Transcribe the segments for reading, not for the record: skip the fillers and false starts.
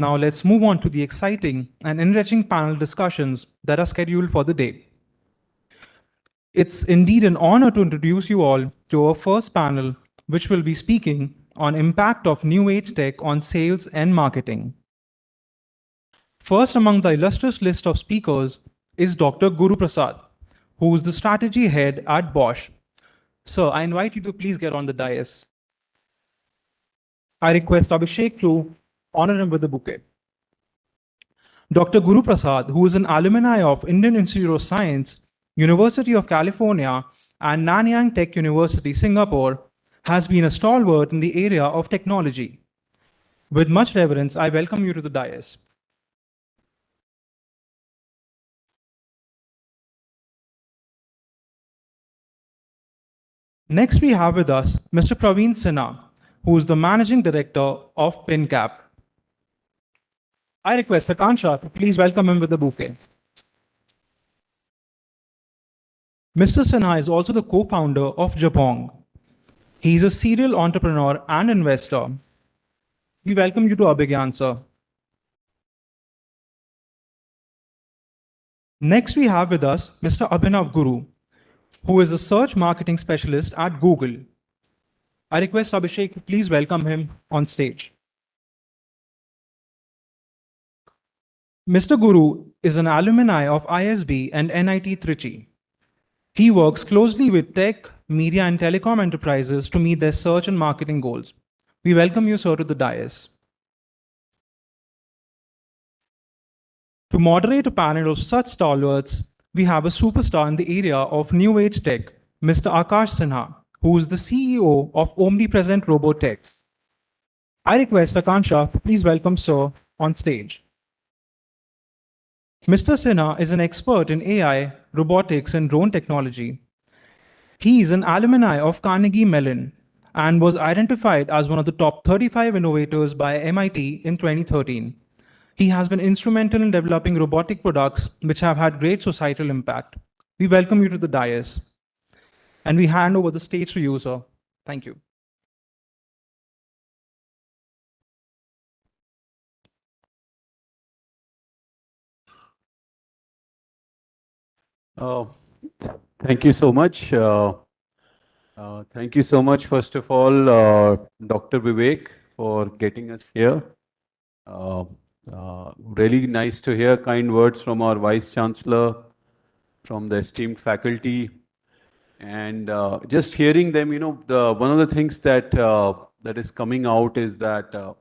Now let's move on to the exciting and enriching panel discussions that are scheduled for the day. It's indeed an honor to introduce you all to our first panel, which will be speaking on impact of new age tech on sales and marketing. First among the illustrious list of speakers is Dr. Guru Prasad, who is the strategy head at Bosch. Sir, I invite you to please get on the dais. I request Abhishek to honor him with a bouquet. Dr. Guru Prasad, who is an alumni of Indian Institute of Science, University of California, and Nanyang Tech University, Singapore, has been a stalwart in the area of technology. With much reverence, I welcome you to the dais. Next, we have with us Mr. Praveen Sinha, who is the Managing Director of PinCap. I request Akansha to please welcome him with a bouquet. Mr. Sinha is also the co-founder of Japong. He is a serial entrepreneur and investor. We welcome you to ABHIGYAAN', sir. Next, we have with us Mr. Abhinav Guru, who is a search marketing specialist at Google. I request Abhishek to please welcome him on stage. Mr. Guru is an alumni of ISB and NIT Trichy. He works closely with tech, media, and telecom enterprises to meet their search and marketing goals. We welcome you, sir, to the dais. To moderate a panel of such stalwarts, we have a superstar in the area of new age tech, Mr. Akash Sinha, who is the CEO of Omnipresent Robotech. I request Akansha to please welcome sir on stage. Mr. Sinha is an expert in AI, robotics, and drone technology. He is an alumni of Carnegie Mellon and was identified as one of the top 35 innovators by MIT in 2013. He has been instrumental in developing robotic products which have had great societal impact. We welcome you to the dais. And we hand over the stage to you, sir. Thank you. Thank you so much. Thank you so much, first of all, Dr. Vivek, for getting us here. Really nice to hear kind words from our Vice Chancellor, from the esteemed faculty. And just hearing them, you know, one of the things that, that is coming out is that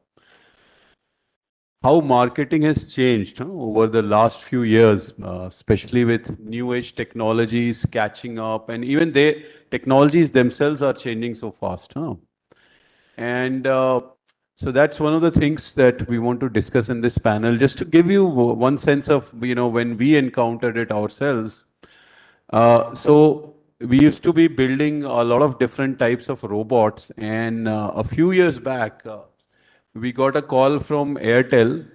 how marketing has changed over the last few years, especially with new age technologies catching up, and even technologies themselves are changing so fast. And so that's one of the things that we want to discuss in this panel, just to give you one sense of, you know, when we encountered it ourselves. So we used to be building a lot of different types of robots, and a few years back, we got a call from Airtel,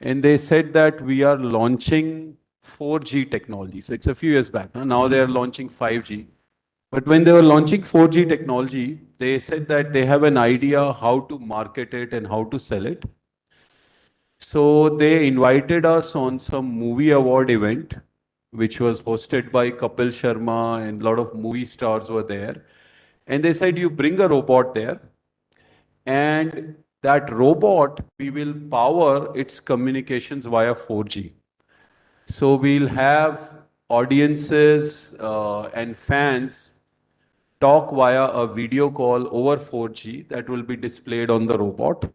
and they said that we are launching 4G technology. So it's a few years back. Now they are launching 5G. But when they were launching 4G technology, they said that they have an idea how to market it and how to sell it. So they invited us on some movie award event, which was hosted by Kapil Sharma, and a lot of movie stars were there. And they said, you bring a robot there, and that robot, we will power its communications via 4G. So we'll have audiences and fans talk via a video call over 4G that will be displayed on the robot.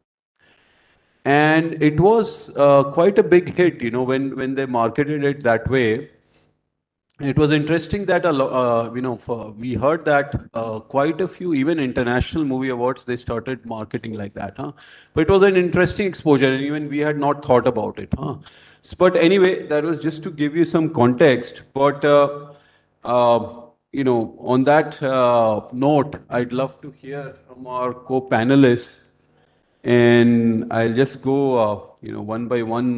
And it was quite a big hit, you know, when they marketed it that way. It was interesting that, you know, we heard that quite a few, even international movie awards, they started marketing like that. But it was an interesting exposure, and even we had not thought about it. But anyway, that was just to give you some context. But, you know, on that note, I'd love to hear from our co-panelists. And I'll just go, you know, one by one.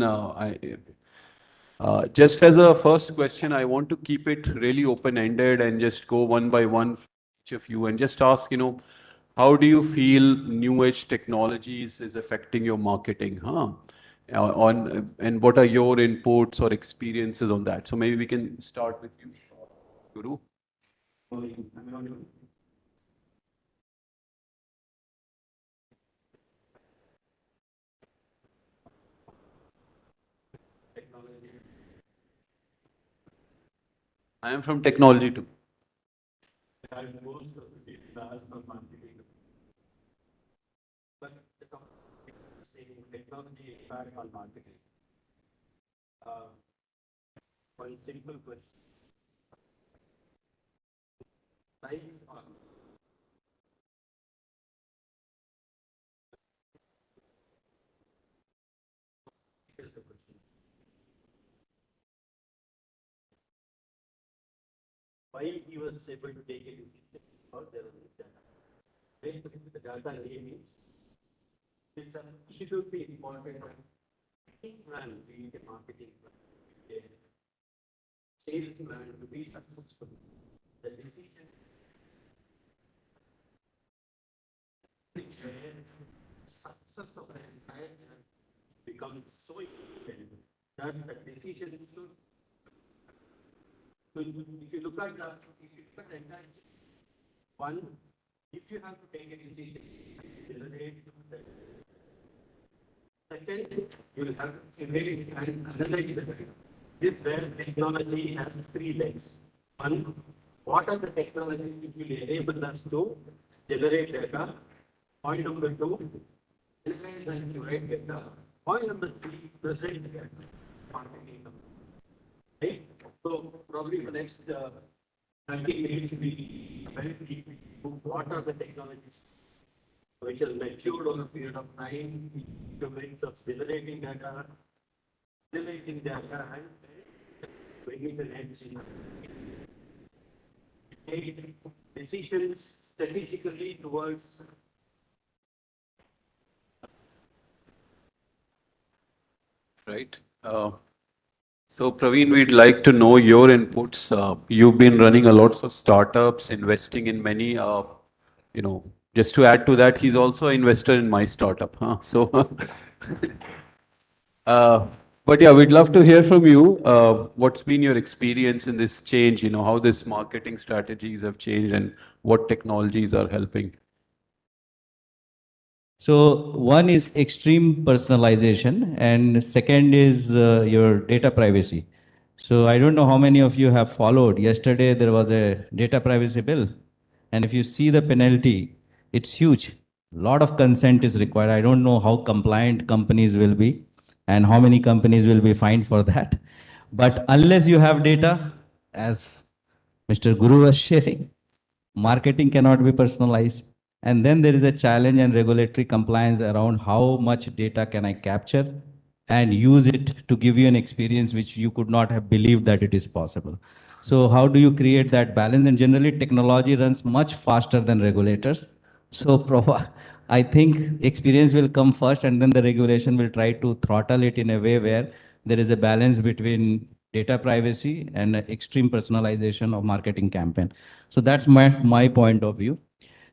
Just as a first question, I want to keep it really open-ended and just go one by one, each of you, and just ask, you know, how do you feel new age technologies is affecting your marketing? and what are your inputs or experiences on that? So maybe we can start with you, Guru. I am from technology too. Right. So Praveen, we'd like to know your inputs. You've been running a lot of startups, investing in many, you know, just to add to that, he's also an investor in my startup. Huh? So, uh, but yeah, we'd love to hear from you. What's been your experience in this change? You know, how this marketing strategies have changed and what technologies are helping. So one is extreme personalization, and second is your data privacy. So I don't know how many of you have followed. Yesterday there was a data privacy bill, and if you see the penalty, it's huge. A lot of consent is required. I don't know how compliant companies will be, and how many companies will be fined for that. But unless you have data, as Mr. Guru was sharing, marketing cannot be personalized. And then there is a challenge and regulatory compliance around how much data can I capture and use it to give you an experience which you could not have believed that it is possible. So how do you create that balance? And generally technology runs much faster than regulators. So I think experience will come first, and then the regulation will try to throttle it in a way where there is a balance between data privacy and extreme personalization of marketing campaign. So that's my point of view.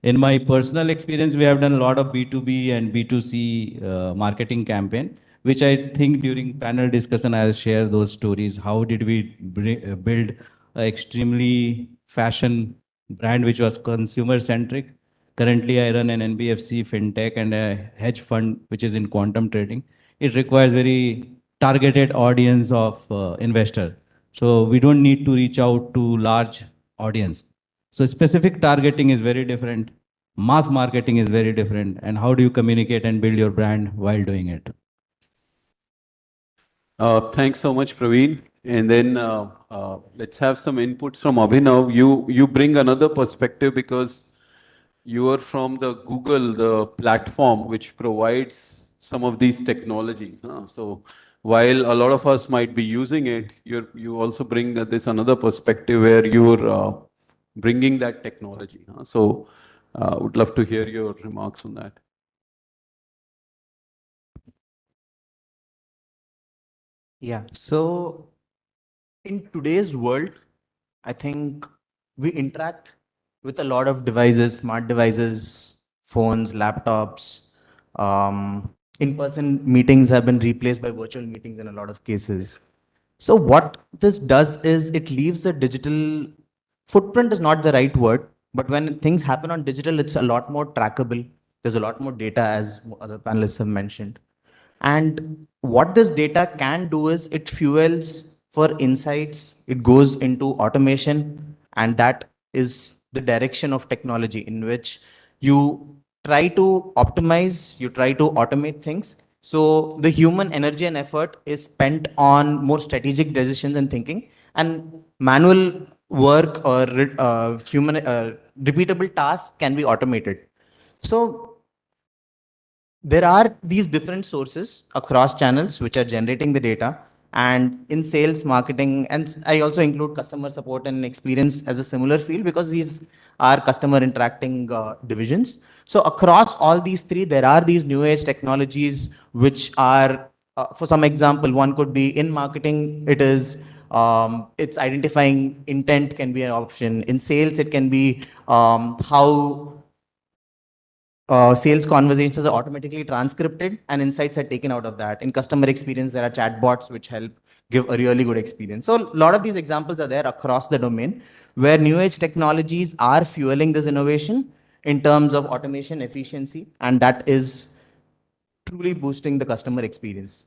In my personal experience, we have done a lot of B2B and B2C marketing campaign, which I think during panel discussion, I'll share those stories. How did we build an extremely fashion brand which was consumer centric? Currently, I run an NBFC, fintech, and a hedge fund which is in quantum trading. It requires very targeted audience of investor. So we don't need to reach out to large audience. So specific targeting is very different. Mass marketing is very different. And how do you communicate and build your brand while doing it? Thanks so much, Praveen. And then let's have some inputs from Abhinav. You bring another perspective because you are from the Google, the platform which provides some of these technologies. Huh? So while a lot of us might be using it, you also bring this another perspective where you're bringing that technology. Huh? So would love to hear your remarks on that. Yeah. So in today's world, I think we interact with a lot of devices, smart devices, phones, laptops, in-person meetings have been replaced by virtual meetings in a lot of cases. So what this does is it leaves a digital footprint is not the right word, but when things happen on digital, it's a lot more trackable. There's a lot more data, as other panelists have mentioned. And what this data can do is it fuels for insights, it goes into automation, and that is the direction of technology in which you try to optimize, you try to automate things. So the human energy and effort is spent on more strategic decisions and thinking, and manual work or human repeatable tasks can be automated. So there are these different sources across channels which are generating the data, and in sales, marketing, and I also include customer support and experience as a similar field because these are customer interacting divisions. So across all these three, there are these new age technologies which are, for some example, one could be in marketing, it is it's identifying intent can be an option. In sales, it can be how sales conversations are automatically transcribed and insights are taken out of that. In customer experience, there are chatbots which help give a really good experience. So a lot of these examples are there across the domain where new age technologies are fueling this innovation in terms of automation efficiency, and that is truly boosting the customer experience.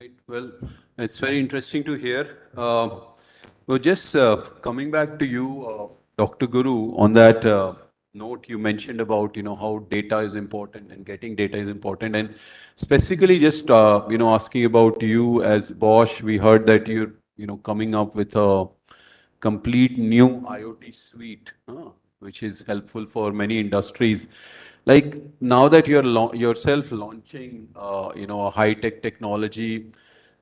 Right. Well, it's very interesting to hear. Well, just coming back to you, Dr. Guru, on that note you mentioned about, how data is important and getting data is important, and specifically just, asking about you as Bosch, we heard that you're, coming up with a complete new IoT suite, which is helpful for many industries. Like now that you're yourself launching, a high-tech technology,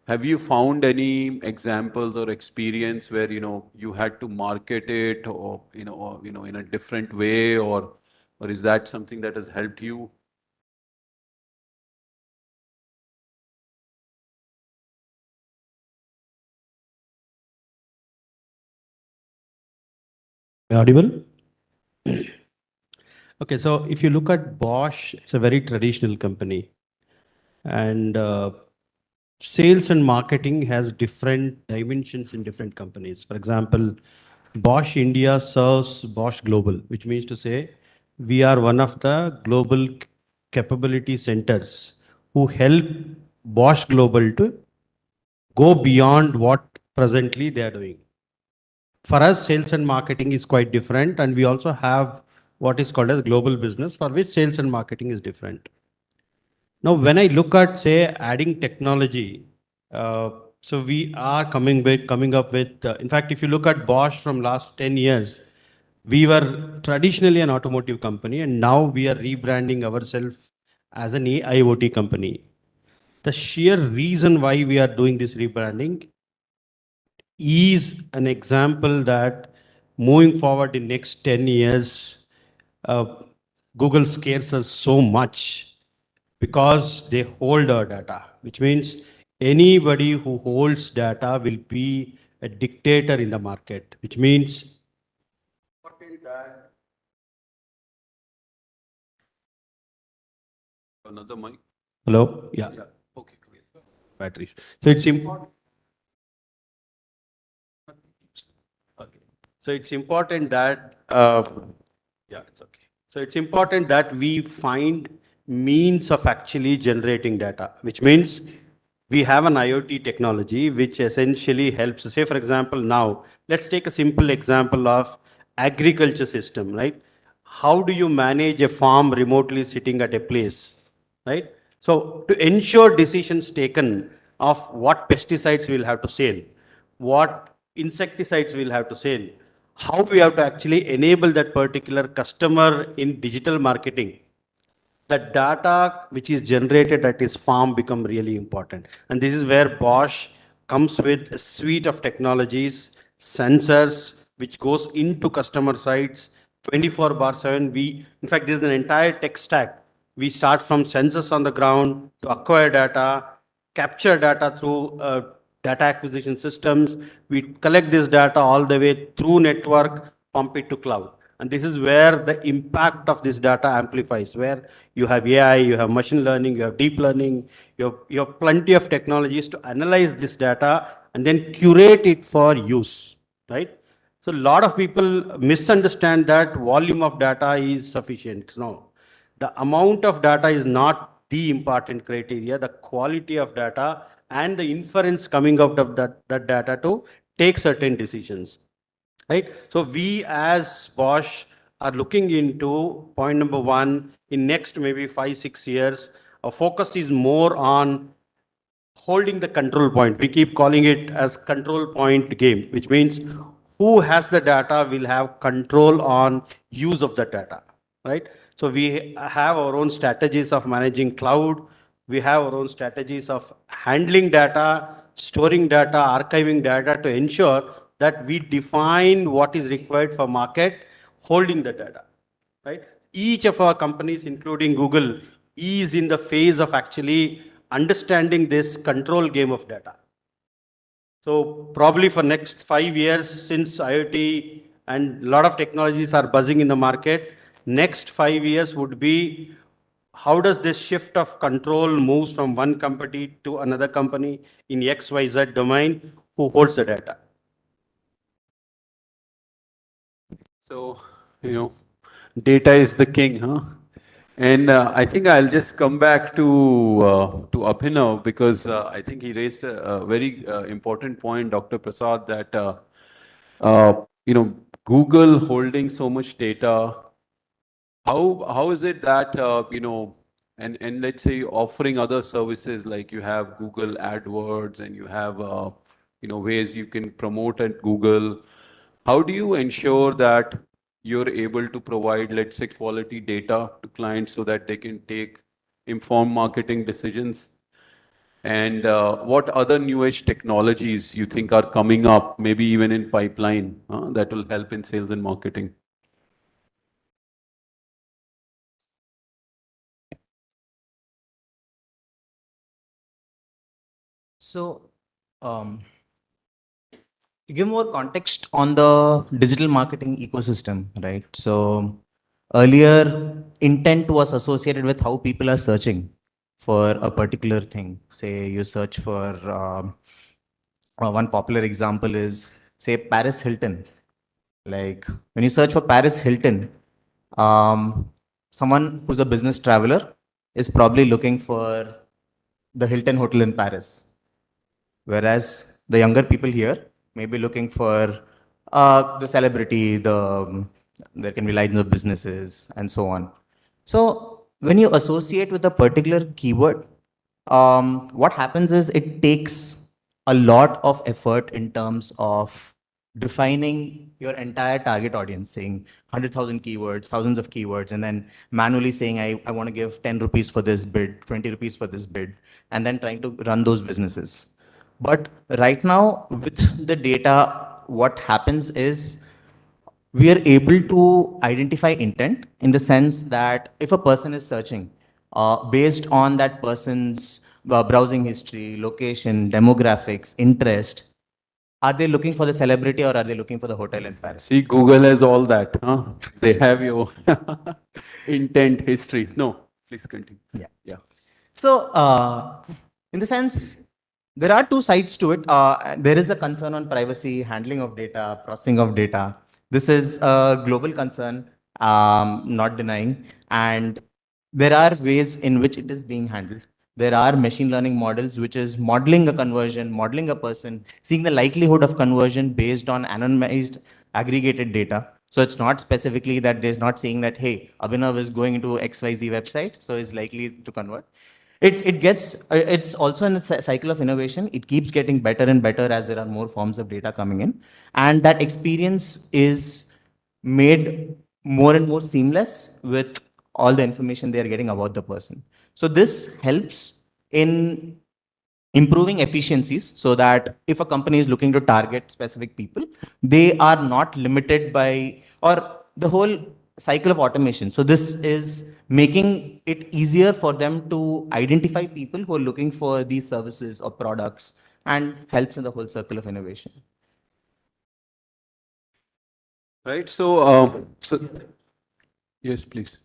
have you found any examples or experience where, you had to market it or in a different way, or is that something that has helped you? Audible? Okay, so if you look at Bosch, it's a very traditional company. And sales and marketing has different dimensions in different companies. For example, Bosch India serves Bosch Global, which means to say we are one of the global capability centers who help Bosch Global to go beyond what presently they are doing. For us, sales and marketing is quite different, and we also have what is called as global business, for which sales and marketing is different. Now, when I look at, say, adding technology, so we are coming up with, in fact, if you look at Bosch from last 10 years, we were traditionally an automotive company, and now we are rebranding ourselves as an AIoT company. The sheer reason why we are doing this rebranding is an example that moving forward in next 10 years, uh, Google scares us so much because they hold our data, which means anybody who holds data will be a dictator in the market, which means Another mic? hello, yeah, Okay, great. batteries. So it's important. Okay. So it's important that, yeah, it's okay. So it's important that we find means of actually generating data, which means we have an IoT technology which essentially helps. Say, for example, now let's take a simple example of agriculture system, right? How do you manage a farm remotely sitting at a place, right? So to ensure decisions taken of what pesticides we'll have to sell, what insecticides we'll have to sell, how we have to actually enable that particular customer in digital marketing, the data which is generated at his farm become really important. And this is where Bosch comes with a suite of technologies, sensors, which goes into customer sites 24 bar 7. In fact, this is an entire tech stack. We start from sensors on the ground to acquire data, capture data through data acquisition systems. We collect this data all the way through network, pump it to cloud. And this is where the impact of this data amplifies, where you have AI, you have machine learning, you have deep learning, you have plenty of technologies to analyze this data and then curate it for use, right? So a lot of people misunderstand that volume of data is sufficient. No, the amount of data is not the important criteria, the quality of data and the inference coming out of that data to take certain decisions, right? So we as Bosch are looking into point number one, in next maybe 5-6 years, our focus is more on holding the control point. We keep calling it as control point game, which means who has the data will have control on use of the data, right? So we have our own strategies of managing cloud. We have our own strategies of handling data, storing data, archiving data to ensure that we define what is required for market, holding the data, right? Each of our companies, including Google, is in the phase of actually understanding this control game of data. So probably for next 5 years, since IoT and a lot of technologies are buzzing in the market, next 5 years would be how does this shift of control moves from one company to another company in XYZ domain who holds the data. So, data is the king, huh? And I think I'll just come back to Abhinav because I think he raised a very important point, Dr. Prasad, that Google holding so much data. How is it that and let's say offering other services like you have Google AdWords and you have ways you can promote at Google. How do you ensure that you're able to provide, let's say, quality data to clients so that they can take informed marketing decisions? And what other new age technologies you think are coming up, maybe even in pipeline, that will help in sales and marketing? So, to give more context on the digital marketing ecosystem, right? So, earlier intent was associated with how people are searching for a particular thing. Say you search for one popular example is say Paris Hilton. Like when you search for Paris Hilton, someone who's a business traveler is probably looking for the Hilton Hotel in Paris. Whereas the younger people here may be looking for the celebrity, there can be lines of businesses and so on. So when you associate with a particular keyword, what happens is it takes a lot of effort in terms of defining your entire target audience, saying 100,000 keywords, thousands of keywords, and then manually saying, I want to give 10 rupees for this bid, 20 rupees for this bid, and then trying to run those businesses. But right now, with the data, what happens is we are able to identify intent in the sense that if a person is searching based on that person's browsing history, location, demographics, interest, are they looking for the celebrity or are they looking for the hotel in Paris? See, Google has all that, huh? They have your intent history. No, please continue. Yeah. Yeah. So, in the sense, there are two sides to it. There is a concern on privacy, handling of data, processing of data. This is a global concern, not denying. And there are ways in which it is being handled. There are machine learning models which is modeling a conversion, modeling a person, seeing the likelihood of conversion based on anonymized aggregated data. So it's not specifically that there's not saying that, hey, Abhinav is going into XYZ website, so is likely to convert. It's also in a cycle of innovation. It keeps getting better and better as there are more forms of data coming in. And that experience is made more and more seamless with all the information they are getting about the person. So this helps in improving efficiencies so that if a company is looking to target specific people, they are not limited by, or the whole cycle of automation. So this is making it easier for them to identify people who are looking for these services or products and helps in the whole circle of innovation. Right? So yes, please.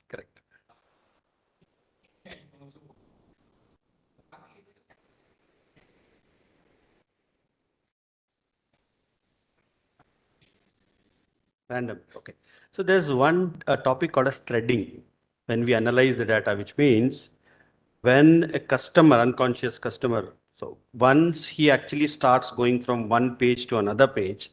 Correct. Random. Okay. So there's one topic called as threading when we analyze the data, which means when a customer, unconscious customer, so once he actually starts going from one page to another page,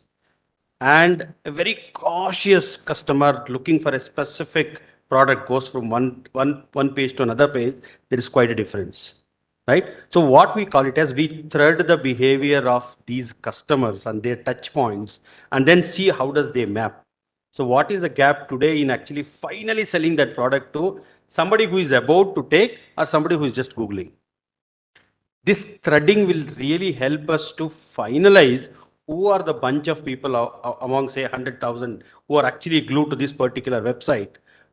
and a very cautious customer looking for a specific product goes from one page to another page, there is quite a difference, right? So what we call it as we thread the behavior of these customers and their touch points and then see how does they map. So what is the gap today in actually finally selling that product to somebody who is about to take or somebody who is just Googling? This threading will really help us to finalize who are the bunch of people among say 100,000 who are actually glued to this particular website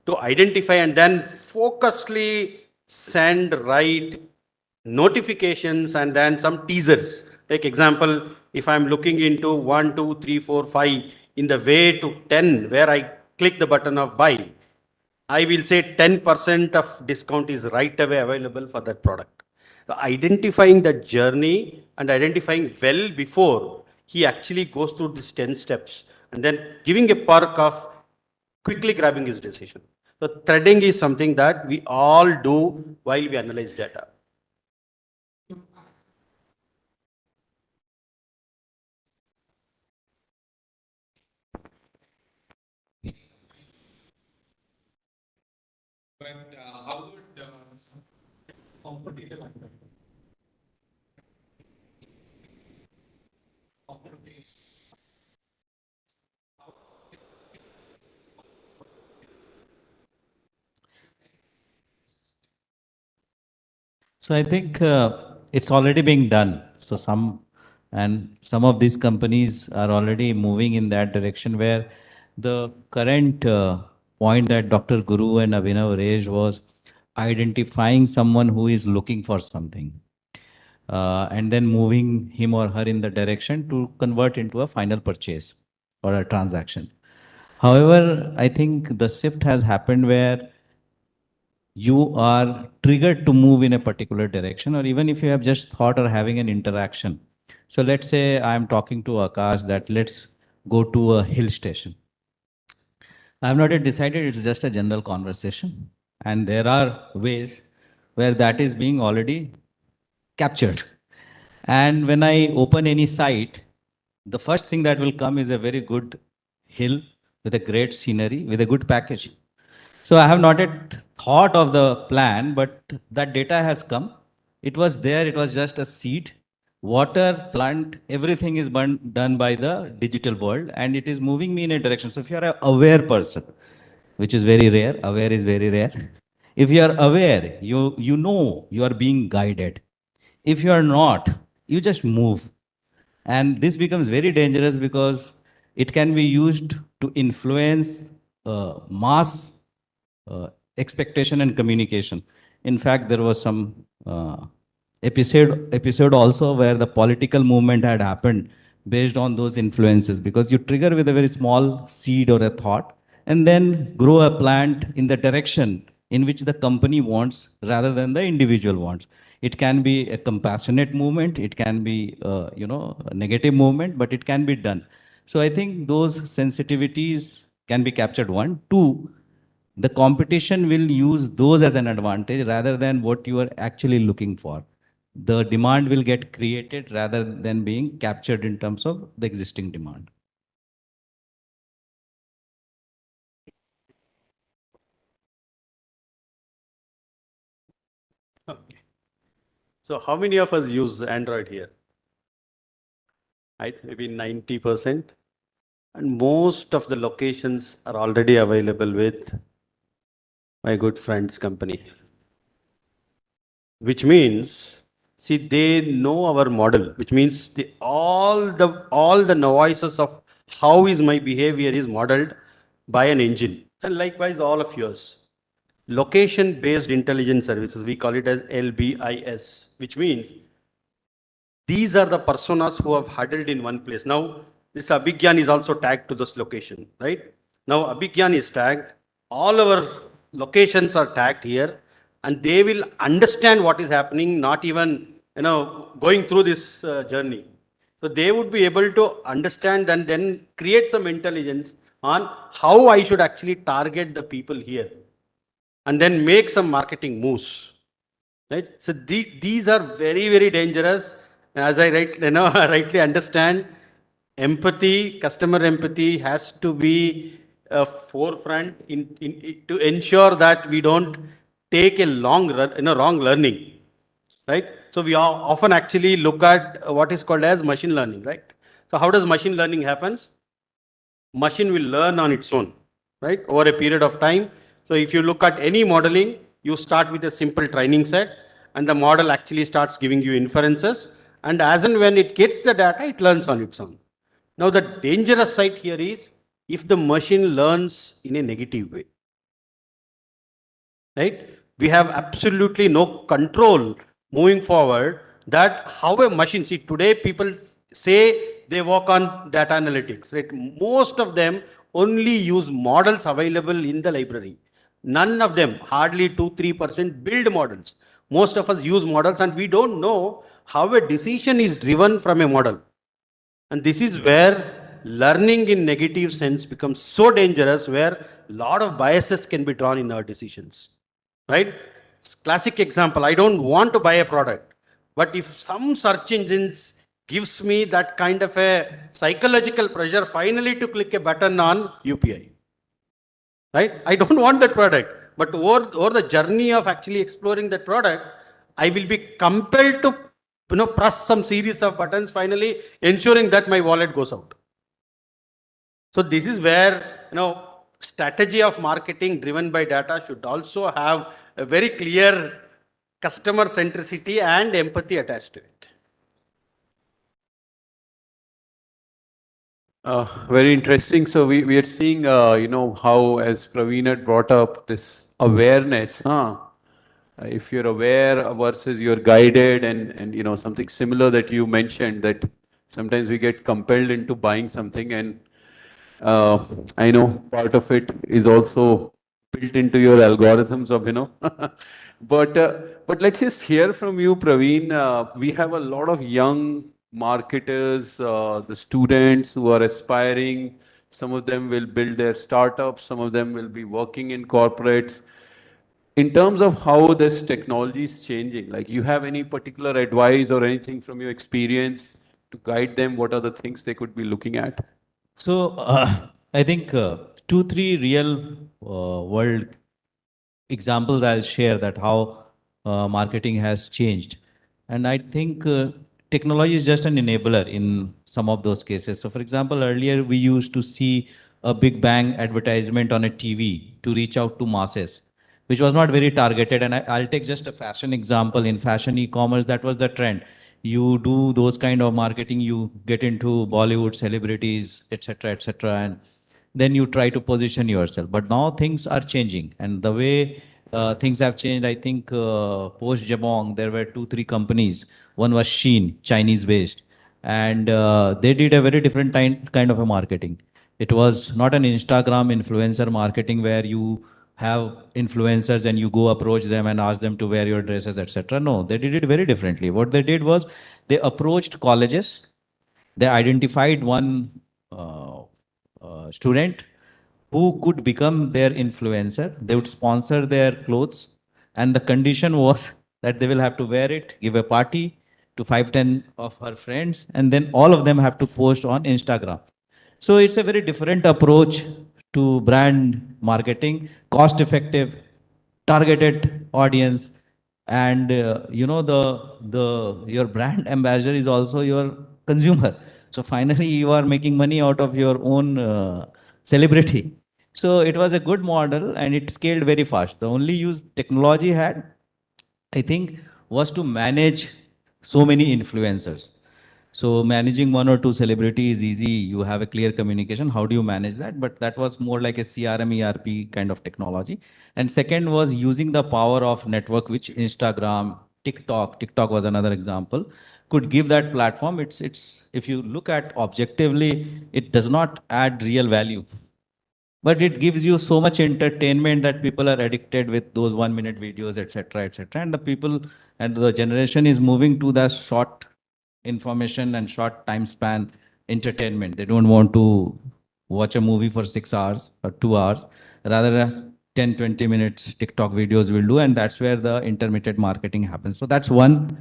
to identify and then focusedly send right notifications and then some teasers. Take example, if I'm looking into 1, 2, 3, 4, 5 in the way to 10 where I click the button of buy, I will say 10% of discount is right away available for that product. So identifying that journey and identifying well before he actually goes through these 10 steps and then giving a perk of quickly grabbing his decision. So threading is something that we all do while we analyze data. So I think it's already being done. So some of these companies are already moving in that direction where the current point that Dr. Guru and Abhinav raised was identifying someone who is looking for something and then moving him or her in the direction to convert into a final purchase or a transaction. However, I think the shift has happened where you are triggered to move in a particular direction, or even if you have just thought or having an interaction. So let's say I'm talking to Akash that let's go to a hill station. I have not yet decided, it's just a general conversation. And there are ways where that is being already captured. And when I open any site, the first thing that will come is a very good hill with a great scenery, with a good package. So I have not yet thought of the plan, but that data has come. It was there, it was just a seed. Water, plant, everything is done by the digital world and it is moving me in a direction. So if you are an aware person, which is very rare, aware is very rare. If you are aware, you know you are being guided. If you are not, you just move. And this becomes very dangerous because it can be used to influence mass expectation and communication. In fact, there was some episode also where the political movement had happened based on those influences because you trigger with a very small seed or a thought and then grow a plant in the direction in which the company wants rather than the individual wants. It can be a compassionate movement, it can be a negative movement, but it can be done. So I think those sensitivities can be captured. One, two, the competition will use those as an advantage rather than what you are actually looking for. The demand will get created rather than being captured in terms of the existing demand. Okay. So how many of us use Android here? Right, maybe 90%. And most of the locations are already available with my good friend's company. Which means, see, they know our model, which means all the noises of how is my behavior is modeled by an engine. And likewise, all of yours. Location-based intelligence services, we call it as LBIS, which means these are the personas who have huddled in one place. Now, this Abhigyan is also tagged to this location, right? Now, Abhigyan is tagged. All our locations are tagged here, and they will understand what is happening, not even, going through this journey. So they would be able to understand and then create some intelligence on how I should actually target the people here, and then make some marketing moves. Right? So these are very, very dangerous. As I rightly understand, empathy, customer empathy has to be a forefront to ensure that we don't take a wrong learning. Right? So we often actually look at what is called as machine learning, right? So how does machine learning happens? Machine will learn on its own, right, over a period of time. So if you look at any modeling, you start with a simple training set, and the model actually starts giving you inferences, and as and when it gets the data, it learns on its own. Now the dangerous side here is if the machine learns in a negative way, right? We have absolutely no control moving forward that how a machine, see, today people say they work on data analytics, right? Most of them only use models available in the library. None of them, hardly 2-3% build models. Most of us use models and we don't know how a decision is driven from a model. And this is where learning in negative sense becomes so dangerous, where a lot of biases can be drawn in our decisions. Right? Classic example, I don't want to buy a product, but if some search engines gives me that kind of a psychological pressure finally to click a button on UPI. Right? I don't want that product, but over the journey of actually exploring that product, I will be compelled to press some series of buttons, finally ensuring that my wallet goes out. So this is where strategy of marketing driven by data should also have a very clear customer centricity and empathy attached to it. Very interesting. So we are seeing, how, as Praveen had brought up, this awareness, huh? If you're aware versus you're guided, and something similar that you mentioned, that sometimes we get compelled into buying something, and I know part of it is also built into your algorithms of, but let's just hear from you, Praveen. We have a lot of young marketers, the students who are aspiring. Some of them will build their startups. Some of them will be working in corporates. In terms of how this technology is changing, like, you have any particular advice or anything from your experience to guide them? What are the things they could be looking at? So I think 2-3 real world examples I'll share that how marketing has changed. And I think technology is just an enabler in some of those cases. So for example, earlier we used to see a big bang advertisement on a TV to reach out to masses, which was not very targeted. And I'll take just a fashion example. In fashion e-commerce, that was the trend. You do those kind of marketing, you get into Bollywood celebrities, etc., and then you try to position yourself. But now things are changing, and the way things have changed, I think post Jabong, there were 2-3 companies. One was Shein, Chinese based, and they did a very different kind of a marketing. It was not an Instagram influencer marketing where you have influencers and you go approach them and ask them to wear your dresses, etc. No, they did it very differently. What they did was they approached colleges. They identified one student who could become their influencer. They would sponsor their clothes, and the condition was that they will have to wear it, give a party to 5-10 of her friends, and then all of them have to post on Instagram. So it's a very different approach to brand marketing, cost effective, targeted audience, and the your brand ambassador is also your consumer. So finally you are making money out of your own celebrity. So it was a good model and it scaled very fast. The only use technology had, I think, was to manage so many influencers. So managing one or two celebrities is easy. You have a clear communication. How do you manage that? But that was more like a CRM, ERP kind of technology. And second was using the power of network, which Instagram, TikTok was another example, could give that platform. It's if you look at objectively, it does not add real value, but it gives you so much entertainment that people are addicted with those 1 minute videos, etc., etc. And the people and the generation is moving to the short information and short time span entertainment. They don't want to watch a movie for 6 hours or 2 hours. Rather, 10, 20 minutes TikTok videos will do, and that's where the intermittent marketing happens. So that's one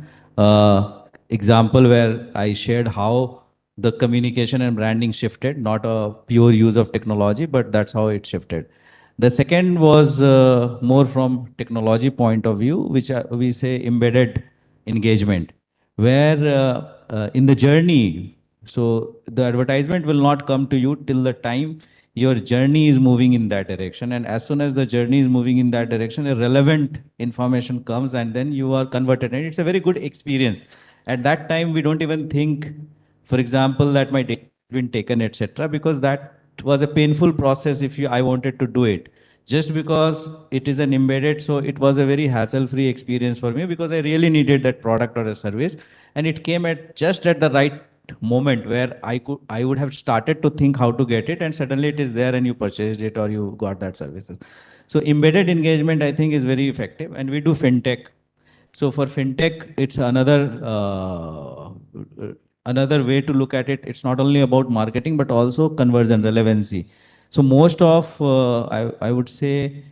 example where I shared how the communication and branding shifted, not a pure use of technology, but that's how it shifted. The second was more from technology point of view, which we say embedded engagement, where in the journey, so the advertisement will not come to you till the time your journey is moving in that direction. And as soon as the journey is moving in that direction, a relevant information comes and then you are converted. And it's a very good experience. At that time, we don't even think, for example, that my data has been taken, etc., because that was a painful process if I wanted to do it. Just because it is an embedded, so it was a very hassle-free experience for me because I really needed that product or a service, and it came at just at the right moment where I would have started to think how to get it, and suddenly it is there and you purchased it or you got that services. So embedded engagement, I think, is very effective, and we do fintech. So for fintech, it's another way to look at it. It's not only about marketing, but also conversion relevancy. So most of, I would say,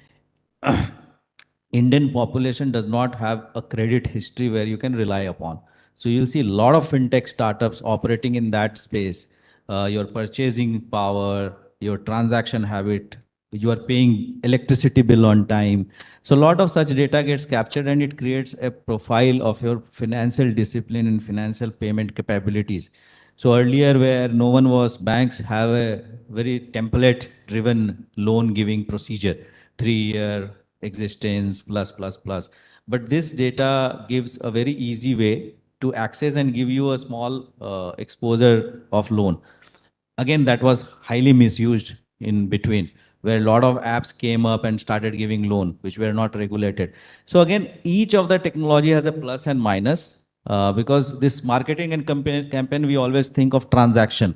Indian population does not have a credit history where you can rely upon. So you'll see a lot of fintech startups operating in that space. Your purchasing power, your transaction habit, you are paying electricity bill on time. So a lot of such data gets captured and it creates a profile of your financial discipline and financial payment capabilities. So earlier where no one was, banks have a very template driven loan giving procedure, 3 year existence plus plus plus. But this data gives a very easy way to access and give you a small exposure of loan. Again, that was highly misused in between, where a lot of apps came up and started giving loan, which were not regulated. So again, each of the technology has a plus and minus, because this marketing and campaign, we always think of transaction,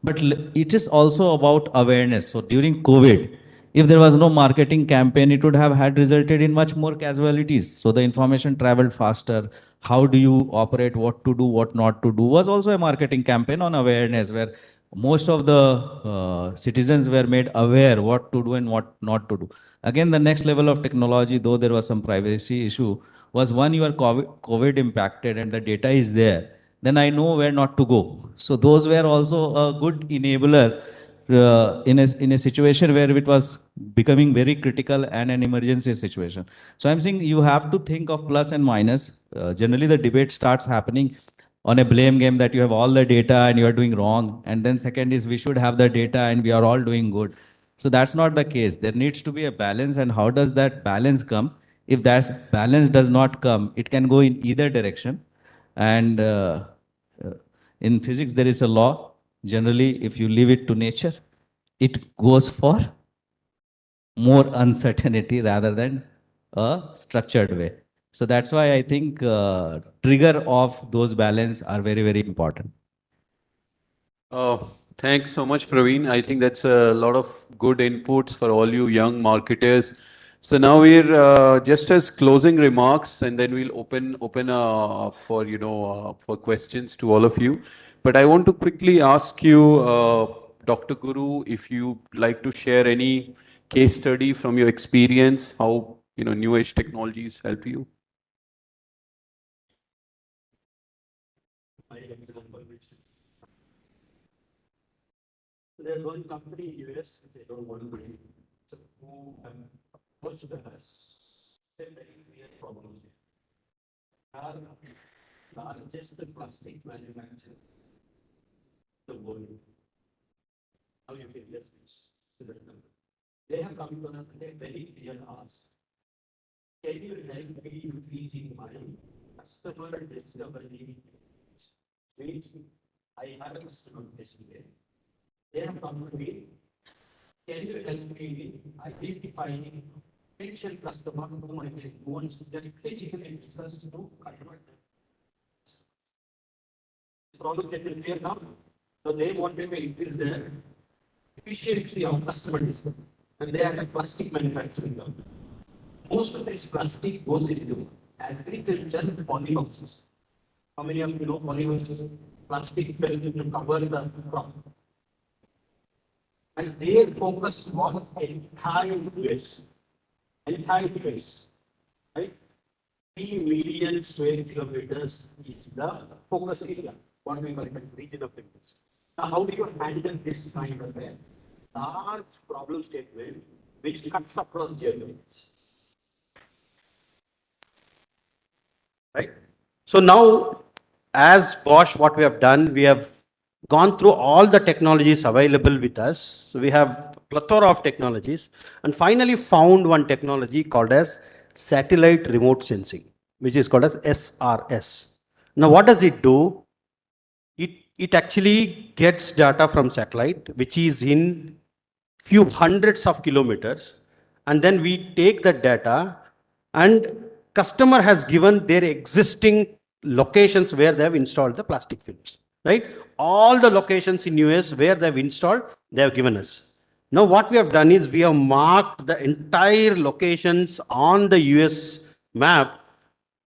but it is also about awareness. So during COVID, if there was no marketing campaign, it would have had resulted in much more casualties. So the information traveled faster. How do you operate, what to do, what not to do, was also a marketing campaign on awareness, where most of the citizens were made aware what to do and what not to do. Again, the next level of technology, though there was some privacy issue, was one, you are COVID impacted and the data is there, then I know where not to go. So those were also a good enabler in a situation where it was becoming very critical and an emergency situation. So I'm saying you have to think of plus and minus. Generally, the debate starts happening on a blame game that you have all the data and you are doing wrong. And then second is we should have the data and we are all doing good. So that's not the case. There needs to be a balance. And how does that balance come? If that balance does not come, it can go in either direction. And uh, in physics, there is a law. Generally, if you leave it to nature, it goes for more uncertainty rather than a structured way. So that's why I think trigger of those balance are very, very important. Uh, Thanks so much, Praveen. I think that's a lot of good inputs for all you young marketers. So now we're just as closing remarks, and then we'll open up for for questions to all of you. But I want to quickly ask you, Dr. Guru, if you like to share any case study from your experience, how new age technologies help you. There's one company in US, they don't want to name, so who approached us, said very clear problems. Our largest plastic manufacturer in the world. How you can guess this? They have come to us with a very clear ask. Can you help me increasing my customer discovery? Means I have a customer basically. They have come to me. Can you help me with identifying potential customer whom I can go and strategically discuss to convert them? This problem can be clear now. So they wanted to increase their efficiency of customer discovery. And they are a plastic manufacturing company. Most of this plastic goes into agricultural polyhouses. How many of you know polyhouses? Plastic film to cover the crop. And their focus was entire US. Entire US. Right? 3 million square kilometers is the focus area. What we call it as region of interest. Now, how do you handle this kind of a large problem statement which cuts across geographies? Right? So now, as Bosch, what we have done, we have gone through all the technologies available with us. So we have plethora of technologies and finally found one technology called as satellite remote sensing, which is called as SRS. Now, what does it do? It actually gets data from satellite, which is in few hundreds of kilometers, and then we take that data, and customer has given their existing locations where they have installed the plastic films, right? All the locations in US where they have installed, they have given us. Now what we have done is we have marked the entire locations on the US map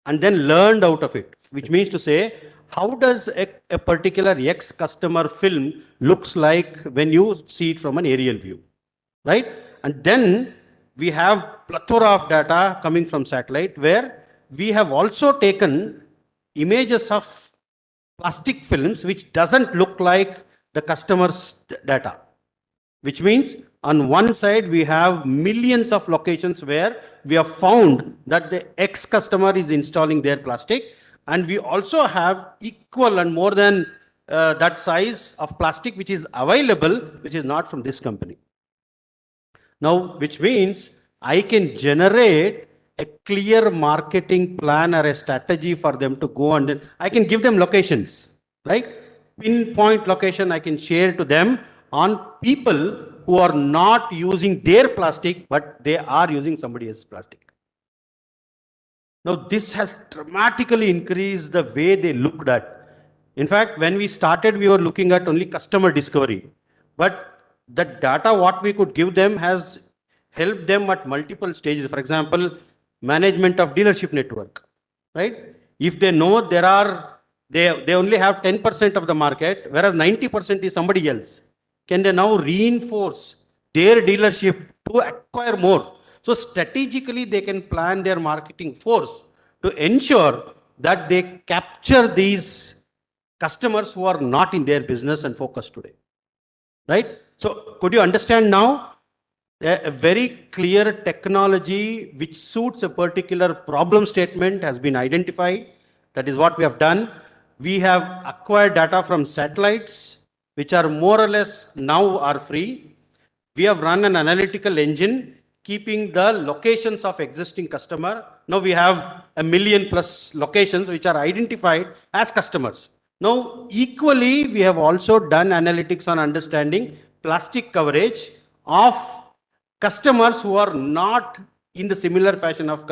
and then learned out of it, which means to say, how does a particular X customer film looks like when you see it from an aerial view, right? And then we have plethora of data coming from satellite where we have also taken images of plastic films which doesn't look like the customer's data. Which means on one side we have millions of locations where we have found that the X customer is installing their plastic, and we also have equal and more than that size of plastic which is available, which is not from this company. Now, which means I can generate a clear marketing plan or a strategy for them to go, and then I can give them locations, right? Pinpoint location I can share to them on people who are not using their plastic, but they are using somebody else's plastic. Now, this has dramatically increased the way they looked at. In fact, when we started, we were looking at only customer discovery. But the data, what we could give them, has helped them at multiple stages. For example, management of dealership network, right? If they know they only have 10% of the market, whereas 90% is somebody else, can they now reinforce their dealership to acquire more? So strategically, they can plan their marketing force to ensure that they capture these customers who are not in their business and focus today, right? So could you understand now a very clear technology which suits a particular problem statement has been identified? That is what we have done. We have acquired data from satellites, which are more or less now are free. We have run an analytical engine keeping the locations of existing customer. Now we have 1 million plus locations which are identified as customers. Now equally, we have also done analytics on understanding plastic coverage of customers who are not in the similar fashion of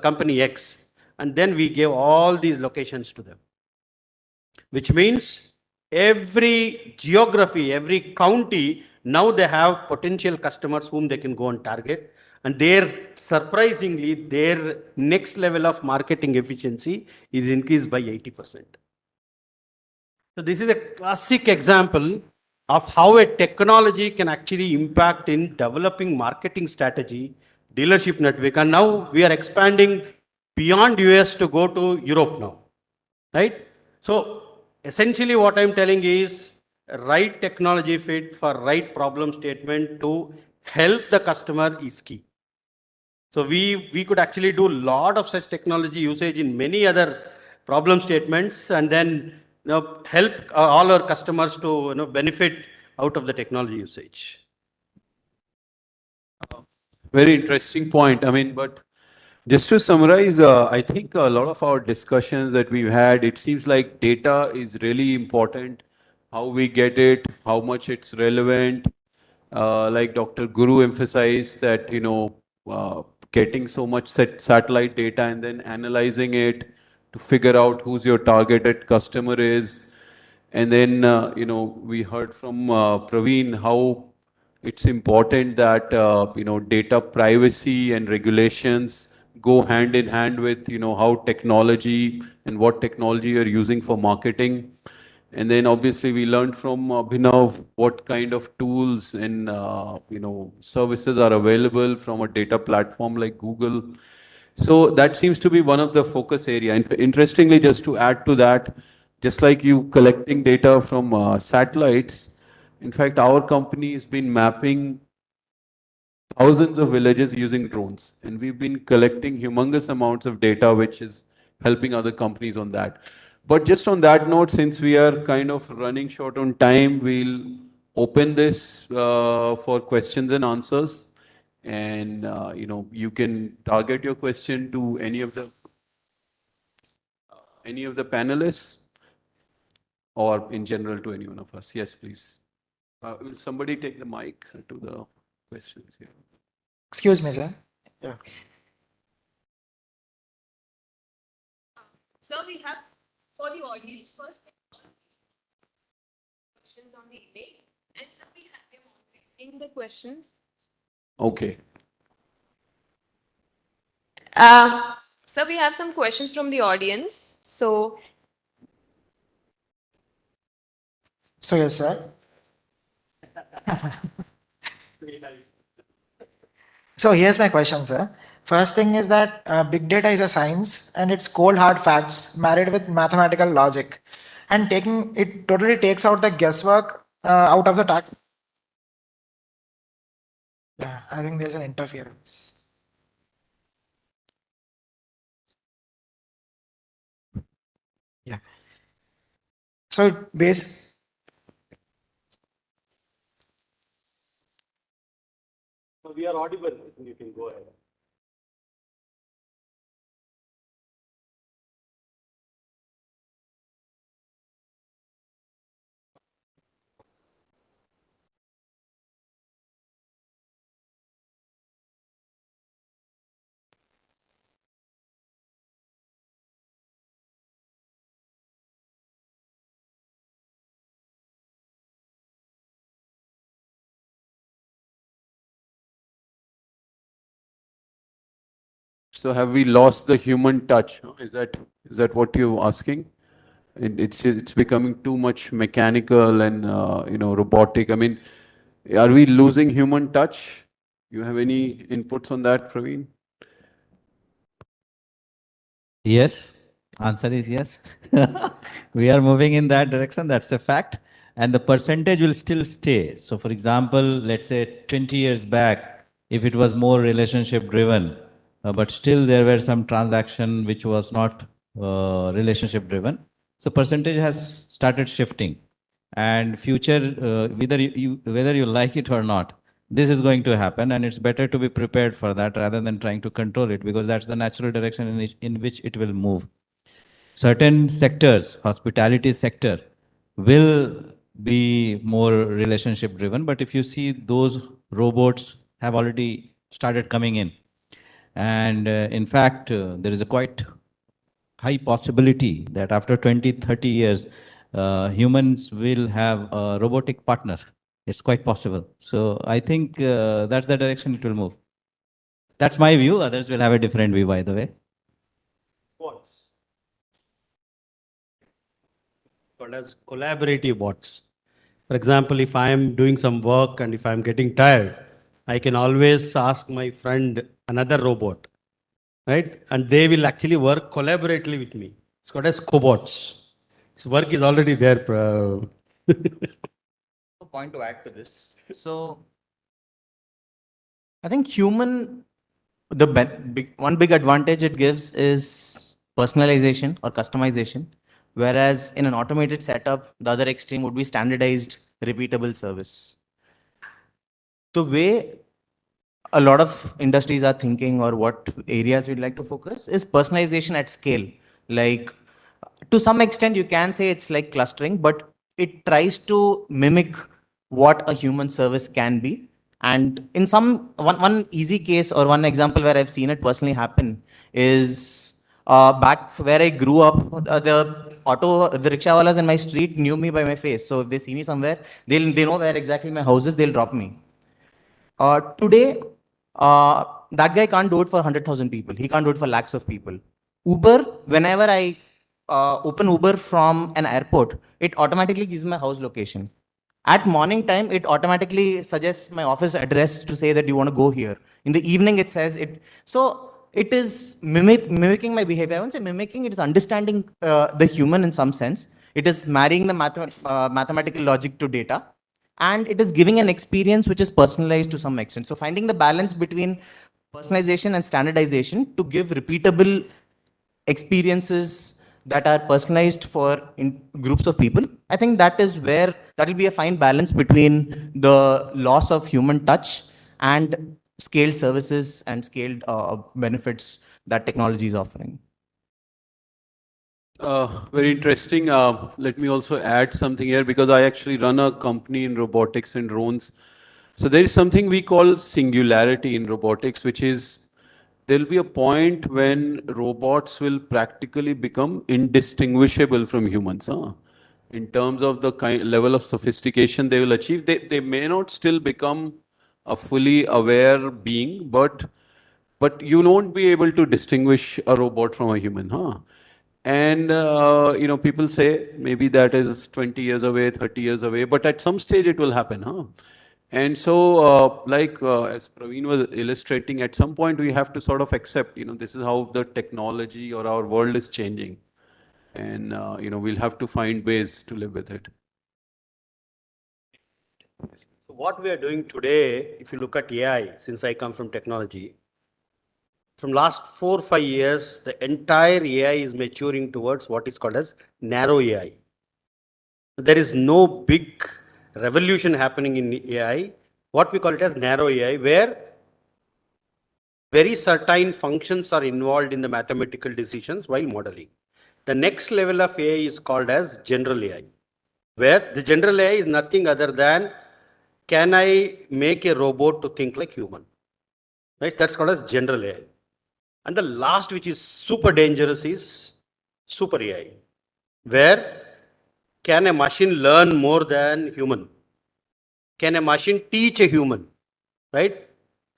company X. And then we gave all these locations to them. Which means every geography, every county, now they have potential customers whom they can go and target. And surprisingly, their next level of marketing efficiency is increased by 80%. So this is a classic example of how a technology can actually impact in developing marketing strategy, dealership network. And now we are expanding beyond US to go to Europe now, right? So essentially what I'm telling is right technology fit for right problem statement to help the customer is key. So we could actually do a lot of such technology usage in many other problem statements, and then help all our customers to benefit out of the technology usage. Very interesting point. I mean, but just to summarize, I think a lot of our discussions that we've had, it seems like data is really important. How we get it, how much it's relevant. Like Dr. Guru emphasized that, getting so much satellite data and then analyzing it to figure out who's your targeted customer is. And then, we heard from Praveen how it's important that, data privacy and regulations go hand in hand with, how technology and what technology you're using for marketing. And then obviously we learned from Abhinav what kind of tools and, services are available from a data platform like Google. So that seems to be one of the focus area. And interestingly, just to add to that, just like you collecting data from satellites, in fact, our company has been mapping thousands of villages using drones. And we've been collecting humongous amounts of data, which is helping other companies on that. But just on that note, since we are kind of running short on time, we'll open this for questions and answers. And, you can target your question to any of the panelists or in general to any one of us. Yes, please. Will somebody take the mic to the questions here? Excuse me, sir. Yeah. Sir, we have for the audience first questions on the email, and sir, we have him in the questions. Okay. Sir, we have some questions from the audience. So Yes, sir. So here's my question, sir. First thing is that big data is a science and it's cold hard facts married with mathematical logic, and taking it totally takes out the guesswork out of the task. Yeah, I think there's an interference. Yeah. So it base. We are audible. You can go ahead. So have we lost the human touch? Is that what you're asking? It's becoming too much mechanical and robotic. I mean, are we losing human touch? You have any inputs on that, Praveen? Yes, answer is yes. We are moving in that direction, that's a fact. And the percentage will still stay. So for example, let's say 20 years back, if it was more relationship driven, but still there were some transaction which was not relationship driven. So percentage has started shifting. And future, whether you like it or not, this is going to happen, and it's better to be prepared for that rather than trying to control it, because that's the natural direction in which it will move. Certain sectors, hospitality sector, will be more relationship driven, but if you see, those robots have already started coming in. And in fact, there is a quite high possibility that after 20, 30 years, humans will have a robotic partner. It's quite possible. So I think that's the direction it will move. That's my view. Others will have a different view, by the way. Bots. Called as collaborative bots. For example, if I am doing some work and if I'm getting tired, I can always ask my friend another robot, right? And they will actually work collaboratively with me. It's called as cobots. This work is already there. A point to add to this. So I think one big advantage it gives is personalization or customization, whereas in an automated setup, the other extreme would be standardized, repeatable service. The way a lot of industries are thinking or what areas we'd like to focus is personalization at scale. Like to some extent, you can say it's like clustering, but it tries to mimic what a human service can be. And in one easy case or one example where I've seen it personally happen is back where I grew up, the rickshawalas in my street knew me by my face. So if they see me somewhere, they know where exactly my house is, they'll drop me. Today, that guy can't do it for 100,000 people. He can't do it for lakhs of people. Uber, whenever I open Uber from an airport, it automatically gives my house location. At morning time, it automatically suggests my office address to say that you want to go here. In the evening, it says it. So it is mimicking my behavior. I won't say mimicking, it is understanding the human in some sense. It is marrying the mathematical logic to data, and it is giving an experience which is personalized to some extent. So finding the balance between personalization and standardization to give repeatable experiences that are personalized for groups of people. I think that is where that will be a fine balance between the loss of human touch and scaled services and scaled benefits that technology is offering. Very interesting. Let me also add something here because I actually run a company in robotics and drones. So there is something we call singularity in robotics, which is there'll be a point when robots will practically become indistinguishable from humans. In terms of the level of sophistication they will achieve, they may not still become a fully aware being, but you won't be able to distinguish a robot from a human, huh? And people say maybe that is 20 years away, 30 years away, but at some stage it will happen, huh? And so, as Praveen was illustrating, at some point we have to sort of accept, this is how the technology or our world is changing, and we'll have to find ways to live with it. So what we are doing today, if you look at AI, since I come from technology, from last 4 or 5 years, the entire AI is maturing towards what is called as narrow AI. There is no big revolution happening in AI. What we call it as narrow AI, where very certain functions are involved in the mathematical decisions while modeling. The next level of AI is called as general AI, where the general AI is nothing other than, can I make a robot to think like human? Right? That's called as general AI. And the last, which is super dangerous, is super AI, where can a machine learn more than human? Can a machine teach a human? Right?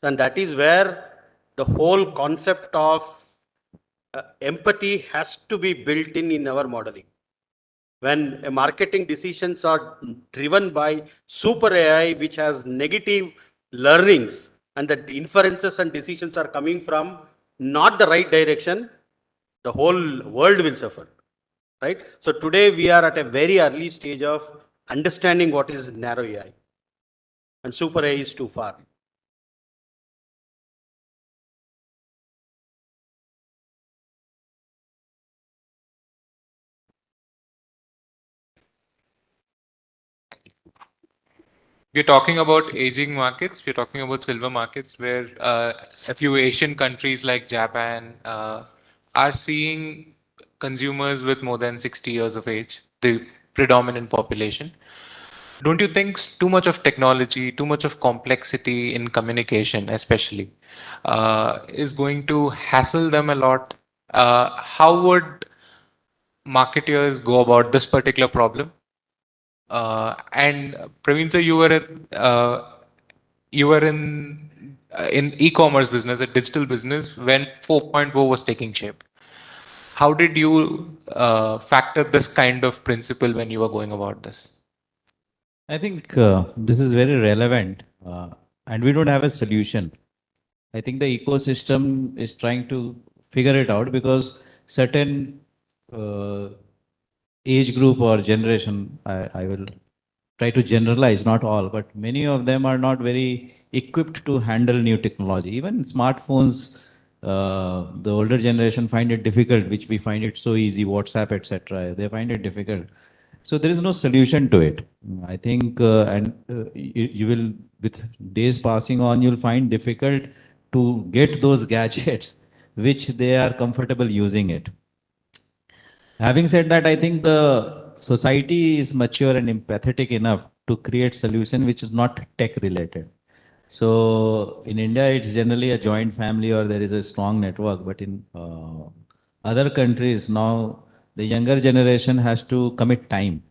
And that is where the whole concept of empathy has to be built in our modeling. When marketing decisions are driven by super AI, which has negative learnings, and the inferences and decisions are coming from not the right direction, the whole world will suffer. Right? So today we are at a very early stage of understanding what is narrow AI, and super AI is too far. We're talking about aging markets. We're talking about silver markets, where a few Asian countries like Japan are seeing consumers with more than 60 years of age, the predominant population. Don't you think too much of technology, too much of complexity in communication, especially, is going to hassle them a lot? How would marketers go about this particular problem? And Praveen sir, you were in e-commerce business, a digital business, when 4.0 was taking shape. How did you factor this kind of principle when you were going about this? I think this is very relevant, and we don't have a solution. I think the ecosystem is trying to figure it out because certain age group or generation, I will try to generalize, not all, but many of them are not very equipped to handle new technology. Even smartphones, the older generation find it difficult, which we find it so easy, WhatsApp, etc. They find it difficult. So there is no solution to it. I think, you will with days passing on, you'll find difficult to get those gadgets which they are comfortable using it. Having said that, I think the society is mature and empathetic enough to create solution which is not tech related. So in India, it's generally a joint family or there is a strong network. But in other countries now, the younger generation has to commit time.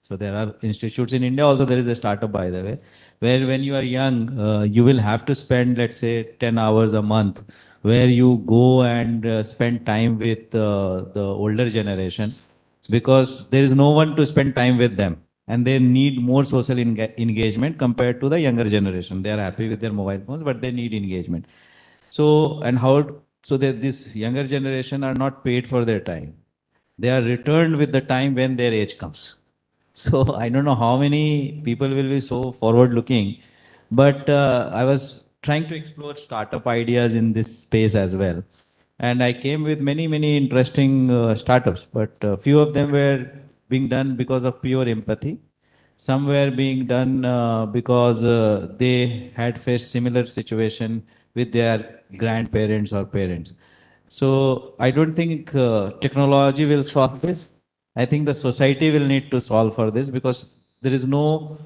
So there are institutes in India. Also, there is a startup, by the way, where when you are young, you will have to spend, let's say, 10 hours a month, where you go and spend time with the older generation, because there is no one to spend time with them, and they need more social engagement compared to the younger generation. They are happy with their mobile phones, but they need engagement. So, and how, so that this younger generation are not paid for their time. They are returned with the time when their age comes. So I don't know how many people will be so forward looking, but I was trying to explore startup ideas in this space as well. And I came with many, many interesting startups, but few of them were being done because of pure empathy. Some were being done because they had faced similar situation with their grandparents or parents. So I don't think technology will solve this. I think the society will need to solve for this, because there is no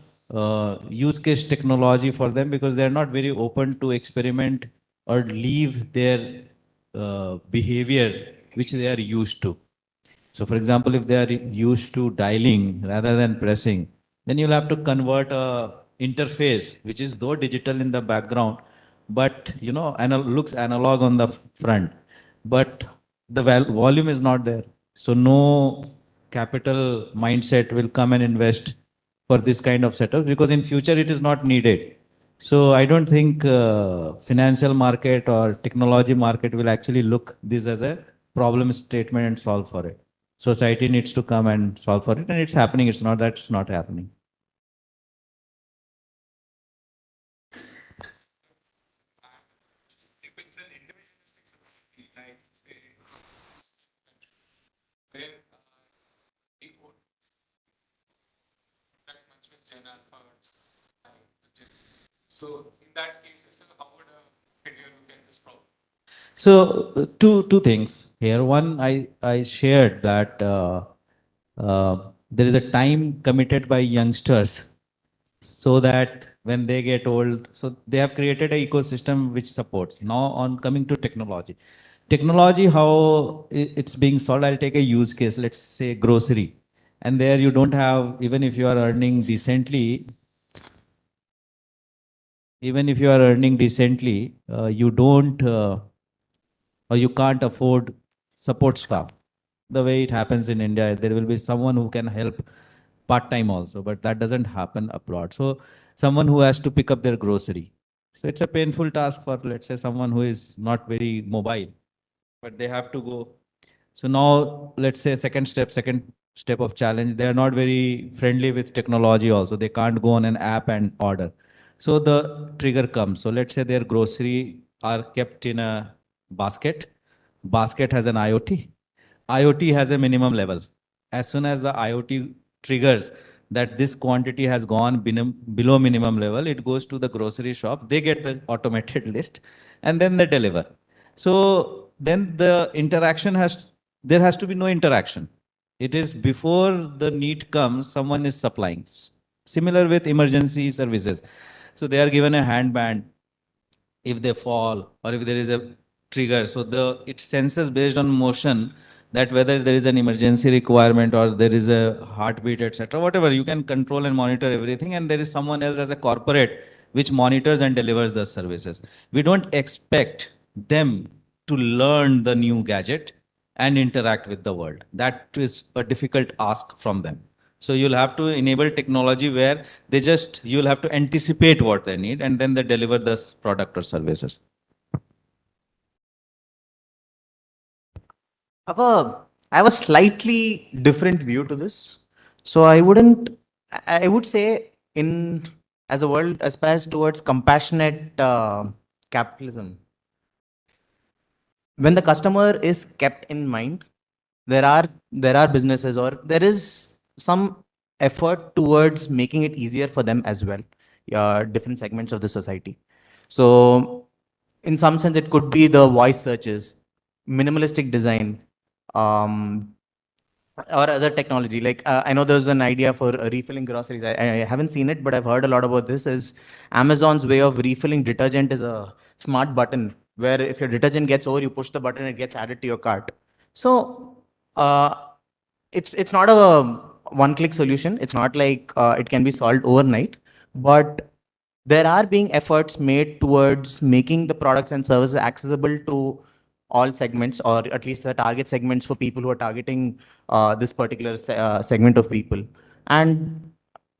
use case technology for them, because they are not very open to experiment or leave their behavior which they are used to. So for example, if they are used to dialing rather than pressing, then you'll have to convert a interface which is though digital in the background, but looks analog on the front, but the volume is not there. So no capital mindset will come and invest for this kind of setup, because in future it is not needed. So I don't think financial market or technology market will actually look this as a problem statement and solve for it. Society needs to come and solve for it, and it's happening. It's not that it's not happening. If it's an individualistic society, like say, where we would that much with Gen Alpha or Gen. So in that case, so how would a India look at this problem? So two things here. One, I shared that there is a time committed by youngsters, so that when they get old, so they have created an ecosystem which supports. Now, on coming to technology, how it's being solved. I'll take a use case. Let's say grocery, and there you don't have, even if you are earning decently, you don't or you can't afford support staff. The way it happens in India, there will be someone who can help part time also, but that doesn't happen abroad. So someone who has to pick up their grocery. So it's a painful task for, let's say, someone who is not very mobile, but they have to go. So now, let's say second step of challenge, they are not very friendly with technology also. They can't go on an app and order. So the trigger comes. So let's say their grocery are kept in a basket. Basket has an IoT. IoT has a minimum level. As soon as the IoT triggers that this quantity has gone below minimum level, it goes to the grocery shop. They get the automated list, and then they deliver. So then there has to be no interaction. It is before the need comes, someone is supplying. Similar with emergency services. So they are given a handband if they fall or if there is a trigger. So it senses based on motion that whether there is an emergency requirement or there is a heartbeat, etc. Whatever, you can control and monitor everything, and there is someone else as a corporate which monitors and delivers the services. We don't expect them to learn the new gadget and interact with the world. That is a difficult ask from them. So you'll have to enable technology where you'll have to anticipate what they need, and then they deliver this product or services. I have a slightly different view to this. So I would say, in as the world aspires towards compassionate capitalism, when the customer is kept in mind, there are businesses, or there is some effort towards making it easier for them as well. different segments of the society. So in some sense, it could be the voice searches, minimalistic design, um, or other technology. Like I know there's an idea for refilling groceries. I haven't seen it, but I've heard a lot about this. Is Amazon's way of refilling detergent is a smart button where if your detergent gets over, you push the button, it gets added to your cart. So it's not a one-click solution. It's not like it can be solved overnight, but there are being efforts made towards making the products and services accessible to all segments, or at least the target segments for people who are targeting this particular segment of people. And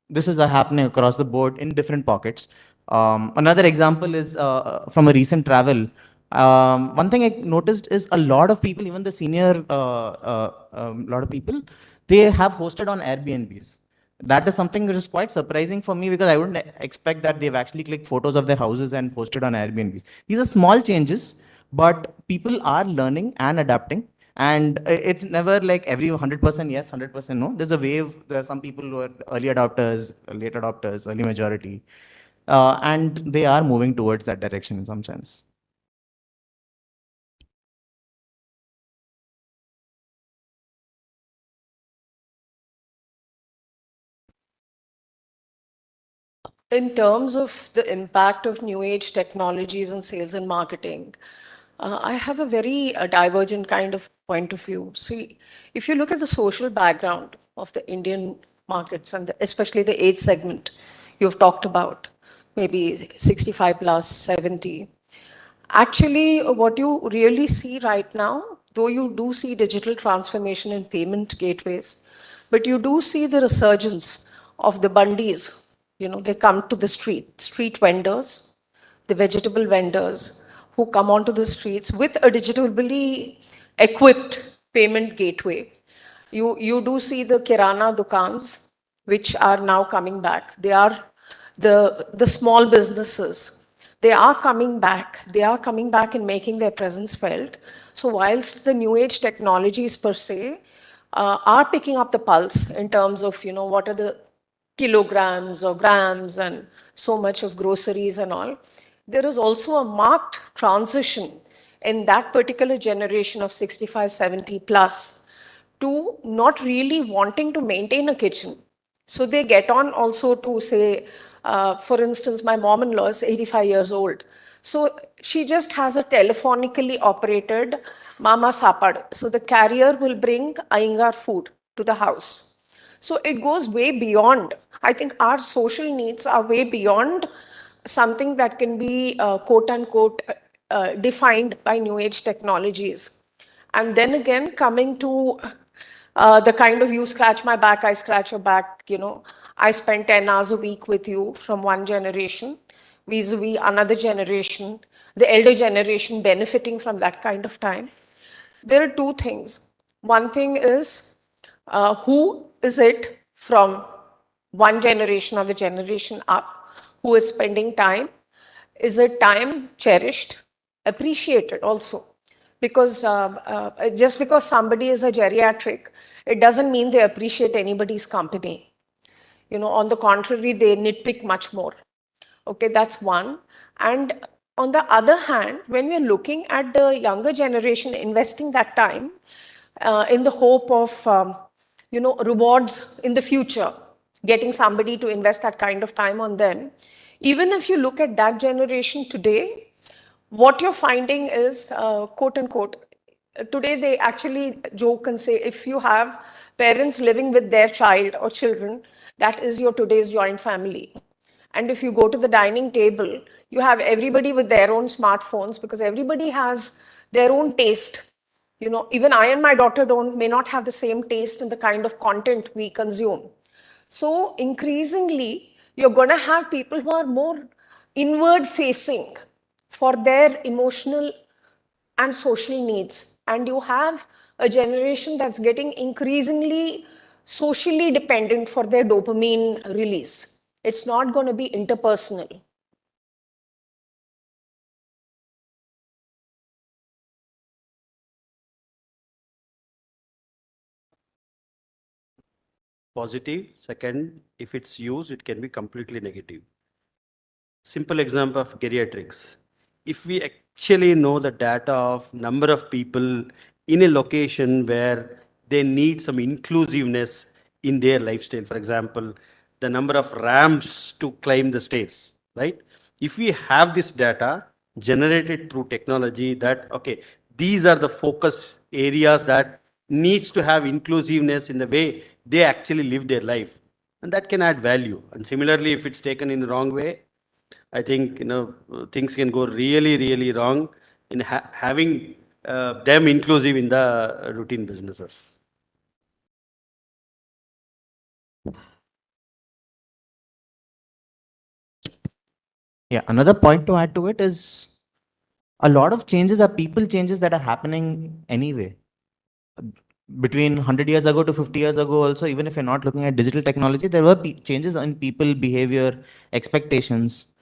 this is happening across the board in different pockets. Another example is from a recent travel. One thing I noticed is a lot of people, even the senior, lot of people, they have hosted on Airbnbs. That is something that is quite surprising for me because I wouldn't expect that they've actually clicked photos of their houses and posted on Airbnbs. These are small changes, but people are learning and adapting. And it's never like every 100% yes, 100% no. There's a wave. There are some people who are early adopters, late adopters, early majority, and they are moving towards that direction in some sense. In terms of the impact of new age technologies on sales and marketing, I have a very divergent kind of point of view. See, if you look at the social background of the Indian markets and especially the age segment you've talked about, maybe 65 plus, 70. Actually, what you really see right now, though you do see digital transformation in payment gateways, but you do see the resurgence of the bundis. They come to the street vendors, the vegetable vendors who come onto the streets with a digitally equipped payment gateway. You do see the kirana dukans, which are now coming back. They are the small businesses. They are coming back. They are coming back and making their presence felt. So whilst the new age technologies per se are picking up the pulse in terms of what are the kilograms or grams and so much of groceries and all, there is also a marked transition in that particular generation of 65, 70 plus to not really wanting to maintain a kitchen. So they get on also to say, for instance, my mom-in-law is 85 years old. So she just has a telephonically operated Mama Sapad. So the carrier will bring Iyengar food to the house. So it goes way beyond. I think our social needs are way beyond something that can be quote unquote defined by new age technologies. And then again, coming to the kind of you scratch my back, I scratch your back, I spend 10 hours a week with you from one generation vis-a-vis another generation, the elder generation benefiting from that kind of time. There are two things. One thing is who is it from one generation or the generation up who is spending time? Is it time cherished, appreciated also? Because just because somebody is a geriatric, it doesn't mean they appreciate anybody's company. On the contrary, they nitpick much more. Okay, that's one. And on the other hand, when we're looking at the younger generation investing that time in the hope of, rewards in the future, getting somebody to invest that kind of time on them, even if you look at that generation today, what you're finding is, quote unquote, today they actually joke and say, if you have parents living with their child or children, that is your today's joint family. And if you go to the dining table, you have everybody with their own smartphones because everybody has their own taste. Even I and my daughter may not have the same taste in the kind of content we consume. So increasingly, you're going to have people who are more inward facing for their emotional and social needs. And you have a generation that's getting increasingly socially dependent for their dopamine release. It's not going to be interpersonal. Positive. Second, if it's used, it can be completely negative. simple example of geriatrics. If we actually know the data of number of people in a location where they need some inclusiveness in their lifestyle, for example, the number of ramps to climb the stairs, right? If we have this data generated through technology that, okay, these are the focus areas that needs to have inclusiveness in the way they actually live their life, and that can add value. And similarly, if it's taken in the wrong way, I think things can go really, really wrong in having them inclusive in the routine businesses. Yeah, another point to add to it is a lot of changes are people changes that are happening anyway. Between 100 years ago to 50 years ago also, even if you're not looking at digital technology, there were changes in people behavior, expectations.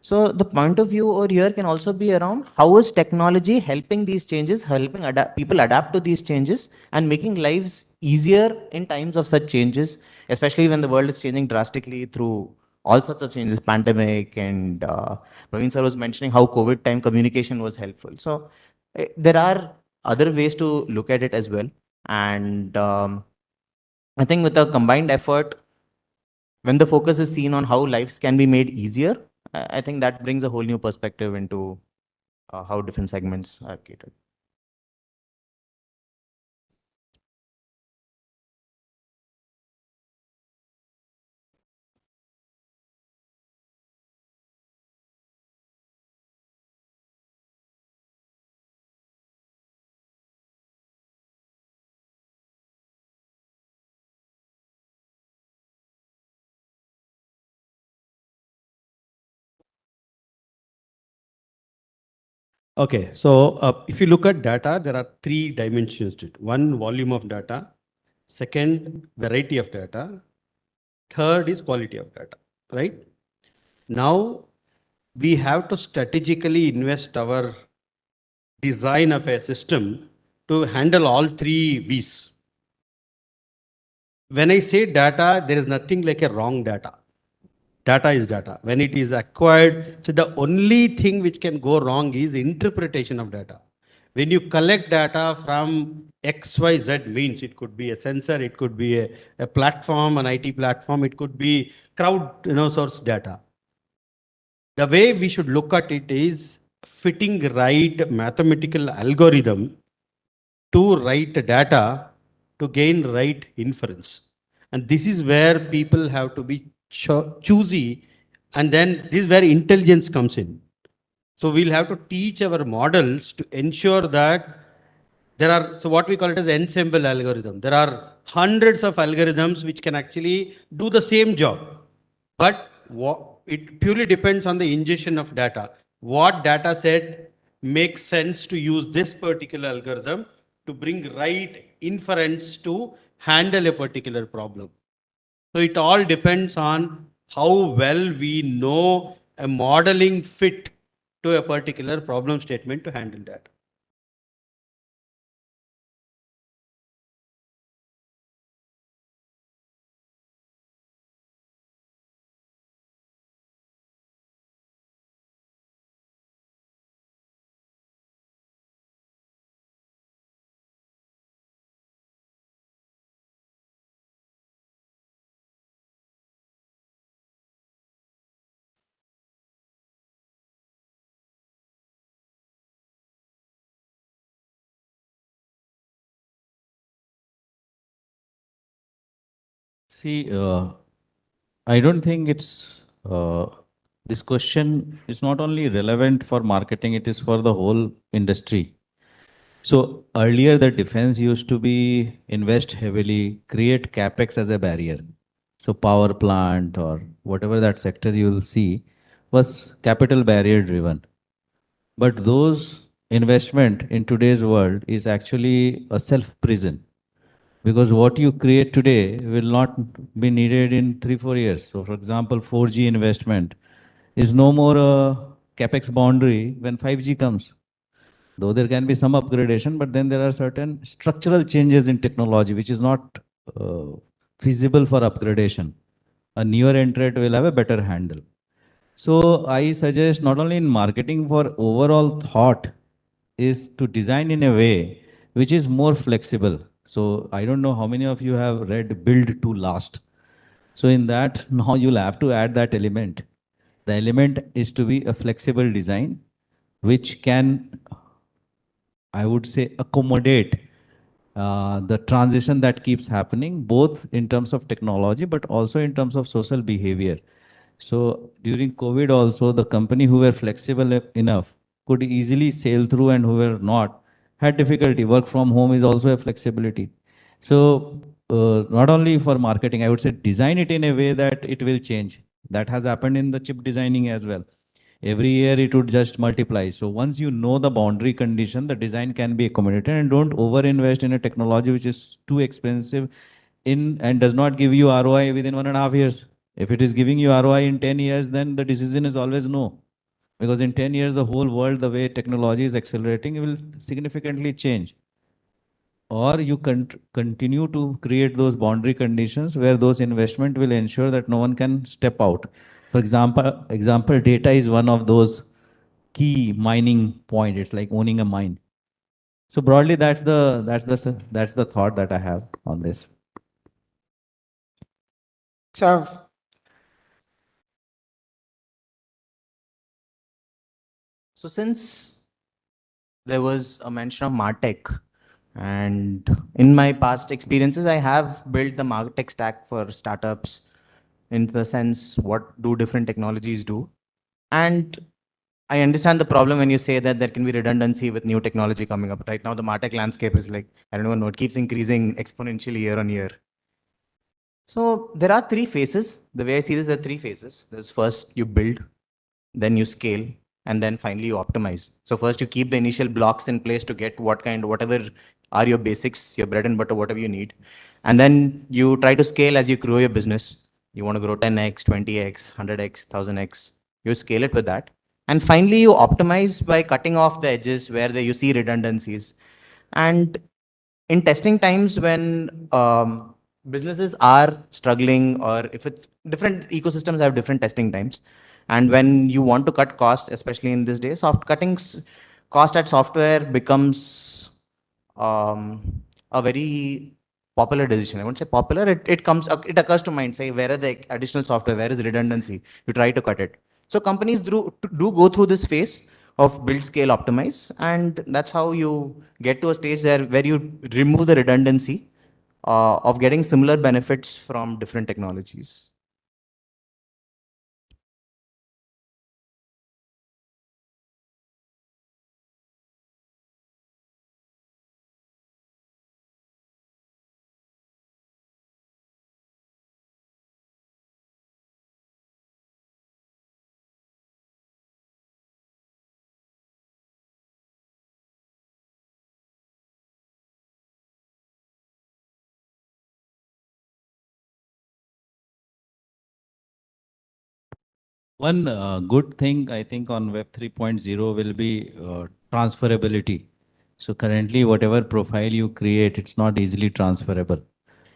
So the point of view over here can also be around how is technology helping these changes, helping people adapt to these changes and making lives easier in times of such changes, especially when the world is changing drastically through all sorts of changes, pandemic, and Praveen sir was mentioning how COVID time communication was helpful. So there are other ways to look at it as well. And I think with a combined effort, when the focus is seen on how lives can be made easier, I think that brings a whole new perspective into how different segments are catered. Okay, so if you look at data, there are three dimensions to it. One, volume of data. Second, variety of data. Third is quality of data, right? Now, we have to strategically invest our design of a system to handle all three V's. When I say data, there is nothing like a wrong data. Data is data. When it is acquired, so the only thing which can go wrong is interpretation of data. When you collect data from XYZ means, it could be a sensor, it could be a platform, an IT platform, it could be crowd source data. The way we should look at it is fitting right mathematical algorithm to write data to gain right inference. And this is where people have to be choosy, and then this is where intelligence comes in. So we'll have to teach our models to ensure that there are, so what we call it as ensemble algorithm. There are hundreds of algorithms which can actually do the same job, but it purely depends on the ingestion of data. What data set makes sense to use this particular algorithm to bring right inference to handle a particular problem. So it all depends on how well we know a modeling fit to a particular problem statement to handle that. See, I don't think this question is not only relevant for marketing, it is for the whole industry. So earlier the defense used to be invest heavily, create capex as a barrier. So power plant or whatever that sector you will see was capital barrier driven. But those investment in today's world is actually a self prison, because what you create today will not be needed in 3 4 years. So for example, 4G investment is no more a capex boundary when 5G comes. Though there can be some upgradation, but then there are certain structural changes in technology which is not uh, feasible for upgradation. A newer entrant will have a better handle. So I suggest not only in marketing for overall thought is to design in a way which is more flexible. So I don't know how many of you have read Build to Last. So in that, now you'll have to add that element. The element is to be a flexible design which can, I would say, accommodate the transition that keeps happening, both in terms of technology, but also in terms of social behavior. So during COVID also, the company who were flexible enough could easily sail through, and who were not had difficulty. Work from home is also a flexibility. So not only for marketing, I would say design it in a way that it will change. That has happened in the chip designing as well. Every year it would just multiply. So once you know the boundary condition, the design can be accommodated, and don't over invest in a technology which is too expensive in and does not give you ROI within 1.5 years. If it is giving you ROI in 10 years, then the decision is always no. Because in 10 years, the whole world, the way technology is accelerating, will significantly change. Or you continue to create those boundary conditions where those investment will ensure that no one can step out. For example, data is one of those key mining point. It's like owning a mine. So broadly, that's the thought that I have on this. So, So since there was a mention of MarTech, and in my past experiences, I have built the MarTech stack for startups in the sense what do different technologies do. And I understand the problem when you say that there can be redundancy with new technology coming up. Right now, the MarTech landscape is like, I don't even know, it keeps increasing exponentially year on year. So there are three phases. The way I see this, there are three phases. There's first you build, then you scale, and then finally you optimize. So first you keep the initial blocks in place to get whatever are your basics, your bread and butter, whatever you need. And then you try to scale as you grow your business. You want to grow 10x, 20x, 100x, 1000x. You scale it with that. And finally you optimize by cutting off the edges where you see redundancies. And in testing times when businesses are struggling, or if it's different ecosystems have different testing times, and when you want to cut costs, especially in this day, cost at software becomes a very popular decision. I won't say popular, it occurs to mind, say, where are the additional software, where is redundancy, you try to cut it. So companies do go through this phase of build, scale, optimize, and that's how you get to a stage there where you remove the redundancy of getting similar benefits from different technologies. One good thing I think on Web 3.0 will be transferability. So currently, whatever profile you create, it's not easily transferable.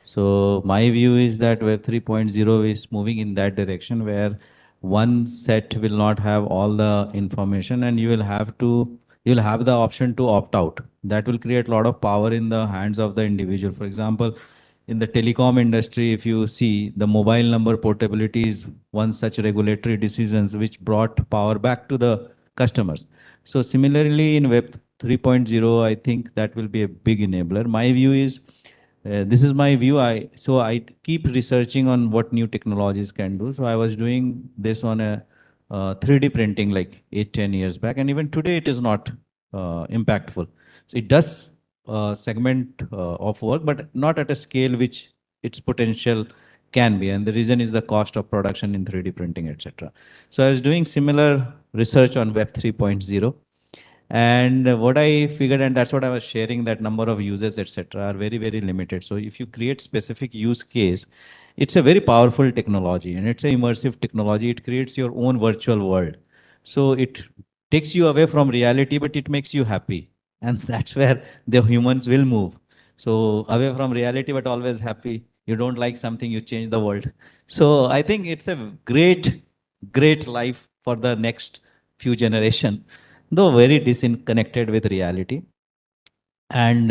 So my view is that Web 3.0 is moving in that direction where one set will not have all the information, and you'll have the option to opt out. That will create a lot of power in the hands of the individual. For example, in the telecom industry, if you see, the mobile number portability is one such regulatory decisions which brought power back to the customers. So similarly in Web 3.0, I think that will be a big enabler. My view is, this is my view. I keep researching on what new technologies can do. So I was doing this on a 3D printing like 8-10 years back, and even today it is not impactful. So it does segment of work, but not at a scale which its potential can be. And the reason is the cost of production in 3D printing, etc. So I was doing similar research on Web 3.0. And what I figured, and that's what I was sharing, that number of users, etc., are very, very limited. So if you create specific use case, it's a very powerful technology, and it's an immersive technology. It creates your own virtual world. So it takes you away from reality, but it makes you happy. And that's where the humans will move. So away from reality, but always happy. You don't like something, you change the world. So I think it's a great great life for the next few generation, though very disconnected with reality. And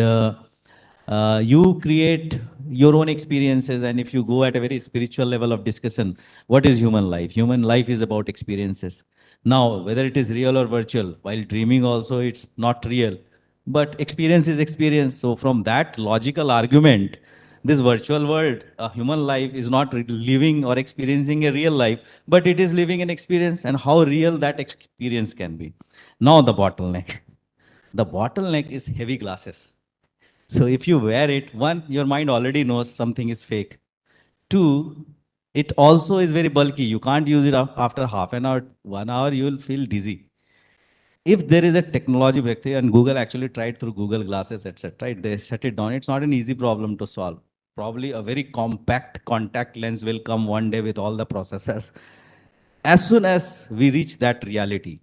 you create your own experiences. And if you go at a very spiritual level of discussion, what is human life? Human life is about experiences. Now, whether it is real or virtual, while dreaming also it's not real, but experience is experience. So from that logical argument, this virtual world, a human life is not living or experiencing a real life, but it is living an experience, and how real that experience can be. Now the bottleneck. The bottleneck is heavy glasses. So if you wear it, one, your mind already knows something is fake. Two, it also is very bulky. You can't use it after half an hour, 1 hour, you will feel dizzy. If there is a technology breakthrough, and Google actually tried through Google Glasses, etc., right? They shut it down. It's not an easy problem to solve. Probably a very compact contact lens will come one day with all the processors. As soon as we reach that reality,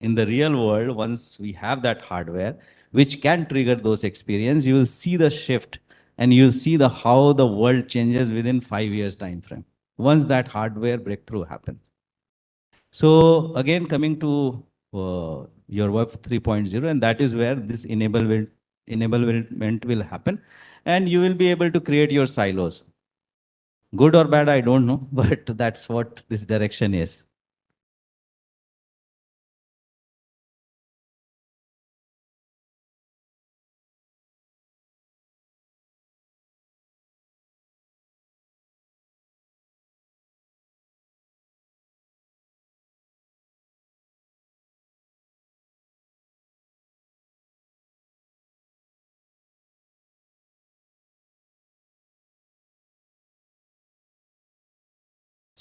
in the real world, once we have that hardware, which can trigger those experiences, you will see the shift, and you'll see the how the world changes within 5 years time frame. Once that hardware breakthrough happens. So again, coming to your Web 3.0, and that is where this enablement will happen, and you will be able to create your silos. Good or bad, I don't know, but that's what this direction is.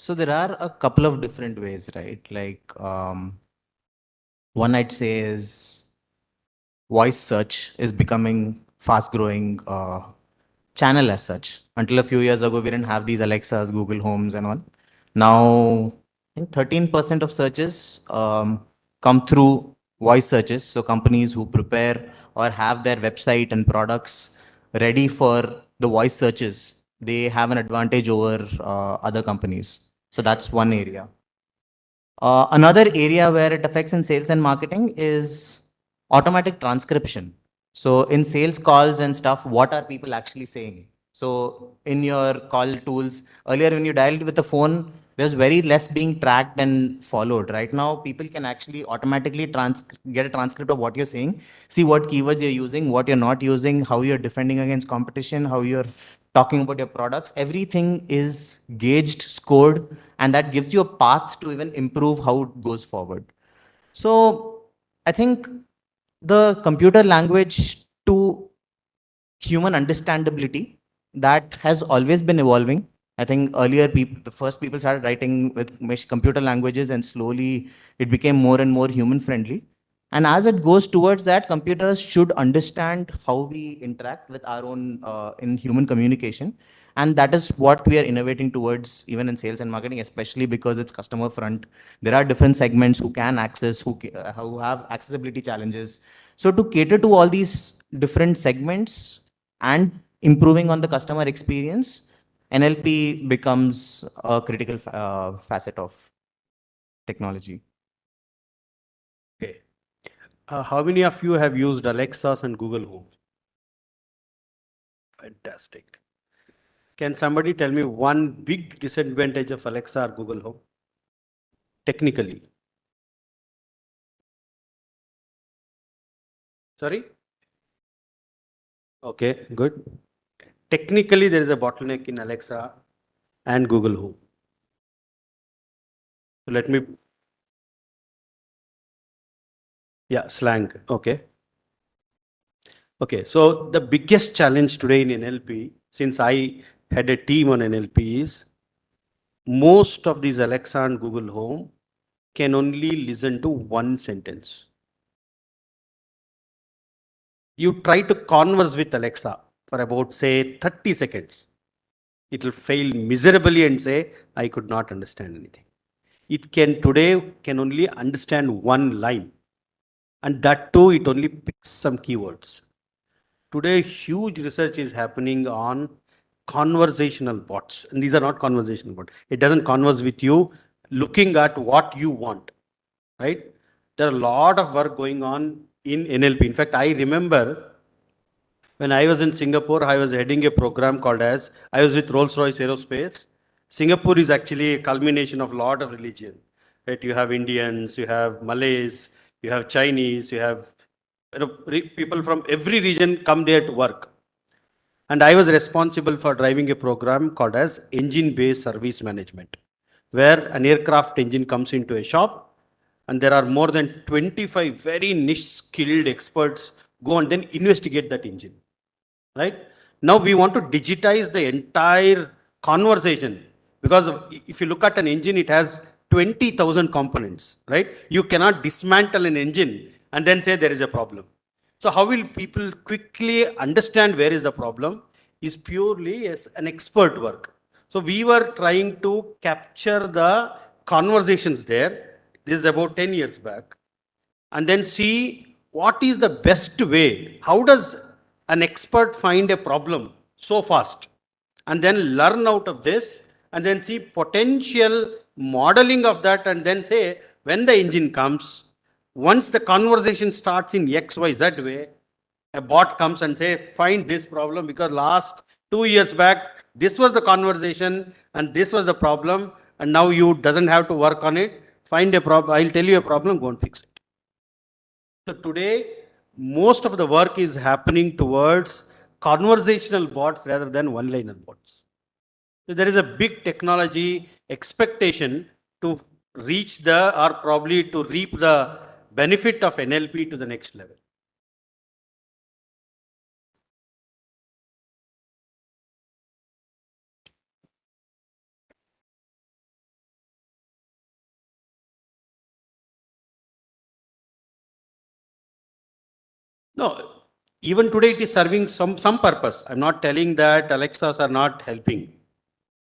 So there are a couple of different ways, right? Like one I'd say is voice search is becoming fast growing channel as such. Until a few years ago, we didn't have these Alexas, Google Homes and all. Now, I think 13% of searches come through voice searches. So companies who prepare or have their website and products ready for the voice searches, they have an advantage over other companies. So that's one area. Another area where it affects in sales and marketing is automatic transcription. So in sales calls and stuff, what are people actually saying? So in your call tools, earlier when you dialed with the phone, there's very less being tracked and followed. Right now, people can actually automatically get a transcript of what you're saying, see what keywords you're using, what you're not using, how you're defending against competition, how you're talking about your products. Everything is gauged, scored, and that gives you a path to even improve how it goes forward. So I think the computer language to human understandability, that has always been evolving. I think earlier the first people started writing with computer languages, and slowly it became more and more human friendly. And as it goes towards that, computers should understand how we interact with our own in human communication. And that is what we are innovating towards, even in sales and marketing, especially because it's customer front. There are different segments who can access, who have accessibility challenges. So to cater to all these different segments and improving on the customer experience, NLP becomes a critical facet of technology. Okay. How many of you have used Alexas and Google Home? Fantastic. Can somebody tell me one big disadvantage of Alexa or Google Home? Technically. Sorry? Okay, good. Technically, there is a bottleneck in Alexa and Google Home. So let me. Yeah, slang. Okay. Okay, so the biggest challenge today in NLP, since I had a team on NLP, is most of these Alexa and Google Home can only listen to one sentence. You try to converse with Alexa for about, say, 30 seconds. It will fail miserably and say, I could not understand anything. It can only understand one line. And that too, it only picks some keywords. Today, huge research is happening on conversational bots. And these are not conversational bots. It doesn't converse with you. looking at what you want, right? There are a lot of work going on in NLP. In fact, I remember when I was in Singapore, I was heading a program called as, I was with Rolls-Royce Aerospace. Singapore is actually a culmination of a lot of religion, right? You have Indians, you have Malays, you have Chinese, you have people from every region come there to work. And I was responsible for driving a program called as engine-based service management, where an aircraft engine comes into a shop and there are more than 25 very niche skilled experts go and then investigate that engine, right? Now we want to digitize the entire conversation because if you look at an engine, it has 20,000 components, right? You cannot dismantle an engine and then say there is a problem. So how will people quickly understand where is the problem is purely as an expert work. So we were trying to capture the conversations there. This is about 10 years back. And then see what is the best way. How does an expert find a problem so fast? And then learn out of this and then see potential modeling of that and then say when the engine comes, once the conversation starts in XYZ way, a bot comes and say, find this problem because last 2 years back, this was the conversation and this was the problem. And now you doesn't have to work on it. Find a problem. I'll tell you a problem, go and fix it. So today, most of the work is happening towards conversational bots rather than one-liner bots. So there is a big technology expectation to reach the, or probably to reap the benefit of NLP to the next level. No, even today it is serving some purpose. I'm not telling that Alexas are not helping.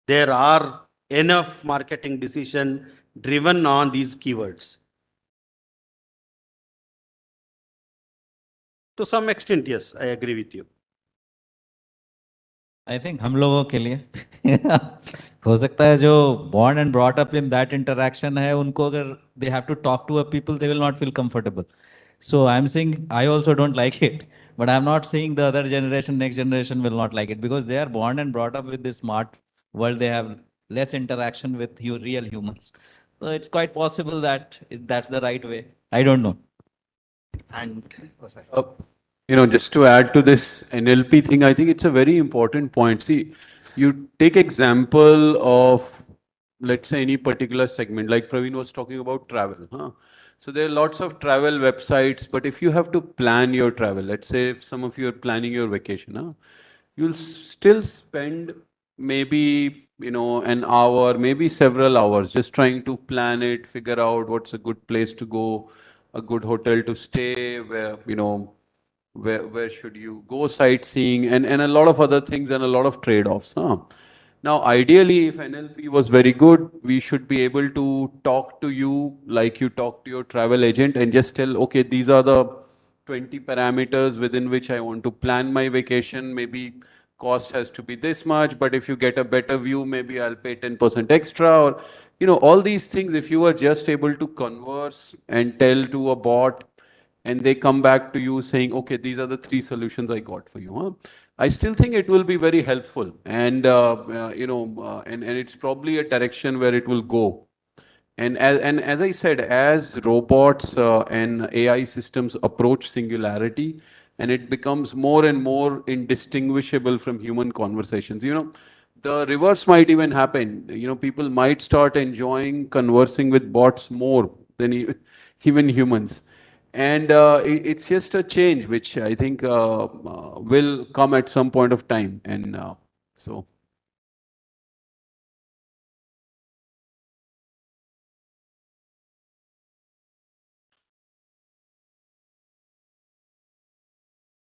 There are enough marketing decision driven on these keywords. To some extent, yes, I agree with you. I think हम लोगों के लिए हो सकता है जो born and brought up in that interaction है उनको अगर they have to talk to a people they will not feel comfortable. So I'm saying I also don't like it, but I'm not saying the other generation, next generation will not like it because they are born and brought up with this smart world. They have less interaction with real humans. So it's quite possible that that's the right way. I don't know. And oh, sorry. Just to add to this NLP thing, I think it's a very important point. See, you take example of, let's say, any particular segment, like Praveen was talking about travel. Huh? So there are lots of travel websites, but if you have to plan your travel, let's say if some of you are planning your vacation, huh? You'll still spend maybe, an hour, maybe several hours just trying to plan it, figure out what's a good place to go, a good hotel to stay, where should you go sightseeing and a lot of other things and a lot of trade-offs. Huh? Now, ideally, if NLP was very good, we should be able to talk to you like you talk to your travel agent and just tell, okay, these are the 20 parameters within which I want to plan my vacation. Maybe cost has to be this much, but if you get a better view, maybe I'll pay 10% extra or, all these things, if you are just able to converse and tell to a bot and they come back to you saying, okay, these are the 3 solutions I got for you. Huh? I still think it will be very helpful. And, and it's probably a direction where it will go. And as I said, as robots and AI systems approach singularity, and it becomes more and more indistinguishable from human conversations, the reverse might even happen. People might start enjoying conversing with bots more than even humans. And it's just a change which I think will come at some point of time. And so.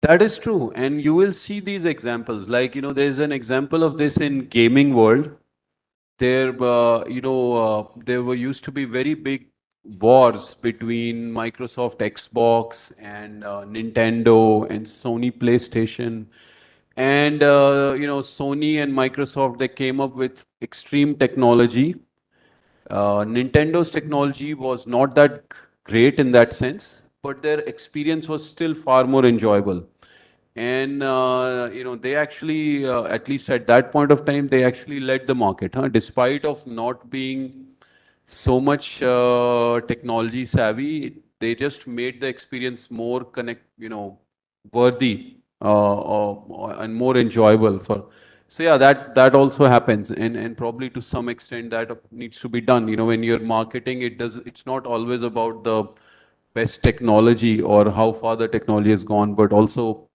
That is true. And you will see these examples. Like, there's an example of this in gaming world. There, there were used to be very big wars between Microsoft Xbox and Nintendo and Sony PlayStation. And, Sony and Microsoft, they came up with extreme technology Nintendo's technology was not that great in that sense, but their experience was still far more enjoyable. And they actually, at least at that point of time, they actually led the market, despite of not being so much technology savvy. They just made the experience more worthy and more enjoyable for. So yeah, that also happens, and probably to some extent that needs to be done. When you're marketing, it's not always about the best technology or how far the technology has gone, but also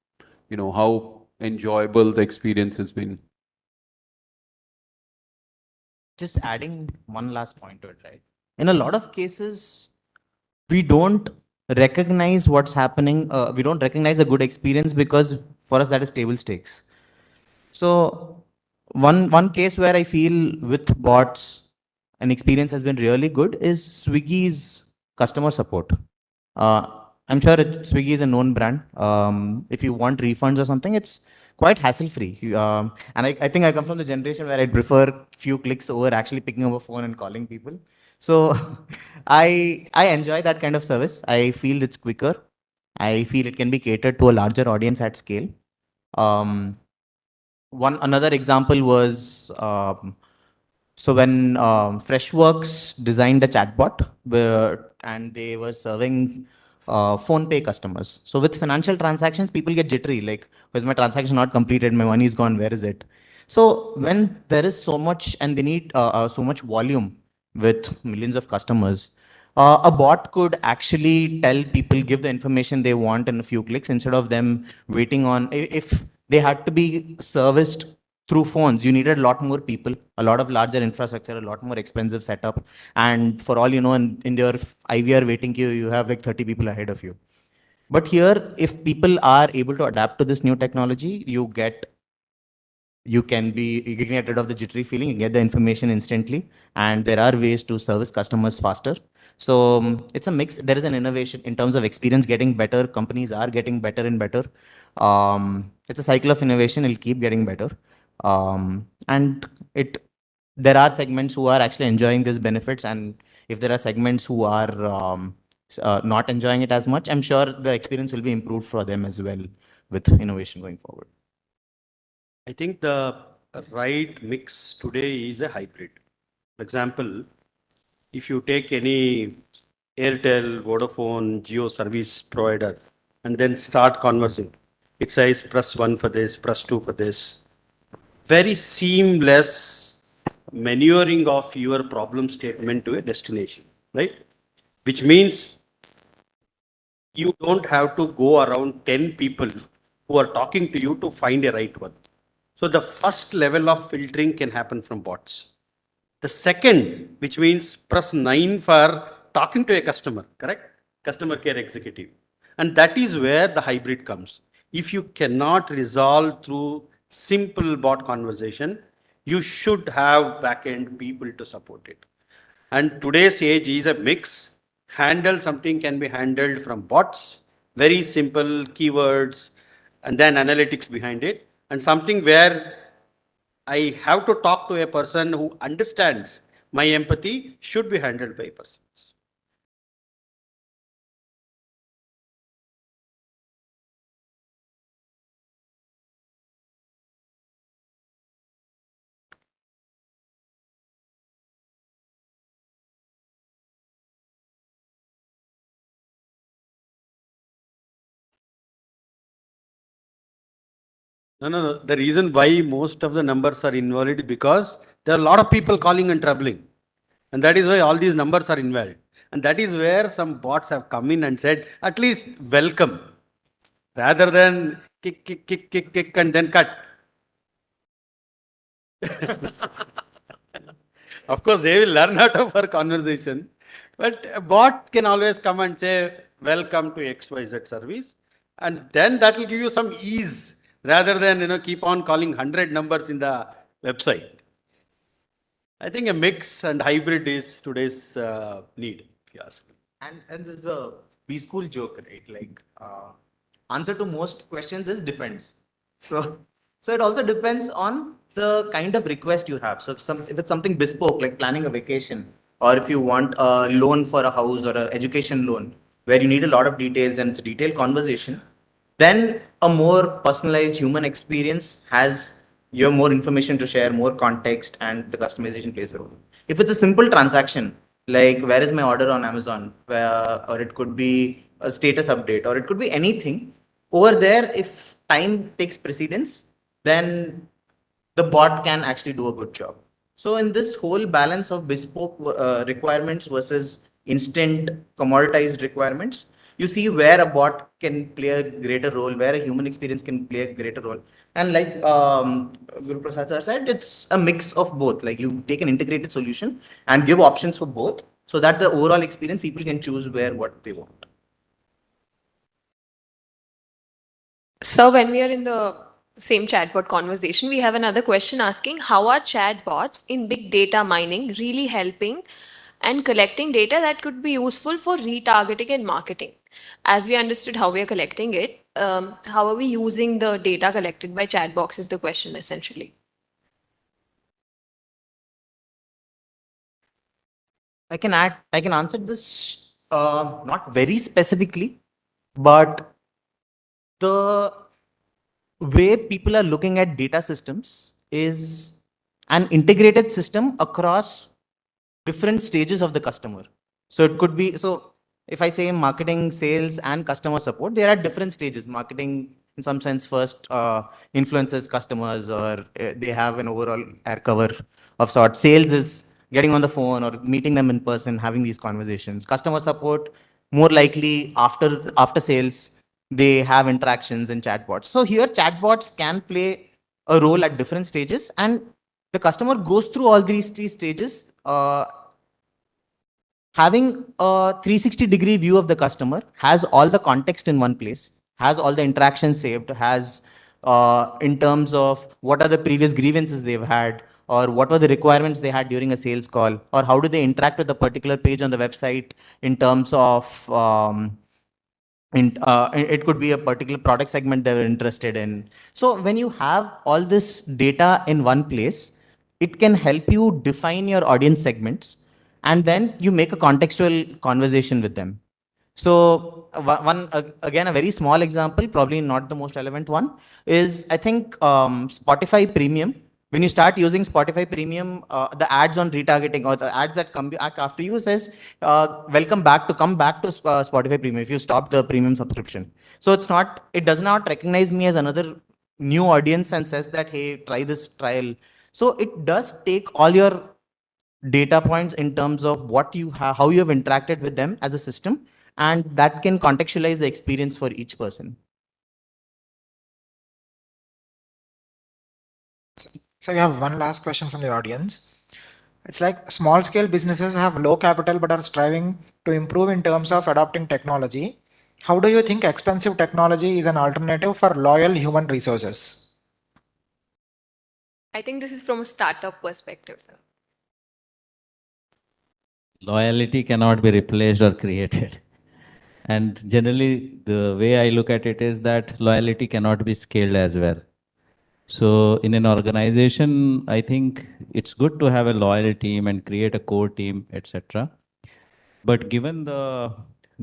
how enjoyable the experience has been. Just adding one last point to it, right? In a lot of cases, we don't recognize what's happening. We don't recognize a good experience because for us that is table stakes. So one case where I feel with bots an experience has been really good is Swiggy's customer support. Uh, I'm sure Swiggy is a known brand. If you want refunds or something, it's quite hassle-free. And I think I come from the generation where I prefer few clicks over actually picking up a phone and calling people. So I enjoy that kind of service. I feel it's quicker. I feel it can be catered to a larger audience at scale. Um, another example was so when Freshworks designed a chatbot and they were serving phone pay customers. So with financial transactions, people get jittery, like, where's my transaction not completed? My money is gone. Where is it? So when there is so much and they need so much volume with millions of customers, a bot could actually tell people, give the information they want in a few clicks instead of them waiting on. If they had to be serviced through phones, you needed a lot more people, a lot of larger infrastructure, a lot more expensive setup. And for all you know, in your IVR waiting queue, you have like 30 people ahead of you. But here, if people are able to adapt to this new technology, you can get rid of the jittery feeling, you get the information instantly, and there are ways to service customers faster. So it's a mix. There is an innovation in terms of experience getting better. Companies are getting better and better. It's a cycle of innovation. It'll keep getting better. And there are segments who are actually enjoying these benefits, and if there are segments who are not enjoying it as much, I'm sure the experience will be improved for them as well with innovation going forward. I think the right mix today is a hybrid. For example, if you take any Airtel, Vodafone, Geo service provider, and then start conversing, it says press 1 for this, press 2 for this. Very seamless manuring of your problem statement to a destination, right? Which means you don't have to go around 10 people who are talking to you to find a right one. So the first level of filtering can happen from bots. The second, which means press 9 for talking to a customer, correct? Customer care executive. And that is where the hybrid comes. If you cannot resolve through simple bot conversation, you should have backend people to support it. And today's age is a mix. Handle something can be handled from bots, very simple keywords, and then analytics behind it. And something where I have to talk to a person who understands my empathy should be handled by persons. No. The reason why most of the numbers are invalid because there are a lot of people calling and troubling. And that is why all these numbers are invalid. And that is where some bots have come in and said, at least welcome, rather than kick, and then cut. Of course, they will learn out of our conversation. But a bot can always come and say, welcome to XYZ service. And then that will give you some ease rather than keep on calling 100 numbers in the website. I think a mix and hybrid is today's need, if you ask me. And this is a B-school joke, right? Like, answer to most questions is depends. So it also depends on the kind of request you have. So if it's something bespoke, like planning a vacation, or if you want a loan for a house or an education loan, where you need a lot of details and it's a detailed conversation, then a more personalized human experience has you have more information to share, more context, and the customization plays a role. If it's a simple transaction, like where is my order on Amazon, or it could be a status update, or it could be anything, over there, if time takes precedence, then the bot can actually do a good job. So in this whole balance of bespoke requirements versus instant commoditized requirements, you see where a bot can play a greater role, where a human experience can play a greater role. And like Guru Prasad sir said, it's a mix of both. Like you take an integrated solution and give options for both so that the overall experience people can choose where what they want. So when we are in the same chatbot conversation, we have another question asking how are chatbots in big data mining really helping and collecting data that could be useful for retargeting and marketing? As we understood how we are collecting it, how are we using the data collected by chatbots is the question essentially. I can answer this not very specifically, but the way people are looking at data systems is an integrated system across different stages of the customer. So it could be, so if I say marketing, sales, and customer support, they are at different stages. Marketing, in some sense, first influences customers, or they have an overall air cover of sorts. Sales is getting on the phone or meeting them in person, having these conversations. Customer support, more likely after sales, they have interactions and chatbots. So here, chatbots can play a role at different stages, and the customer goes through all these three stages. Having a 360-degree view of the customer, has all the context in one place, has all the interactions saved, has in terms of what are the previous grievances they've had, or what were the requirements they had during a sales call, or how do they interact with a particular page on the website in terms of it could be a particular product segment they were interested in. So when you have all this data in one place, it can help you define your audience segments, and then you make a contextual conversation with them. So again, a very small example, probably not the most relevant one, is I think Spotify Premium. When you start using Spotify Premium, the ads on retargeting or the ads that come back after you says, welcome back to come back to Spotify Premium if you stop the premium subscription. So it does not recognize me as another new audience and says that, hey, try this trial. So it does take all your data points in terms of what you have, how you have interacted with them as a system, and that can contextualize the experience for each person. So we have one last question from the audience. It's like small scale businesses have low capital but are striving to improve in terms of adopting technology. How do you think expensive technology is an alternative for loyal human resources? I think this is from a startup perspective, sir. Loyalty cannot be replaced or created. And generally, the way I look at it is that loyalty cannot be scaled as well. So in an organization, I think it's good to have a loyal team and create a core team, etc. But given the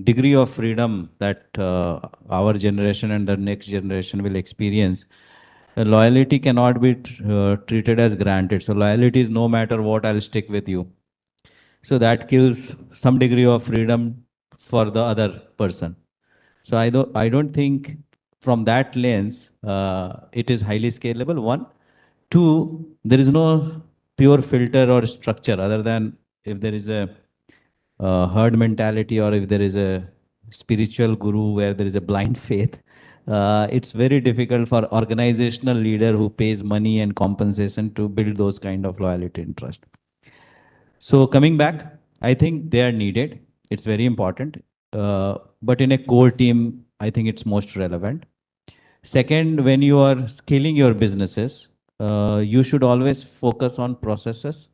degree of freedom that our generation and the next generation will experience, loyalty cannot be treated as granted. So loyalty is no matter what, I'll stick with you. So that gives some degree of freedom for the other person. So I don't think from that lens it is highly scalable. One, two, there is no pure filter or structure other than if there is a herd mentality or if there is a spiritual guru where there is a blind faith. It's very difficult for organizational leader who pays money and compensation to build those kind of loyalty and trust. So coming back, I think they are needed. It's very important. But in a core team, I think it's most relevant. Second, when you are scaling your businesses, you should always focus on processes,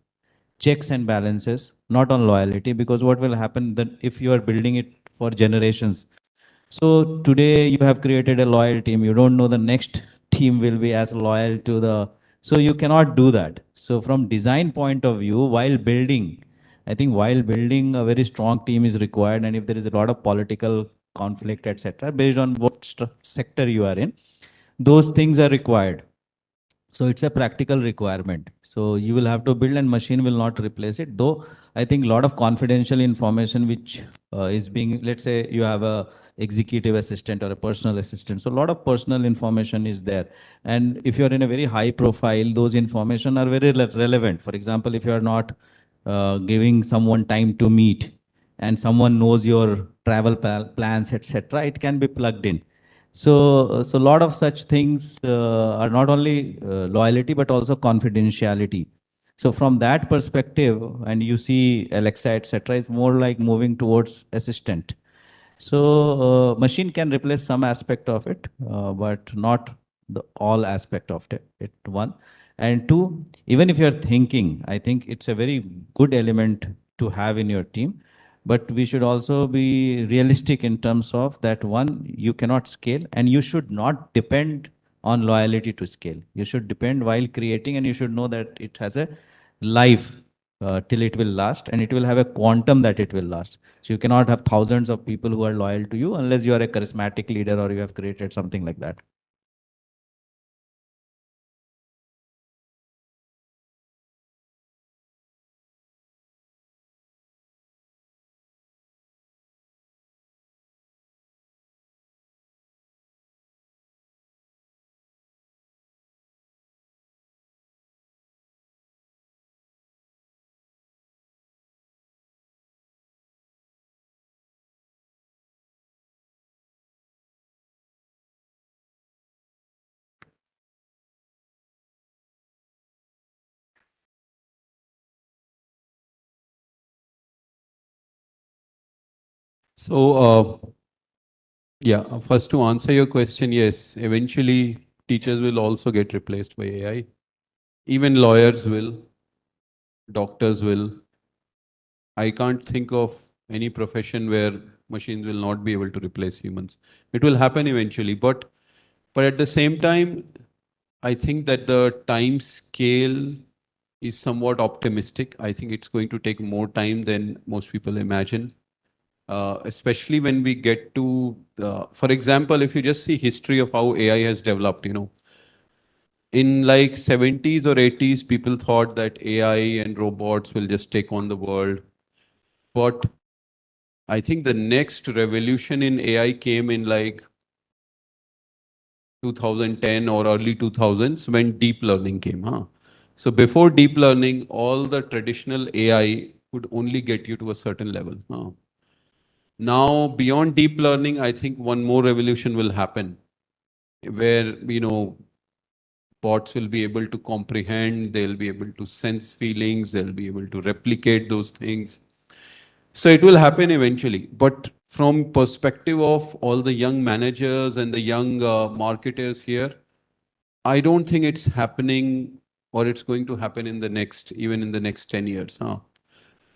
checks and balances, not on loyalty, because what will happen then if you are building it for generations. So today you have created a loyal team. You don't know the next team will be as loyal to the, so you cannot do that. So from design point of view, while building, I think while building a very strong team is required, and if there is a lot of political conflict, etc., based on what sector you are in, those things are required. So it's a practical requirement. So you will have to build, and machine will not replace it. Though I think a lot of confidential information which is being, let's say you have a executive assistant or a personal assistant. So a lot of personal information is there. And if you're in a very high profile, those information are very relevant. For example, if you are not giving someone time to meet and someone knows your travel plans, etc., it can be plugged in. So a lot of such things are not only loyalty but also confidentiality. So from that perspective, and you see Alexa, etc., is more like moving towards assistant. So machine can replace some aspect of it, but not the all aspect of it. One and two. Even if you're thinking, I think it's a very good element to have in your team. But we should also be realistic in terms of that one, you cannot scale, and you should not depend on loyalty to scale. You should depend while creating, and you should know that it has a life till it will last, and it will have a quantum that it will last. So you cannot have thousands of people who are loyal to you unless you are a charismatic leader or you have created something like that. So, yeah, first to answer your question, yes, eventually teachers will also get replaced by AI. Even lawyers will, doctors will. I can't think of any profession where machines will not be able to replace humans. It will happen eventually, but at the same time, I think that the time scale is somewhat optimistic. I think it's going to take more time than most people imagine. Especially when we get to, for example, if you just see history of how AI has developed, in like 70s or 80s, people thought that AI and robots will just take on the world. But I think the next revolution in AI came in like 2010 or early 2000s when deep learning came. Huh? So before deep learning, all the traditional AI could only get you to a certain level. Huh? Now, beyond deep learning, I think one more revolution will happen where, bots will be able to comprehend, they'll be able to sense feelings, they'll be able to replicate those things. So it will happen eventually. But from perspective of all the young managers and the young marketers here, I don't think it's happening or it's going to happen in the next, even in the next 10 years. Huh?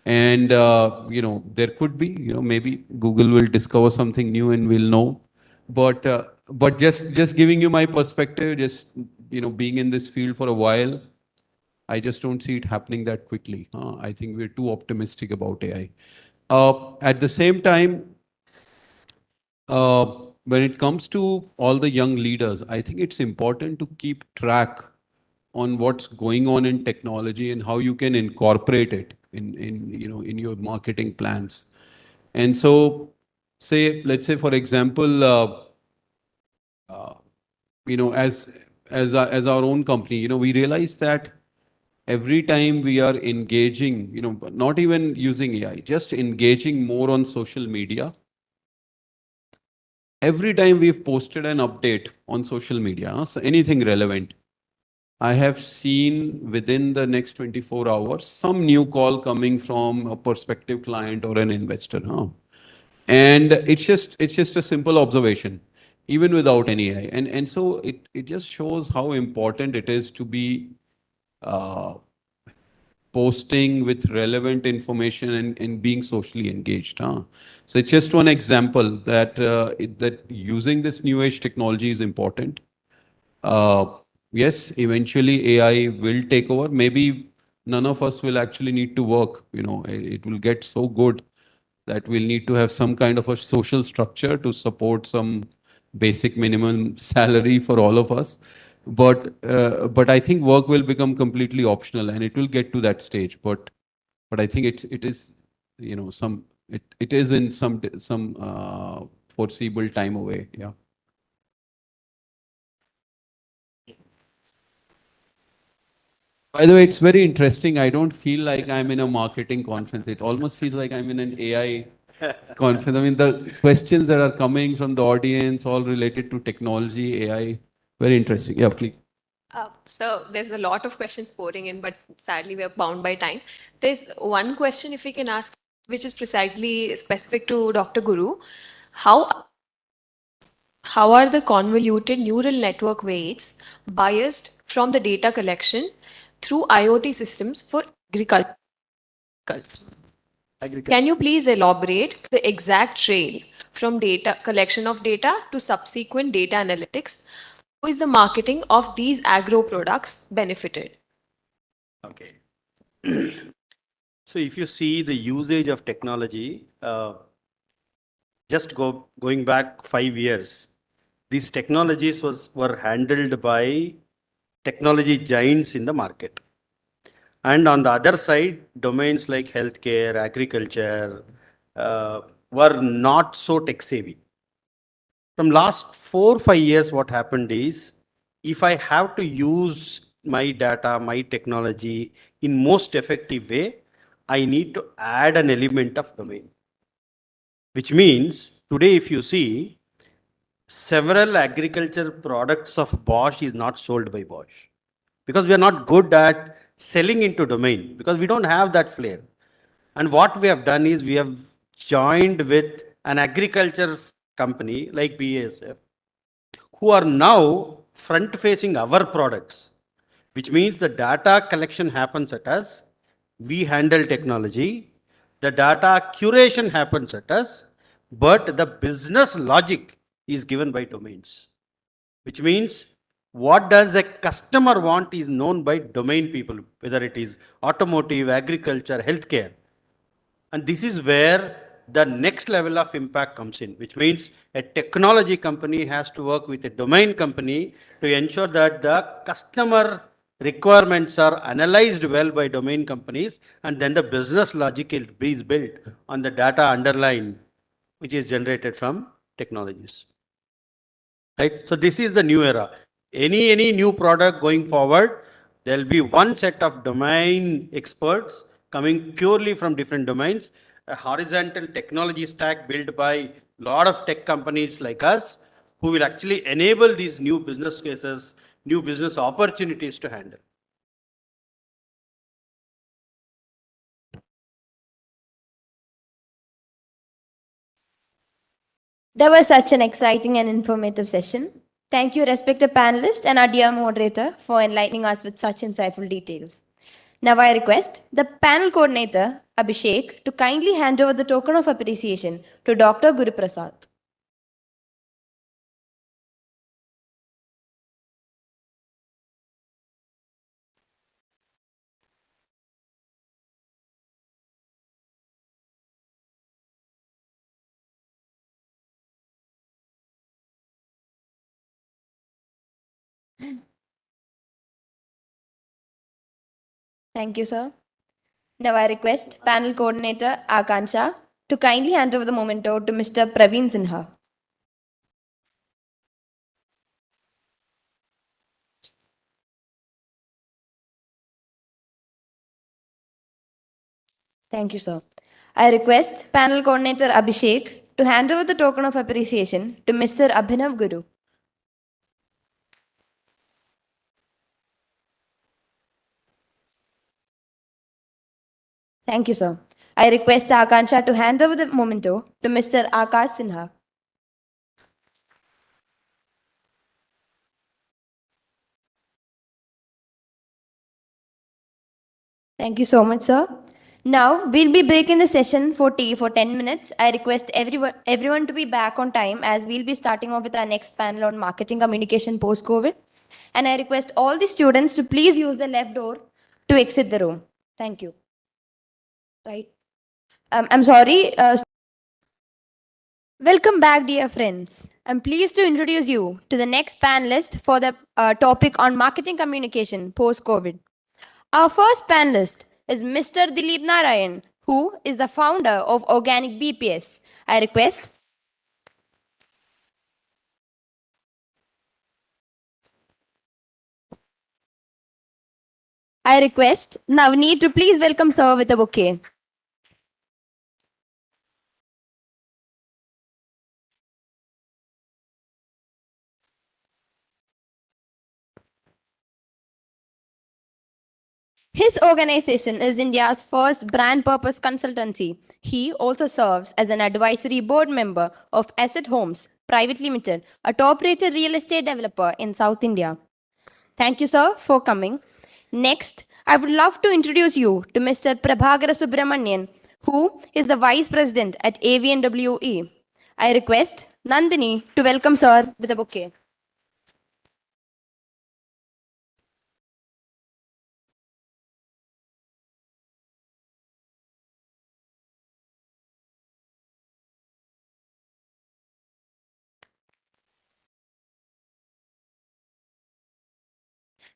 And, there could be, maybe Google will discover something new and we'll know. But just giving you my perspective, just, being in this field for a while, I just don't see it happening that quickly. I think we're too optimistic about AI. At the same time, uh, when it comes to all the young leaders, I think it's important to keep track on what's going on in technology and how you can incorporate it in your marketing plans. And so, let's say, for example, as our own company, we realize that every time we are engaging, not even using AI, just engaging more on social media. Every time we've posted an update on social media, so anything relevant, I have seen within the next 24 hours some new call coming from a prospective client or an investor. Huh? And it's just a simple observation, even without any AI. And so it just shows how important it is to be uh, posting with relevant information and being socially engaged. Huh? So it's just one example that using this new age technology is important. Uh, yes, eventually AI will take over. Maybe none of us will actually need to work. It will get so good that we'll need to have some kind of a social structure to support some basic minimum salary for all of us. But I think work will become completely optional, and it will get to that stage. But I think it is, it is in some foreseeable time away. Yeah. By the way, it's very interesting. I don't feel like I'm in a marketing conference. It almost feels like I'm in an AI conference. I mean, the questions that are coming from the audience, all related to technology, AI, very interesting. Yeah, please. So there's a lot of questions pouring in, but sadly we're bound by time. There's one question, if we can ask, which is precisely specific to Dr. Guru. How are the convoluted neural network weights biased from the data collection through IoT systems for agriculture? Can you please elaborate the exact trail from data collection of data to subsequent data analytics? How is the marketing of these agro products benefited? Okay. So if you see the usage of technology, going back 5 years, these technologies were handled by technology giants in the market. And on the other side, domains like healthcare, agriculture were not so tech savvy. From last 4 5 years, what happened is, if I have to use my data, my technology in most effective way, I need to add an element of domain. Which means today, if you see, several agriculture products of Bosch is not sold by Bosch because we are not good at selling into domain because we don't have that flair. And what we have done is we have joined with an agriculture company like BASF, who are now front facing our products, which means the data collection happens at us, we handle technology, the data curation happens at us, but the business logic is given by domains, which means what does a customer want is known by domain people, whether it is automotive, agriculture, healthcare. And this is where the next level of impact comes in, which means a technology company has to work with a domain company to ensure that the customer requirements are analyzed well by domain companies, and then the business logic is built on the data underlying, which is generated from technologies. Right? So this is the new era. Any new product going forward, there will be one set of domain experts coming purely from different domains, a horizontal technology stack built by a lot of tech companies like us, who will actually enable these new business cases, new business opportunities to handle. That was such an exciting and informative session. Thank you, respected panelist and our dear moderator, for enlightening us with such insightful details. Now I request the panel coordinator, Abhishek, to kindly hand over the token of appreciation to Dr. Guru Prasad. Thank you, sir. Now I request panel coordinator Akansha to kindly hand over the memento to Mr. Praveen Sinha. Thank you, sir. I request panel coordinator Abhishek to hand over the token of appreciation to Mr. Abhinav Guru. Thank you, sir. I request Akansha to hand over the memento to Mr. Akash Sinha. Thank you so much, sir. Now, we'll be breaking the session for tea for 10 minutes. I request everyone to be back on time as we'll be starting off with our next panel on marketing communication post-COVID. And I request all the students to please use the left door to exit the room. Thank you. Right. I'm sorry. Welcome back, dear friends. I'm pleased to introduce you to the next panelist for the topic on marketing communication post-COVID. Our first panelist is Mr. Dilip Narayan, who is the founder of Organic BPS. I request Navneet to please welcome sir with a bouquet. His organization is India's first brand purpose consultancy. He also serves as an advisory board member of Asset Homes Private Limited, a top-rated real estate developer in South India. Thank you, sir, for coming. Next, I would love to introduce you to Mr. Prabhakara Subramanian, who is the Vice President at AVNWE. I request Nandini to welcome sir with a bouquet.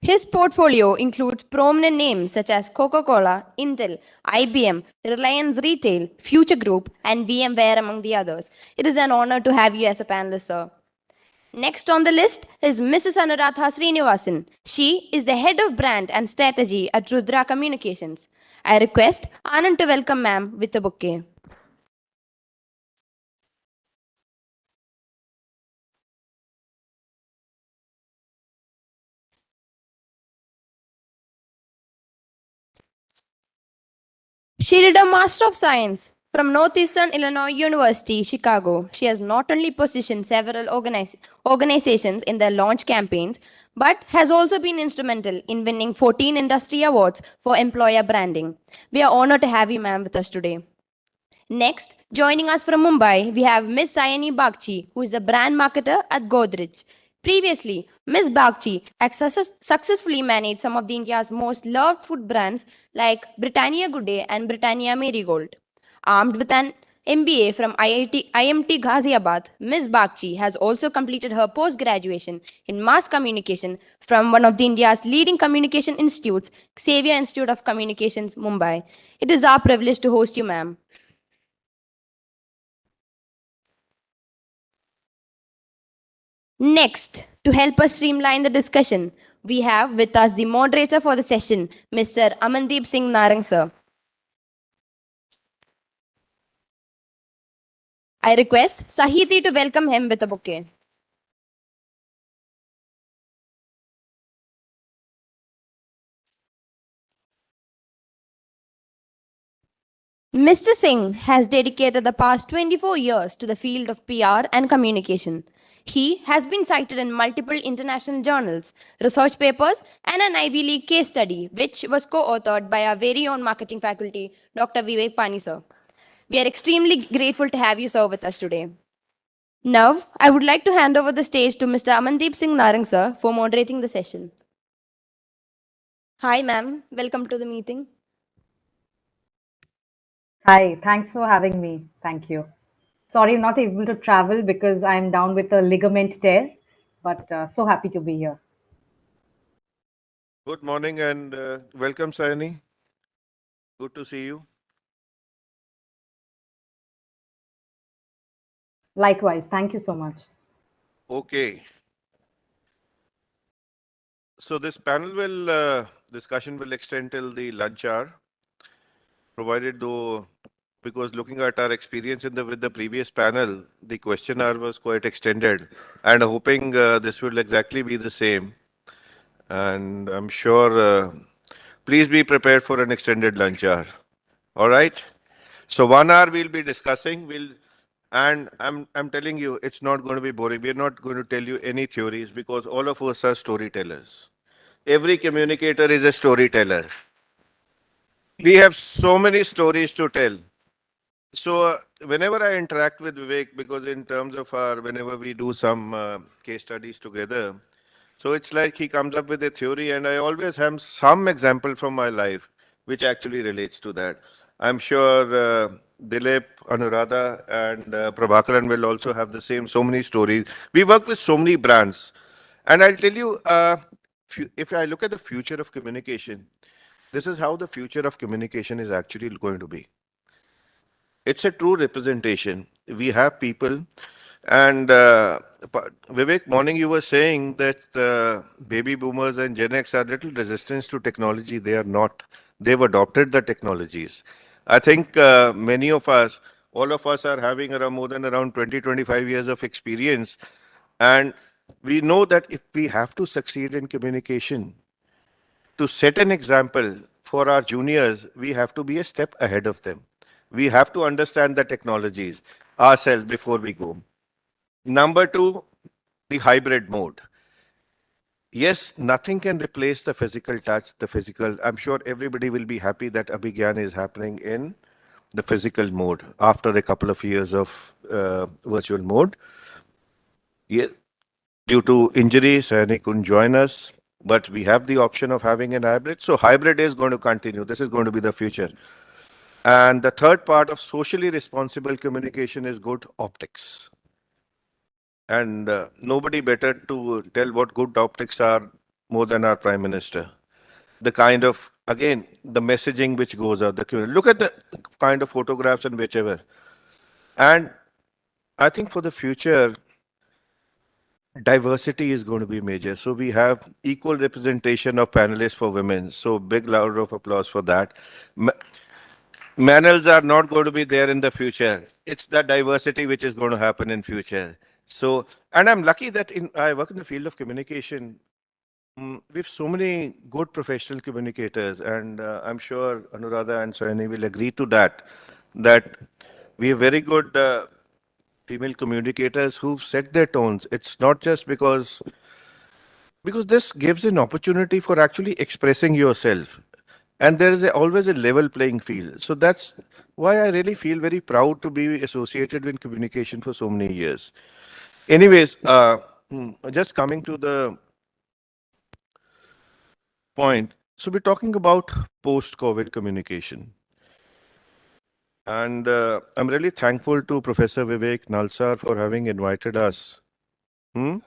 His portfolio includes prominent names such as Coca-Cola, Intel, IBM, Reliance Retail, Future Group, and VMware among the others. It is an honor to have you as a panelist, sir. Next on the list is Mrs. Anuradha Srinivasan. She is the head of brand and strategy at Rudra Communications. I request Anand to welcome ma'am with a bouquet. She did a Master of Science from Northeastern Illinois University, Chicago. She has not only positioned several organizations in their launch campaigns, but has also been instrumental in winning 14 industry awards for employer branding. We are honored to have you, ma'am, with us today. Next, joining us from Mumbai, we have Ms. Sayani Bagchi, who is the brand marketer at Godrej. Previously, Ms. Bagchi has successfully managed some of the India's most loved food brands like Britannia Good Day and Britannia Marigold. Armed with an MBA from IMT Ghaziabad, Ms. Bagchi has also completed her post-graduation in mass communication from one of the India's leading communication institutes, Xavier Institute of Communications, Mumbai. It is our privilege to host you, ma'am. Next, to help us streamline the discussion, we have with us the moderator for the session, Mr. Amandeep Singh Narang, sir. I request Sahiti to welcome him with a bouquet. Mr. Singh has dedicated the past 24 years to the field of PR and communication. He has been cited in multiple international journals, research papers, and an Ivy League case study, which was co-authored by our very own marketing faculty, Dr. Vivek Pani, sir. We are extremely grateful to have you, sir, with us today. Now, I would like to hand over the stage to Mr. Amandeep Singh Narang, sir, for moderating the session. Hi, ma'am. Welcome to the meeting. Hi, thanks for having me. Thank you. Sorry, not able to travel because I'm down with a ligament tear, but so happy to be here. Good morning and welcome, Sayani. Good to see you. Likewise, thank you so much. Okay. So this panel discussion will extend till the lunch hour, provided though, because looking at our experience with the previous panel, the question hour was quite extended, and hoping this will exactly be the same. And I'm sure, please be prepared for an extended lunch hour. All right. So 1 hour we'll be discussing. And I'm telling you, it's not going to be boring. We're not going to tell you any theories because all of us are storytellers. Every communicator is a storyteller. We have so many stories to tell. So whenever I interact with Vivek, because in terms of whenever we do some case studies together, so it's like he comes up with a theory and I always have some example from my life which actually relates to that. I'm sure Dilip, Anuradha, and Prabhakaran will also have the same, so many stories. We work with so many brands. And I'll tell you, if I look at the future of communication, this is how the future of communication is actually going to be. It's a true representation. We have people, and Vivek, morning you were saying that baby boomers and Gen X are little resistant to technology. They are not. They've adopted the technologies. I think many of us, all of us are having around more than around 20, 25 years of experience. And we know that if we have to succeed in communication, to set an example for our juniors, we have to be a step ahead of them. We have to understand the technologies ourselves before we go. Number two, the hybrid mode. Yes, nothing can replace the physical touch, the physical. I'm sure everybody will be happy that Abhigyan is happening in the physical mode after a couple of years of virtual mode. Yeah, due to injuries, and he couldn't join us, but we have the option of having an hybrid. So hybrid is going to continue. This is going to be the future. And the third part of socially responsible communication is good optics. And nobody better to tell what good optics are more than our Prime Minister. The kind of, again, the messaging which goes out, look at the kind of photographs and whichever. And I think for the future, diversity is going to be major. So we have equal representation of panelists for women. So big round of applause for that. Males are not going to be there in the future. It's the diversity which is going to happen in future. So, and I'm lucky that I work in the field of communication. We have so many good professional communicators, and I'm sure Anuradha and Sohini will agree to that, that we have very good female communicators who've set their tones. It's not just because this gives an opportunity for actually expressing yourself. And there is always a level playing field. So that's why I really feel very proud to be associated with communication for so many years. Anyways, just coming to the point. So we're talking about post-COVID communication. And I'm really thankful to Professor Vivek Nalsar for having invited us. Hmm?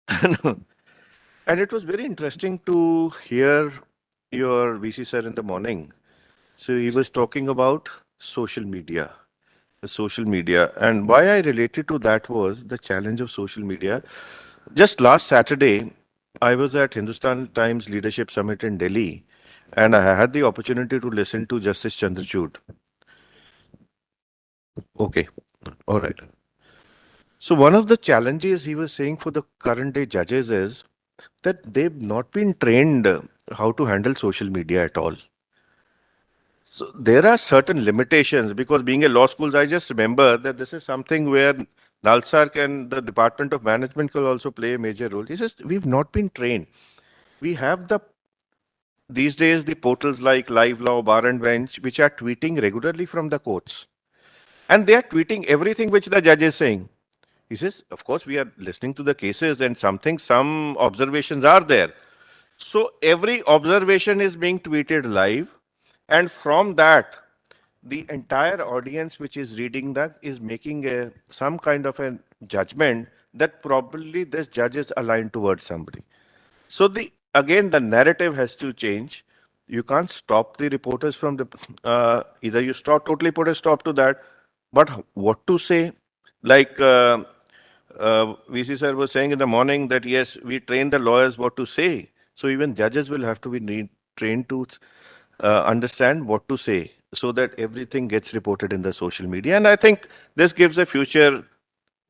And it was very interesting to hear your VC sir in the morning. So he was talking about social media, the social media. And why I related to that was the challenge of social media. Just last Saturday, I was at Hindustan Times Leadership Summit in Delhi, and I had the opportunity to listen to Justice Chandrachud. Okay, all right. So one of the challenges he was saying for the current day judges is that they've not been trained how to handle social media at all. So there are certain limitations because being a law schools, I just remember that this is something where Nalsar can, the Department of Management can also play a major role. He says, we've not been trained. We have these days, the portals like Live Law, Bar and Bench, which are tweeting regularly from the courts. And they are tweeting everything which the judge is saying. He says, of course, we are listening to the cases and some observations are there. So every observation is being tweeted live. And from that, the entire audience which is reading that is making some kind of a judgment that probably this judge is aligned towards somebody. So again, the narrative has to change. You can't stop the reporters from either you totally put a stop to that, but what to say? Like VC sir was saying in the morning that yes, we train the lawyers what to say. So even judges will have to be trained to understand what to say so that everything gets reported in the social media. And I think this gives a future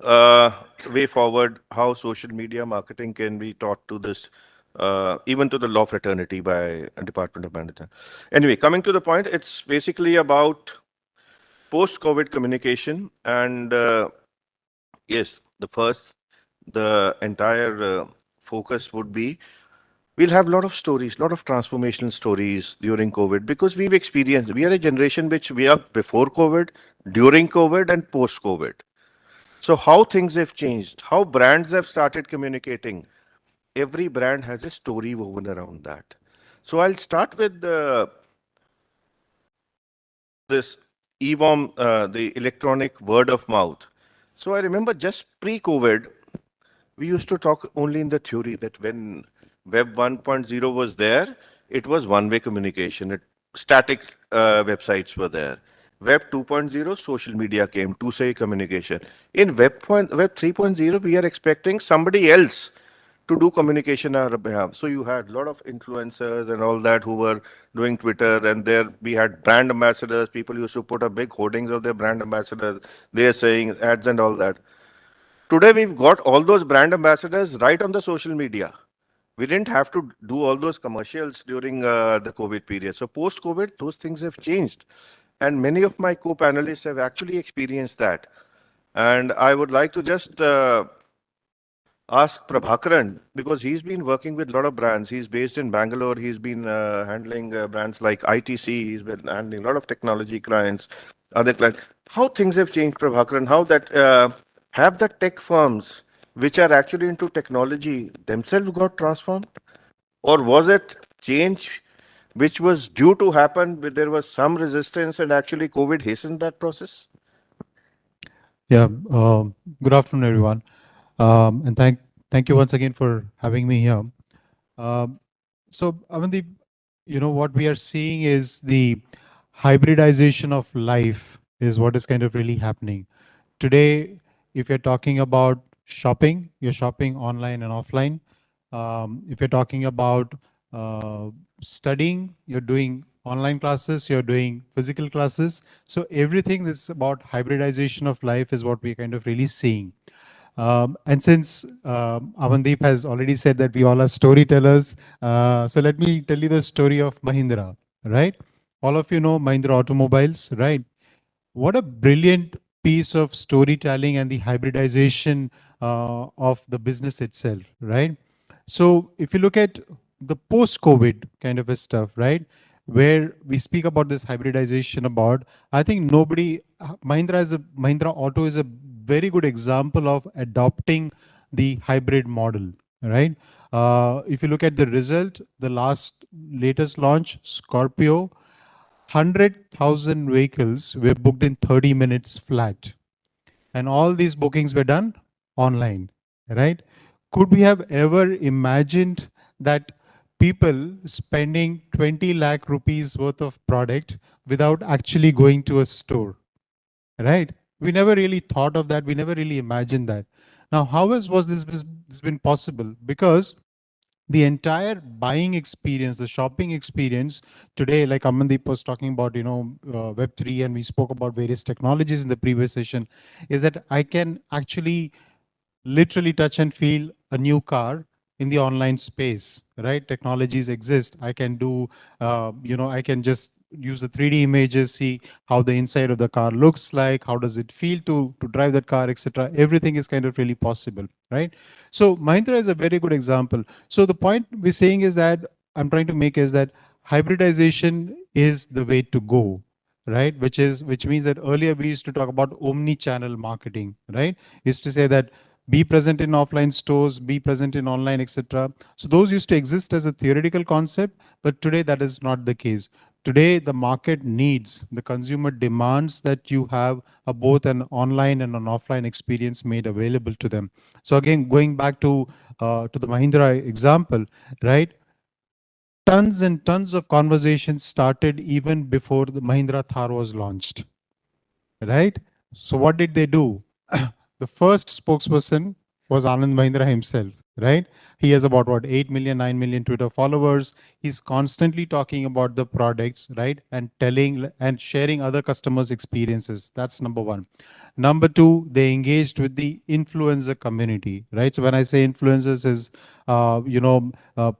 way forward how social media marketing can be taught to this, even to the law fraternity by Department of Management. Anyway, coming to the point, it's basically about post-COVID communication. And yes, the entire focus would be we'll have a lot of stories, a lot of transformational stories during COVID because we are a generation which we are before COVID, during COVID, and post COVID. So how things have changed, how brands have started communicating. Every brand has a story woven around that. So I'll start with this EWOM, the electronic word of mouth. So I remember just pre-COVID, we used to talk only in the theory that when Web 1.0 was there, it was one-way communication. Static websites were there. Web 2.0, social media came, two-way communication. In Web 3.0, we are expecting somebody else to do communication on our behalf. So you had a lot of influencers and all that who were doing Twitter, and there we had brand ambassadors. People used to put up big hoardings of their brand ambassadors. They are saying ads and all that. Today we've got all those brand ambassadors right on the social media. We didn't have to do all those commercials during the COVID period. So post-COVID, those things have changed. And many of my co-panelists have actually experienced that. And I would like to just ask Prabhakaran, because he's been working with a lot of brands. He's based in Bangalore. He's been handling brands like ITC. He's been handling a lot of technology clients, other clients. How things have changed, Prabhakaran? How that have the tech firms which are actually into technology themselves got transformed? Or was it change which was due to happen, but there was some resistance and actually COVID hastened that process? Yeah, good afternoon, everyone. And thank you once again for having me here. So, Amandeep, what we are seeing is the hybridization of life is what is kind of really happening. Today, if you're talking about shopping, you're shopping online and offline. If you're talking about studying, you're doing online classes, you're doing physical classes. So everything that's about hybridization of life is what we're kind of really seeing. And since Amandeep has already said that we all are storytellers, so let me tell you the story of Mahindra, right? All of you know Mahindra Automobiles, right? What a brilliant piece of storytelling and the hybridization of the business itself, right? So if you look at the post-COVID kind of a stuff, right, where we speak about this hybridization about, I think Mahindra Auto is a very good example of adopting the hybrid model, right? If you look at the result, the latest launch, Scorpio, 100,000 vehicles were booked in 30 minutes flat. And all these bookings were done online, right? Could we have ever imagined that people spending 20 lakh rupees worth of product without actually going to a store, right? We never really thought of that. We never really imagined that. Now, was this been possible? Because the entire buying experience, the shopping experience today, like Amandeep was talking about, Web3, and we spoke about various technologies in the previous session, is that I can actually literally touch and feel a new car in the online space, right? Technologies exist. I can do, I can just use the 3D images, see how the inside of the car looks like, how does it feel to drive that car, etc. Everything is kind of really possible, right? So Mahindra is a very good example. So the point we're saying is that I'm trying to make is that hybridization is the way to go, right? Which means that earlier we used to talk about omni-channel marketing, right? Used to say that be present in offline stores, be present in online, etc. So those used to exist as a theoretical concept, but today that is not the case. Today, the market needs, the consumer demands that you have both an online and an offline experience made available to them. So again, going back to the Mahindra example, right? Tons and tons of conversations started even before the Mahindra Thar was launched, right? So what did they do? The first spokesperson was Anand Mahindra himself, right? He has about 8 million, 9 million Twitter followers. He's constantly talking about the products, right? And telling and sharing other customers' experiences. That's number one. Number two, they engaged with the influencer community, right? So when I say influencers is,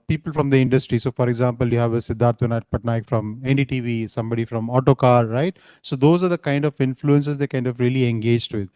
people from the industry. So for example, you have a Siddharth Vinayat Patnaik from NDTV, somebody from Autocar, right? So those are the kind of influencers they kind of really engaged with.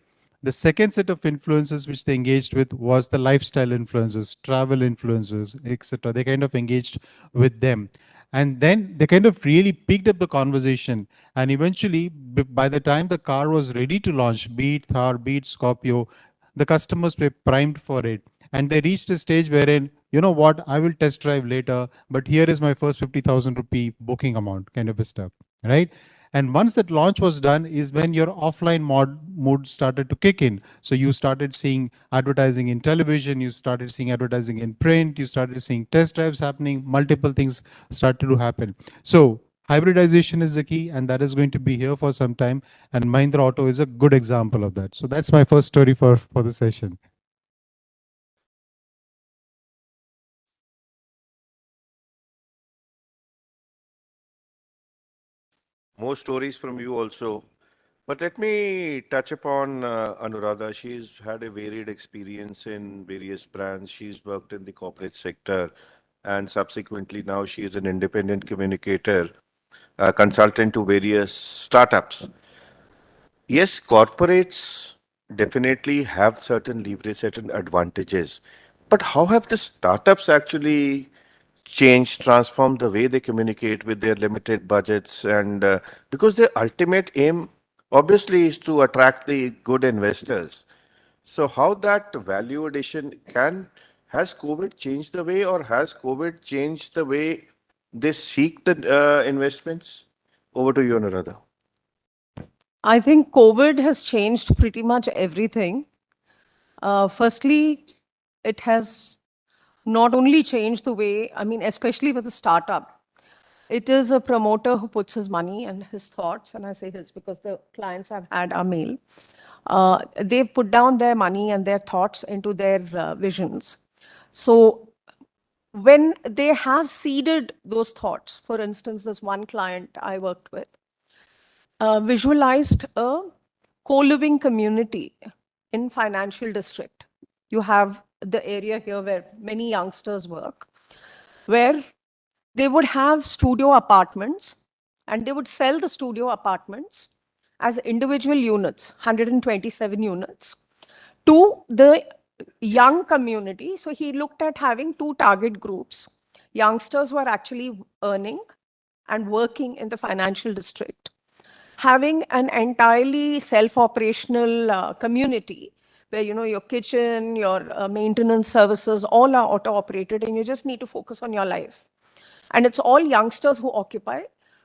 The second set of influencers which they engaged with was the lifestyle influencers, travel influencers, etc. They kind of engaged with them. And then they kind of really picked up the conversation. And eventually, by the time the car was ready to launch, be it Thar, be it Scorpio, the customers were primed for it. And they reached a stage wherein, you know what, I will test drive later, but here is my first 50,000 rupee booking amount kind of a stuff, right? And once that launch was done is when your offline mood started to kick in. So you started seeing advertising in television, you started seeing advertising in print, you started seeing test drives happening, multiple things started to happen. So hybridization is the key, and that is going to be here for some time. And Mahindra Auto is a good example of that. So that's my first story for the session. More stories from you also. But let me touch upon Anuradha. She's had a varied experience in various brands. She's worked in the corporate sector, and subsequently now she is an independent communicator, consultant to various startups. Yes, corporates definitely have certain leverage, certain advantages. But how have the startups actually changed, transformed the way they communicate with their limited budgets? And because their ultimate aim obviously is to attract the good investors. So how that value addition has COVID changed the way, or has COVID changed the way they seek the investments? Over to you, Anuradha. I think COVID has changed pretty much everything. Firstly, it has not only changed the way, I mean, especially with a startup, it is a promoter who puts his money and his thoughts, and I say his because the clients I've had are male. They've put down their money and their thoughts into their visions. So when they have seeded those thoughts, for instance, this one client I worked with, visualized a co-living community in financial district. You have the area here where many youngsters work, where they would have studio apartments and they would sell the studio apartments as individual units, 127 units, to the young community. So he looked at having two target groups. Youngsters who are actually earning and working in the financial district, having an entirely self-operational community where your kitchen, your maintenance services, all are auto-operated, and you just need to focus on your life. And it's all youngsters who occupy.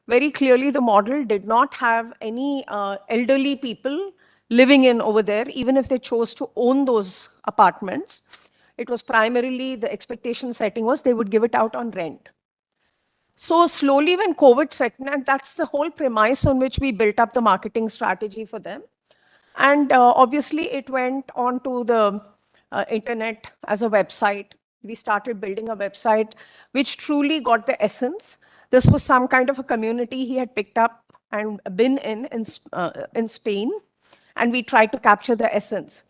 Very clearly, the model did not have any elderly people living in over there, even if they chose to own those apartments. It was primarily the expectation setting was they would give it out on rent. So slowly when COVID set in, and that's the whole premise on which we built up the marketing strategy for them. And obviously it went on to the internet as a website. We started building a website which truly got the essence. This was some kind of a community he had picked up and been in Spain, and we tried to capture the essence.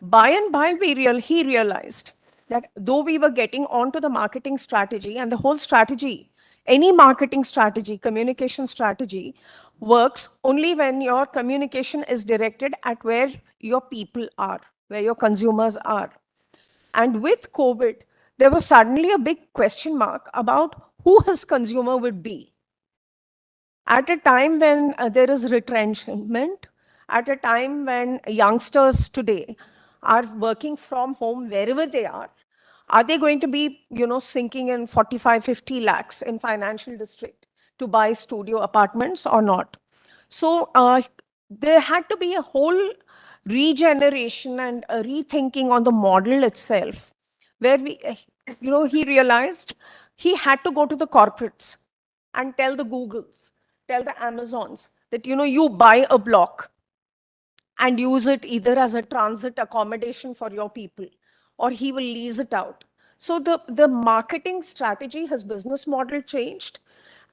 By and by, he realized that though we were getting onto the marketing strategy, and the whole strategy, any marketing strategy, communication strategy, works only when your communication is directed at where your people are, where your consumers are. And with COVID, there was suddenly a big question mark about who his consumer would be. At a time when there is retrenchment, at a time when youngsters today are working from home wherever they are they going to be, sinking in 45, 50 lakhs in financial district to buy studio apartments or not? So there had to be a whole regeneration and a rethinking on the model itself, where he realized he had to go to the corporates and tell the Googles, tell the Amazons that, you buy a block and use it either as a transit accommodation for your people, or he will lease it out. So the marketing strategy, his business model changed.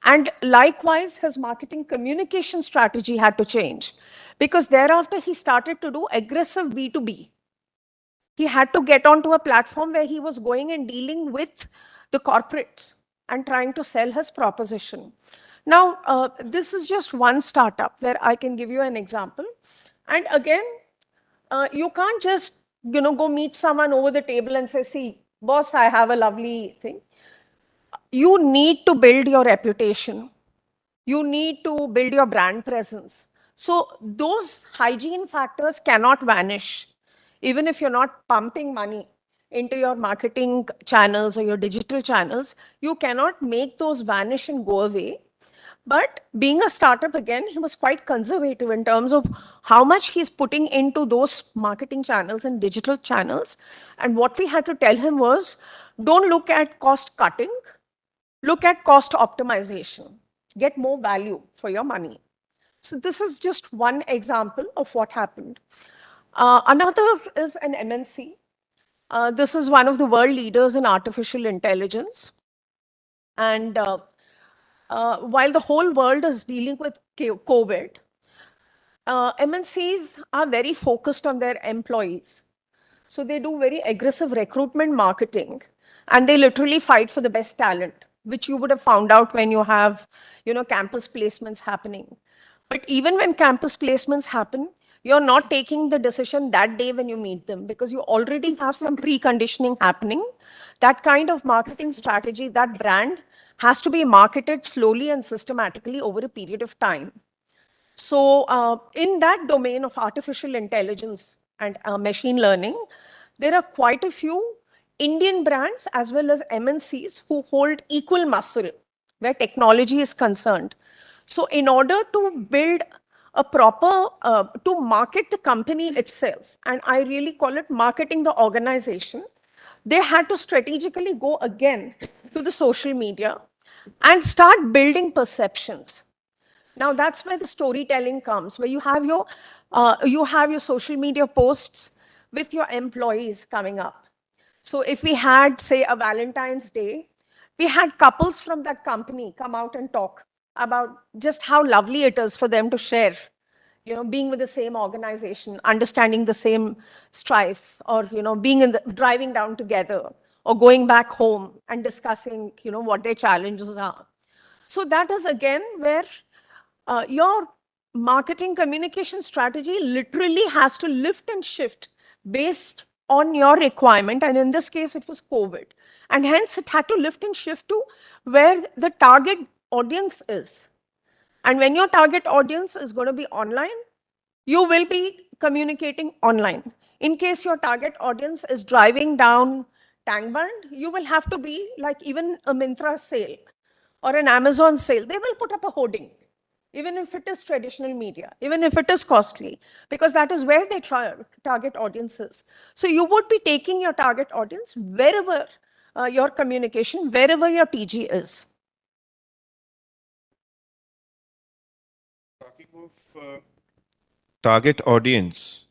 And likewise, his marketing communication strategy had to change, because thereafter he started to do aggressive B2B. He had to get onto a platform where he was going and dealing with the corporates and trying to sell his proposition. Now, this is just one startup where I can give you an example. And again, you can't just go meet someone over the table and say, see, boss, I have a lovely thing. You need to build your reputation. You need to build your brand presence. So those hygiene factors cannot vanish, even if you're not pumping money. into your marketing channels or your digital channels, you cannot make those vanish and go away. But being a startup, again, he was quite conservative in terms of how much he's putting into those marketing channels and digital channels. And what we had to tell him was, don't look at cost cutting, look at cost optimization, get more value for your money. So this is just one example of what happened. Another is an MNC. This is one of the world leaders in artificial intelligence. And while the whole world is dealing with COVID, MNCs are very focused on their employees. So they do very aggressive recruitment marketing, and they literally fight for the best talent, which you would have found out when you have, campus placements happening. But even when campus placements happen, you're not taking the decision that day when you meet them, because you already have some preconditioning happening. That kind of marketing strategy, that brand has to be marketed slowly and systematically over a period of time. So in that domain of artificial intelligence and machine learning, there are quite a few Indian brands as well as MNCs who hold equal muscle where technology is concerned. So in order to build a proper, to market the company itself, and I really call it marketing the organization, they had to strategically go again to the social media and start building perceptions. Now that's where the storytelling comes, where you have your social media posts with your employees coming up. So if we had, say, a Valentine's Day, we had couples from that company come out and talk about just how lovely it is for them to share, being with the same organization, understanding the same strifes, or being driving down together, or going back home and discussing, what their challenges are. So that is again where your marketing communication strategy literally has to lift and shift based on your requirement. And in this case, it was COVID. And hence, it had to lift and shift to where the target audience is. And when your target audience is going to be online, you will be communicating online. In case your target audience is driving down Tangband, you will have to be like even a Myntra sale or an Amazon sale. They will put up a hoarding, even if it is traditional media, even if it is costly, because that is where they target audiences. So you would be taking your target audience wherever your communication, wherever your TG is. Talking of target audience,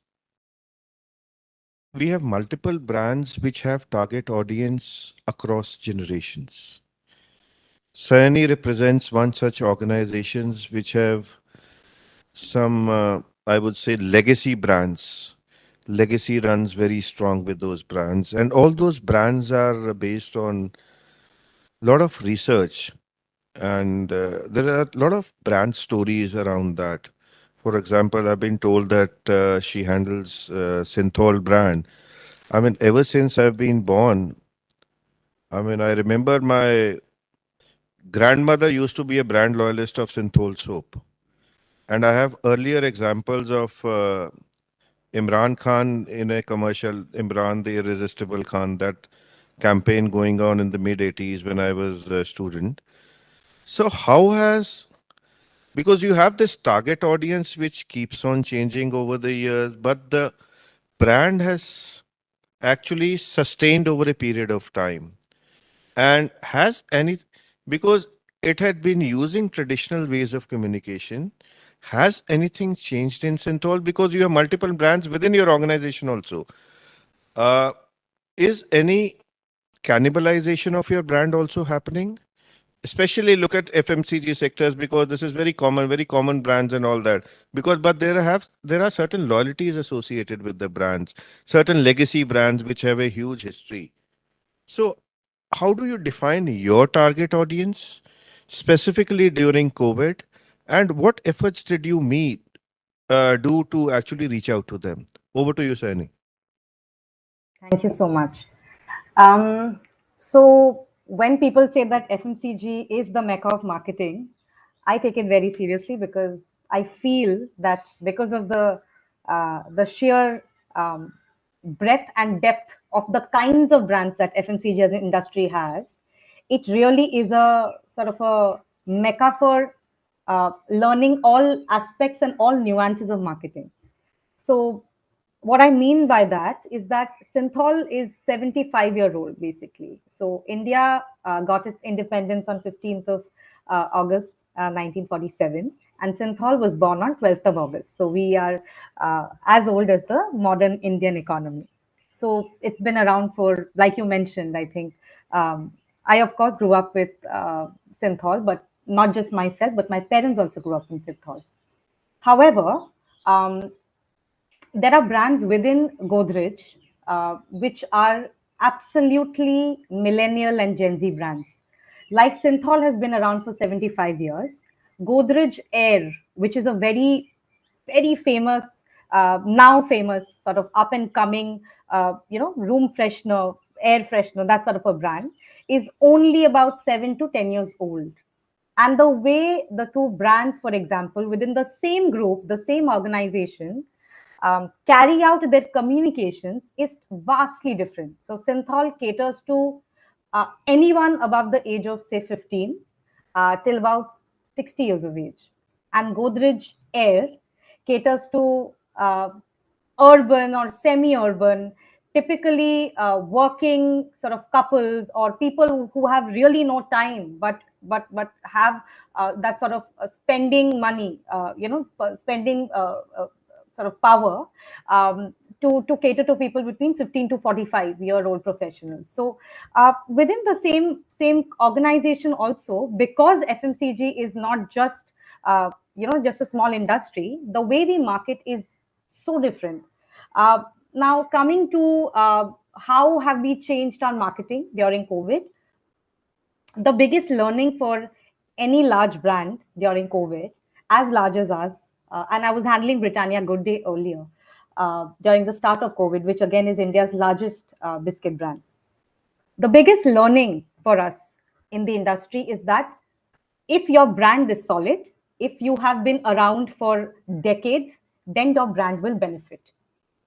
we have multiple brands which have target audience across generations. Sayani represents one such organizations which have some, I would say, legacy brands. Legacy runs very strong with those brands, and all those brands are based on a lot of research, and there are a lot of brand stories around that. For example, I've been told that she handles Synthol brand. I mean, ever since I've been born, I mean, I remember my grandmother used to be a brand loyalist of Synthol soap. And I have earlier examples of Imran Khan in a commercial, Imran the Irresistible Khan, that campaign going on in the mid 80s when I was a student. So, how has, because you have this target audience which keeps on changing over the years, but the brand has actually sustained over a period of time. And has any, because it had been using traditional ways of communication, has anything changed in Synthol? Because you have multiple brands within your organization also. Uh, is any cannibalization of your brand also happening? Especially look at FMCG sectors, because this is very common brands and all that. Because but there are certain loyalties associated with the brands, certain legacy brands which have a huge history. So how do you define your target audience specifically during COVID, and what efforts did you do to actually reach out to them? Over to you, Saini. Thank you so much. So when people say that FMCG is the mecca of marketing, I take it very seriously, because I feel that because of the sheer breadth and depth of the kinds of brands that FMCG as an industry has, it really is a sort of a mecca for learning all aspects and all nuances of marketing. So what I mean by that is that Synthol is 75-year-old basically. So India got its independence on 15th of August 1947, and Synthol was born on 12th of August. So we are as old as the modern Indian economy. So it's been around for, like you mentioned, I think. I of course grew up with Synthol, but not just myself, but my parents also grew up in Synthol. However, there are brands within Godrej which are absolutely millennial and Gen Z brands. Like Synthol has been around for 75 years. Godrej Air, which is a very, very famous, now famous sort of up and coming, room freshener, air freshener, that sort of a brand, is only about 7 to 10 years old. And the way the two brands, for example, within the same group, the same organization, carry out their communications is vastly different. So Synthol caters to anyone above the age of say 15 till about 60 years of age, and Godrej Air caters to urban or semi-urban, typically working sort of couples or people who have really no time, but have that sort of spending money, spending sort of power to cater to people between 15 to 45-year-old professionals. So within the same organization also, because FMCG is not just just a small industry, the way we market is so different. Now coming to how have we changed our marketing during COVID? The biggest learning for any large brand during COVID, as large as us, and I was handling Britannia Good Day earlier during the start of COVID, which again is India's largest biscuit brand. The biggest learning for us in the industry is that if your brand is solid, if you have been around for decades, then your brand will benefit.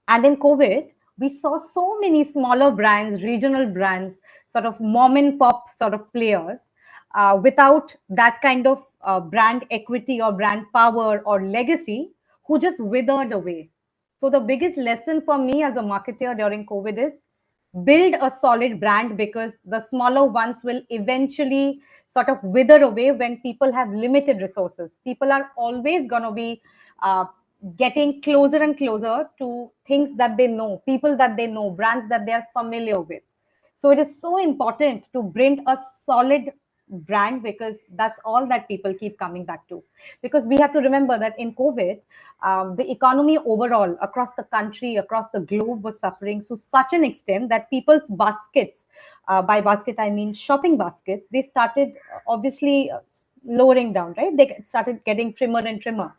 And in COVID, we saw so many smaller brands, regional brands, sort of mom and pop sort of players without that kind of brand equity or brand power or legacy who just withered away. So the biggest lesson for me as a marketer during COVID is build a solid brand, because the smaller ones will eventually sort of wither away when people have limited resources. People are always going to be getting closer and closer to things that they know, people that they know, brands that they are familiar with. So it is so important to bring a solid brand, because that's all that people keep coming back to. Because we have to remember that in COVID, the economy overall across the country, across the globe was suffering to such an extent that people's baskets, by basket I mean shopping baskets, they started obviously lowering down, right? They started getting trimmer and trimmer.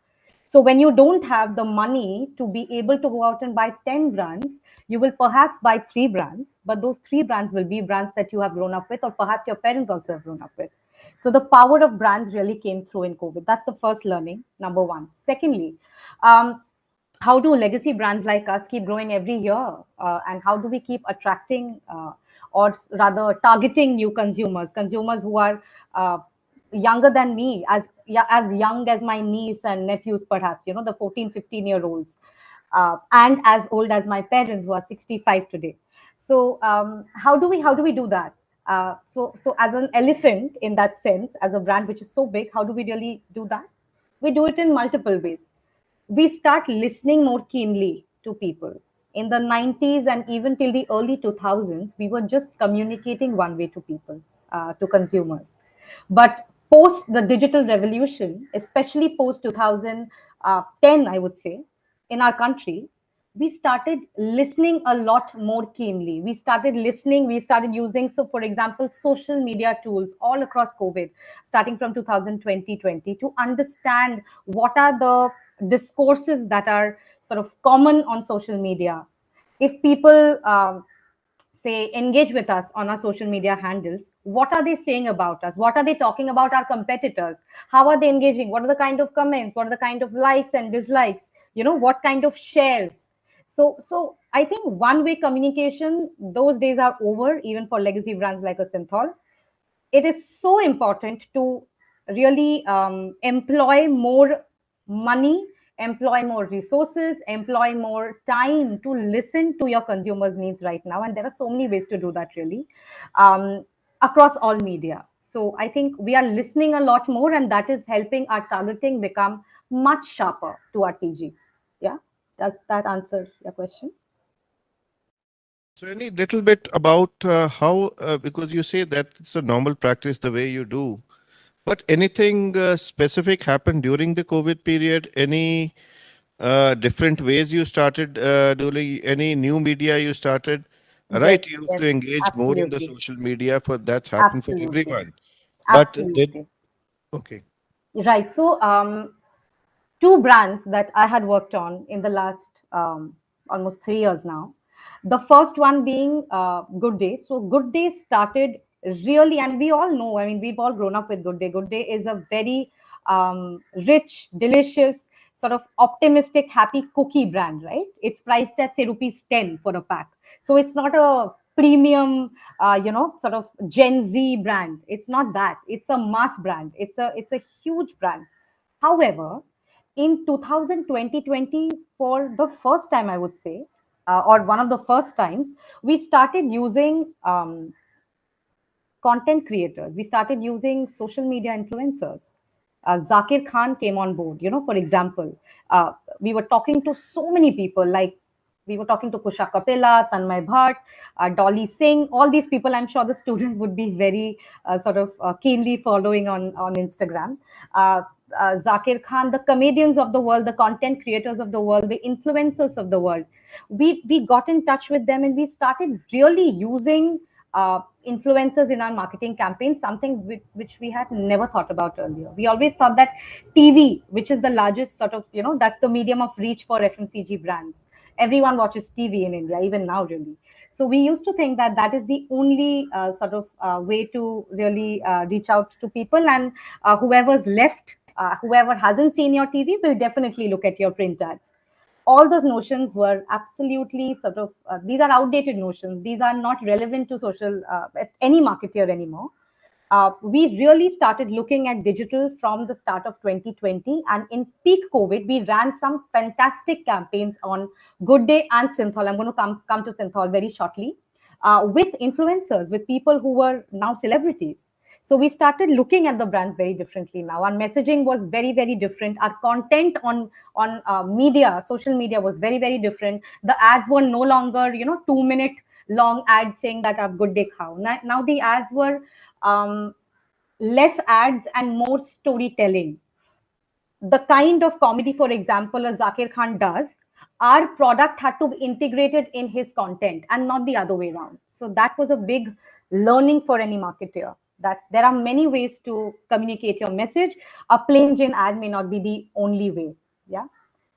So when you don't have the money to be able to go out and buy 10 brands, you will perhaps buy 3 brands, but those 3 brands will be brands that you have grown up with, or perhaps your parents also have grown up with. So the power of brands really came through in COVID. That's the first learning, number one. Secondly, how do legacy brands like us keep growing every year? And how do we keep attracting or rather targeting new consumers who are younger than me, as young as my niece and nephews, perhaps, the 14, 15-year-olds, and as old as my parents who are 65 today. So how do we do that? So as an elephant in that sense, as a brand which is so big, how do we really do that? We do it in multiple ways. We start listening more keenly to people. In the 90s and even till the early 2000s, we were just communicating one way to people, to consumers. But post the digital revolution, especially post 2010, I would say, in our country, we started listening a lot more keenly. We started listening, we started using, so for example, social media tools all across COVID, starting from 2020, to understand what are the discourses that are sort of common on social media. If people say engage with us on our social media handles, what are they saying about us? What are they talking about our competitors? How are they engaging? What are the kind of comments? What are the kind of likes and dislikes? What kind of shares? So I think one-way communication, those days are over, even for legacy brands like a Synthol. It is so important to really employ more money, employ more resources, employ more time to listen to your consumers' needs right now. And there are so many ways to do that, really, across all media. So I think we are listening a lot more, and that is helping our targeting become much sharper to our TG. Yeah. Does that answer your question? So any little bit about how, because you say that it's a normal practice the way you do, but anything specific happened during the COVID period? Any different ways you started doing, any new media you started? Right, Yes, you have yes, to engage more in the absolutely. social media for that's happened for Absolutely. everyone. But did, Absolutely. okay. Right. So, two brands that I had worked on in the last almost 3 years now. The first one being Good Day. So, Good Day started really, and we all know, I mean, we've all grown up with Good Day. Good Day is a very rich, delicious, sort of optimistic, happy cookie brand, right? It's priced at, say, rupees 10 for a pack. So, it's not a premium, sort of Gen Z brand. It's not that. It's a mass brand. It's a huge brand. However, in 2020, for the first time, I would say, or one of the first times, we started using content creators. We started using social media influencers. Zakir Khan came on board. For example, we were talking to so many people, like we were talking to Kusha Kapila, Tanmay Bhatt, Dolly Singh, all these people. I'm sure the students would be very sort of keenly following on Instagram. Zakir Khan, the comedians of the world, the content creators of the world, the influencers of the world. We got in touch with them, and we started really using influencers in our marketing campaign, something which we had never thought about earlier. We always thought that TV, which is the largest sort of, that's the medium of reach for FMCG brands. Everyone watches TV in India, even now, really. So we used to think that that is the only sort of way to really reach out to people. And whoever's left, whoever hasn't seen your TV will definitely look at your print ads. All those notions were absolutely sort of these are outdated notions. These are not relevant to social any marketer anymore. We really started looking at digital from the start of 2020, and in peak COVID we ran some fantastic campaigns on Good Day and Synthol. I'm going to come to Synthol very shortly, with influencers, with people who were now celebrities. So we started looking at the brands very differently now. Our messaging was very, very different. Our content on media, social media, was very, very different. The ads were no longer 2-minute long ads saying that "Aap good day khao." Now the ads were less ads and more storytelling. The kind of comedy, for example, a Zakir Khan does, our product had to be integrated in his content and not the other way around. So that was a big learning for any marketer, that there are many ways to communicate your message. A plain Jane ad may not be the only way. Yeah.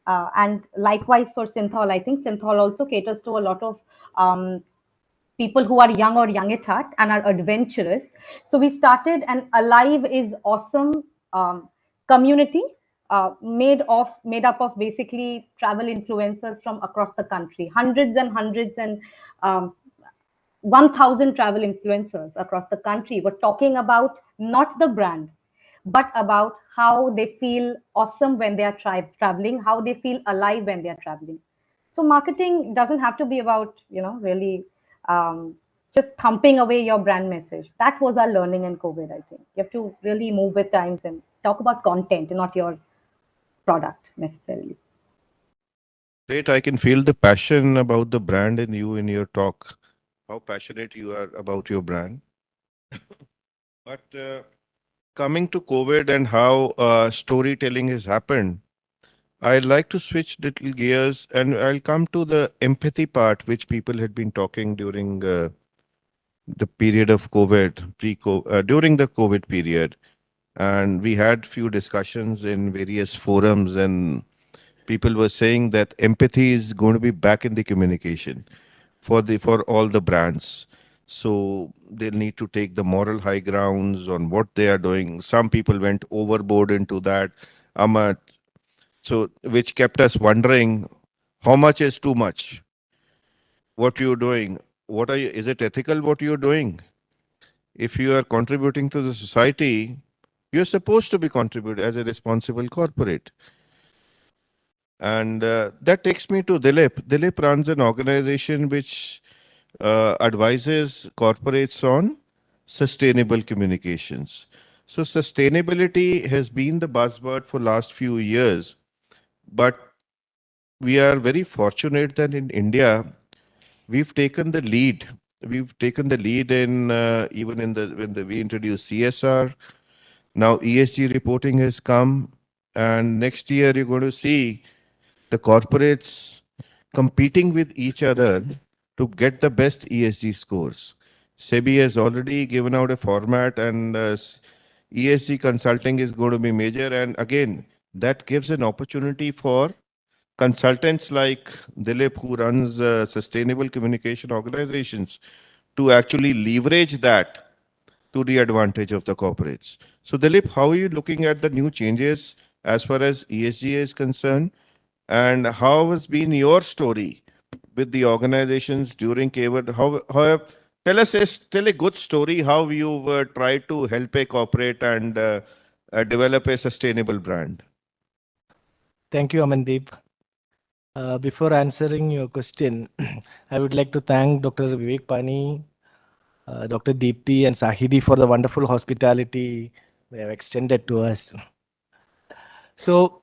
And likewise for Synthol, I think Synthol also caters to a lot of people who are young or young at heart and are adventurous. So we started an Alive is Awesome community, made up of basically travel influencers from across the country, hundreds and hundreds and 1,000 travel influencers across the country were talking about not the brand, but about how they feel awesome when they are traveling, how they feel alive when they are traveling. So marketing doesn't have to be about, really just thumping away your brand message. That was our learning in COVID, I think. You have to really move with times and talk about content, not your product necessarily. Great, I can feel the passion about the brand in you in your talk, how passionate you are about your brand. But coming to COVID and how storytelling has happened, I'd like to switch little gears and I'll come to the empathy part, which people had been talking during the period of COVID, during the COVID period. And we had few discussions in various forums, and people were saying that empathy is going to be back in the communication for all the brands. So they'll need to take the moral high grounds on what they are doing. Some people went overboard into that. So which kept us wondering How much is too much? What you're doing? What are you? Is it ethical what you're doing? If you are contributing to the society, you're supposed to be contributing as a responsible corporate. And that takes me to Dilip. Dilip runs an organization which advises corporates on sustainable communications. So sustainability has been the buzzword for last few years, but we are very fortunate that in India we've taken the lead. We've taken the lead in even in the when we introduced CSR. Now ESG reporting has come, and next year you're going to see the corporates competing with each other to get the best ESG scores. SEBI has already given out a format, and ESG consulting is going to be major. And again, that gives an opportunity for consultants like Dilip, who runs sustainable communication organizations, to actually leverage that to the advantage of the corporates. So, Dilip, how are you looking at the new changes as far as ESG is concerned? And how has been your story with the organizations during COVID? Tell us tell a good story how you've tried to help a corporate and develop a sustainable brand. Thank you, Amandeep. Before answering your question, I would like to thank Dr. Vivek Pani, Dr. Deepthi, and Sahidi for the wonderful hospitality they have extended to us. So,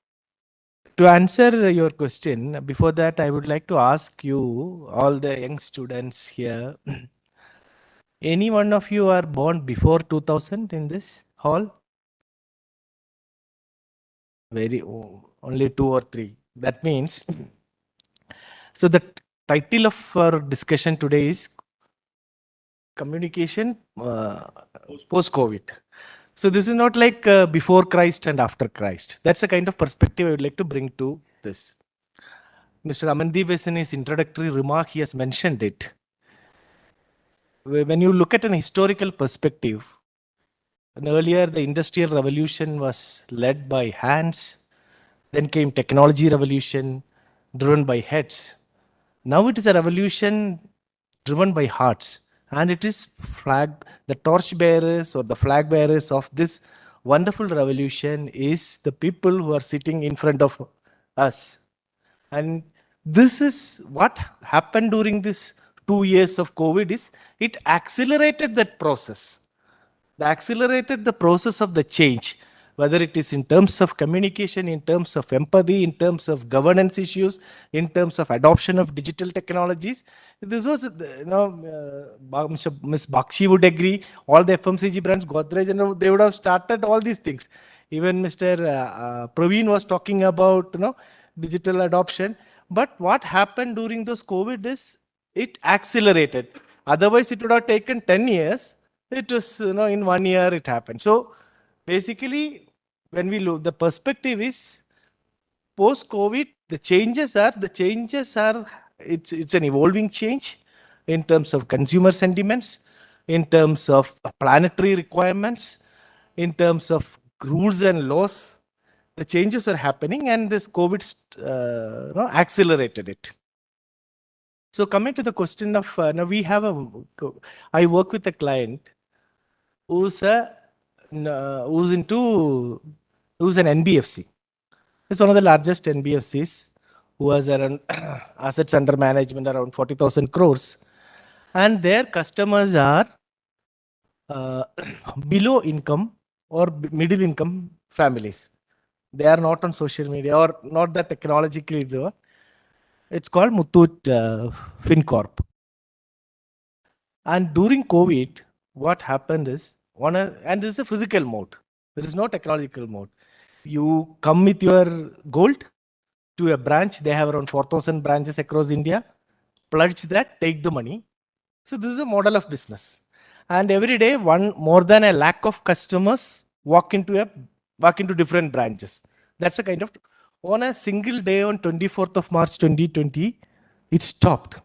to answer your question, before that, I would like to ask you, all the young students here, any one of you are born before 2000 in this hall? Only 2 or 3. That means, so the title of our discussion today is communication post-COVID. So this is not like before Christ and after Christ. That's the kind of perspective I would like to bring to this. Mr. Amandeep, in his introductory remark, he has mentioned it. When you look at an historical perspective, and earlier the industrial revolution was led by hands, then came technology revolution driven by heads. Now it is a revolution driven by hearts, and it is the torch bearers or the flag bearers of this wonderful revolution is the people who are sitting in front of us. And this is what happened during this 2 years of COVID is it accelerated that process. They accelerated the process of the change, whether it is in terms of communication, in terms of empathy, in terms of governance issues, in terms of adoption of digital technologies. This was, Ms. Bakshi would agree, all the FMCG brands, Godrej, and they would have started all these things. Even Mr. Praveen was talking about, digital adoption. But what happened during those COVID is it accelerated. Otherwise, it would have taken 10 years. It was, in 1 year it happened. So basically, when we look, the perspective is post-COVID, the changes are, it's an evolving change in terms of consumer sentiments, in terms of planetary requirements, in terms of rules and laws. The changes are happening, and this COVID accelerated it. So coming to the question of, now I work with a client who's an NBFC. It's one of the largest NBFCs who has around assets under management around 40,000 crores. And their customers are below income or middle income families. They are not on social media or not that technologically driven. It's called Muthoot FinCorp. And during COVID, what happened is, and this is a physical mode. There is no technological mode. You come with your gold to a branch. They have around 4,000 branches across India. Pledge that, take the money. So this is a model of business. And every day, more than 1 lakh of customers walk into different branches. That's a kind of, on a single day on 24th of March 2020, it stopped.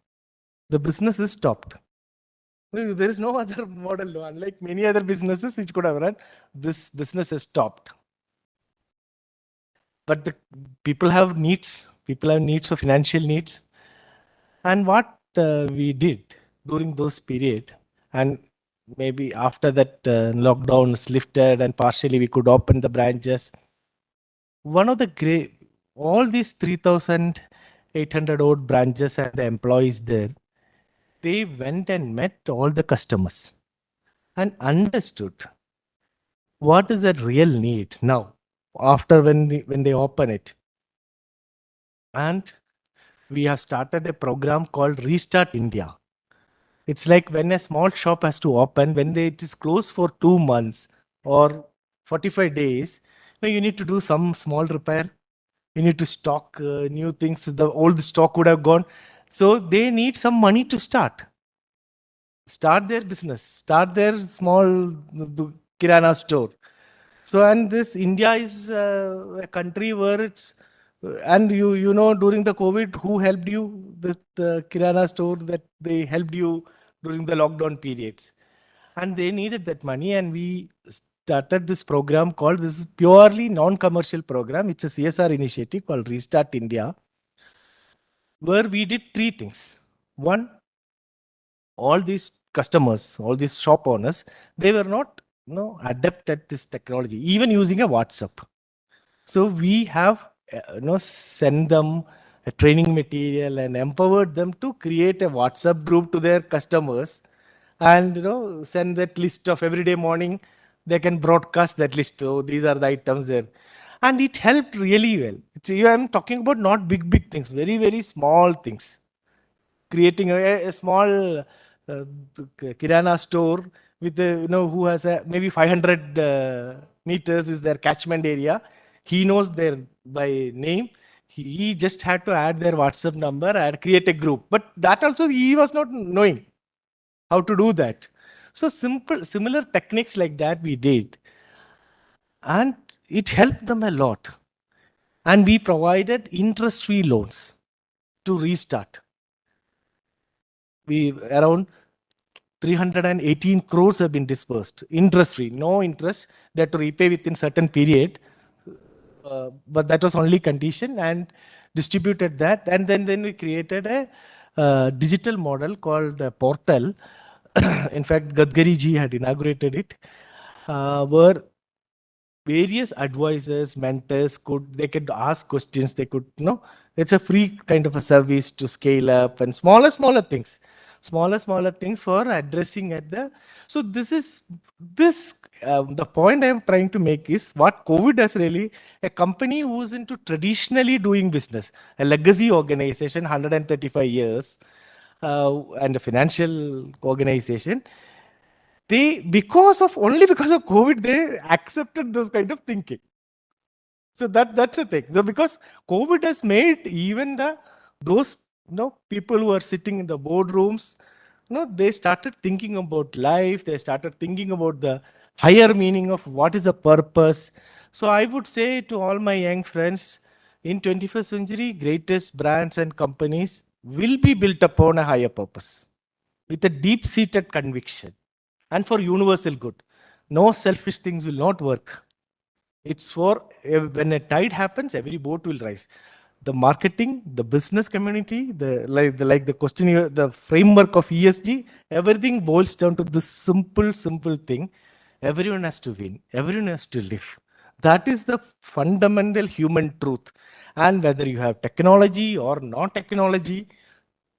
The business is stopped. There is no other model, unlike many other businesses which could have run. This business has stopped. But the people have needs. People have needs of financial needs. And what we did during those period, and maybe after that lockdown is lifted and partially we could open the branches. One of the great, all these 3,800 odd branches and the employees there, they went and met all the customers and understood what is the real need now after when they open it. And we have started a program called Restart India. It's like when a small shop has to open, when it is closed for 2 months or 45 days, you need to do some small repair. You need to stock new things. The old stock would have gone. So they need some money to start their business, start their small kirana store. So, and this India is a country where it's, and you know, during the COVID, who helped you? The kirana store that they helped you during the lockdown periods. And they needed that money, and we started this program called, this is purely non-commercial program. It's a CSR initiative called Restart India, where we did three things. One, all these customers, all these shop owners, they were not adept at this technology, even using a WhatsApp. So we have send them a training material and empowered them to create a WhatsApp group to their customers, and send that list of everyday morning. They can broadcast that list. Oh, these are the items there, and it helped really well. I'm talking about not big things, very very small things. Creating a small kirana store with who has a maybe 500 meters is their catchment area. He knows their by name. He just had to add their WhatsApp number and create a group. But that also he was not knowing how to do that. So similar techniques like that we did, and it helped them a lot. And we provided interest-free loans to restart. We around 318 crores have been disbursed, interest-free, no interest. They had to repay within certain period, but that was only condition, and distributed that. And then we created a digital model called a portal. In fact, Gadkari ji had inaugurated it, where various advisors, mentors they could ask questions. They could, it's a free kind of a service to scale up, and smaller things for addressing at the. So the point I am trying to make is what COVID has really, a company who's into traditionally doing business, a legacy organization, 135 years, and a financial organization, because of COVID, they accepted those kind of thinking. So that's the thing. So because COVID has made even those people who are sitting in the boardrooms, they started thinking about life. They started thinking about the higher meaning of what is a purpose. So I would say to all my young friends, in 21st century, greatest brands and companies will be built upon a higher purpose with a deep-seated conviction and for universal good. No selfish things will not work. It's for when a tide happens, every boat will rise. The marketing, the business community, the question, the framework of ESG, everything boils down to this simple thing. Everyone has to win. Everyone has to live. That is the fundamental human truth. And whether you have technology or not technology,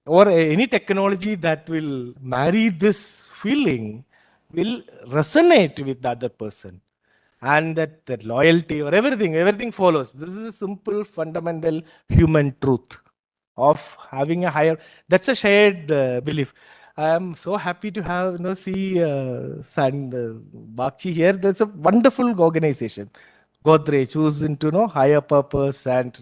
or any technology that will marry this feeling, will resonate with the other person, and that loyalty or everything follows. This is a simple fundamental human truth of having a higher, that's a shared belief. I am so happy to have see Bakchi here. That's a wonderful organization, Godrej, who's into higher purpose, and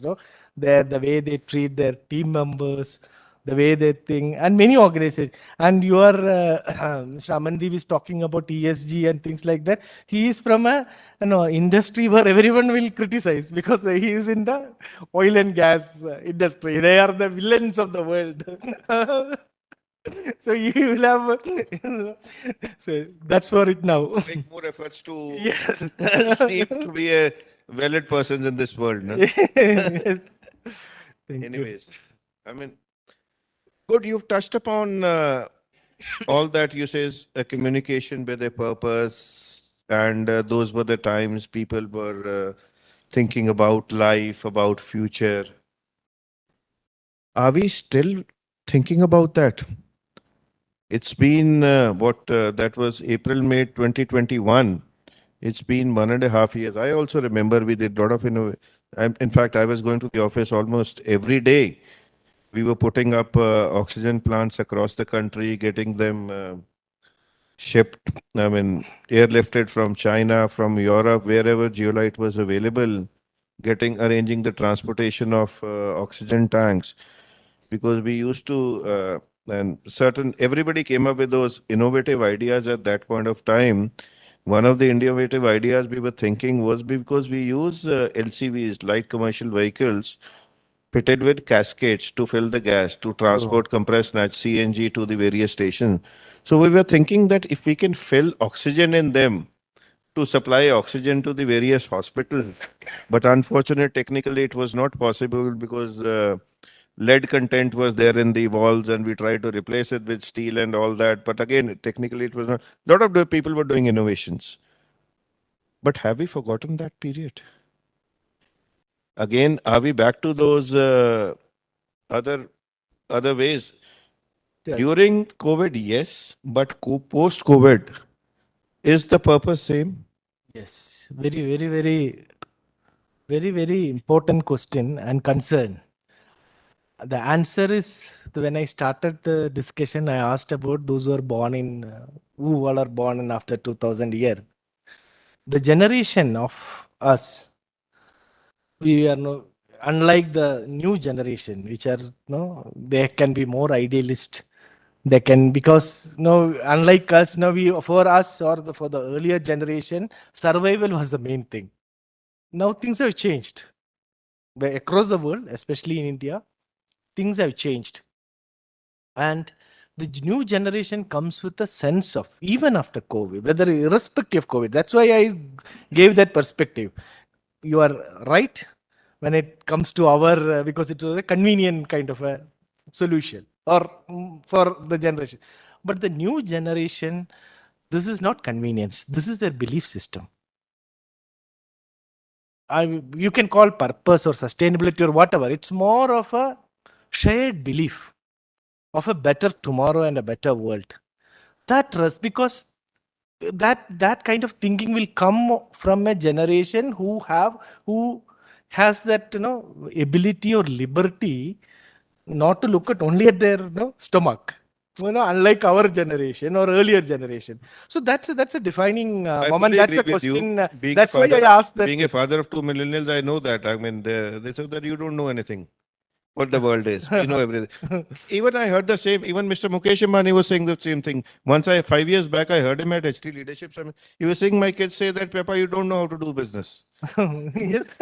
the way they treat their team members, the way they think, and many organizations. And your Mr. Amandeep is talking about ESG and things like that. He is from a industry where everyone will criticize because he is in the oil and gas industry. They are the villains of the world. So you will have. So that's for it now. Make more efforts to yes. seem to be a valid person in this world. No? Yes. Anyways, I mean, good, you've touched upon all that you says, communication with a purpose, and those were the times people were thinking about life, about future. Are we still thinking about that? It's been that was April, May 2021. It's been 1.5 years. I also remember we did a lot of in fact, I was going to the office almost every day. We were putting up oxygen plants across the country, getting them shipped, I mean, airlifted from China, from Europe, wherever zeolite was available, arranging the transportation of oxygen tanks, because we used to, and everybody came up with those innovative ideas at that point of time. One of the innovative ideas we were thinking was because we use LCVs, light commercial vehicles, fitted with cascades to fill the gas, to transport compressed CNG to the various stations. So we were thinking that if we can fill oxygen in them to supply oxygen to the various hospitals, but unfortunately, technically, it was not possible because lead content was there in the walls, and we tried to replace it with steel and all that. But again, technically, it was not. A lot of the people were doing innovations. But have we forgotten that period? Again, are we back to those other ways? During COVID, yes, but post-COVID, is the purpose same? Yes, very important question and concern. The answer is, when I started the discussion, I asked about those who are born in, who all are born in after 2000 year. The generation of us, we are no, unlike the new generation, which are, no, they can be more idealist. They can, because, no, unlike us, no, for us or for the earlier generation, survival was the main thing. Now things have changed. Across the world, especially in India, things have changed. And the new generation comes with a sense of, even after COVID, whether irrespective of COVID, that's why I gave that perspective. You are right when it comes to our, because it was a convenient kind of a solution, or for the generation. But the new generation, this is not convenience, this is their belief system. You can call purpose or sustainability or whatever. It's more of a shared belief of a better tomorrow and a better world. That trust, because that kind of thinking will come from a generation who has that, ability or liberty not to look at only at their, stomach. Unlike our generation or earlier generation. So that's a defining moment. That's a question. That's why I asked that. Being a father of 2 millennials, I know that. I mean, they say that you don't know anything. What the world is. You know everything. Even I heard the same. Even Mr. Mukesh Ambani was saying the same thing. 5 years back, I heard him at HT Leadership Summit. He was saying, my kids say that, Papa, you don't know how to do business. Yes.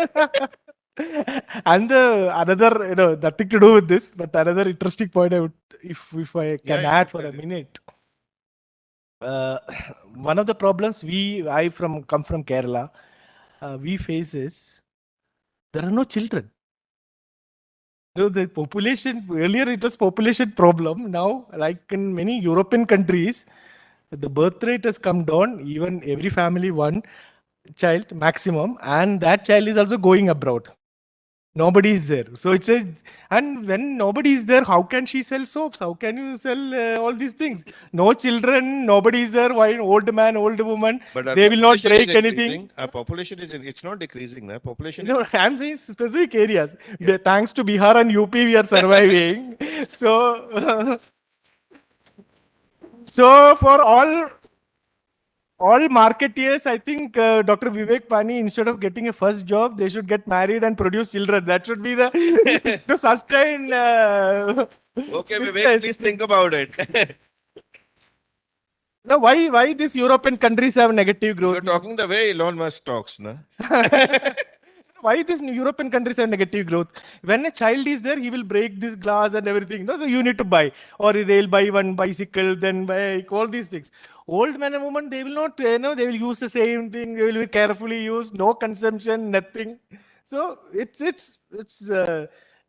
And another, nothing to do with this, but another interesting point I would, if I can add for a minute. One of the problems come from Kerala, we face is there are no children. The population, earlier it was population problem. Now, like in many European countries, the birth rate has come down. Even every family, one child maximum, and that child is also going abroad. Nobody is there. So and when nobody is there, how can she sell soaps? How can you sell all these things? No children, nobody is there. Why old man, old woman? But They will not break anything. Our population it's not decreasing. Population. I'm saying specific areas. Yeah. Thanks to Bihar and UP, we are surviving. So, so for all marketeers, I think Dr. Vivek Pani, instead of getting a first job, they should get married and produce children. That should be the to sustain. Okay, Vivek, please think about it. Now, why these European countries have negative growth? You're talking the way Elon Musk talks, no? Why these European countries have negative growth? When a child is there, he will break this glass and everything. No? So you need to buy. Or they'll buy one bicycle, then bike, all these things. Old man and woman, they will not, they will use the same thing. They will be carefully used, no consumption, nothing. So it's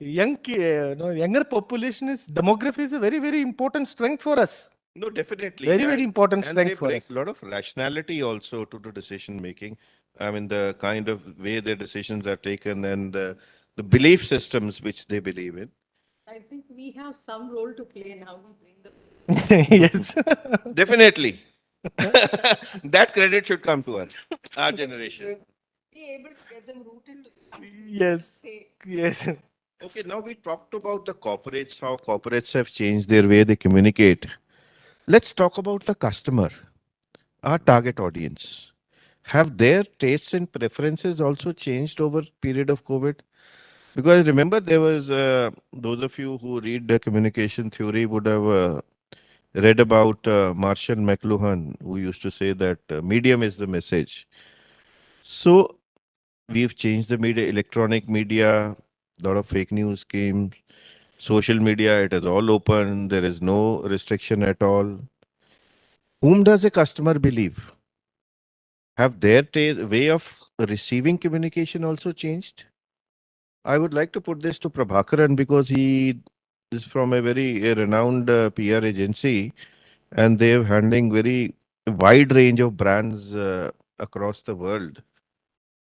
younger population is demography is a very, very important strength for us. No, definitely. Very, very important and strength they for bring us. a lot of rationality also to the decision making. I mean, the kind of way their decisions are taken and the belief systems which they believe in. I think we have some role to play in how we bring the. Yes. Definitely. That credit should come to us, our generation. Be able to get them rooted to. Yes. Yes. Okay, now we talked about the corporates, how corporates have changed their way they communicate. Let's talk about the customer, our target audience. Have their tastes and preferences also changed over period of COVID? Because remember, there was those of you who read the communication theory would have read about Marshall McLuhan, who used to say that medium is the message. So we've changed the media, electronic media, a lot of fake news came, social media, it is all open, there is no restriction at all. Whom does a customer believe? Have their way of receiving communication also changed? I would like to put this to Prabhakaran because he is from a very renowned PR agency and they're handling very wide range of brands across the world.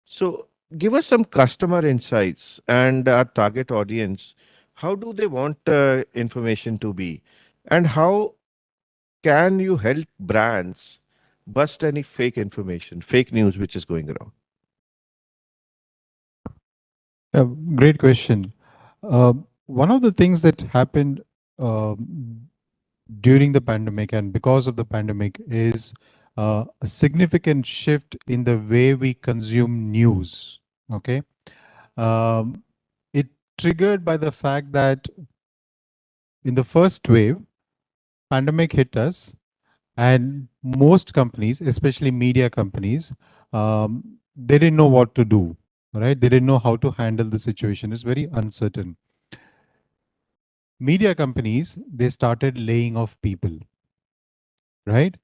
So give us some customer insights and our target audience. How do they want information to be? And how can you help brands bust any fake information, fake news which is going around? Great question. One of the things that happened during the pandemic and because of the pandemic is a significant shift in the way we consume news. Okay. It triggered by the fact that in the first wave, pandemic hit us, and most companies, especially media companies, they didn't know what to do. Right? They didn't know how to handle the situation. It's very uncertain. Media companies, they started laying off people. Right?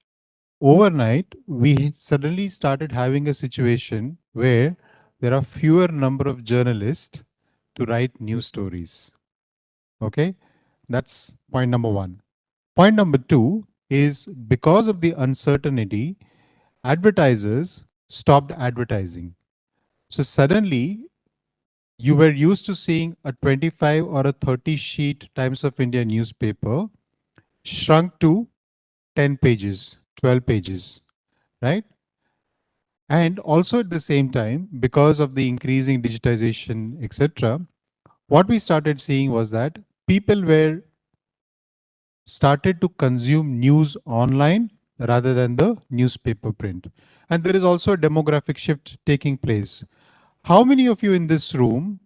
Overnight, we suddenly started having a situation where there are fewer number of journalists to write news stories. Okay, that's point number one. Point number two is because of the uncertainty, advertisers stopped advertising. So suddenly, you were used to seeing a 25 or a 30 sheet Times of India newspaper shrunk to 10 pages, 12 pages, right? And also at the same time, because of the increasing digitization, etc., what we started seeing was that people were started to consume news online rather than the newspaper print. And there is also a demographic shift taking place. How many of you in this room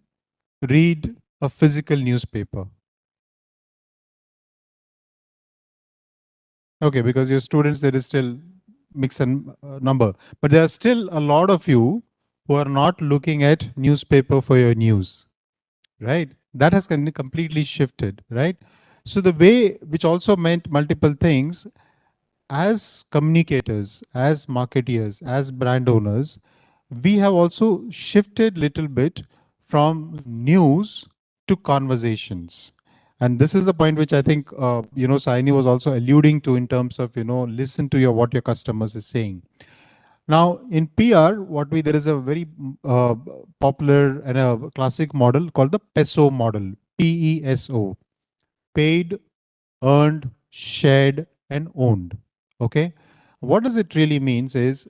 read a physical newspaper? Okay, because your students, there is still mix and number. But there are still a lot of you who are not looking at newspaper for your news, right? That has completely shifted, right? So the way, which also meant multiple things, as communicators, as marketeers, as brand owners, we have also shifted little bit from news to conversations. And this is the point which I think, Saini was also alluding to in terms of, listen to what your customers is saying. Now, in PR, there is a very popular and a classic model called the PESO model, PESO, paid, earned, shared, and owned. Okay. What does it really means is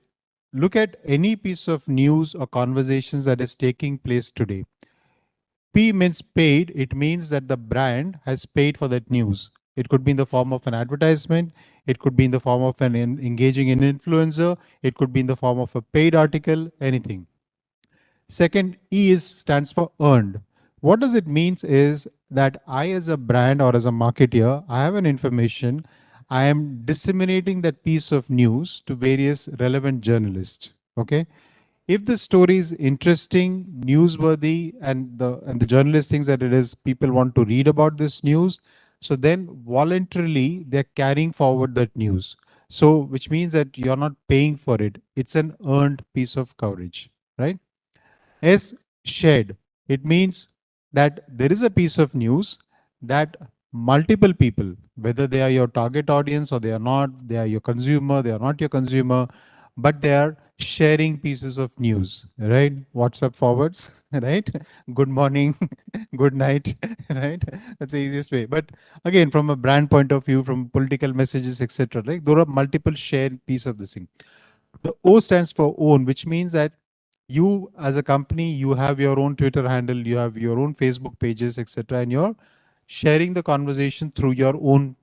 look at any piece of news or conversations that is taking place today. P means paid. It means that the brand has paid for that news. It could be in the form of an advertisement. It could be in the form of an engaging an influencer. It could be in the form of a paid article, anything. Second, stands for earned. What does it means is that I as a brand or as a marketer, I have an information. I am disseminating that piece of news to various relevant journalists. Okay. If the story is interesting, newsworthy, and the journalist thinks that it is people want to read about this news, so then voluntarily they're carrying forward that news. So which means that you're not paying for it. It's an earned piece of coverage, right? S, shared. It means that there is a piece of news that multiple people, whether they are your target audience or they are not, they are your consumer, they are not your consumer, but they are sharing pieces of news, right? WhatsApp forwards, right? Good morning, good night, right? That's the easiest way. But again, from a brand point of view, from political messages, etc., right? There are multiple shared piece of this thing. The O stands for own, which means that you as a company, you have your own Twitter handle, you have your own Facebook pages, etc., and you're sharing the conversation through your own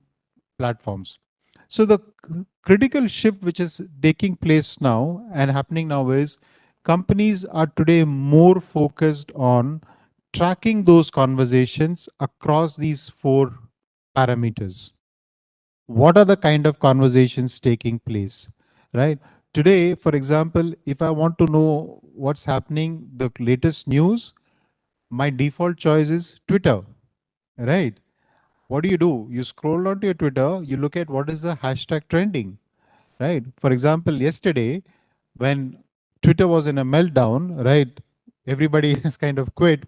platforms. So the critical shift which is taking place now and happening now is companies are today more focused on tracking those conversations across these four parameters. What are the kind of conversations taking place, right? Today, for example, if I want to know what's happening, the latest news, my default choice is Twitter, right? What do? You scroll onto your Twitter, you look at what is the hashtag trending, right? For example, yesterday, when Twitter was in a meltdown, right? Everybody has kind of quit.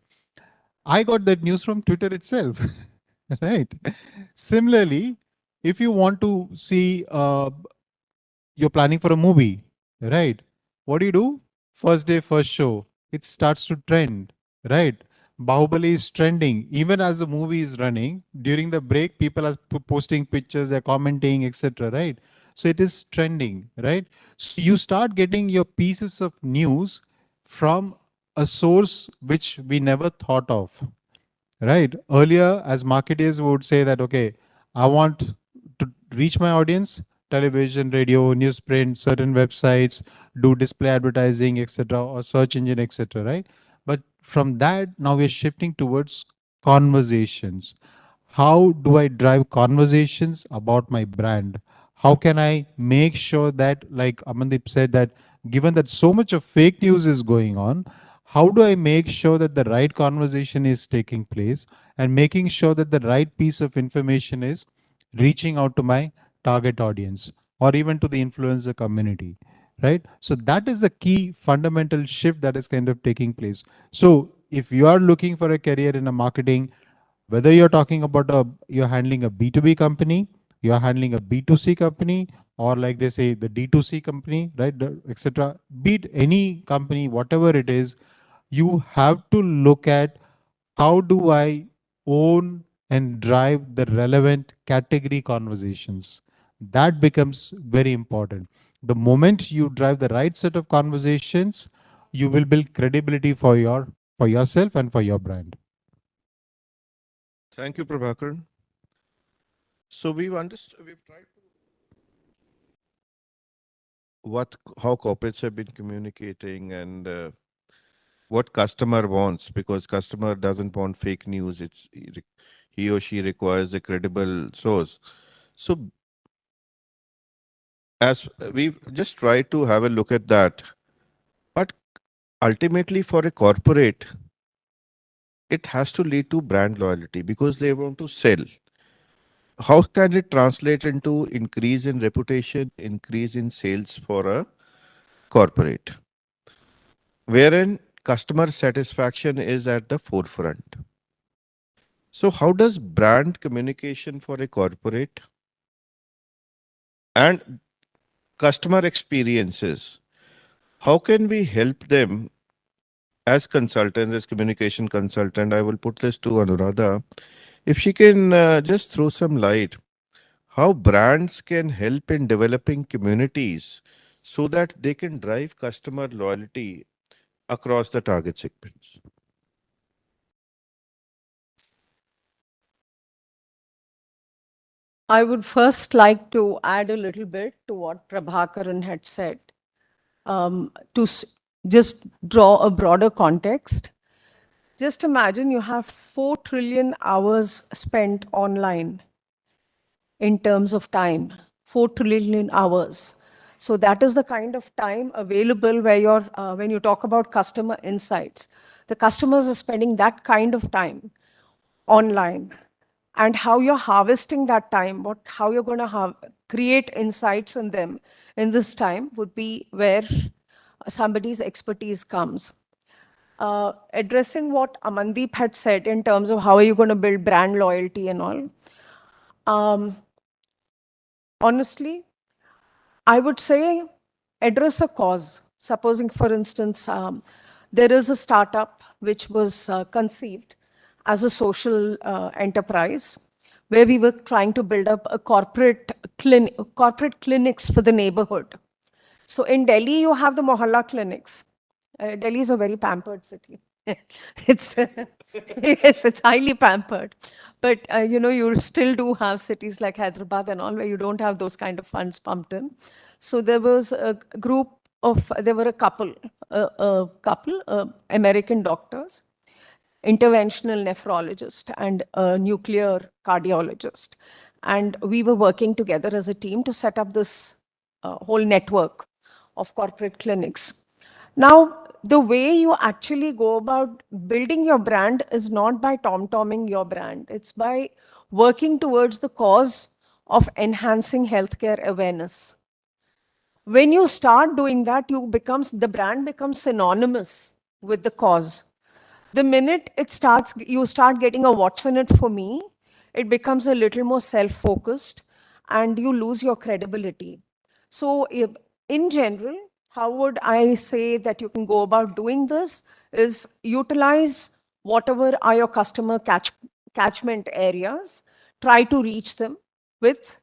I got that news from Twitter itself, right? Similarly, if you want to see, you're planning for a movie, right? What do? First day, first show. It starts to trend, right? Bahubali is trending. Even as the movie is running, during the break, people are posting pictures, they're commenting, etc., right? So it is trending, right? So you start getting your pieces of news from a source which we never thought of, right? Earlier, as marketers, we would say that, okay, I want to reach my audience, television, radio, newsprint, certain websites, do display advertising, etc., or search engine, etc., right? But from that, now we're shifting towards conversations. How do I drive conversations about my brand? How can I make sure that, like Amandeep said, that given that so much of fake news is going on, how do I make sure that the right conversation is taking place and making sure that the right piece of information is reaching out to my target audience or even to the influencer community, right? So that is the key fundamental shift that is kind of taking place. So if you are looking for a career in a marketing, whether you're talking about you're handling a B2B company, you're handling a B2C company, or like they say the D2C company, right, etc. Be it any company, whatever it is, you have to look at how do I own and drive the relevant category conversations. That becomes very important. The moment you drive the right set of conversations, you will build credibility for yourself and for your brand. Thank you, Prabhakaran. So we've understood, we've tried to how corporates have been communicating and what customer wants, because customer doesn't want fake news. He or she requires a credible source. So as we've just tried to have a look at that, but ultimately for a corporate, it has to lead to brand loyalty because they want to sell. How can it translate into increase in reputation, increase in sales for a corporate, wherein customer satisfaction is at the forefront? So how does brand communication for a corporate and customer experiences, how can we help them as consultants, as communication consultant? I will put this to Anuradha. If she can just throw some light, how brands can help in developing communities so that they can drive customer loyalty across the target segments. I would first like to add a little bit to what Prabhakaran had said. Just draw a broader context. Just imagine you have 4 trillion hours spent online in terms of time, 4 trillion hours. So that is the kind of time available where when you talk about customer insights, the customers are spending that kind of time online. And how you're harvesting that time, how you're going to create insights in them in this time would be where somebody's expertise comes. addressing what Amandeep had said in terms of how are you going to build brand loyalty and all. Honestly, I would say address a cause. Supposing, for instance, there is a startup which was conceived as a social enterprise where we were trying to build up a corporate clinics for the neighborhood. So in Delhi, you have the Mohalla clinics. Delhi is a very pampered city. It's yes, it's highly pampered. But you know, you still do have cities like Hyderabad and all where you don't have those kind of funds pumped in. So there was a group of, there were a couple, American doctors, interventional nephrologist and a nuclear cardiologist. And we were working together as a team to set up this whole network of corporate clinics. Now, the way you actually go about building your brand is not by tom-tomming your brand. It's by working towards the cause of enhancing healthcare awareness. When you start doing that, the brand becomes synonymous with the cause. The minute you start getting a what's in it for me, it becomes a little more self-focused and you lose your credibility. So in general, how would I say that you can go about doing this is utilize whatever are your customer catchment areas, try to reach them with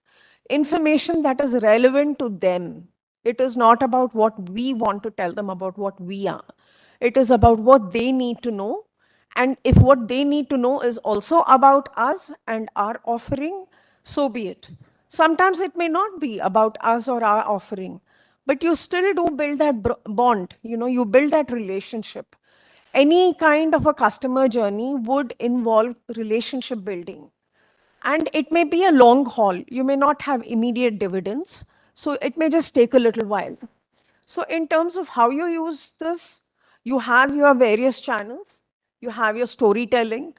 information that is relevant to them. It is not about what we want to tell them about what we are. It is about what they need to know. And if what they need to know is also about us and our offering, so be it. Sometimes it may not be about us or our offering, but you still do build that bond, you know, you build that relationship. Any kind of a customer journey would involve relationship building. And it may be a long haul. You may not have immediate dividends. So it may just take a little while. So in terms of how you use this, you have your various channels, you have your storytelling,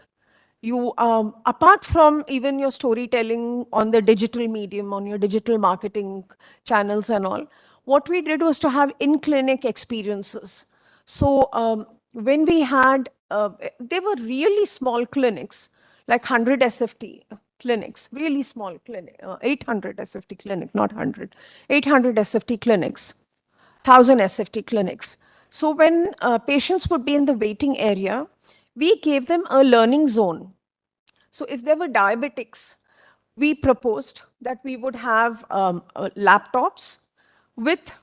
you, apart from even your storytelling on the digital medium, on your digital marketing channels and all, what we did was to have in-clinic experiences. So when we had, they were really small clinics, like 100 SFT clinics, really small clinic, 800 SFT clinic, not 100, 800 SFT clinics. 1,000 SFT clinics. So when patients would be in the waiting area, we gave them a learning zone. So if there were diabetics, we proposed that we would have laptops with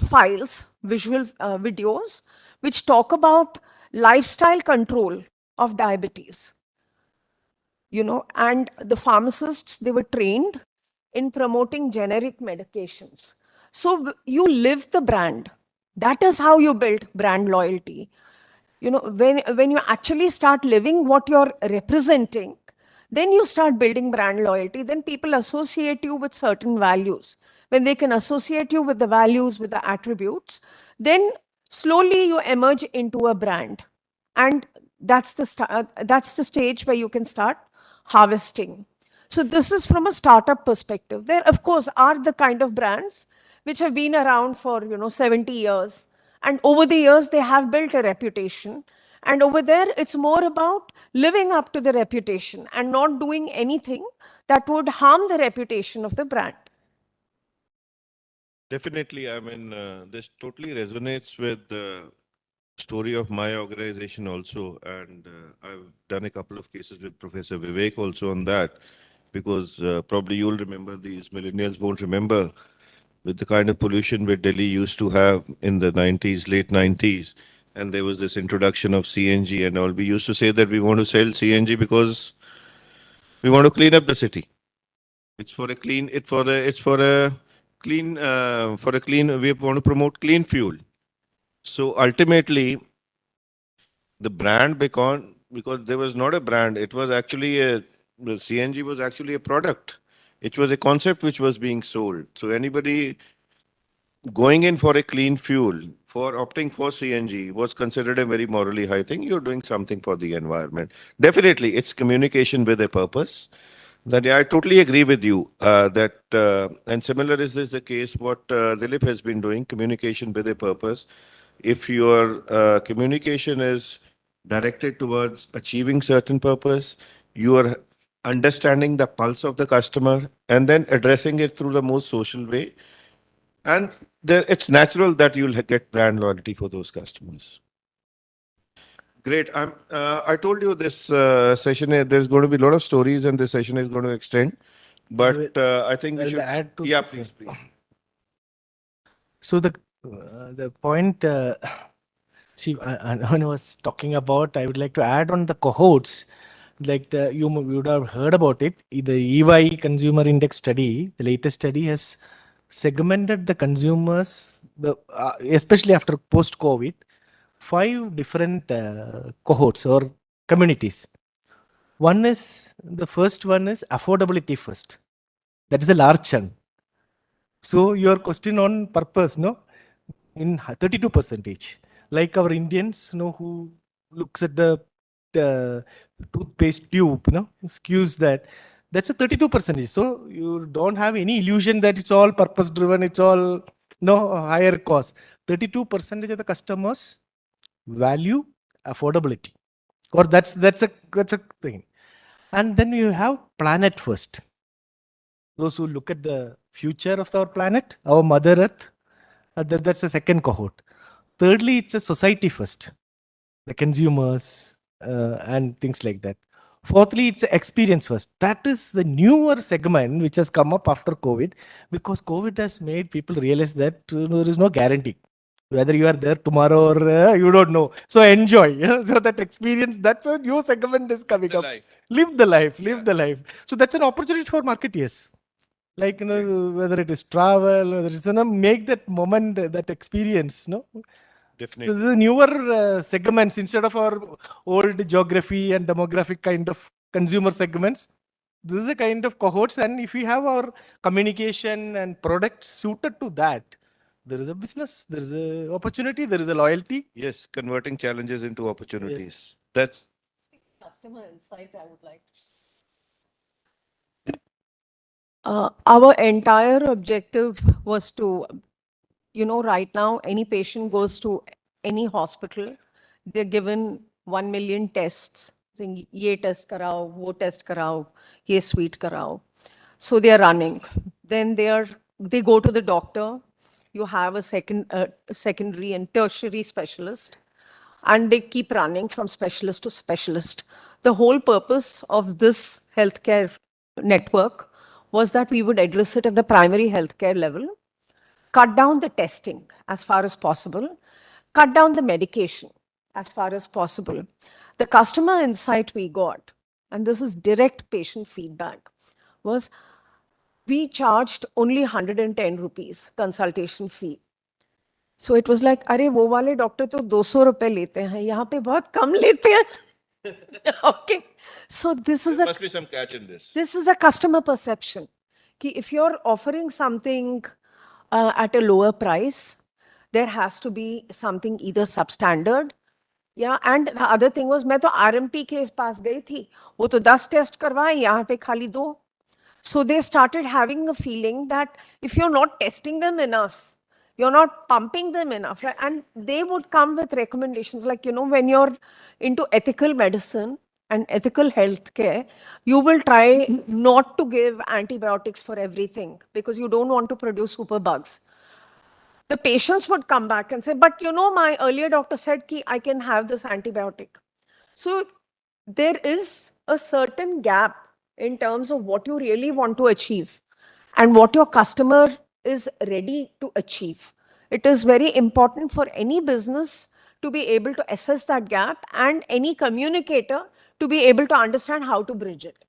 files, visual videos, which talk about lifestyle control of diabetes. You know, and the pharmacists, they were trained in promoting generic medications. So you live the brand. That is how you build brand loyalty. You know, when you actually start living what you're representing, then you start building brand loyalty. Then people associate you with certain values. When they can associate you with the values, with the attributes, then slowly you emerge into a brand. And that's the stage where you can start harvesting. So this is from a startup perspective. There, of course, are the kind of brands which have been around for 70 years. And over the years, they have built a reputation. And over there, it's more about living up to the reputation and not doing anything that would harm the reputation of the brand. Definitely, I mean, this totally resonates with the story of my organization also. And I've done a couple of cases with Professor Vivek also on that, because probably you'll remember, these millennials won't remember, with the kind of pollution where Delhi used to have in the 90s, late 90s. And there was this introduction of CNG and all. We used to say that we want to sell CNG because we want to clean up the city. It's for a clean, we want to promote clean fuel. So ultimately, the brand because there was not a brand, it was actually the CNG was actually a product. It was a concept which was being sold. So anybody going in for a clean fuel, for opting for CNG, was considered a very morally high thing. You're doing something for the environment. Definitely, it's communication with a purpose. That I totally agree with you. And similar is this the case what Dilip has been doing, communication with a purpose. If your communication is directed towards achieving certain purpose, you are understanding the pulse of the customer and then addressing it through the most social way. And there, it's natural that you'll get brand loyalty for those customers. Great. I told you this session, there's going to be a lot of stories and this session is going to extend. But I think we I'll should. add to Yeah, this, please, please. So the point Anand was talking about, I would like to add on the cohorts. Like you would have heard about it. The EY Consumer Index study, the latest study has segmented the consumers, especially after post-COVID, 5 different cohorts or communities. The first one is affordability first. That is a large chunk. So your question on purpose, no? In 32 percentage, like our Indians, who looks at the toothpaste tube, skews that. That's a 32 percentage. So you don't have any illusion that it's all purpose driven. It's all higher cost. 32 percentage of the customers value affordability, or that's a thing. And then you have planet first. Those who look at the future of our planet, our Mother Earth, that's the second cohort. Thirdly, it's a society first, the consumers and things like that. Fourthly, it's a experience first. That is the newer segment which has come up after COVID, because COVID has made people realize that there is no guarantee whether you are there tomorrow or you don't know. So enjoy. So that experience, that's a new segment is coming up. Live the life, live the life. So that's an opportunity for marketeers. Like, whether it is travel, whether it's, make that moment, that experience, Definitely. So the newer segments, instead of our old geography and demographic kind of consumer segments, this is a kind of cohorts. And if we have our communication and products suited to that, there is a business, there is a opportunity, there is a loyalty. Yes, converting challenges into opportunities. That's Customer insight, I would like to. Our entire objective was to, right now, any patient goes to any hospital, they're given 1 million tests, saying, ye test karao, wo test karao, ye sweet karao. So they are running. Then they go to the doctor. You have a secondary and tertiary specialist, and they keep running from specialist to specialist. The whole purpose of this healthcare network was that we would address it at the primary healthcare level, cut down the testing as far as possible, cut down the medication as far as possible. The customer insight we got, and this is direct patient feedback, was we charged only 110 rupees consultation fee. So it was like, अरे वो वाले doctor तो 200 रुपए लेते हैं, यहाँ पे बहुत कम लेते हैं. Okay. So there must be some catch in this. This is a customer perception. If you're offering something at a lower price, there has to be something either substandard. Yeah, and the other thing was, मैं तो RMP के पास गई थी, वो तो 10 test करवाए, यहाँ पे खाली 2. So they started having a feeling that if you're not testing them enough, you're not pumping them enough, right? And they would come with recommendations like, when you're into ethical medicine and ethical healthcare, you will try not to give antibiotics for everything because you don't want to produce superbugs. The patients would come back and say, but my earlier doctor said ki I can have this antibiotic. So there is a certain gap in terms of what you really want to achieve and what your customer is ready to achieve. It is very important for any business to be able to assess that gap and any communicator to be able to understand how to bridge it.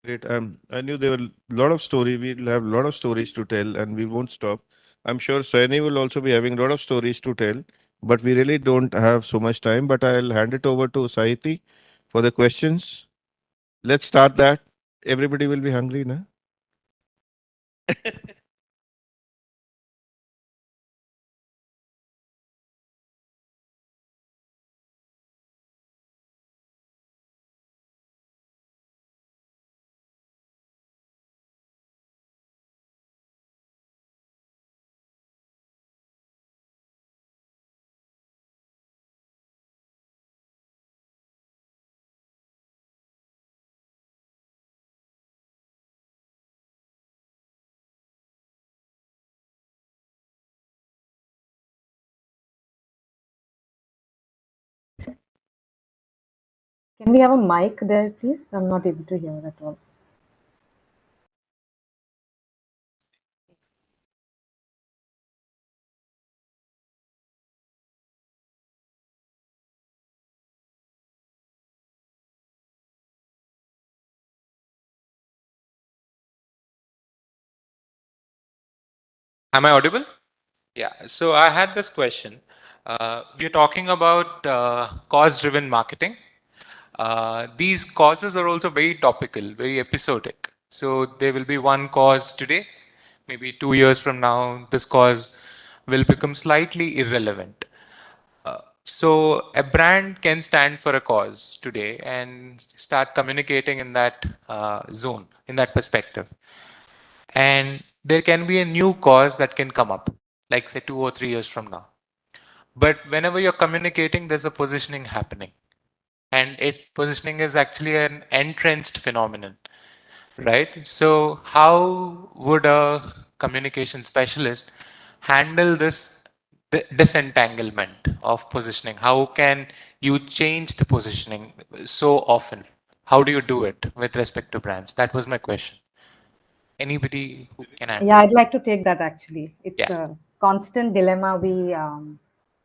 Great. I knew there were a lot of stories. We'll have a lot of stories to tell and we won't stop. I'm sure Saini will also be having a lot of stories to tell, but we really don't have so much time. But I'll hand it over to Saiti for the questions. Let's start that. Everybody will be hungry, na? Can we have a mic there, please? I'm not able to hear at all. Am I audible? Yeah. So I had this question. We're talking about cause-driven marketing. These causes are also very topical, very episodic. So there will be one cause today, maybe 2 years from now, this cause will become slightly irrelevant. So a brand can stand for a cause today and start communicating in that zone, in that perspective. And there can be a new cause that can come up, like say 2 or 3 years from now. But whenever you're communicating, there's a positioning happening. And positioning is actually an entrenched phenomenon, right? So how would a communication specialist handle this disentanglement of positioning? How can you change the positioning so often? How do you do it with respect to brands? That was my question. Anybody who can Yeah, answer? I'd like to take that actually. It's Yeah. a constant dilemma we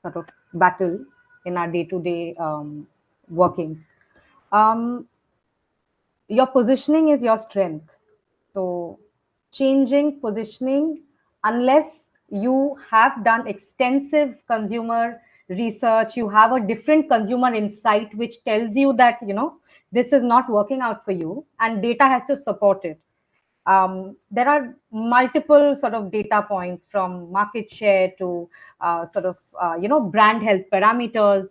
sort of battle in our day-to-day workings. Um, your positioning is your strength. So changing positioning, unless you have done extensive consumer research, you have a different consumer insight which tells you that, this is not working out for you, and data has to support it. There are multiple sort of data points, from market share to brand health parameters,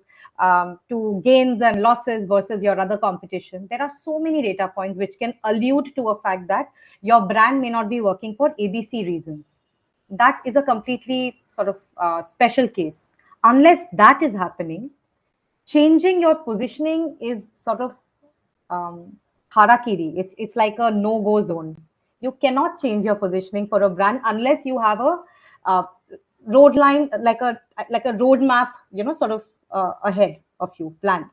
to gains and losses versus your other competition. There are so many data points which can allude to a fact that your brand may not be working for ABC reasons. That is a completely sort of special case. Unless that is happening, changing your positioning is sort of harakiri. It's like a no-go zone. You cannot change your positioning for a brand unless you have a uh, road line, like a roadmap, sort of ahead of you planned.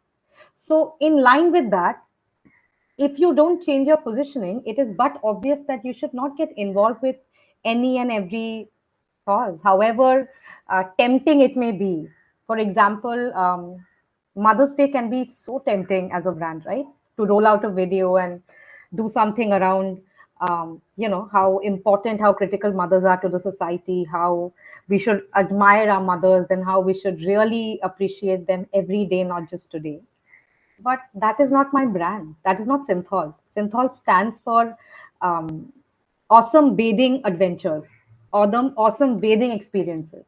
So in line with that, if you don't change your positioning, it is but obvious that you should not get involved with any and every cause, however tempting it may be. For example, Mother's Day can be so tempting as a brand, right? To roll out a video and do something around, how important, how critical mothers are to the society, how we should admire our mothers, and how we should really appreciate them every day, not just today. But that is not my brand. That is not Synthol. Synthol stands for awesome bathing adventures, awesome bathing experiences.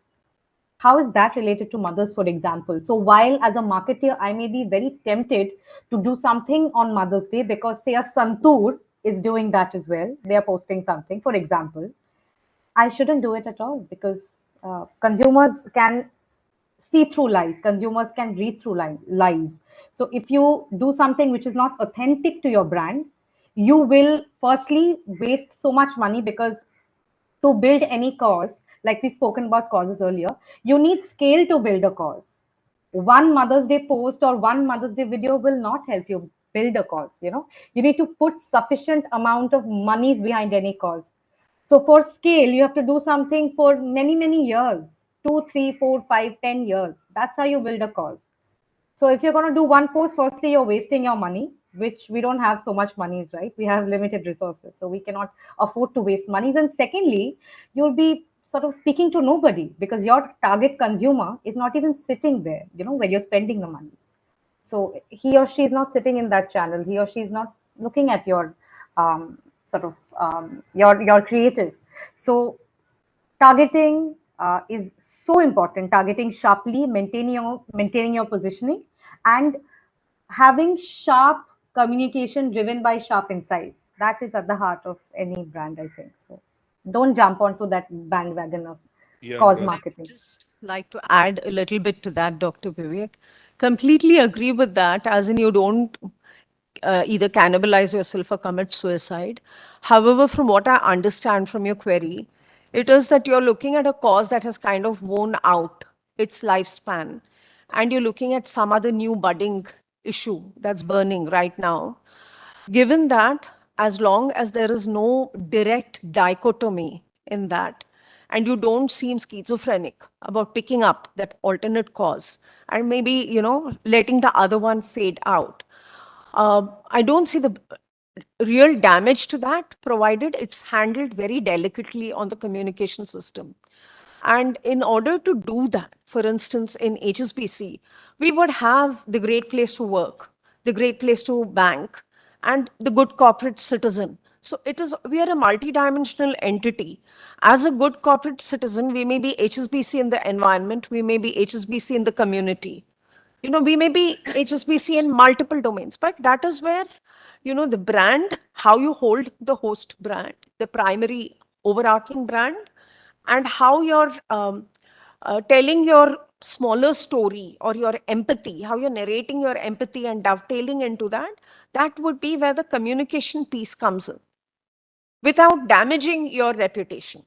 How is that related to mothers, for example? So while as a marketer, I may be very tempted to do something on Mother's Day because, say, a Santur is doing that as well. They are posting something, for example. I shouldn't do it at all, because consumers can see through lies. Consumers can read through lies. So if you do something which is not authentic to your brand, you will firstly waste so much money, because to build any cause, like we've spoken about causes earlier, you need scale to build a cause. One Mother's Day post or one Mother's Day video will not help you build a cause. You need to put sufficient amount of monies behind any cause. So for scale, you have to do something for many, many years, 2, 3, 4, 5, 10 years. That's how you build a cause. So if you're going to do one post, firstly, you're wasting your money, which we don't have so much monies, right? We have limited resources, so we cannot afford to waste monies. And secondly, you'll be sort of speaking to nobody, because your target consumer is not even sitting there, where you're spending the monies. So he or she is not sitting in that channel. He or she is not looking at your your creative. So targeting is so important. Targeting sharply, maintaining your positioning, and having sharp communication driven by sharp insights. That is at the heart of any brand, I think. So don't jump onto that bandwagon of Yeah, cause yeah. marketing. Just like to add a little bit to that, Dr. Vivek. Completely agree with that, as in you don't either cannibalize yourself or commit suicide. However, from what I understand from your query, it is that you're looking at a cause that has kind of worn out its lifespan, and you're looking at some other new budding issue that's burning right now, given that as long as there is no direct dichotomy in that, and you don't seem schizophrenic about picking up that alternate cause and maybe, letting the other one fade out, I don't see the real damage to that, provided it's handled very delicately on the communication system. And in order to do that, for instance, in HSBC, we would have the great place to work, the great place to bank, and the good corporate citizen. So we are a multidimensional entity. As a good corporate citizen, we may be HSBC in the environment, we may be HSBC in the community. We may be HSBC in multiple domains, but that is where, the brand, how you hold the host brand, the primary overarching brand, and how you're telling your smaller story or your empathy, how you're narrating your empathy and dovetailing into that, that would be where the communication piece comes in without damaging your reputation.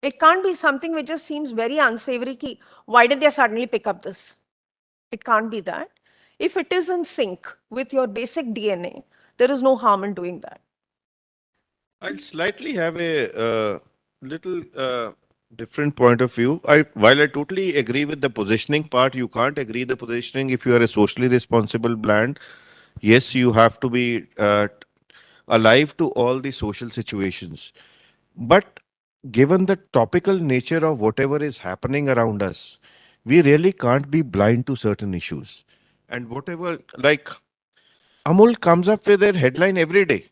It can't be something which just seems very unsavory. Why did they suddenly pick up this? It can't be that. If it is in sync with your basic DNA, there is no harm in doing that. I'll slightly have a little different point of view. While I totally agree with the positioning part, you can't agree the positioning if you are a socially responsible brand. Yes, you have to be alive to all the social situations. But given the topical nature of whatever is happening around us, we really can't be blind to certain issues. And whatever, like Amul comes up with a headline every day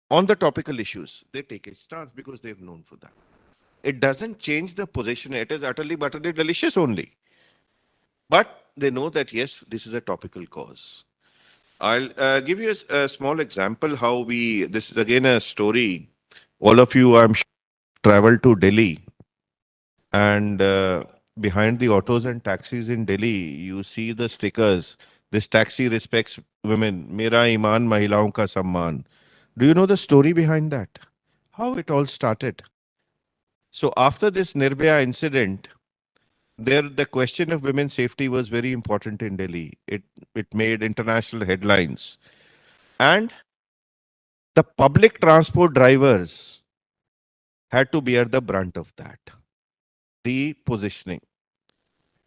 on the topical issues. They take a stance because they've known for that. It doesn't change the position. It is utterly butterly delicious only. But they know that, yes, this is a topical cause. I'll give you a small example how this is again a story. All of you, I'm sure, traveled to Delhi, and behind the autos and taxis in Delhi, you see the stickers. This taxi respects women. Mera iman mahilaon ka samman. Do you know the story behind that? How it all started? So after this Nirbhaya incident, the question of women's safety was very important in Delhi. It made international headlines. And the public transport drivers had to bear the brunt of that. The positioning.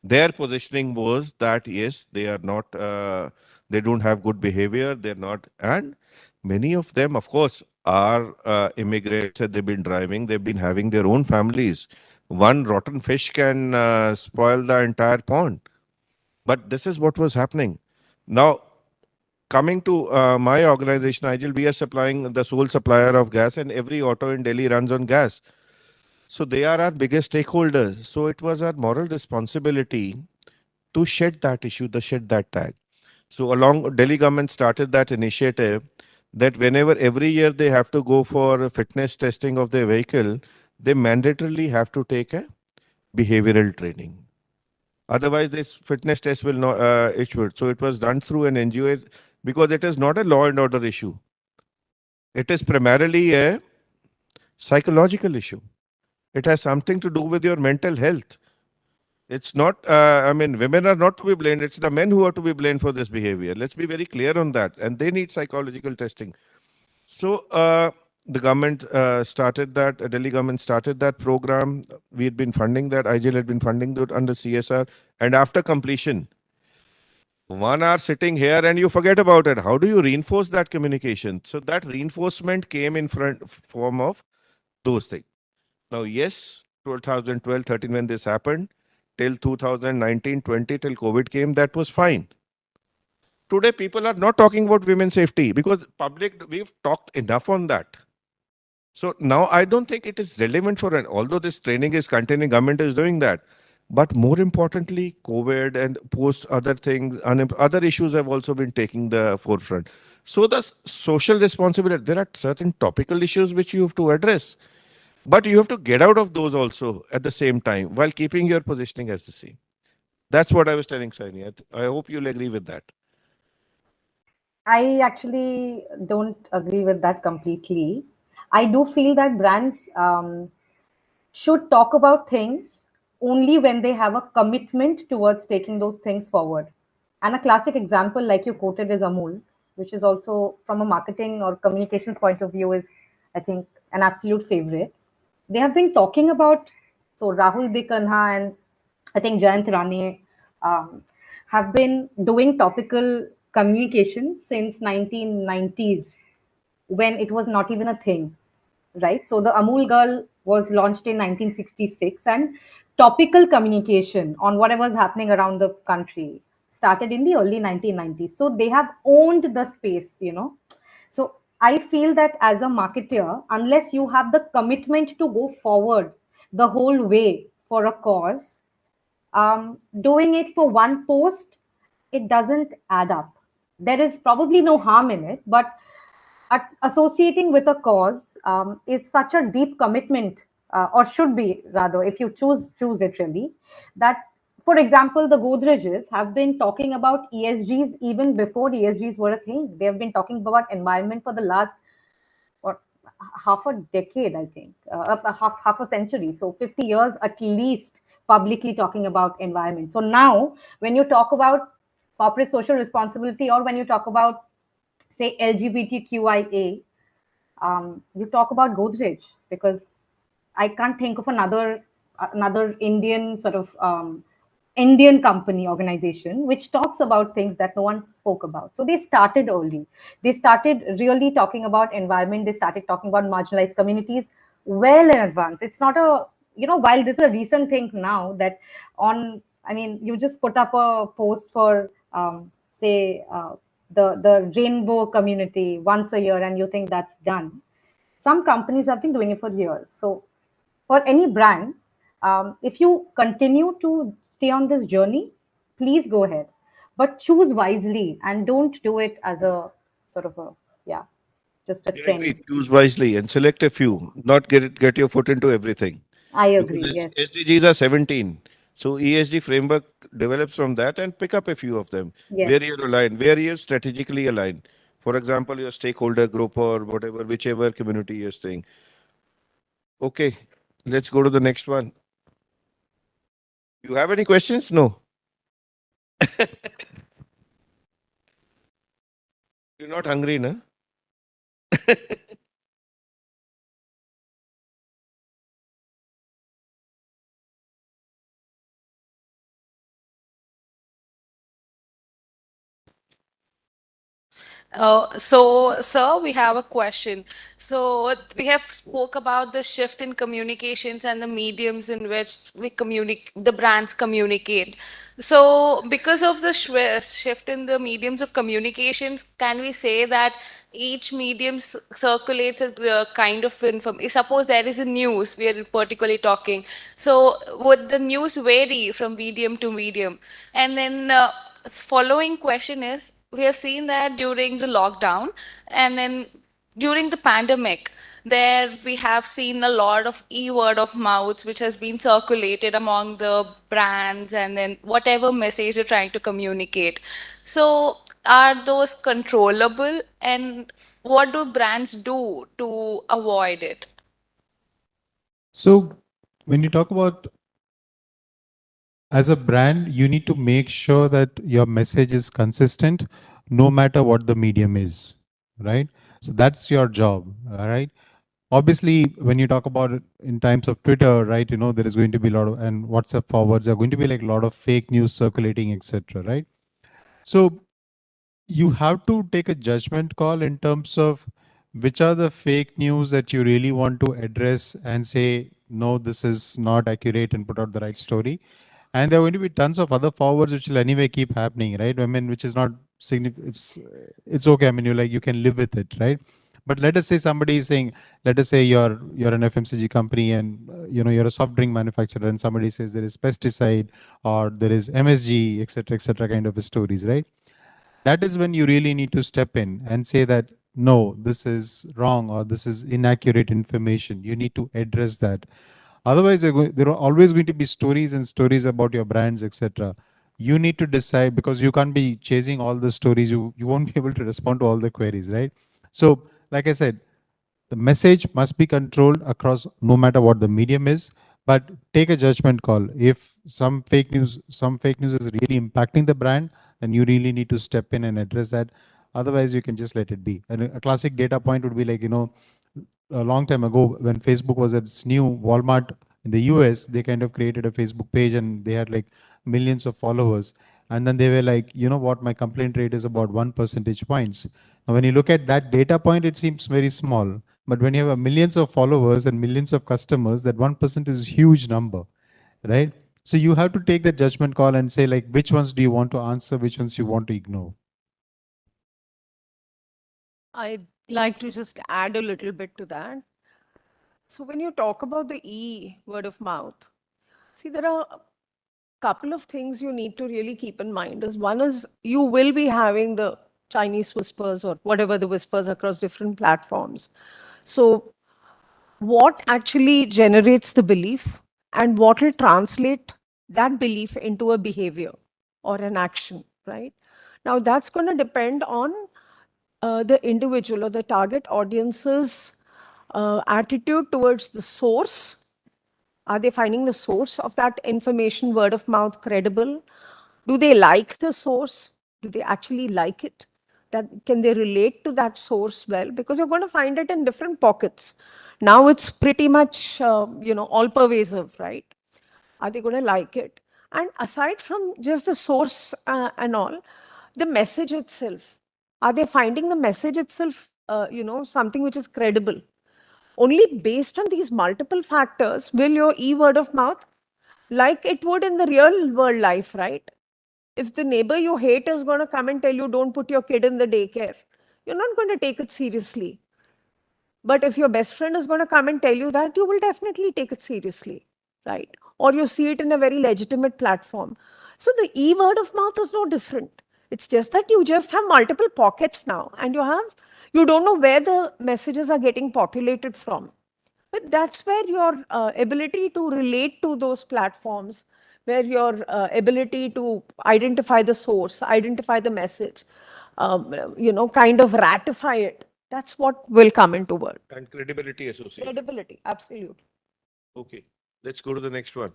Their positioning was that, yes, they are not, they don't have good behavior, they're not, and many of them, of course, are immigrants, and they've been driving, they've been having their own families. One rotten fish can spoil the entire pond. But this is what was happening. Now, coming to my organization, IGL, we are supplying the sole supplier of gas, and every auto in Delhi runs on gas. So they are our biggest stakeholders. So it was our moral responsibility to shed that issue, to shed that tag. So along Delhi government started that initiative that whenever every year they have to go for fitness testing of their vehicle, they mandatorily have to take a behavioral training. Otherwise, this fitness test will not issued. So it was done through an NGO because it is not a law and order issue. It is primarily a psychological issue. It has something to do with your mental health. It's not, I mean, women are not to be blamed. It's the men who are to be blamed for this behavior. Let's be very clear on that. And they need psychological testing. So the government started that, Delhi government started that program. We had been funding that. IGL had been funding that under CSR. And after completion, 1 hour sitting here and you forget about it. How do you reinforce that communication? So that reinforcement came in form of those things. Now, yes, 2012, 13 when this happened, till 2019, 20, till COVID came, that was fine. Today, people are not talking about women's safety because we've talked enough on that. So now I don't think it is relevant although this training is continuing, government is doing that. But more importantly, COVID and post other things, other issues have also been taking the forefront. So the social responsibility, there are certain topical issues which you have to address. But you have to get out of those also at the same time while keeping your positioning as the same. That's what I was telling Saini. I hope you'll agree with that. I actually don't agree with that completely. I do feel that brands should talk about things only when they have a commitment towards taking those things forward. And a classic example, like you quoted, is Amul, which is also from a marketing or communications point of view is, I think, an absolute favorite. They have been talking about, so Rahul Dekanha and I think Jayant Rane have been doing topical communication since 1990s when it was not even a thing, right? So the Amul Girl was launched in 1966, and topical communication on whatever's happening around the country started in the early 1990s. So they have owned the space, you know. So I feel that as a marketer, unless you have the commitment to go forward the whole way for a cause, doing it for one post, it doesn't add up. There is probably no harm in it, but associating with a cause is such a deep commitment, or should be rather, if you choose it really, that, for example, the Godrejes have been talking about ESGs even before ESGs were a thing. They have been talking about environment for the last or half a decade, I think, half a century. So 50 years at least publicly talking about environment. So now when you talk about corporate social responsibility, or when you talk about, say, LGBTQIA, you talk about Godrej, because I can't think of another Indian sort of Indian company organization which talks about things that no one spoke about. So they started early. They started really talking about environment. They started talking about marginalized communities well in advance. It's not a, you know, while this is a recent thing now that on, I mean, you just put up a post for say the rainbow community once a year and you think that's done. Some companies have been doing it for years. So for any brand, if you continue to stay on this journey, please go ahead, but choose wisely and don't do it as a sort of a, yeah, just a Yeah, I trend. agree. Choose wisely and select a few, not get your foot into everything. I agree, Because yes. SDGs are 17. So ESG framework develops from that and pick up a few of them Yes. where you're aligned, where you're strategically aligned. For example, your stakeholder group or whatever, whichever community you're staying. Okay, let's go to the next one. You have any questions? No. You're not hungry, no? So, sir, we have a question. So, we have spoke about the shift in communications and the mediums in which we communicate, the brands communicate. So, because of the shift in the mediums of communications, can we say that each medium circulates a kind of information? Suppose there is a news, we are particularly talking. So, would the news vary from medium to medium? And then, following question is, we have seen that during the lockdown and then during the pandemic, there we have seen a lot of word of mouth which has been circulated among the brands and then whatever message you're trying to communicate. So are those controllable, and what do brands do to avoid it? So when you talk about as a brand, you need to make sure that your message is consistent no matter what the medium is, right? So that's your job, all right? Obviously, when you talk about it in times of Twitter, right, you know, there is going to be a lot of, and WhatsApp forwards are going to be like a lot of fake news circulating, etc., right? So you have to take a judgment call in terms of which are the fake news that you really want to address and say, no, this is not accurate, and put out the right story. And there are going to be tons of other forwards which will anyway keep happening, right? I mean, which is not significant. It's okay. I mean, you can live with it, right? But let us say somebody is saying, let us say you're an FMCG company and you're a soft drink manufacturer, and somebody says there is pesticide or there is MSG, etc., kind of stories, right? That is when you really need to step in and say that, no, this is wrong or this is inaccurate information. You need to address that. Otherwise, there are always going to be stories and stories about your brands, etc. You need to decide, because you can't be chasing all the stories. You won't be able to respond to all the queries, right? So, like I said, the message must be controlled across no matter what the medium is. But take a judgment call. If some fake news is really impacting the brand, then you really need to step in and address that. Otherwise, you can just let it be. And a classic data point would be like, a long time ago when Facebook was at its new Walmart in the US, they kind of created a Facebook page and they had like millions of followers. And then they were like, you know what, my complaint rate is about 1 percentage points. Now, when you look at that data point, it seems very small. But when you have a millions of followers and millions of customers, that 1% is a huge number, right? So you have to take the judgment call and say like, which ones do you want to answer, which ones you want to ignore. I'd like to just add a little bit to that. So when you talk about the word of mouth, see, there are a couple of things you need to really keep in mind. One is you will be having the Chinese whispers or whatever the whispers across different platforms. So what actually generates the belief and what will translate that belief into a behavior or an action, right? Now that's going to depend on the individual or the target audience's attitude towards the source. Are they finding the source of that information, word of mouth, credible? Do they like the source? Do they actually like it? That can they relate to that source well? Because you're going to find it in different pockets. Now it's pretty much all pervasive, right? Are they going to like it? And aside from just the source and all, the message itself. Are they finding the message itself, something which is credible? Only based on these multiple factors will your word of mouth, like it would in the real world life, right? If the neighbor you hate is going to come and tell you, don't put your kid in the daycare, you're not going to take it seriously. But if your best friend is going to come and tell you that, you will definitely take it seriously, right? Or you see it in a very legitimate platform. So the word of mouth is no different. It's just that you just have multiple pockets now, and you don't know where the messages are getting populated from. But that's where your ability to relate to those platforms, where your ability to identify the source, identify the message, kind of ratify it. That's what will come into work. And credibility associated. Credibility, absolutely. Okay, let's go to the next one.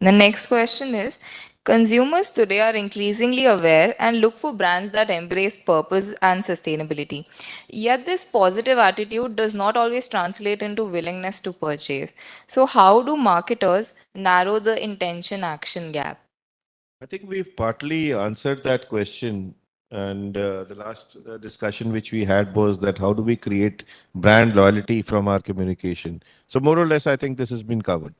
The next question is, consumers today are increasingly aware and look for brands that embrace purpose and sustainability. Yet, this positive attitude does not always translate into willingness to purchase. So, how do marketers narrow the intention action gap? I think we've partly answered that question. And the last discussion which we had was that how do we create brand loyalty from our communication? So more or less, I think this has been covered.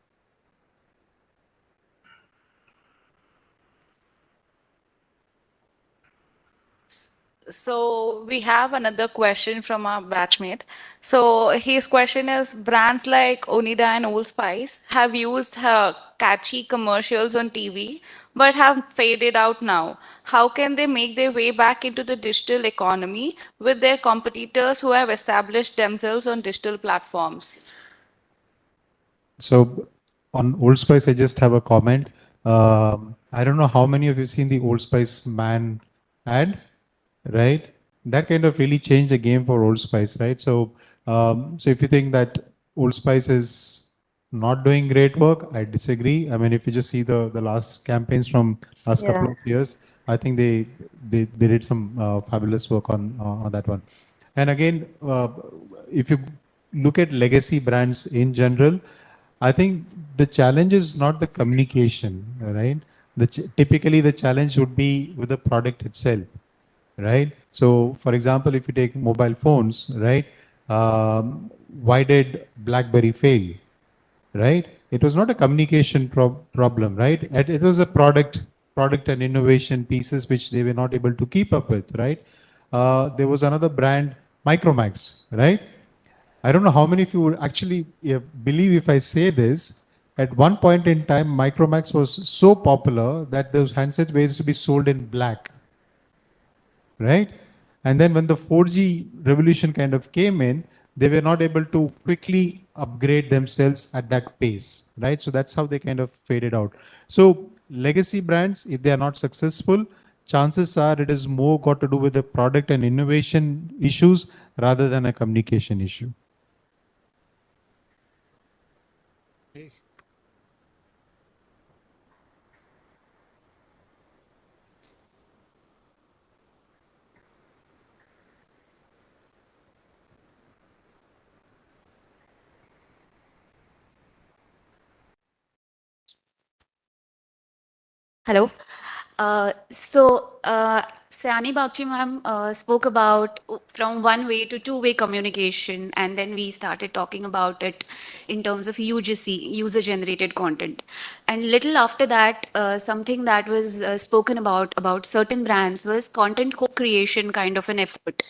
So we have another question from our batchmate. So his question is, brands like Onida and Old Spice have used catchy commercials on TV, but have faded out now. How can they make their way back into the digital economy with their competitors who have established themselves on digital platforms? So on Old Spice, I just have a comment. I don't know how many of you seen the Old Spice man ad, right? That kind of really changed the game for Old Spice, right? So, so if you think that Old Spice is not doing great work, I disagree. I mean, if you just see the last campaigns from last couple of years, I think they did some fabulous work on that one. And again, if you look at legacy brands in general, I think the challenge is not the communication, right? Typically, the challenge would be with the product itself, right? So, for example, if you take mobile phones, right? Why did BlackBerry fail, right? It was not a communication problem, right? It was a product and innovation pieces which they were not able to keep up with, right? There was another brand, Micromax, right? I don't know how many of you would actually believe if I say this. At one point in time, Micromax was so popular that those handsets were to be sold in black, right? And then when the 4G revolution kind of came in, they were not able to quickly upgrade themselves at that pace, right? So that's how they kind of faded out. So legacy brands, if they are not successful, chances are it is more got to do with the product and innovation issues rather than a communication issue. Hello. Sani Bakchi ma'am spoke about from one-way to two-way communication, and then we started talking about it in terms of UGC, user-generated content. And little after that, something that was spoken about certain brands was content co-creation kind of an effort.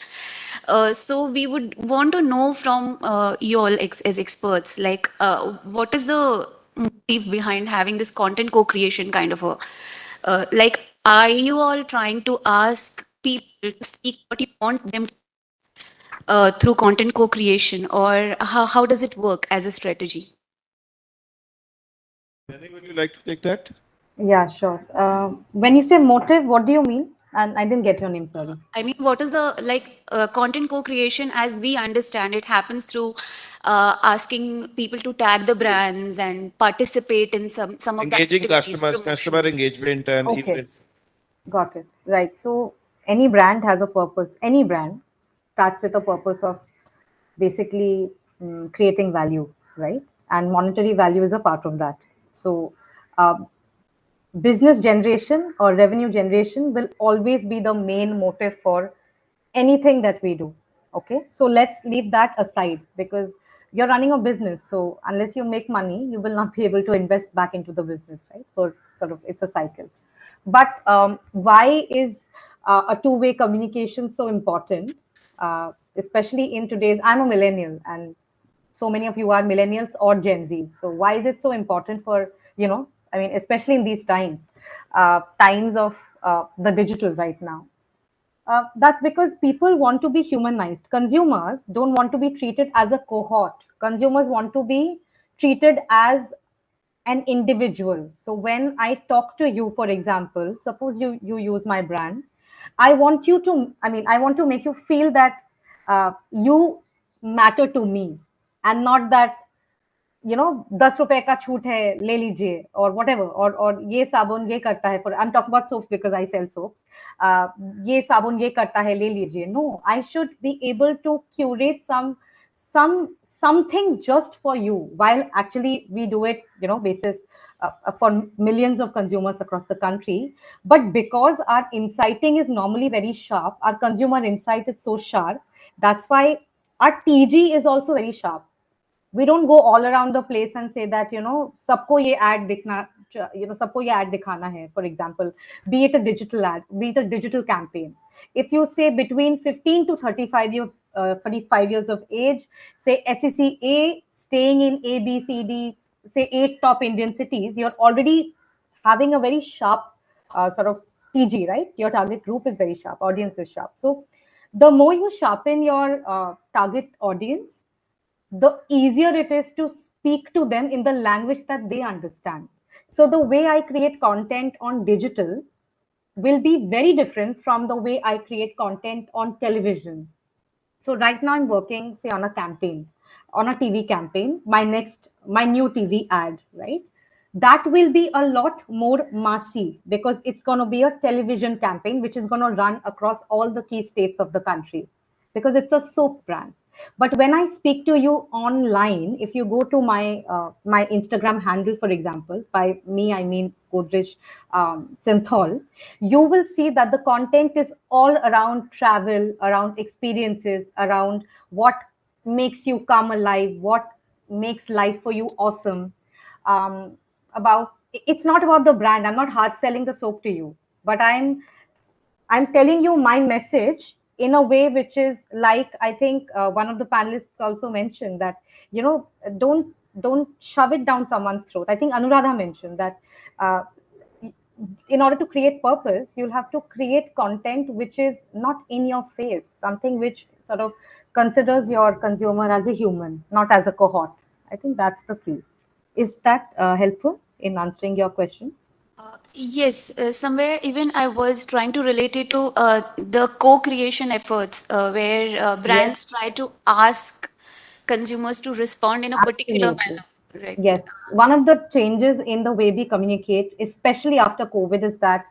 So we would want to know from you all as experts, like what is the motive behind having this content co-creation kind of a like, are you all trying to ask people to speak what you want them to, through content co-creation, or how does it work as a strategy? Penny, would you like to take that? Yeah, sure. When you say motive, what do you mean? And I didn't get your name, sorry. I mean, what is the like content co-creation as we understand it happens through asking people to tag the brands and participate in some of the Engaging activities, customers, customer promotions. engagement and Okay, events. got it. Right. So any brand has a purpose. Any brand starts with a purpose of basically creating value, right? And monetary value is a part of that. So um, business generation or revenue generation will always be the main motive for anything that we do. Okay, so let's leave that aside because you're running a business. So unless you make money, you will not be able to invest back into the business, right? For sort of it's a cycle. But why is a two-way communication so important? Especially in today's, I'm a millennial, and so many of you are millennials or Gen Zs. So why is it so important for, I mean, especially in these times, times of the digital right now? That's because people want to be humanized. Consumers don't want to be treated as a cohort. Consumers want to be treated as an individual. So when I talk to you, for example, suppose you use my brand, I want you to, I mean, I want to make you feel that you matter to me, and not that 10 रुपए का छूट है ले लीजिए और whatever, और ये साबुन ये करता है, for I'm talking about soaps because I sell soaps. ये साबुन ये करता है ले लीजिए. No, I should be able to curate something just for you, while actually we do it basis for millions of consumers across the country. But because our inciting is normally very sharp, our consumer insight is so sharp, that's why our TG is also very sharp. We don't go all around the place and say that सबको ये ad दिखना, सबको ये ad दिखाना है. For example, be it a digital ad, be it a digital campaign. If you say between 15 to 35 years of age, say SECA, staying in A, B, C, D, say 8 top Indian cities, you're already having a very sharp sort of TG, right? Your target group is very sharp, audience is sharp. So the more you sharpen your target audience, the easier it is to speak to them in the language that they understand. So the way I create content on digital will be very different from the way I create content on television. So right now I'm working, say, on a campaign, on a TV campaign, my new TV ad, right? That will be a lot more massy because it's going to be a television campaign, which is going to run across all the key states of the country because it's a soap brand. But when I speak to you online, if you go to my Instagram handle, for example, by me I mean Godrej Synthol, you will see that the content is all around travel, around experiences, around what makes you come alive, what makes life for you awesome. About it's not about the brand. I'm not hard selling the soap to you, but I'm telling you my message in a way which is like, I think one of the panelists also mentioned that, don't shove it down someone's throat. I think Anuradha mentioned that uh, in order to create purpose, you'll have to create content which is not in your face, something which sort of considers your consumer as a human, not as a cohort. I think that's the key. Is that helpful in answering your question? Yes, somewhere even I was trying to relate it to the co-creation efforts where Yes, brands try to ask consumers to respond in a particular absolutely. manner. Right. Yes, one of the changes in the way we communicate, especially after COVID, is that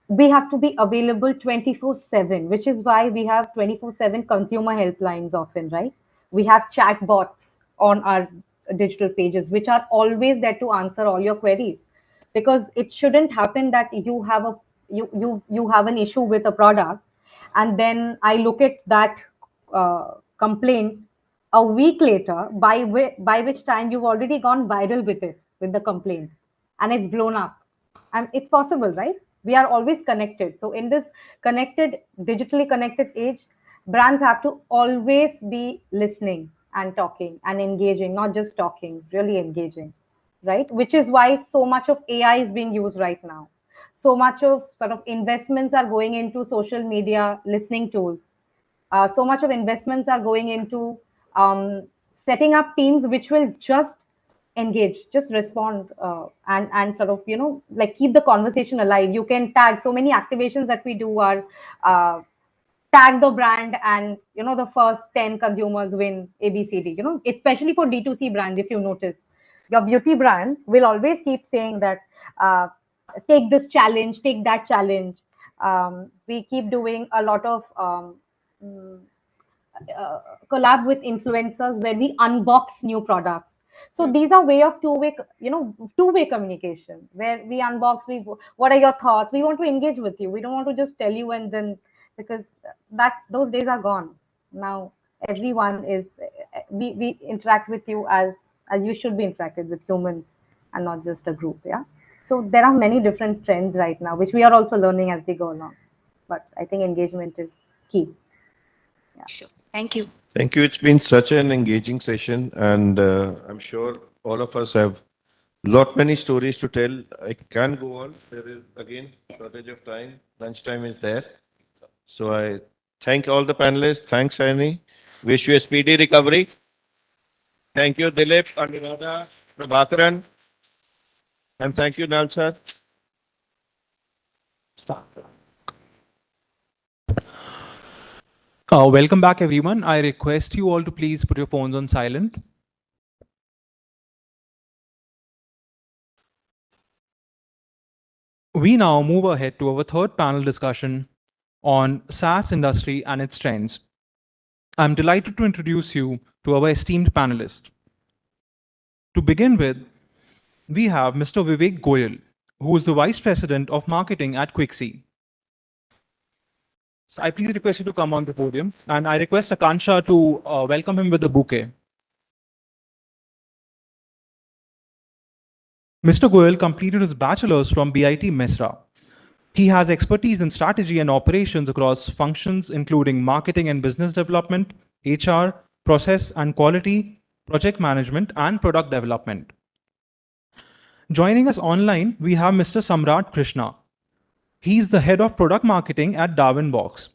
we have to be available 24/7, which is why we have 24/7 consumer helplines often, right? We have chat bots on our digital pages, which are always there to answer all your queries. Because it shouldn't happen that you have an issue with a product, and then I look at that complaint a week later, by which time you've already gone viral with it, with the complaint, and it's blown up. And it's possible, right? We are always connected. So in this connected, digitally connected age, brands have to always be listening and talking and engaging, not just talking, really engaging, right? Which is why so much of AI is being used right now. So much of sort of investments are going into social media listening tools. So much of investments are going into setting up teams which will just engage, just respond, and sort of, like, keep the conversation alive. You can tag so many activations that we do are uh, tag the brand, and the first 10 consumers win ABCD, especially for D2C brands. If you notice, your beauty brands will always keep saying that, take this challenge, take that challenge. We keep doing a lot of mm, collab with influencers where we unbox new products. So these are way of two-way communication, where we unbox, what are your thoughts, we want to engage with you, we don't want to just tell you and then, because those days are gone. Now everyone is, we interact with you as you should be interacted with humans, and not just a group. Yeah, so there are many different trends right now which we are also learning as we go along, but I think engagement is key. Sure. Thank you. Thank you. It's been such an engaging session, and I'm sure all of us have lot many stories to tell. I can go on. There is again shortage of time. Lunchtime is there. So I thank all the panelists. Thanks, Annie. Wish you a speedy recovery. Thank you, Dilip, Anuradha, Prabhakaran, and thank you, Nalsar. Welcome back, everyone. I request you all to please put your phones on silent. We now move ahead to our third panel discussion on SaaS industry and its trends. I'm delighted to introduce you to our esteemed panelists. To begin with, we have Mr. Vivek Goyal, who is the Vice President of Marketing at Quixi. So I please request you to come on the podium, and I request Akansha to welcome him with a bouquet. Mr. Goyal completed his bachelor's from BIT Mesra. He has expertise in strategy and operations across functions including marketing and business development, HR, process and quality, project management, and product development. Joining us online, we have Mr. Samrat Krishna. He's the head of product marketing at Darwinbox.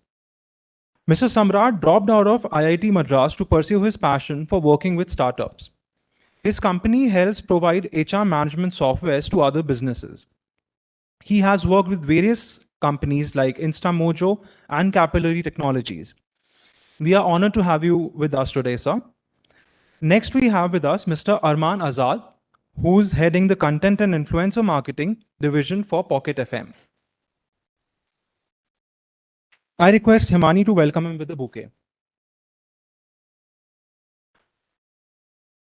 Mr. Samrat dropped out of IIT Madras to pursue his passion for working with startups. His company helps provide HR management softwares to other businesses. He has worked with various companies like InstaMojo and Capillary Technologies. We are honored to have you with us today, sir. Next, we have with us Mr. Arman Azad, who's heading the Content and Influencer Marketing division for Pocket FM. I request Himani to welcome him with a bouquet.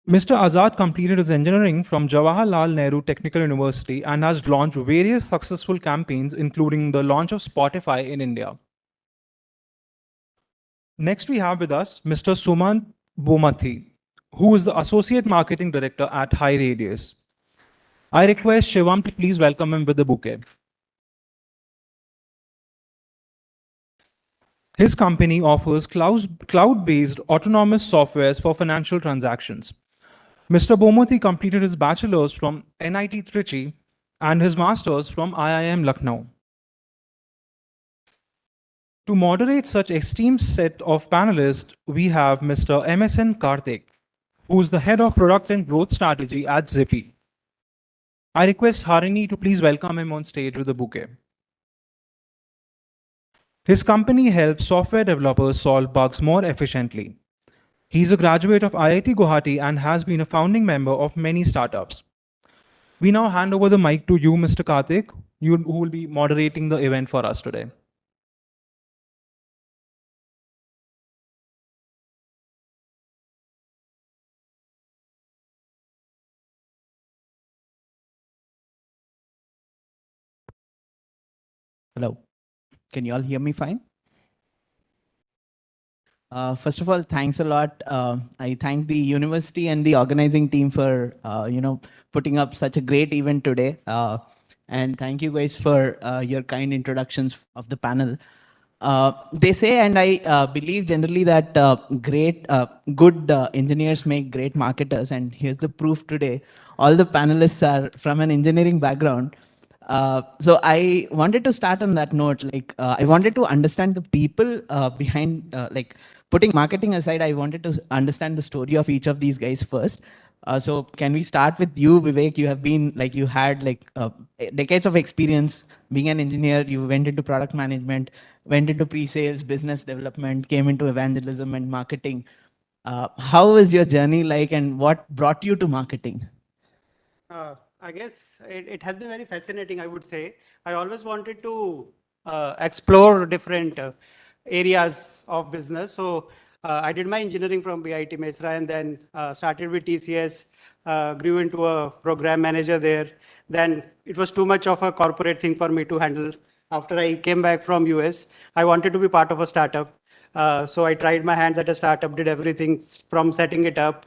Mr. Azad completed his engineering from Jawaharlal Nehru Technical University and has launched various successful campaigns, including the launch of Spotify in India. Next, we have with us Mr. Sumant Bomathi, who is the Associate Marketing Director at High Radius. I request Shivam to please welcome him with a bouquet. His company offers cloud-based autonomous softwares for financial transactions. Mr. Bomathi completed his bachelor's from NIT Trichy and his master's from IIM Lucknow. To moderate such esteemed set of panelists, we have Mr. MSN Karthik, who is the head of product and growth strategy at Zippy. I request Harini to please welcome him on stage with a bouquet. His company helps software developers solve bugs more efficiently. He's a graduate of IIT Guwahati and has been a founding member of many startups. We now hand over the mic to you, Mr. Karthik, who will be moderating the event for us today. Hello. Can you all hear me fine? First of all, thanks a lot. I thank the university and the organizing team for putting up such a great event today. And thank you guys for your kind introductions of the panel. They say, and I believe generally that good engineers make great marketers. And here's the proof today. All the panelists are from an engineering background. So I wanted to start on that note. I wanted to understand the people behind, putting marketing aside, I wanted to understand the story of each of these guys first. So can we start with you, Vivek? You have been you had decades of experience being an engineer. You went into product management, went into pre-sales, business development, came into evangelism and marketing. How was your journey like, and what brought you to marketing? I guess it has been very fascinating, I would say. I always wanted to explore different areas of business. So I did my engineering from BIT Mesra and then started with TCS, grew into a program manager there. Then it was too much of a corporate thing for me to handle. After I came back from US, I wanted to be part of a startup. So I tried my hands at a startup, did everything from setting it up.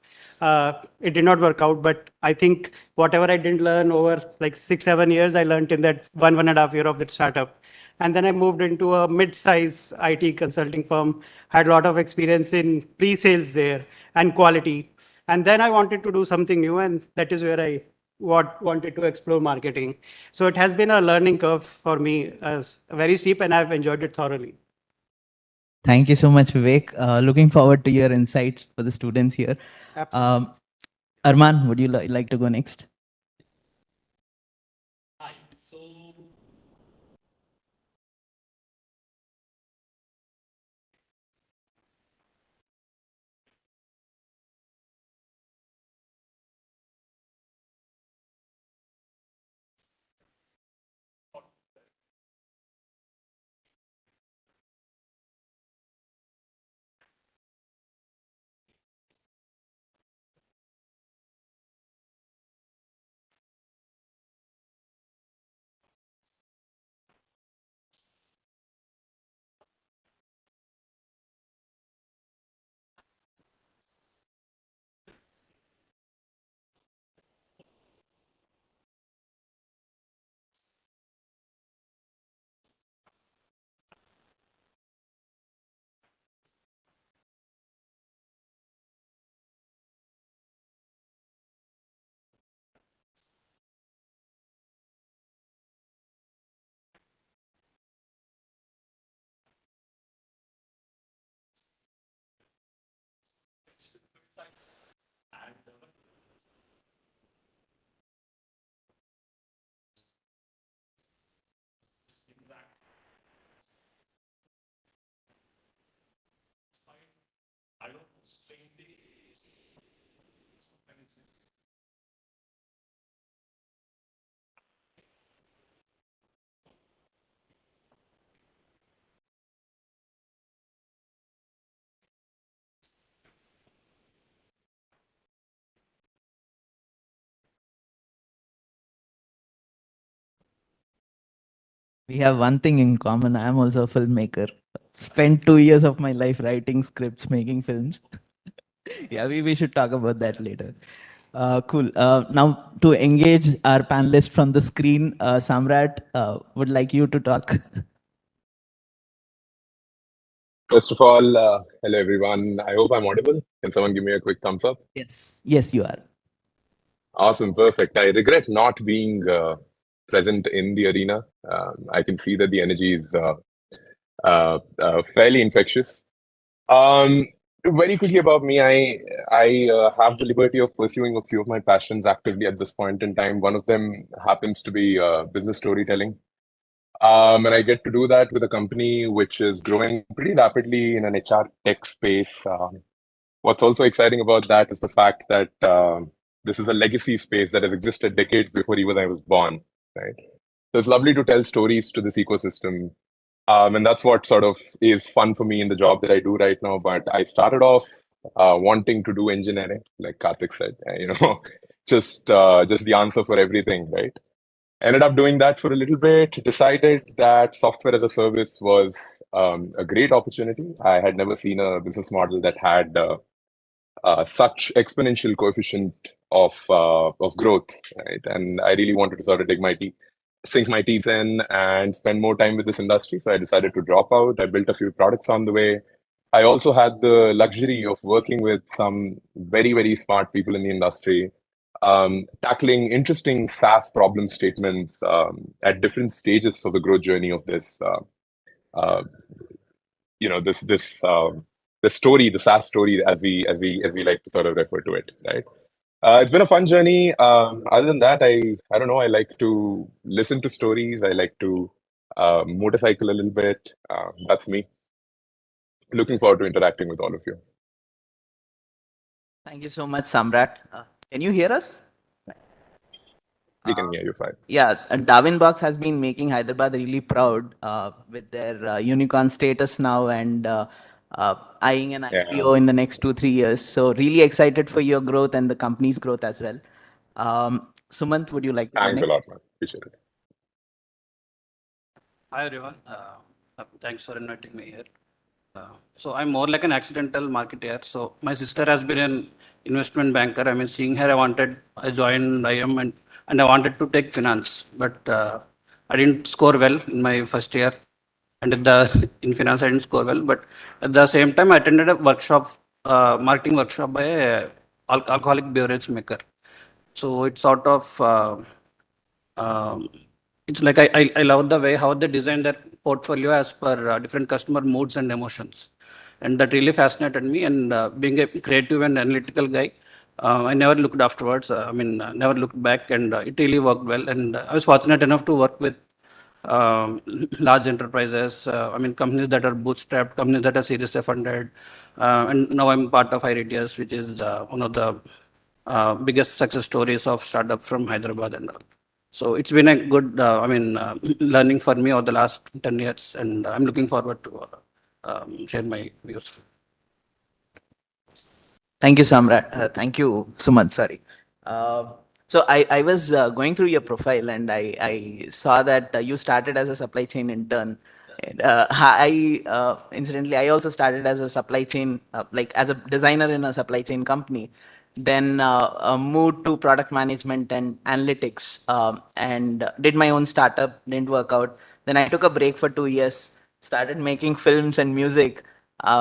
It did not work out, but I think whatever I didn't learn over like 6-7 years, I learned in that 1.5 year of that startup. And then I moved into a mid-size IT consulting firm, had a lot of experience in pre-sales there and quality. And then I wanted to do something new, and that is where I wanted to explore marketing. So it has been a learning curve for me, very steep, and I've enjoyed it thoroughly. Thank you so much, Vivek. Looking forward to your insights for the students here. Arman, would you like to go next? We have one thing in common. I am also a filmmaker. Spent 2 years of my life writing scripts, making films. Yeah, we should talk about that later. Cool. Now to engage our panelist from the screen, Samrat would like you to talk. First of all, hello everyone. I hope I'm audible. Can someone give me a quick thumbs up? Yes. Yes, you are. Awesome, perfect. I regret not being present in the arena. I can see that the energy is fairly infectious. Very quickly about me, I have the liberty of pursuing a few of my passions actively at this point in time. One of them happens to be business storytelling. And I get to do that with a company which is growing pretty rapidly in an HR tech space. What's also exciting about that is the fact that this is a legacy space that has existed decades before even I was born, right? So it's lovely to tell stories to this ecosystem. And that's what sort of is fun for me in the job that I do right now. But I started off wanting to do engineering, like Karthik said, just the answer for everything, right? Ended up doing that for a little bit, decided that software as a service was a great opportunity. I had never seen a business model that had such exponential coefficient of growth, right? And I really wanted to sort of sink my teeth in and spend more time with this industry. So I decided to drop out. I built a few products on the way. I also had the luxury of working with some very, very smart people in the industry, tackling interesting SaaS problem statements at different stages of the growth journey of this. Uh, the story, the SaaS story, as we like to sort of refer to it, right? It's been a fun journey. Other than that, I don't know. I like to listen to stories. I like to motorcycle a little bit. That's me. Looking forward to interacting with all of you. Thank you so much, Samrat. Can you hear us? We can hear you fine. Yeah, Darwin Box has been making Hyderabad really proud with their unicorn status now and eyeing an IPO in the next 2-3 years. So really excited for your growth and the company's growth as well. Sumant, would you like to go Thanks next? a lot, man. Appreciate it. Hi, everyone. Thanks for inviting me here. So I'm more like an accidental marketer. So my sister has been an investment banker. I mean, seeing her, I joined IM and I wanted to take finance, but I didn't score well in my first year. And in finance, I didn't score well. But at the same time, I attended a workshop, marketing workshop by a alcoholic beverage maker. So it's sort of, it's like I love the way how they design their portfolio as per different customer moods and emotions. And that really fascinated me. And being a creative and analytical guy, I never looked afterwards. Never looked back, and it really worked well. And I was fortunate enough to work with large enterprises. Companies that are bootstrapped, companies that are Series A funded. And now I'm part of iRadius, which is one of the biggest success stories of startup from Hyderabad and all. So it's been a good, learning for me over the last 10 years, and I'm looking forward to share my views. Thank you, Samrat. Thank you, Sumant. Sorry. So I was going through your profile and I saw that you started as a supply chain intern. And, incidentally, I also started as a supply chain, like as a designer in a supply chain company. Then moved to product management and analytics and did my own startup. Didn't work out. Then I took a break for 2 years. Started making films and music,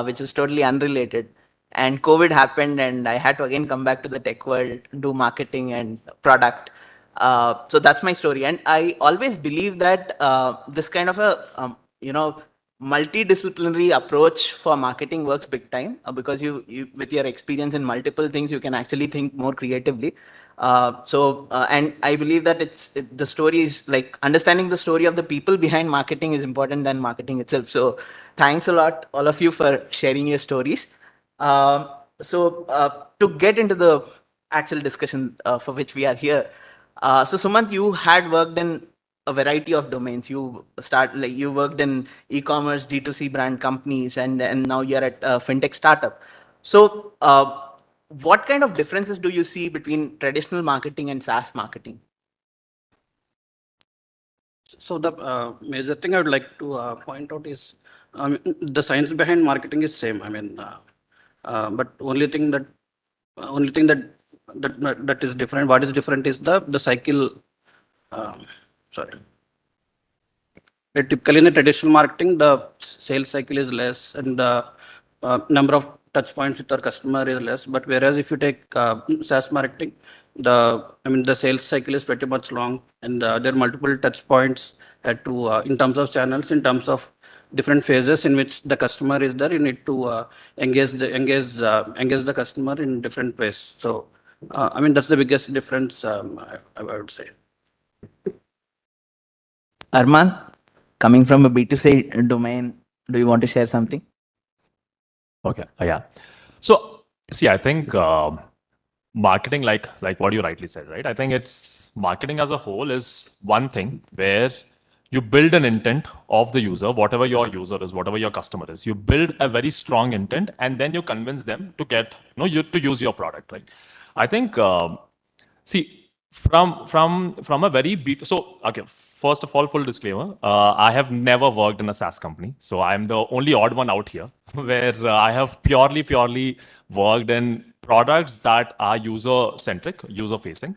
which was totally unrelated. And COVID happened, and I had to again come back to the tech world, do marketing and product. So that's my story. And I always believe that this kind of a multidisciplinary approach for marketing works big time because you with your experience in multiple things, you can actually think more creatively. And I believe that the story is like understanding the story of the people behind marketing is important than marketing itself. So thanks a lot, all of you, for sharing your stories. To get into the actual discussion for which we are here, so Sumant, you had worked in a variety of domains. You worked in e-commerce, D2C brand companies, and now you're at a fintech startup. So, what kind of differences do you see between traditional marketing and SaaS marketing? So the major thing I would like to point out is the science behind marketing is same. But only thing that is different. What is different is the cycle. Sorry. Typically, in the traditional marketing, the sales cycle is less, and the number of touch points with our customer is less. But whereas if you take SaaS marketing, the sales cycle is pretty much long, and there are multiple touch points in terms of channels, in terms of different phases in which the customer is there. You need to engage the customer in different ways. So, that's the biggest difference. I would say. Arman, coming from a B2C domain, do you want to share something? Okay, yeah. So See, I think marketing, like what you rightly said, right? I think it's marketing as a whole is one thing where you build an intent of the user, whatever your user is, whatever your customer is. You build a very strong intent, and then you convince them to get you to use your product, right? I think see from a very so okay, first of all, full disclaimer, I have never worked in a SaaS company, so I'm the only odd one out here where I have purely worked in products that are user centric, user facing,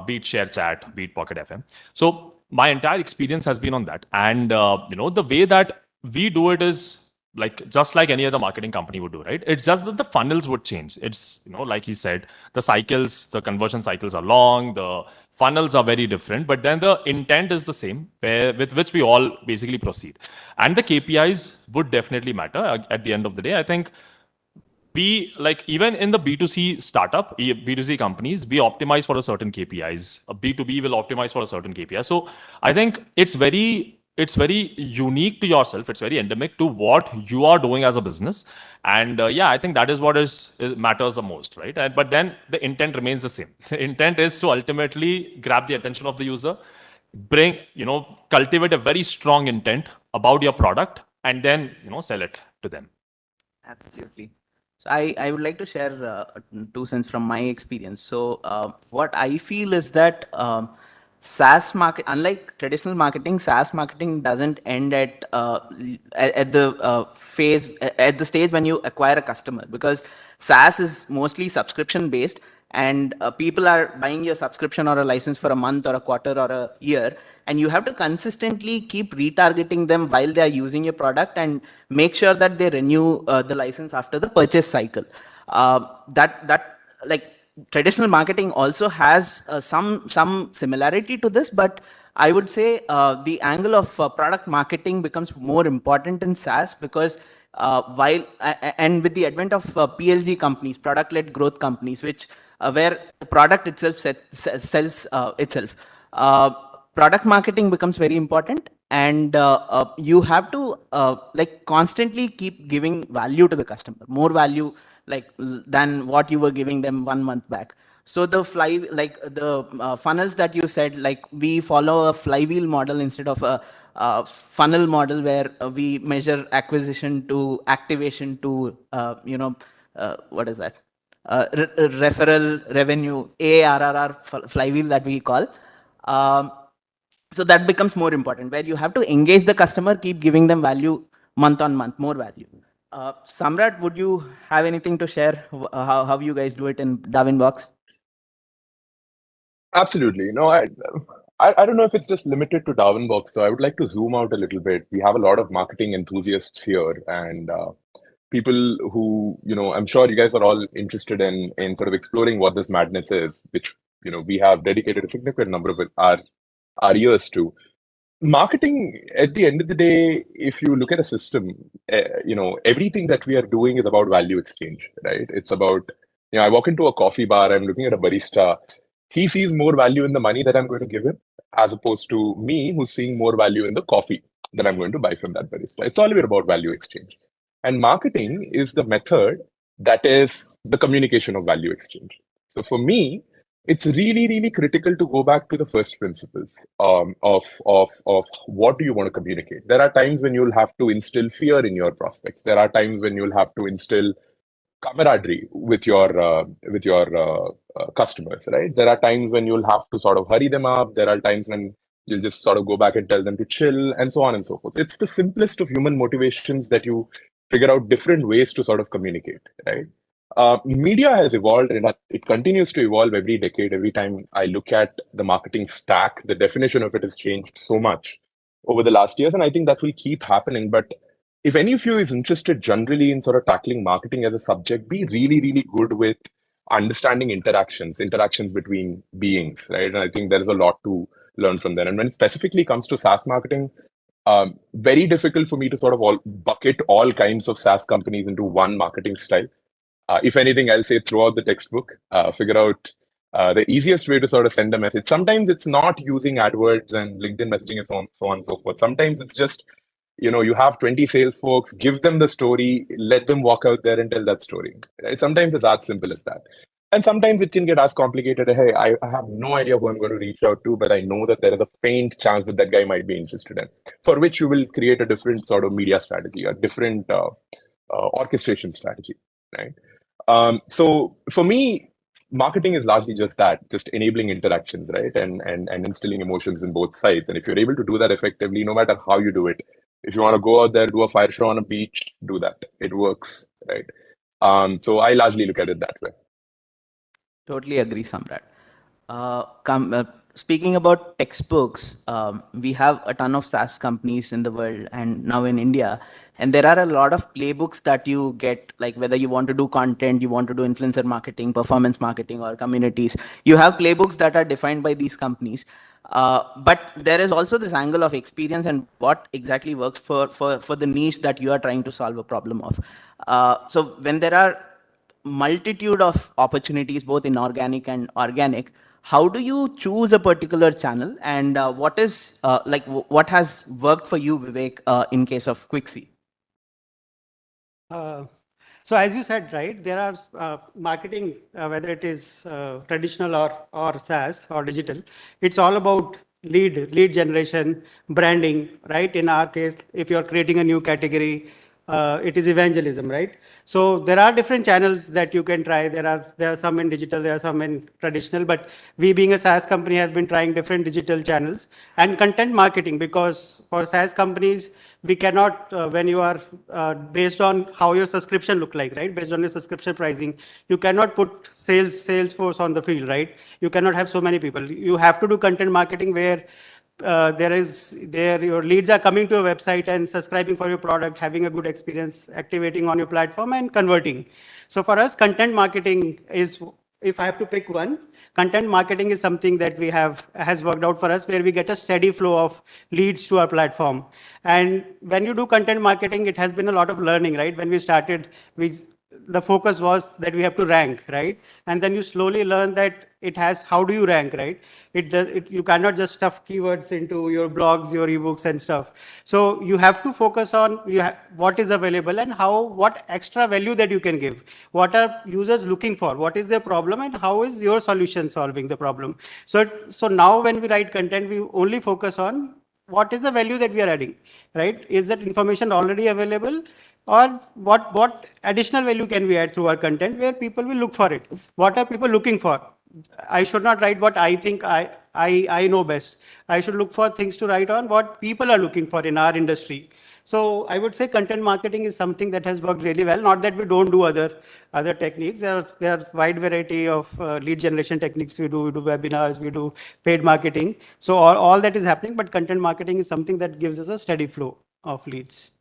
be it share chat, be it Pocket FM. So my entire experience has been on that, and the way that we do it is like just like any other marketing company would do, right? It's just that the funnels would change. It's like he said, the conversion cycles are long, the funnels are very different, but then the intent is the same, with which we all basically proceed, and the KPIs would definitely matter at the end of the day. I think we, like, even in the B2C startup, B2C companies, we optimize for a certain KPIs. A B2B will optimize for a certain KPI. So I think it's very unique to yourself. It's very endemic to what you are doing as a business. And yeah, I think that is what matters the most, right? But then the intent remains the same. The intent is to ultimately grab the attention of the user, cultivate a very strong intent about your product, and then, sell it to them. Absolutely. So I would like to share 2 cents from my experience. So what I feel is that SaaS market, unlike traditional marketing, SaaS marketing doesn't end at the at the stage when you acquire a customer, because SaaS is mostly subscription based, and people are buying your subscription or a license for a month or a quarter or a year, and you have to consistently keep retargeting them while they are using your product and make sure that they renew the license after the purchase cycle. That like traditional marketing also has some similarity to this, but I would say the angle of product marketing becomes more important in SaaS, because and with the advent of PLG companies, product-led growth companies, which where the product itself sells itself, product marketing becomes very important, and you have to like constantly keep giving value to the customer, more value than what you were giving them 1 month back. So the funnels that you said, like we follow a flywheel model instead of a funnel model, where we measure acquisition to activation to what is that? Referral revenue, ARR flywheel that we call. So that becomes more important, where you have to engage the customer, keep giving them value month on month, more value. Samrat, would you have anything to share how you guys do it in Darwinbox? Absolutely. No, I don't know if it's just limited to Darwinbox, so I would like to zoom out a little bit. We have a lot of marketing enthusiasts here, and people who, I'm sure you guys are all interested in sort of exploring what this madness is, which, we have dedicated a significant number of our years to. Marketing, at the end of the day, if you look at a system, everything that we are doing is about value exchange, right? It's about, I walk into a coffee bar, I'm looking at a barista. He sees more value in the money that I'm going to give him, as opposed to me, who's seeing more value in the coffee that I'm going to buy from that barista. It's all about value exchange. And marketing is the method that is the communication of value exchange. So for me, it's really, really critical to go back to the first principles of what do you want to communicate. There are times when you'll have to instill fear in your prospects. There are times when you'll have to instill camaraderie with your customers, right? There are times when you'll have to sort of hurry them up. There are times when you'll just sort of go back and tell them to chill, and so on and so forth. It's the simplest of human motivations that you figure out different ways to sort of communicate, right? Media has evolved, and it continues to evolve every decade. Every time I look at the marketing stack, the definition of it has changed so much over the last years, and I think that will keep happening. But if any of you is interested generally in sort of tackling marketing as a subject, be really, really good with understanding interactions between beings, right? And I think there is a lot to learn from there. And when it specifically comes to SaaS marketing, very difficult for me to sort of bucket all kinds of SaaS companies into one marketing style. If anything, I'll say throughout the textbook, figure out the easiest way to sort of send a message. Sometimes it's not using AdWords and LinkedIn messaging and so on and so forth. Sometimes it's just You have 20 sales folks, give them the story, let them walk out there and tell that story. Right? Sometimes it's as simple as that. And sometimes it can get as complicated. Hey, I have no idea who I'm going to reach out to, but I know that there is a faint chance that that guy might be interested in, for which you will create a different sort of media strategy, a different orchestration strategy, right? So for me, marketing is largely just that, just enabling interactions, right? And instilling emotions in both sides. And if you're able to do that effectively, no matter how you do it, if you want to go out there, do a fire show on a beach, do that. It works, right? So I largely look at it that way. Totally agree, Samrat. Speaking about textbooks, we have a ton of SaaS companies in the world and now in India, and there are a lot of playbooks that you get, like whether you want to do content, you want to do influencer marketing, performance marketing, or communities. You have playbooks that are defined by these companies. But there is also this angle of experience and what exactly works for the niche that you are trying to solve a problem of. So when there are multitude of opportunities, both inorganic and organic, how do you choose a particular channel, and what is what has worked for you, Vivek, in case of Quixie? So as you said, right, there are marketing, whether it is traditional or SaaS or digital, it's all about lead generation, branding, right? In our case, if you're creating a new category, it is evangelism, right? So there are different channels that you can try. There are some in digital, there are some in traditional, but we being a SaaS company have been trying different digital channels and content marketing, because for SaaS companies, we cannot, when you are based on how your subscription look like, right? Based on your subscription pricing, you cannot put sales force on the field, right? You cannot have so many people. You have to do content marketing where your leads are coming to a website and subscribing for your product, having a good experience, activating on your platform and converting. So for us, content marketing is, if I have to pick one, content marketing is something that has worked out for us, where we get a steady flow of leads to our platform. And when you do content marketing, it has been a lot of learning, right? When we started, the focus was that we have to rank, right? And then you slowly learn that how do you rank, right? You cannot just stuff keywords into your blogs, your ebooks and stuff. So you have to focus on what is available and what extra value that you can give. What are users looking for? What is their problem and how is your solution solving the problem? So now when we write content, we only focus on what is the value that we are adding, right? Is that information already available? Or what additional value can we add through our content where people will look for it? What are people looking for? I should not write what I think I know best. I should look for things to write on what people are looking for in our industry. So I would say content marketing is something that has worked really well. Not that we don't do other techniques. There are wide variety of lead generation techniques we do. We do webinars, we do paid marketing. So all that is happening, but content marketing is something that gives us a steady flow of leads.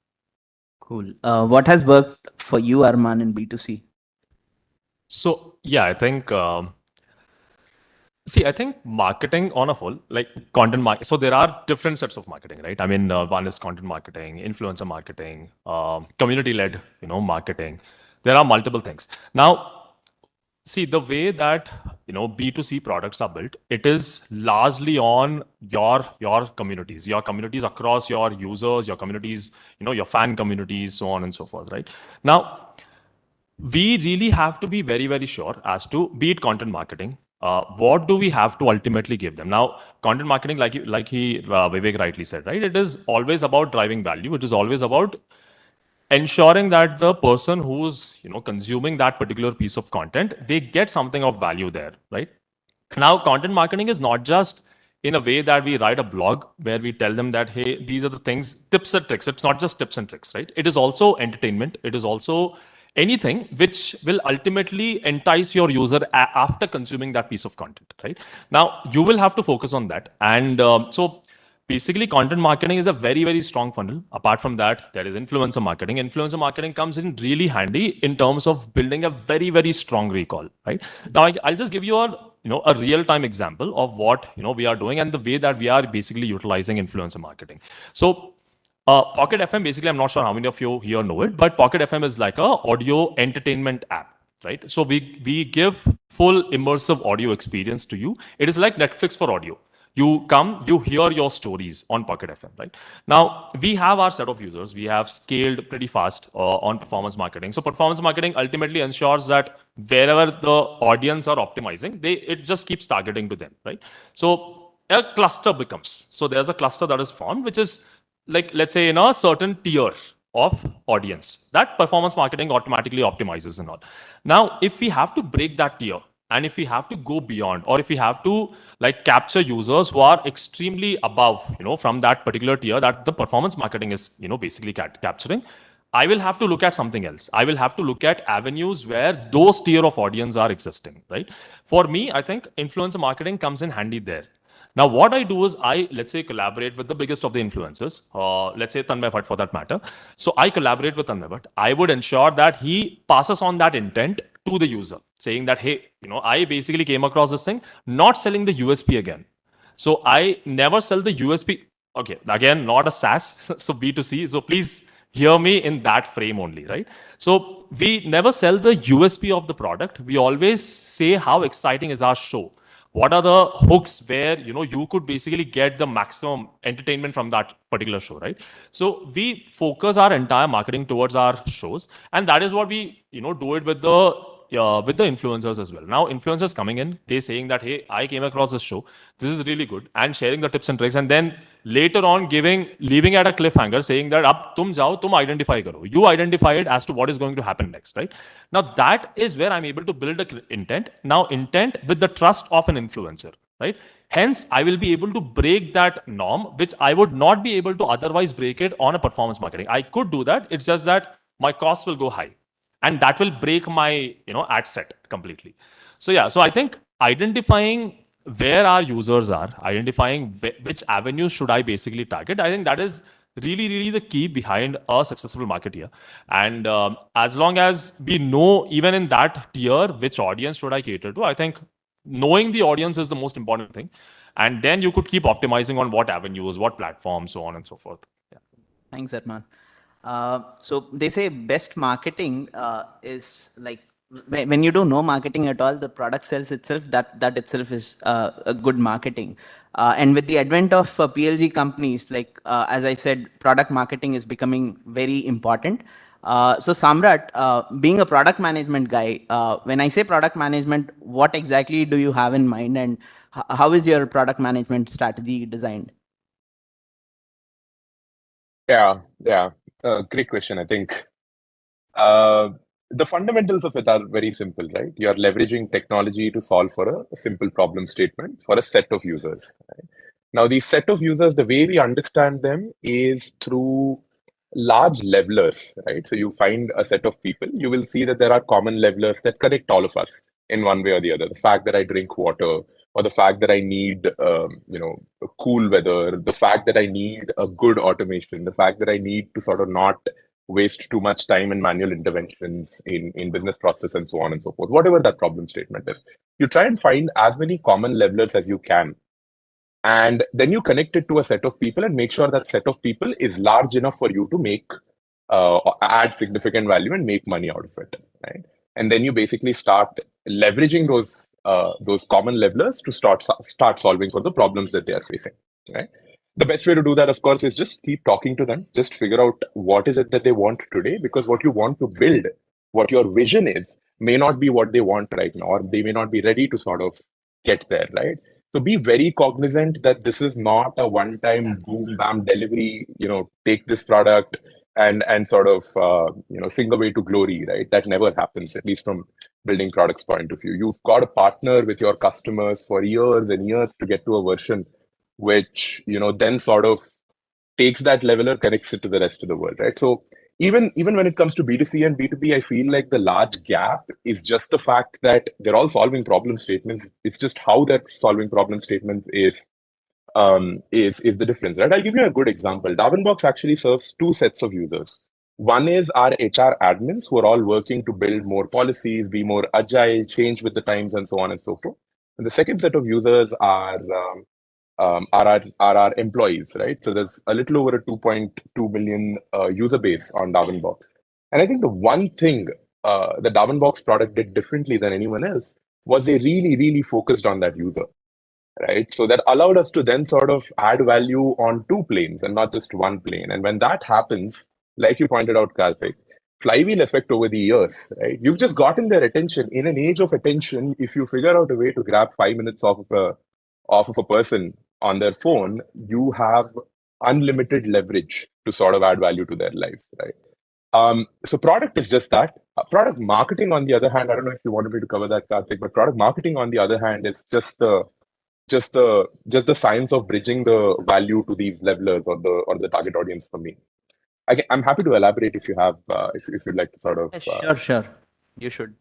Cool. What has worked for you, Arman, in B2C? So yeah, I think I think marketing on a whole, like content marketing. So there are different sets of marketing, right? I mean, one is content marketing, influencer marketing, community-led, marketing. There are multiple things. Now, see, the way that B2C products are built, it is largely on your communities across your users, your communities, your fan communities, so on and so forth, right? Now, we really have to be very, very sure as to, be it content marketing, what do we have to ultimately give them? Now, content marketing, like Vivek rightly said, right? It is always about driving value. It is always about ensuring that the person who's consuming that particular piece of content, they get something of value there, right? Now, content marketing is not just in a way that we write a blog where we tell them that, hey, these are the things, tips and tricks. It's not just tips and tricks, right? It is also entertainment. It is also anything which will ultimately entice your user after consuming that piece of content, right? Now, you will have to focus on that. And so basically, content marketing is a very, very strong funnel. Apart from that, there is influencer marketing. Influencer marketing comes in really handy in terms of building a very, very strong recall, right? Now, I'll just give you a real-time example of what we are doing and the way that we are basically utilizing influencer marketing. So, Pocket FM, basically, I'm not sure how many of you here know it, but Pocket FM is like a audio entertainment app, right? So we give full immersive audio experience to you. It is like Netflix for audio. You come, you hear your stories on Pocket FM, right? Now, we have our set of users. We have scaled pretty fast on performance marketing. So performance marketing ultimately ensures that wherever the audience are optimizing, it just keeps targeting to them, right? So a cluster becomes. So there's a cluster that is formed, which is like, let's say, in a certain tier of audience that performance marketing automatically optimizes and all. Now, if we have to break that tier, and if we have to go beyond, or if we have to like capture users who are extremely above, from that particular tier that the performance marketing is, basically capturing, I will have to look at something else. I will have to look at avenues where those tier of audience are existing, right? For me, I think influencer marketing comes in handy there. Now, what I do is let's say, collaborate with the biggest of the influencers, let's say Tanmay Bhatt for that matter. So I collaborate with Tanmay Bhatt. I would ensure that he passes on that intent to the user, saying that, hey, I basically came across this thing, not selling the USP again. So I never sell the USP. Okay, again, not a SaaS, so B2C. So please hear me in that frame only, right? So we never sell the USP of the product. We always say how exciting is our show. What are the hooks where you could basically get the maximum entertainment from that particular show, right? So we focus our entire marketing towards our shows, and that is what we do it with the influencers as well. Now, influencers coming in, they saying that, hey, I came across this show, this is really good, and sharing the tips and tricks, and then later on leaving at a cliffhanger, saying that ab tum jao, tum identify karo. You identify it as to what is going to happen next, right? Now that is where I'm able to build a intent. Now intent with the trust of an influencer, right? Hence, I will be able to break that norm, which I would not be able to otherwise break it on a performance marketing. I could do that. It's just that my costs will go high, and that will break my ad set completely. So yeah, so I think identifying where our users are, identifying which avenues should I basically target, I think that is really the key behind a successful marketer. And as long as we know even in that tier which audience should I cater to, I think knowing the audience is the most important thing, and then you could keep optimizing on what avenues, what platforms, so on and so forth. Yeah. Thanks, Arman. So they say best marketing is like when you do no marketing at all, the product sells itself. That itself is a good marketing. And with the advent of PLG companies, like as I said, product marketing is becoming very important. So Samrat, being a product management guy, when I say product management, what exactly do you have in mind, and how is your product management strategy designed? Yeah. Great question. I think the fundamentals of it are very simple, right? You are leveraging technology to solve for a simple problem statement for a set of users. Right? Now, these set of users, the way we understand them is through large levelers, right? So you find a set of people, you will see that there are common levelers that connect all of us in one way or the other. The fact that I drink water, or the fact that I need, cool weather, the fact that I need a good automation, the fact that I need to sort of not waste too much time in manual interventions in business process and so on and so forth. Whatever that problem statement is, you try and find as many common levelers as you can. And then you connect it to a set of people and make sure that set of people is large enough for you to make add significant value and make money out of it, right? And then you basically start leveraging those common levelers to start solving for the problems that they are facing, right? The best way to do that, of course, is just keep talking to them. Just figure out what is it that they want today, because what you want to build, what your vision is, may not be what they want right now, or they may not be ready to sort of get there, right? So be very cognizant that this is not a one-time boom bam delivery, take this product and sort of sing away to glory, right? That never happens, at least from building products point of view. You've got to partner with your customers for years and years to get to a version which then sort of takes that leveler, connects it to the rest of the world, right? So even when it comes to B2C and B2B, I feel like the large gap is just the fact that they're all solving problem statements. It's just how they're solving problem statements is the difference, right? I'll give you a good example. Darwinbox actually serves two sets of users. One is our HR admins who are all working to build more policies, be more agile, change with the times, and so on and so forth. And the second set of users are our employees, right? So there's a little over a 2.2 million user base on Darwinbox. And I think the one thing the Darwinbox product did differently than anyone else was they really focused on that user. right? So that allowed us to then sort of add value on two planes and not just one plane. And when that happens, like you pointed out, Karthik, flywheel effect over the years, right? You've just gotten their attention. In an age of attention, if you figure out a way to grab 5 minutes off of a person on their phone, you have unlimited leverage to sort of add value to their life, right? So product is just that. Product marketing, on the other hand, I don't know if you wanted me to cover that, Karthik, but product marketing, on the other hand, is just the science of bridging the value to these levelers or the target audience for me. I'm happy to elaborate if you have if you'd like to sort of Sure. You should.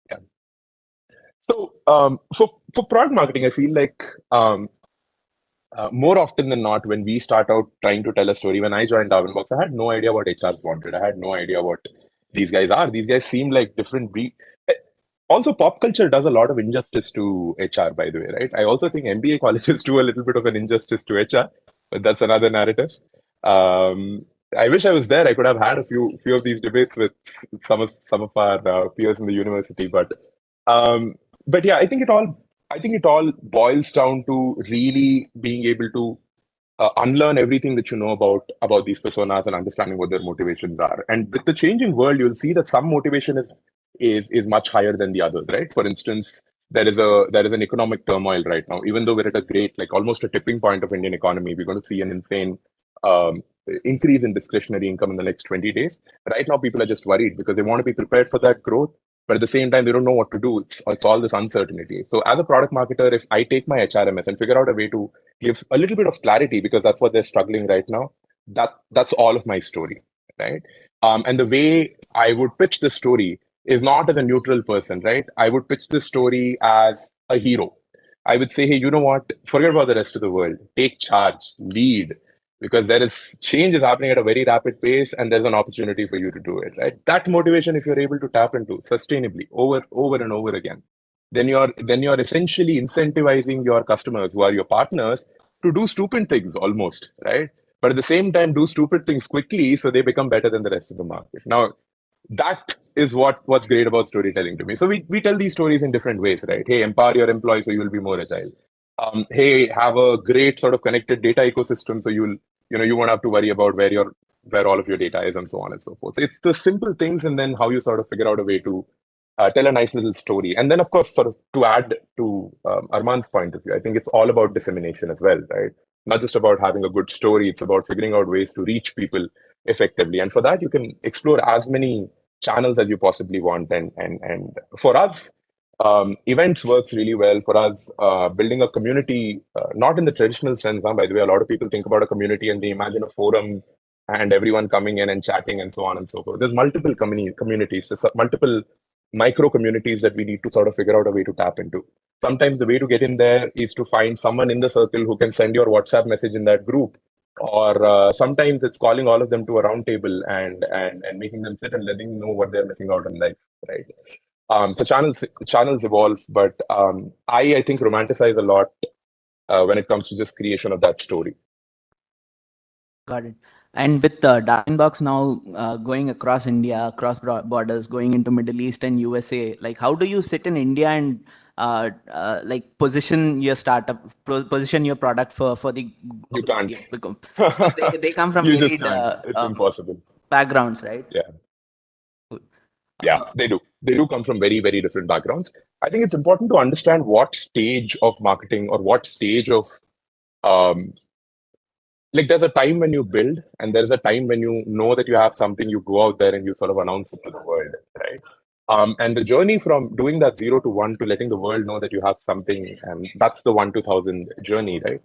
yeah. So for product marketing, I feel like more often than not, when we start out trying to tell a story, when I joined Darwinbox, I had no idea what HRs wanted. I had no idea what these guys are. These guys seem like different breed. Also, pop culture does a lot of injustice to HR, by the way, right? I also think MBA colleges do a little bit of an injustice to HR, but that's another narrative. I wish I was there. I could have had a few of these debates with some of our peers in the university, but yeah, I think it all boils down to really being able to unlearn everything that you know about these personas and understanding what their motivations are. And with the changing world, you'll see that some motivation is much higher than the others, right? For instance, there is an economic turmoil right now. Even though we're at a great, like almost a tipping point of Indian economy, we're going to see an insane increase in discretionary income in the next 20 days. Right now, people are just worried because they want to be prepared for that growth, but at the same time, they don't know what to do. It's all this uncertainty. So as a product marketer, if I take my HRMS and figure out a way to give a little bit of clarity, because that's what they're struggling right now, that's all of my story, right? And the way I would pitch the story is not as a neutral person, right? I would pitch this story as a hero. I would say, hey, you know what? Forget about the rest of the world. Take charge, lead, because there is change is happening at a very rapid pace, and there's an opportunity for you to do it, right? That motivation, if you're able to tap into sustainably over and over again, then you're essentially incentivizing your customers, who are your partners, to do stupid things almost, right? But at the same time, do stupid things quickly so they become better than the rest of the market. Now, that is what's great about storytelling to me. So we tell these stories in different ways, right? Hey, empower your employees so you will be more agile. Hey, have a great sort of connected data ecosystem so you won't have to worry about where all of your data is and so on and so forth. So it's the simple things, and then how you sort of figure out a way to tell a nice little story. And then, of course, sort of to add to Arman's point of view, I think it's all about dissemination as well, right? Not just about having a good story, it's about figuring out ways to reach people effectively. And for that, you can explore as many channels as you possibly want. And for us, events works really well. For us, building a community, not in the traditional sense, by the way, a lot of people think about a community and they imagine a forum and everyone coming in and chatting and so on and so forth. There's multiple communities, there's multiple micro communities that we need to sort of figure out a way to tap into. Sometimes the way to get in there is to find someone in the circle who can send your WhatsApp message in that group, or sometimes it's calling all of them to a round table and making them sit and letting them know what they're missing out on life, right? So channels evolve, but I think romanticize a lot when it comes to just creation of that story. Got it. And with Darwinbox now going across India, across borders, going into Middle East and USA, like how do you sit in India and like position your startup, position your product for the You can't. because they come from You just varied can't. It's impossible. backgrounds, right? Yeah, they do. They do come from very, very different backgrounds. I think it's important to understand what stage of marketing or what stage of like there's a time when you build and there's a time when you know that you have something, you go out there and you sort of announce it to the world, right? And the journey from doing that 0 to 1 to letting the world know that you have something, and that's the 1 to 1000 journey, right?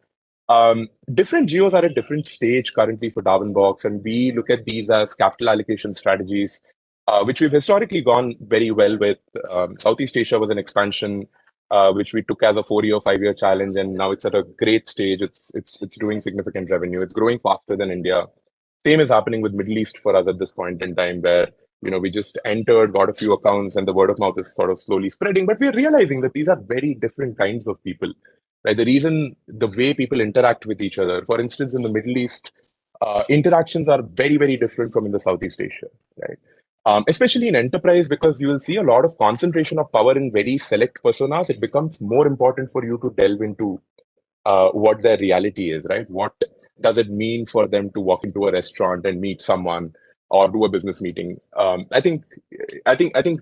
Different geos are at different stage currently for Darwinbox, and we look at these as capital allocation strategies, which we've historically gone very well with. Southeast Asia was an expansion which we took as a 4-year, 5-year challenge, and now it's at a great stage. It's doing significant revenue. It's growing faster than India. Same is happening with Middle East for us at this point in time, where we just entered, got a few accounts, and the word of mouth is sort of slowly spreading. But we're realizing that these are very different kinds of people. Right? The way people interact with each other. For instance, in the Middle East, interactions are very, very different from in the Southeast Asia. Right? especially in enterprise, because you will see a lot of concentration of power in very select personas. It becomes more important for you to delve into what their reality is, right? What does it mean for them to walk into a restaurant and meet someone or do a business meeting? I think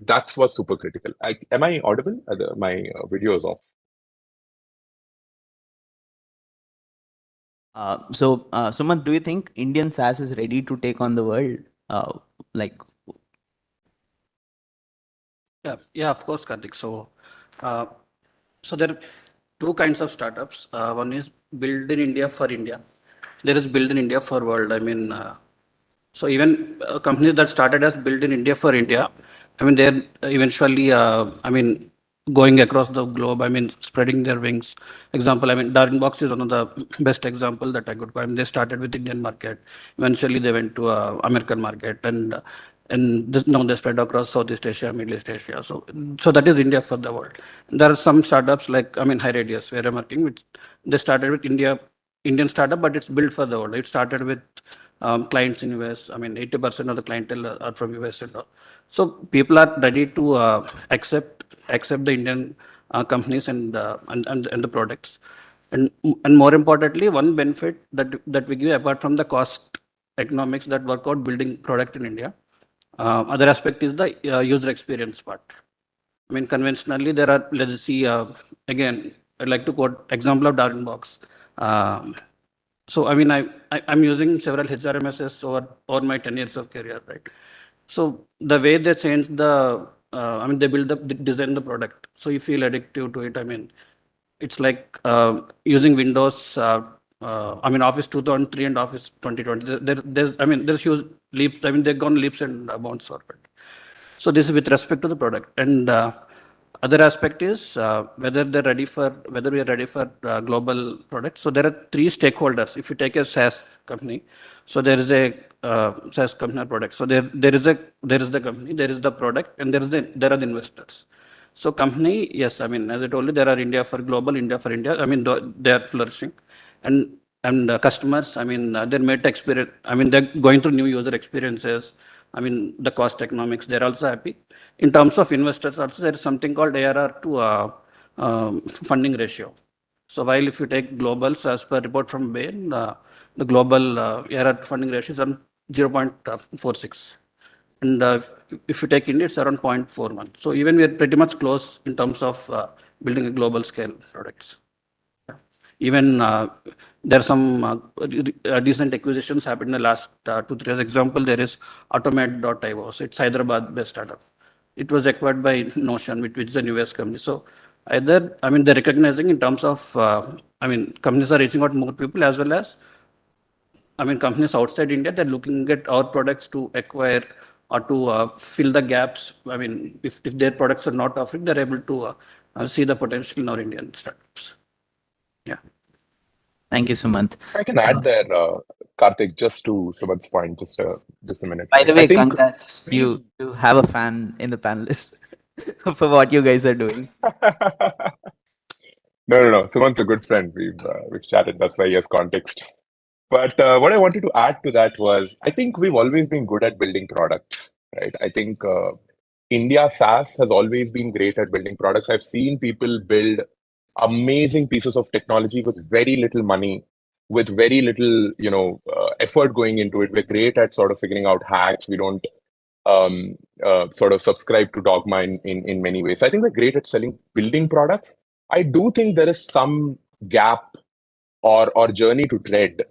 that's what's super critical. Am I audible? My video is off. Sumant, do you think Indian SaaS is ready to take on the world? Like, Yeah, of course, Karthik. So there are two kinds of startups. One is build in India for India. There is build in India for world. I mean, so even companies that started as build in India for India, I mean, they're eventually, I mean, going across the globe. I mean, spreading their wings. Example, I mean, Darwinbox is one of the best example that I could go. I mean, they started with Indian market. Eventually, they went to American market, and this, now they spread across Southeast Asia, Middle East Asia. So that is India for the world. There are some startups like, I mean, HighRadius, where I'm working, which they started with Indian startup, but it's built for the world. It started with clients in US. I mean, 80% of the clientele are from US and all. So people are ready to accept the Indian companies and the products. And more importantly, one benefit that we give apart from the cost economics that work out building product in India, other aspect is the user experience part. I mean, conventionally, there are, let's see, again, I'd like to quote example of Darwinbox. So, I mean, I'm using several HRMSs over my 10 years of career, right? So the way they change I mean, they design the product. So you feel addictive to it. I mean, it's like using Windows, I mean, Office 2003 and Office 2020. There's huge leaps. I mean, they've gone leaps and bounds forward. So this is with respect to the product. And other aspect is whether we are ready for global products. So there are three stakeholders. If you take a SaaS company, so there is a SaaS company or product. So there is the company, there is the product, and there are the investors. So company, yes, I mean, as I told you, there are India for global, India for India. I mean, they are flourishing. And customers, I mean, their meta experience, I mean, they're going through new user experiences. I mean, the cost economics, they're also happy. In terms of investors also, there is something called ARR to funding ratio. So while if you take global, so as per report from Bain, the global ARR funding ratio is around 0.46. And if you take India, it's around 0.41. So even we are pretty much close in terms of building a global scale products. Even there are some decent acquisitions happened in the last 2-3 years. Example, there is Automate.io. So it's Hyderabad-based startup. It was acquired by Notion, which is a US company. So either, I mean, they're recognizing in terms of, I mean, companies are reaching out more people as well as, I mean, companies outside India, they're looking at our products to acquire or to fill the gaps. I mean, if their products are not offering, they're able to see the potential in our Indian startups. Yeah. thank you, Sumant. I can add there, Karthik, just to Sumant's point, just a minute. By Right? the way, I think congrats. You have a fan in the panelist for what you guys are doing. no. Sumant's a good friend. We've chatted. That's why he has context. But what I wanted to add to that was, I think we've always been good at building products, right? I think India SaaS has always been great at building products. I've seen people build amazing pieces of technology with very little money, with very little, effort going into it. We're great at sort of figuring out hacks. We don't sort of subscribe to dogma in many ways. So I think we're great at building products. I do think there is some gap or journey to tread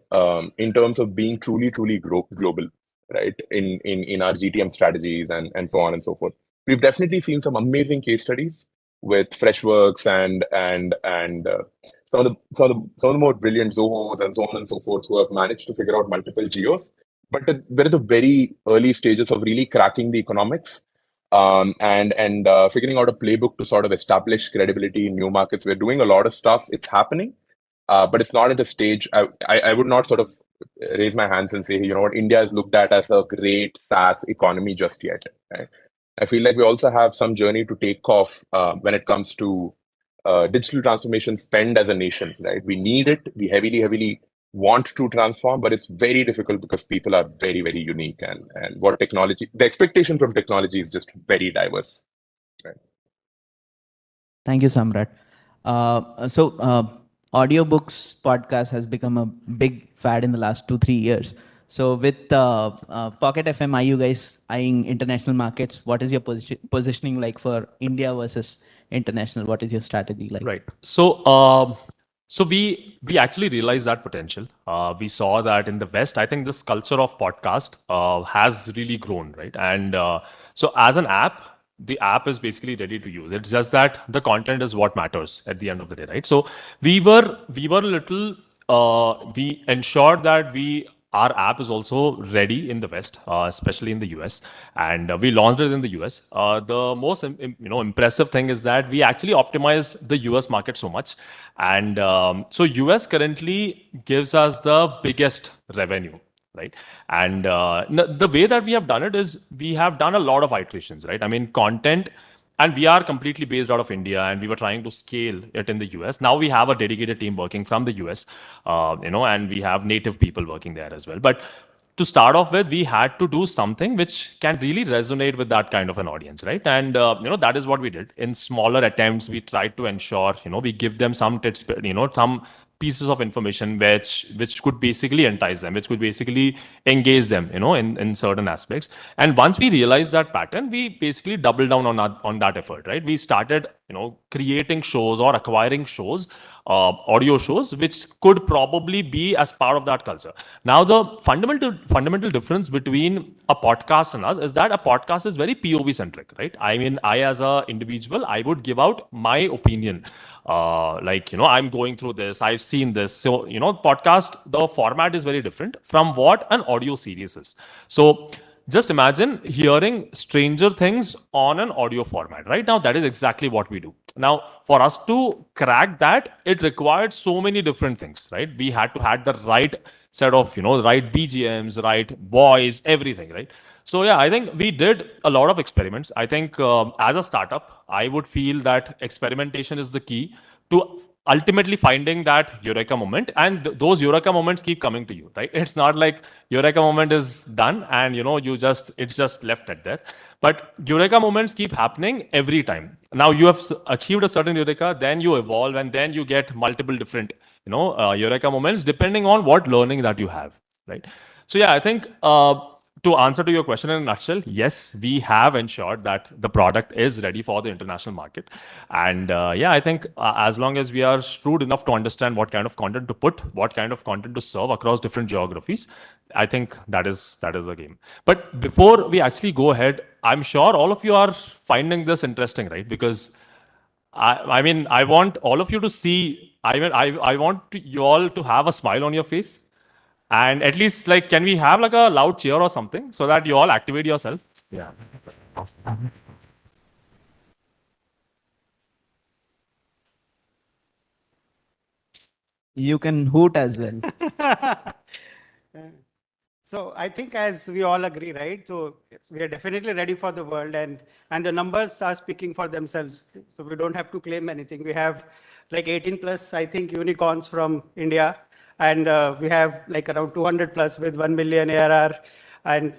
in terms of being truly global, right? In our GTM strategies and so on and so forth. We've definitely seen some amazing case studies with Freshworks and some of the more brilliant Zohos and so on and so forth who have managed to figure out multiple geos. But we're at the very early stages of really cracking the economics and figuring out a playbook to sort of establish credibility in new markets. We're doing a lot of stuff. It's happening. But it's not at a stage. I would not sort of raise my hands and say, you know what, India is looked at as a great SaaS economy just yet. Right? I feel like we also have some journey to take off when it comes to digital transformation spend as a nation. Right? We need it. We heavily want to transform, but it's very difficult because people are very, very unique, and what technology, the expectation from technology is just very diverse. Right? Thank you, Samrat. Audiobooks podcast has become a big fad in the last 2-3 years. So with Pocket FM, are you guys eyeing international markets? What is your positioning like for India versus international? What is your strategy like? Right. So we actually realized that potential. We saw that in the West. I think this culture of podcast has really grown, right? And so as an app, the app is basically ready to use. It's just that the content is what matters at the end of the day, right? So we were a little we ensured that our app is also ready in the West, especially in the US, and we launched it in the US. The most impressive thing is that we actually optimized the US market so much, and so US currently gives us the biggest revenue, right? And the way that we have done it is we have done a lot of iterations, right? I mean, content, and we are completely based out of India, and we were trying to scale it in the US. Now we have a dedicated team working from the US, and we have native people working there as well. But to start off with, we had to do something which can really resonate with that kind of an audience, right? And that is what we did. In smaller attempts, we tried to ensure we give them some tips, some pieces of information which could basically entice them, which could basically engage them, in certain aspects. And once we realized that pattern, we basically doubled down on that effort, right? We started creating shows or acquiring shows, audio shows, which could probably be as part of that culture. Now the fundamental difference between a podcast and us is that a podcast is very POV centric, right? I mean, I as a individual, I would give out my opinion, I'm going through this, I've seen this. So podcast, the format is very different from what an audio series is. So just imagine hearing Stranger Things on an audio format. Right now, that is exactly what we do. Now, for us to crack that, it required so many different things, right? We had to have the right set of, right BGMs, right voice, everything, right? So yeah, I think we did a lot of experiments. I think as a startup, I would feel that experimentation is the key to ultimately finding that eureka moment, and those eureka moments keep coming to you, right? It's not like eureka moment is done and it's just left at there, but eureka moments keep happening every time. Now you have achieved a certain eureka, then you evolve, and then you get multiple different eureka moments depending on what learning that you have, right? So yeah, I think to answer to your question in a nutshell, yes, we have ensured that the product is ready for the international market. And I think as long as we are shrewd enough to understand what kind of content to put, what kind of content to serve across different geographies, I think that is the game. But before we actually go ahead, I'm sure all of you are finding this interesting, right? Because I mean, I want all of you to see, I want you all to have a smile on your face. And at least, can we have a loud cheer or something so that you all activate yourself? Yeah. You can hoot as well. So I think as we all agree, right? So we are definitely ready for the world, and the numbers are speaking for themselves. So we don't have to claim anything. We have 18 plus, I think, unicorns from India, and we have around 200 plus with 1 million ARR. And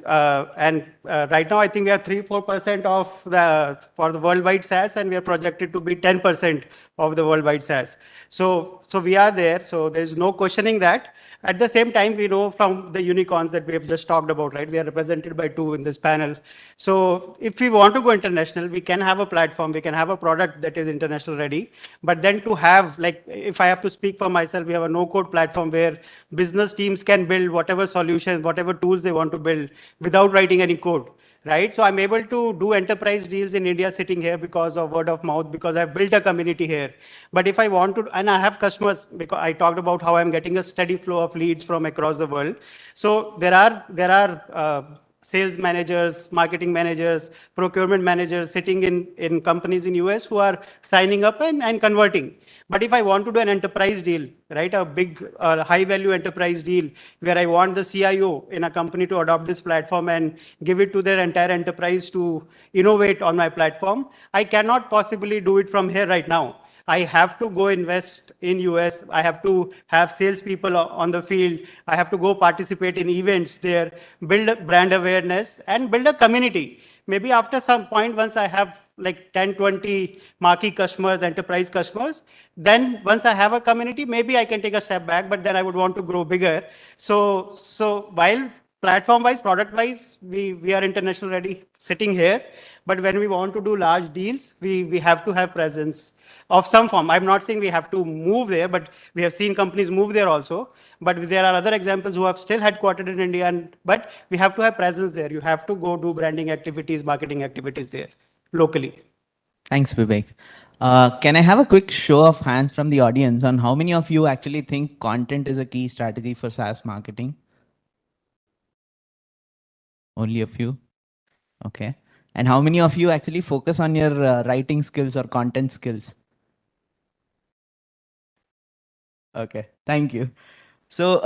right now, I think we are 3-4% for the worldwide SaaS, and we are projected to be 10% of the worldwide SaaS. So we are there. So there is no questioning that. At the same time, we know from the unicorns that we have just talked about, right? We are represented by 2 in this panel. So if we want to go international, we can have a platform, we can have a product that is international ready. But then to have, if I have to speak for myself, we have a no-code platform where business teams can build whatever solutions, whatever tools they want to build without writing any code. Right? So I'm able to do enterprise deals in India sitting here because of word of mouth, because I've built a community here. But if I want to, and I have customers, because I talked about how I'm getting a steady flow of leads from across the world. So there are sales managers, marketing managers, procurement managers sitting in companies in US who are signing up and converting. But if I want to do an enterprise deal, right, a big high value enterprise deal where I want the CIO in a company to adopt this platform and give it to their entire enterprise to innovate on my platform, I cannot possibly do it from here right now. I have to go invest in US. I have to have salespeople on the field. I have to go participate in events there, build a brand awareness and build a community. Maybe after some point, once I have like 10, 20 marquee customers, enterprise customers, then once I have a community, maybe I can take a step back, but then I would want to grow bigger. So while platform-wise, product-wise, we are international ready sitting here, but when we want to do large deals, we have to have presence of some form. I'm not saying we have to move there, but we have seen companies move there also. But there are other examples who have still headquartered in India, but we have to have presence there. You have to go do branding activities, marketing activities there locally. Thanks, Vivek. Can I have a quick show of hands from the audience on how many of you actually think content is a key strategy for SaaS marketing? Only a few? Okay. And how many of you actually focus on your writing skills or content skills? Okay, thank you. So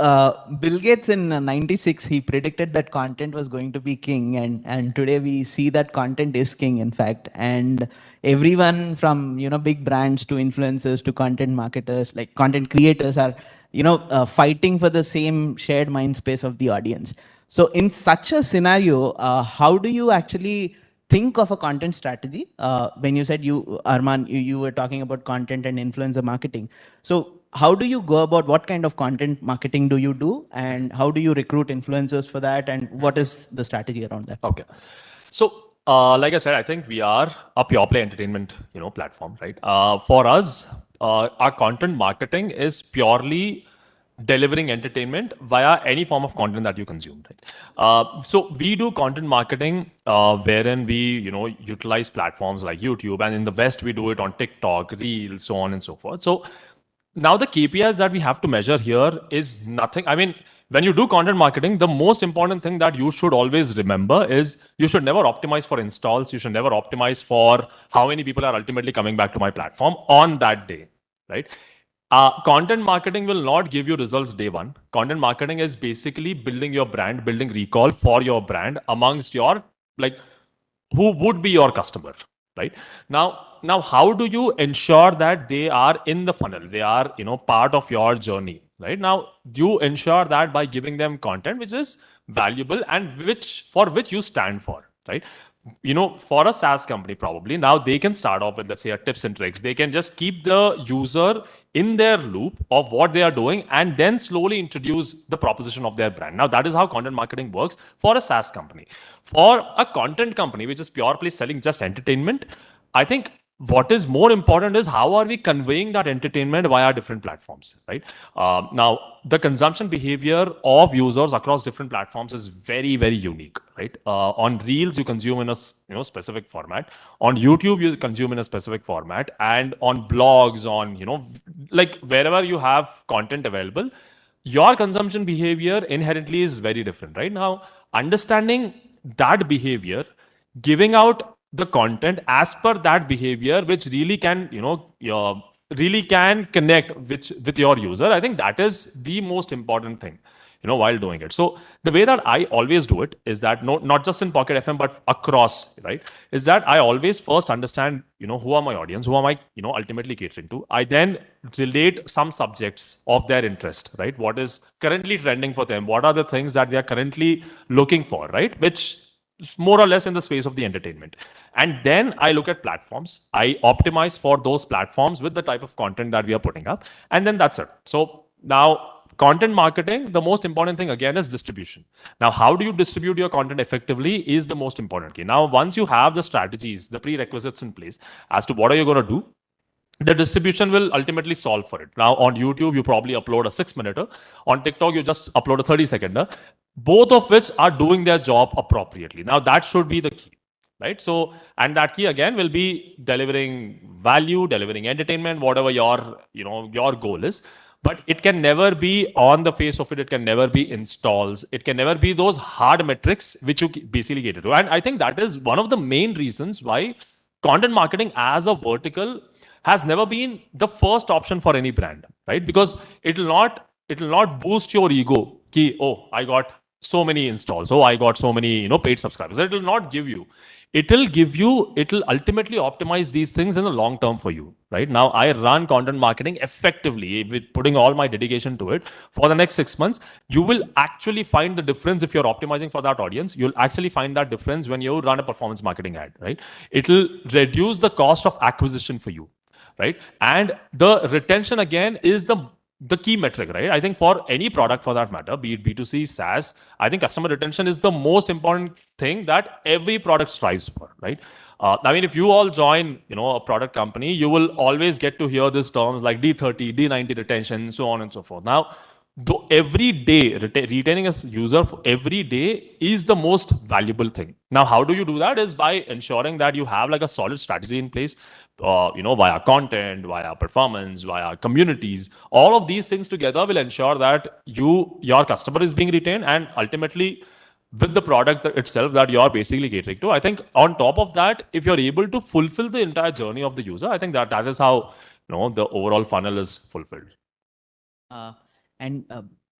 Bill Gates in 96, he predicted that content was going to be king, and today we see that content is king, in fact. And everyone from big brands to influencers to content marketers, like content creators, are fighting for the same shared mind space of the audience. So in such a scenario, how do you actually think of a content strategy? When you said Arman, you were talking about content and influencer marketing. So how do you go about, what kind of content marketing do you do, and how do you recruit influencers for that, and what is the strategy around that? Okay. So, like I said, I think we are a pure play entertainment, platform, right? For us, our content marketing is purely delivering entertainment via any form of content that you consume, right? So we do content marketing wherein we, utilize platforms like YouTube, and in the West we do it on TikTok, Reels, so on and so forth. So now the KPIs that we have to measure here is nothing. I mean, when you do content marketing, the most important thing that you should always remember is you should never optimize for installs. You should never optimize for how many people are ultimately coming back to my platform on that day, right? Content marketing will not give you results day one. Content marketing is basically building your brand, building recall for your brand amongst your, like, who would be your customer, right? Now, how do you ensure that they are in the funnel? They are, part of your journey, right? Now, you ensure that by giving them content which is valuable and for which you stand for, right? For a SaaS company, probably now they can start off with, let's say, a tips and tricks. They can just keep the user in their loop of what they are doing and then slowly introduce the proposition of their brand. Now, that is how content marketing works for a SaaS company. For a content company, which is purely selling just entertainment, I think what is more important is how are we conveying that entertainment via different platforms, right? Now, the consumption behavior of users across different platforms is very, very unique, right? On Reels, you consume in a specific format. On YouTube, you consume in a specific format, and on blogs, on like wherever you have content available, your consumption behavior inherently is very different, right? Now, understanding that behavior, giving out the content as per that behavior, which really can, really can connect with your user. I think that is the most important thing, while doing it. So the way that I always do it is that not just in Pocket FM, but across, right? Is that I always first understand, who are my audience, who am I, ultimately catering to. I then relate some subjects of their interest, right? What is currently trending for them? What are the things that they are currently looking for, right? Which more or less in the space of the entertainment. And then I look at platforms. I optimize for those platforms with the type of content that we are putting up. And then that's it. So now content marketing, the most important thing again is distribution. Now, how do you distribute your content effectively is the most important key. Now, once you have the strategies, the prerequisites in place as to what are you going to do, the distribution will ultimately solve for it. Now, on YouTube, you probably upload a 6-minute. On TikTok, you just upload a 30-second. Both of which are doing their job appropriately. Now, that should be the key, right? So, and that key again will be delivering value, delivering entertainment, whatever your, your goal is. But it can never be on the face of it. It can never be installs. It can never be those hard metrics which you basically cater to. And I think that is one of the main reasons why content marketing as a vertical has never been the first option for any brand, right? Because it will not boost your ego. Ki, oh, I got so many installs. Oh, I got so many, paid subscribers. It will not give you. It'll ultimately optimize these things in the long term for you, right? Now, I run content marketing effectively with putting all my dedication to it for the next 6 months. You will actually find the difference if you're optimizing for that audience. You'll actually find that difference when you run a performance marketing ad, right? It'll reduce the cost of acquisition for you, right? And the retention again is the key metric, right? I think for any product for that matter, be it B2C, SaaS, I think customer retention is the most important thing that every product strives for, right? I mean, if you all join, a product company, you will always get to hear these terms like D30, D90 retention, so on and so forth. Now, though every day retaining a user for every day is the most valuable thing. Now, how do you do that? Is by ensuring that you have like a solid strategy in place, via content, via performance, via communities. All of these things together will ensure that your customer is being retained, and ultimately with the product itself that you're basically catering to. I think on top of that, if you're able to fulfill the entire journey of the user, I think that is how the overall funnel is fulfilled. Uh, and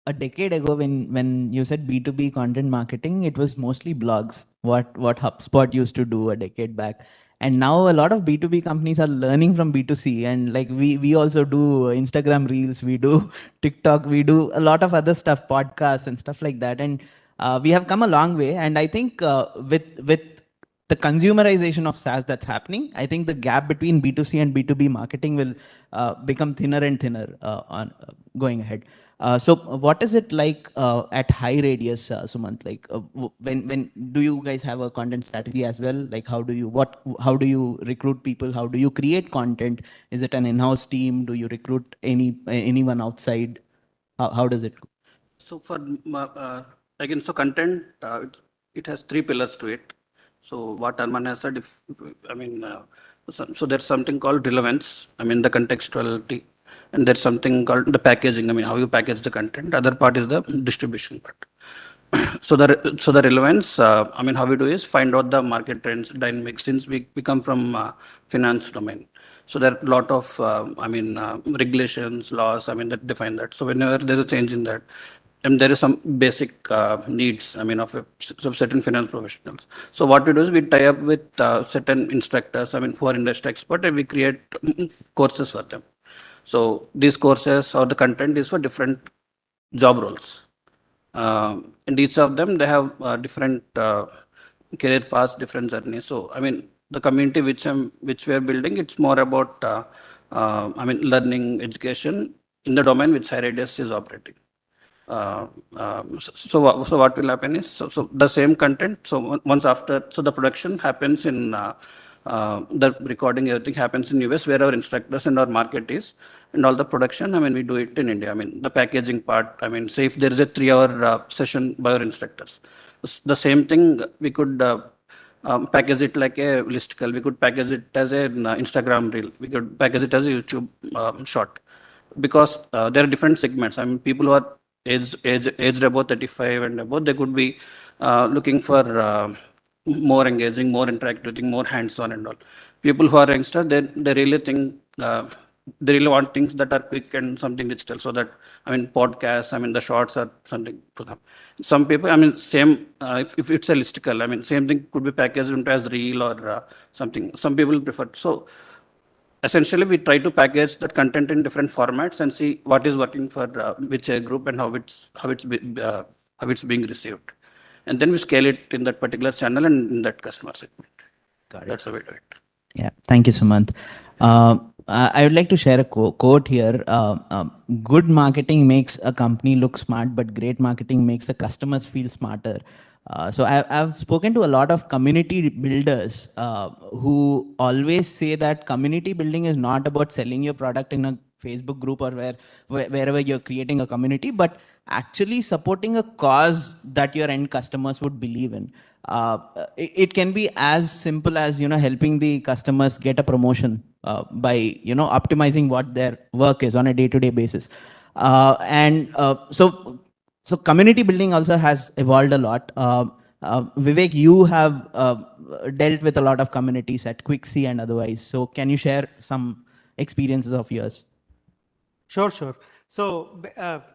a decade ago, when you said B2B content marketing, it was mostly blogs, what HubSpot used to do a decade back. And now a lot of B2B companies are learning from B2C. And like we also do Instagram Reels, we do TikTok, we do a lot of other stuff, podcasts and stuff like that. And we have come a long way. And I think with the consumerization of SaaS that's happening, I think the gap between B2C and B2B marketing will become thinner and thinner going ahead. So what is it like at high radius, Sumant? Like when do you guys have a content strategy as well? Like how do you recruit people? How do you create content? Is it an in-house team? Do you recruit anyone outside? How does it go? So for again, so content, it has three pillars to it. So what Arman has said, so there's something called relevance. I mean the contextuality, and there's something called the packaging. I mean how you package the content. The other part is the distribution part. So the relevance, I mean how we do is find out the market trends, dynamics. Since we come from finance domain, so there are a lot of regulations, laws. I mean that define that. So whenever there's a change in that, and there is some basic needs, I mean, of certain finance professionals. So what we do is we tie up with certain instructors, I mean, who are industry experts, and we create courses for them. So these courses or the content is for different job roles. And each of them, they have different career paths, different journeys. So, I mean, the community which we are building, it's more about, learning, education in the domain which High Radius is operating. So what will happen is, so the same content, so once after, so the production happens in, the recording, everything happens in US, where our instructors and our market is, and all the production, I mean, we do it in India. I mean, the packaging part, I mean, say if there is a 3-hour session by our instructors, the same thing, we could package it like a listicle, we could package it as an Instagram reel, we could package it as a YouTube short. Because there are different segments. I mean, people who are aged above 35 and above, they could be looking for more engaging, more interactive, more hands-on and all. People who are youngsters, they really think, they really want things that are quick and something digital. So that, I mean, podcasts, I mean, the shorts are something to them. Some people, I mean, same, if it's a listicle, I mean, same thing could be packaged into as reel or something. Some people prefer. So essentially, we try to package that content in different formats and see what is working for which group and how it's being received, and then we scale it in that particular channel and in that customer segment. Got it. That's how we do it. Yeah, thank you, Sumant. I would like to share a quote here. Good marketing makes a company look smart, but great marketing makes the customers feel smarter. So I've spoken to a lot of community builders who always say that community building is not about selling your product in a Facebook group or wherever you're creating a community, but actually supporting a cause that your end customers would believe in. It can be as simple as helping the customers get a promotion by optimizing what their work is on a day-to-day basis, so community building also has evolved a lot. Vivek, you have dealt with a lot of communities at Quixi and otherwise. So can you share some experiences of yours? Sure. So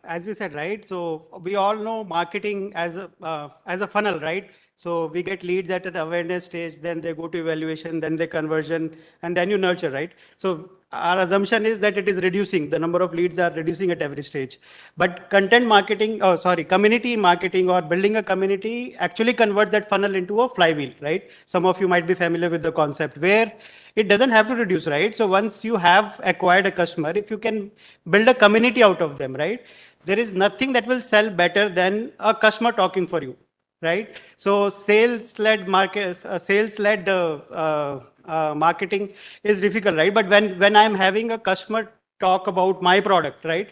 as we said, right? So we all know marketing as a funnel, right? So we get leads at an awareness stage, then they go to evaluation, then they conversion, and then you nurture, right? So our assumption is that it is reducing. The number of leads are reducing at every stage. But content marketing, community marketing or building a community actually converts that funnel into a flywheel, right? Some of you might be familiar with the concept where it doesn't have to reduce, right? So once you have acquired a customer, if you can build a community out of them, right? There is nothing that will sell better than a customer talking for you, right? So sales-led market, sales-led marketing is difficult, right? But when I'm having a customer talk about my product, right?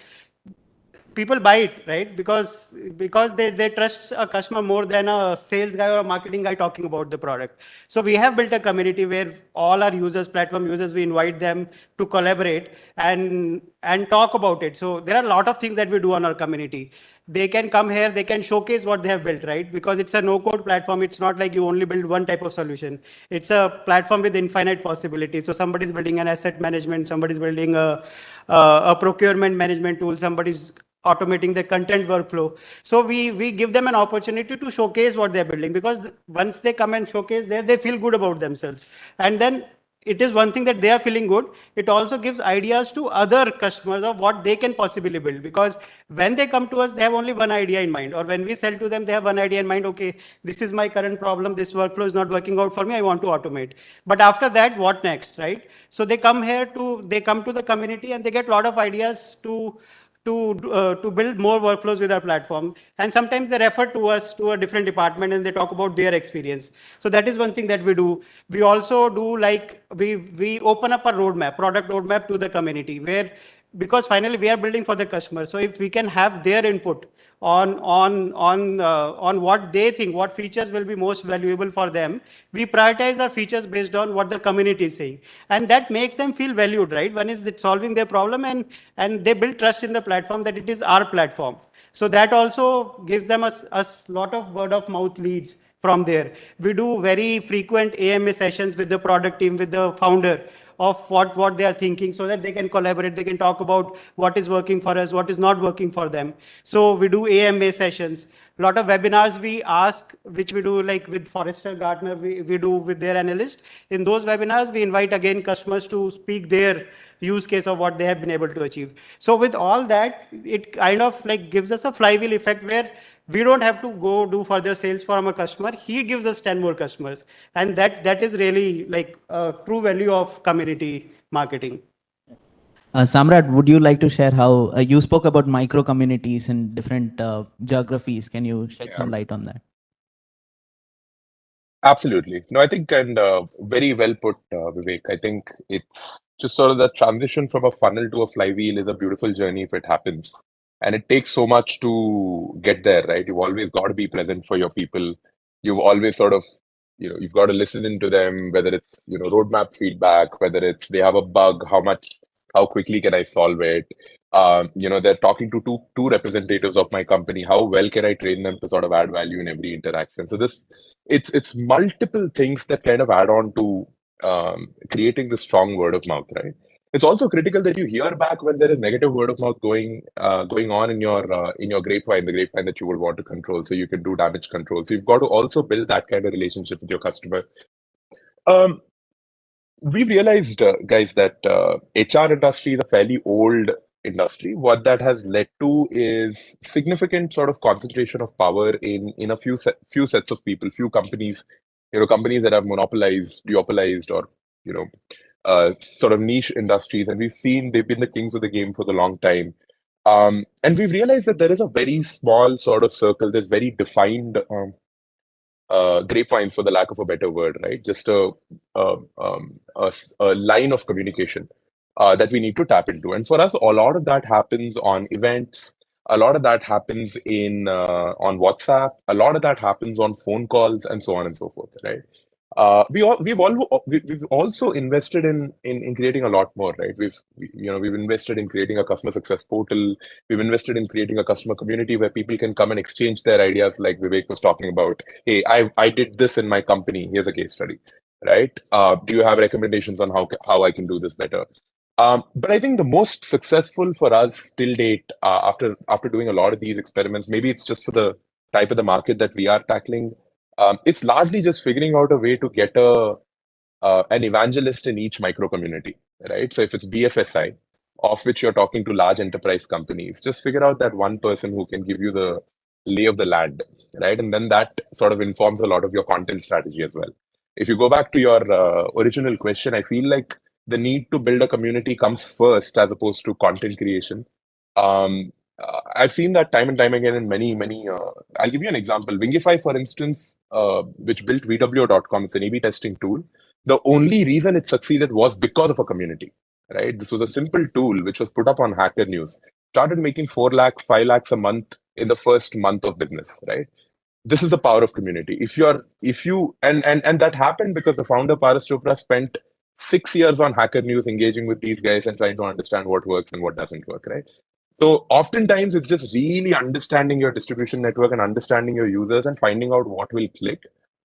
People buy it, right? Because they trust a customer more than a sales guy or a marketing guy talking about the product. So we have built a community where all our users, platform users, we invite them to collaborate and talk about it. So there are a lot of things that we do on our community. They can come here, they can showcase what they have built, right? Because it's a no-code platform. It's not like you only build one type of solution. It's a platform with infinite possibilities. So somebody's building an asset management, somebody's building a procurement management tool, somebody's automating the content workflow. So we give them an opportunity to showcase what they're building, because once they come and showcase there, they feel good about themselves. And then it is one thing that they are feeling good. It also gives ideas to other customers of what they can possibly build, because when they come to us, they have only one idea in mind, or when we sell to them, they have one idea in mind. Okay, this is my current problem. This workflow is not working out for me. I want to automate. But after that, what next, right? So they come to the community and they get a lot of ideas to build more workflows with our platform. And sometimes they refer to us to a different department and they talk about their experience. So that is one thing that we do. We also do, like, we open up a roadmap, product roadmap to the community, where, because finally we are building for the customer. So if we can have their input on what they think, what features will be most valuable for them, we prioritize our features based on what the community is saying, and that makes them feel valued, right? One is it solving their problem, and they build trust in the platform that it is our platform. So that also gives them a lot of word of mouth leads from there. We do very frequent AMA sessions with the product team, with the founder, of what they are thinking, so that they can collaborate, they can talk about what is working for us, what is not working for them. So we do AMA sessions. A lot of webinars we ask, which we do like with Forrester, Gartner, we do with their analyst. In those webinars, we invite again customers to speak their use case of what they have been able to achieve. So with all that, it kind of like gives us a flywheel effect where we don't have to go do further sales from a customer. He gives us 10 more customers. And that is really like a true value of community marketing. Samrat, would you like to share how you spoke about micro communities in different geographies? Can you shed some light on that? Absolutely. No, I think, and very well put, Vivek. I think it's just sort of the transition from a funnel to a flywheel is a beautiful journey if it happens. And it takes so much to get there, right? You've always got to be present for your people. You've always sort of, you've got to listen into them, whether it's, roadmap feedback, whether it's they have a bug, how quickly can I solve it? They're talking to two representatives of my company. How well can I train them to sort of add value in every interaction? So it's multiple things that kind of add on to creating the strong word of mouth, right? It's also critical that you hear back when there is negative word of mouth going on in your grapevine, the grapevine that you would want to control, so you can do damage control. So you've got to also build that kind of relationship with your customer. We've realized, guys, that HR industry is a fairly old industry. What that has led to is significant sort of concentration of power in a few sets of people, few companies, companies that have monopolized, duopolized, or sort of niche industries. And we've seen they've been the kings of the game for the long time. And we've realized that there is a very small sort of circle. There's very defined grapevines, for the lack of a better word, right? Just a line of communication that we need to tap into. And for us, a lot of that happens on events. A lot of that happens on WhatsApp. A lot of that happens on phone calls, and so on and so forth, right? We've also invested in creating a lot more, right? We've invested in creating a customer success portal. We've invested in creating a customer community where people can come and exchange their ideas, like Vivek was talking about. Hey, I did this in my company. Here's a case study, right? Do you have recommendations on how I can do this better? But I think the most successful for us till date, after doing a lot of these experiments, maybe it's just for the type of the market that we are tackling. It's largely just figuring out a way to get an evangelist in each micro community, right? So if it's BFSI, of which you're talking to large enterprise companies, just figure out that one person who can give you the lay of the land, right? And then that sort of informs a lot of your content strategy as well. If you go back to your original question, I feel like the need to build a community comes first as opposed to content creation. I've seen that time and time again in many. I'll give you an example. Wingify, for instance, which built VWO.com, it's an A/B testing tool. The only reason it succeeded was because of a community, right? This was a simple tool which was put up on Hacker News. Started making 4 lakhs, 5 lakhs a month in the first month of business, right? This is the power of community. And that happened because the founder Paras Chopra spent 6 years on Hacker News engaging with these guys and trying to understand what works and what doesn't work, right? So oftentimes it's just really understanding your distribution network and understanding your users and finding out what will click.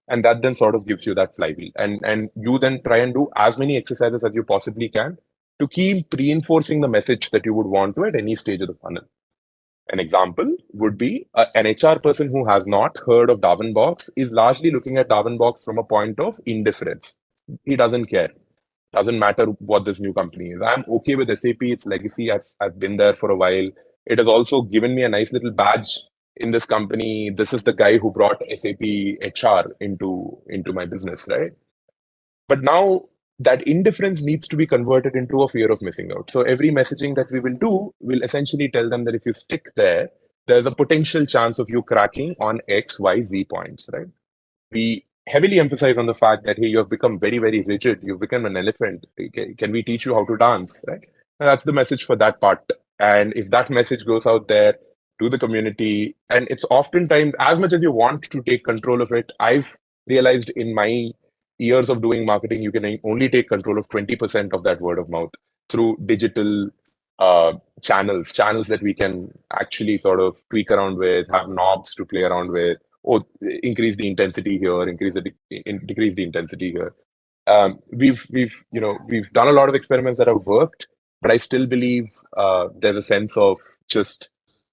And that then sort of gives you that flywheel. And you then try and do as many exercises as you possibly can to keep reinforcing the message that you would want to at any stage of the funnel. An example would be an HR person who has not heard of Darwinbox is largely looking at Darwinbox from a point of indifference. He doesn't care. Doesn't matter what this new company is. I'm okay with SAP. It's legacy. I've been there for a while. It has also given me a nice little badge in this company. This is the guy who brought SAP HR into my business, right? But now that indifference needs to be converted into a fear of missing out. So every messaging that we will do will essentially tell them that if you stick there, there's a potential chance of you cracking on X, Y, Z points, right? We heavily emphasize on the fact that, hey, you have become very, very rigid. You've become an elephant. Can we teach you how to dance, right? And that's the message for that part. And if that message goes out there to the community, and it's oftentimes, as much as you want to take control of it, I've realized in my years of doing marketing, you can only take control of 20% of that word of mouth through digital channels that we can actually sort of tweak around with, have knobs to play around with, or increase the intensity here, decrease the intensity here. We've done a lot of experiments that have worked, but I still believe there's a sense of just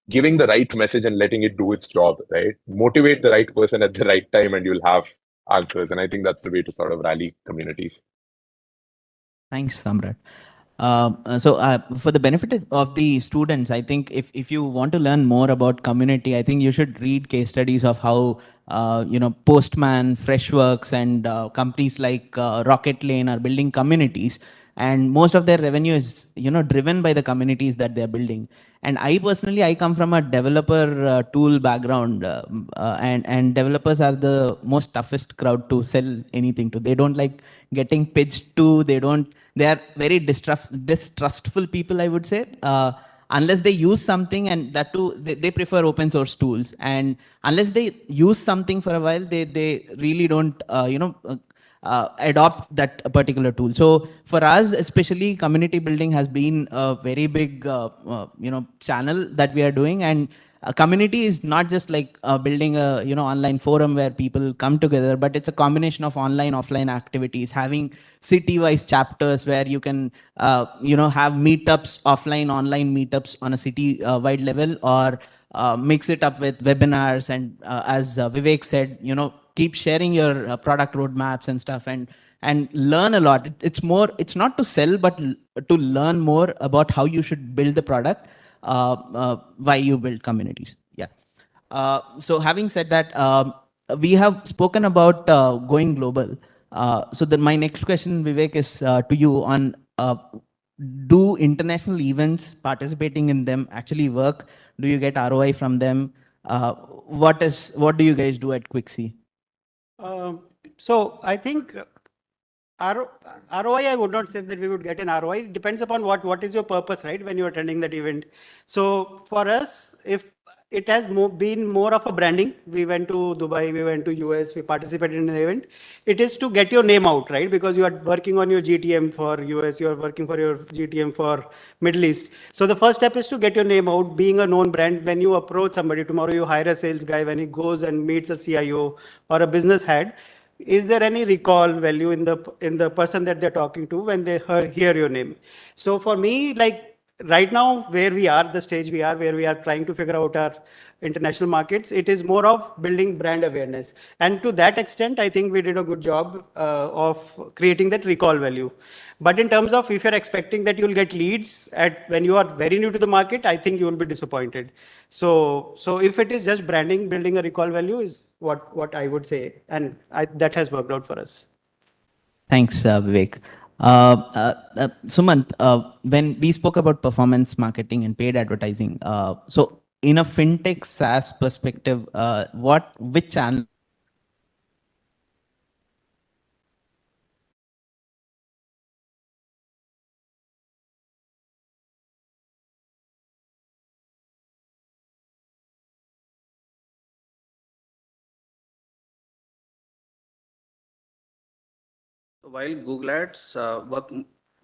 giving the right message and letting it do its job, right? Motivate the right person at the right time and you'll have answers. And I think that's the way to sort of rally communities. Thanks, Samrat. For the benefit of the students, I think if you want to learn more about community, I think you should read case studies of how Postman, Freshworks, and companies like Rocket Lane are building communities, and most of their revenue is driven by the communities that they're building. And I personally, I come from a developer tool background, and developers are the most toughest crowd to sell anything to. They don't like getting pitched to. They are very distrustful people, I would say. Unless they use something, and that too, they prefer open source tools. And unless they use something for a while, they really don't, adopt that particular tool. So for us, especially, community building has been a very big, channel that we are doing. And a community is not just like building a online forum where people come together, but it's a combination of online, offline activities, having city-wise chapters where you can have meetups, offline, online meetups on a city-wide level, or mix it up with webinars. And as Vivek said, keep sharing your product roadmaps and stuff, and learn a lot. It's not to sell, but to learn more about how you should build the product, why you build communities. Yeah. So having said that, we have spoken about going global. So then my next question, Vivek, is to you on do international events, participating in them, actually work? Do you get ROI from them? What do you guys do at Quixi? So I think ROI, I would not say that we would get an ROI. It depends upon what is your purpose, right, when you're attending that event. So for us, if it has been more of a branding, we went to Dubai, we went to US, we participated in the event. It is to get your name out, right? Because you are working on your GTM for US, you are working for your GTM for Middle East. So the first step is to get your name out, being a known brand. When you approach somebody, tomorrow you hire a sales guy, when he goes and meets a CIO or a business head, is there any recall value in the person that they're talking to when they hear your name? So for me, like right now, where we are, the stage we are, where we are trying to figure out our international markets, it is more of building brand awareness. And to that extent, I think we did a good job of creating that recall value. But in terms of if you're expecting that you'll get leads when you are very new to the market, I think you will be disappointed. So if it is just branding, building a recall value is what I would say, and that has worked out for us. Thanks, Vivek. Sumant, when we spoke about performance marketing and paid advertising, so in a fintech SaaS perspective, which channel? While Google Ads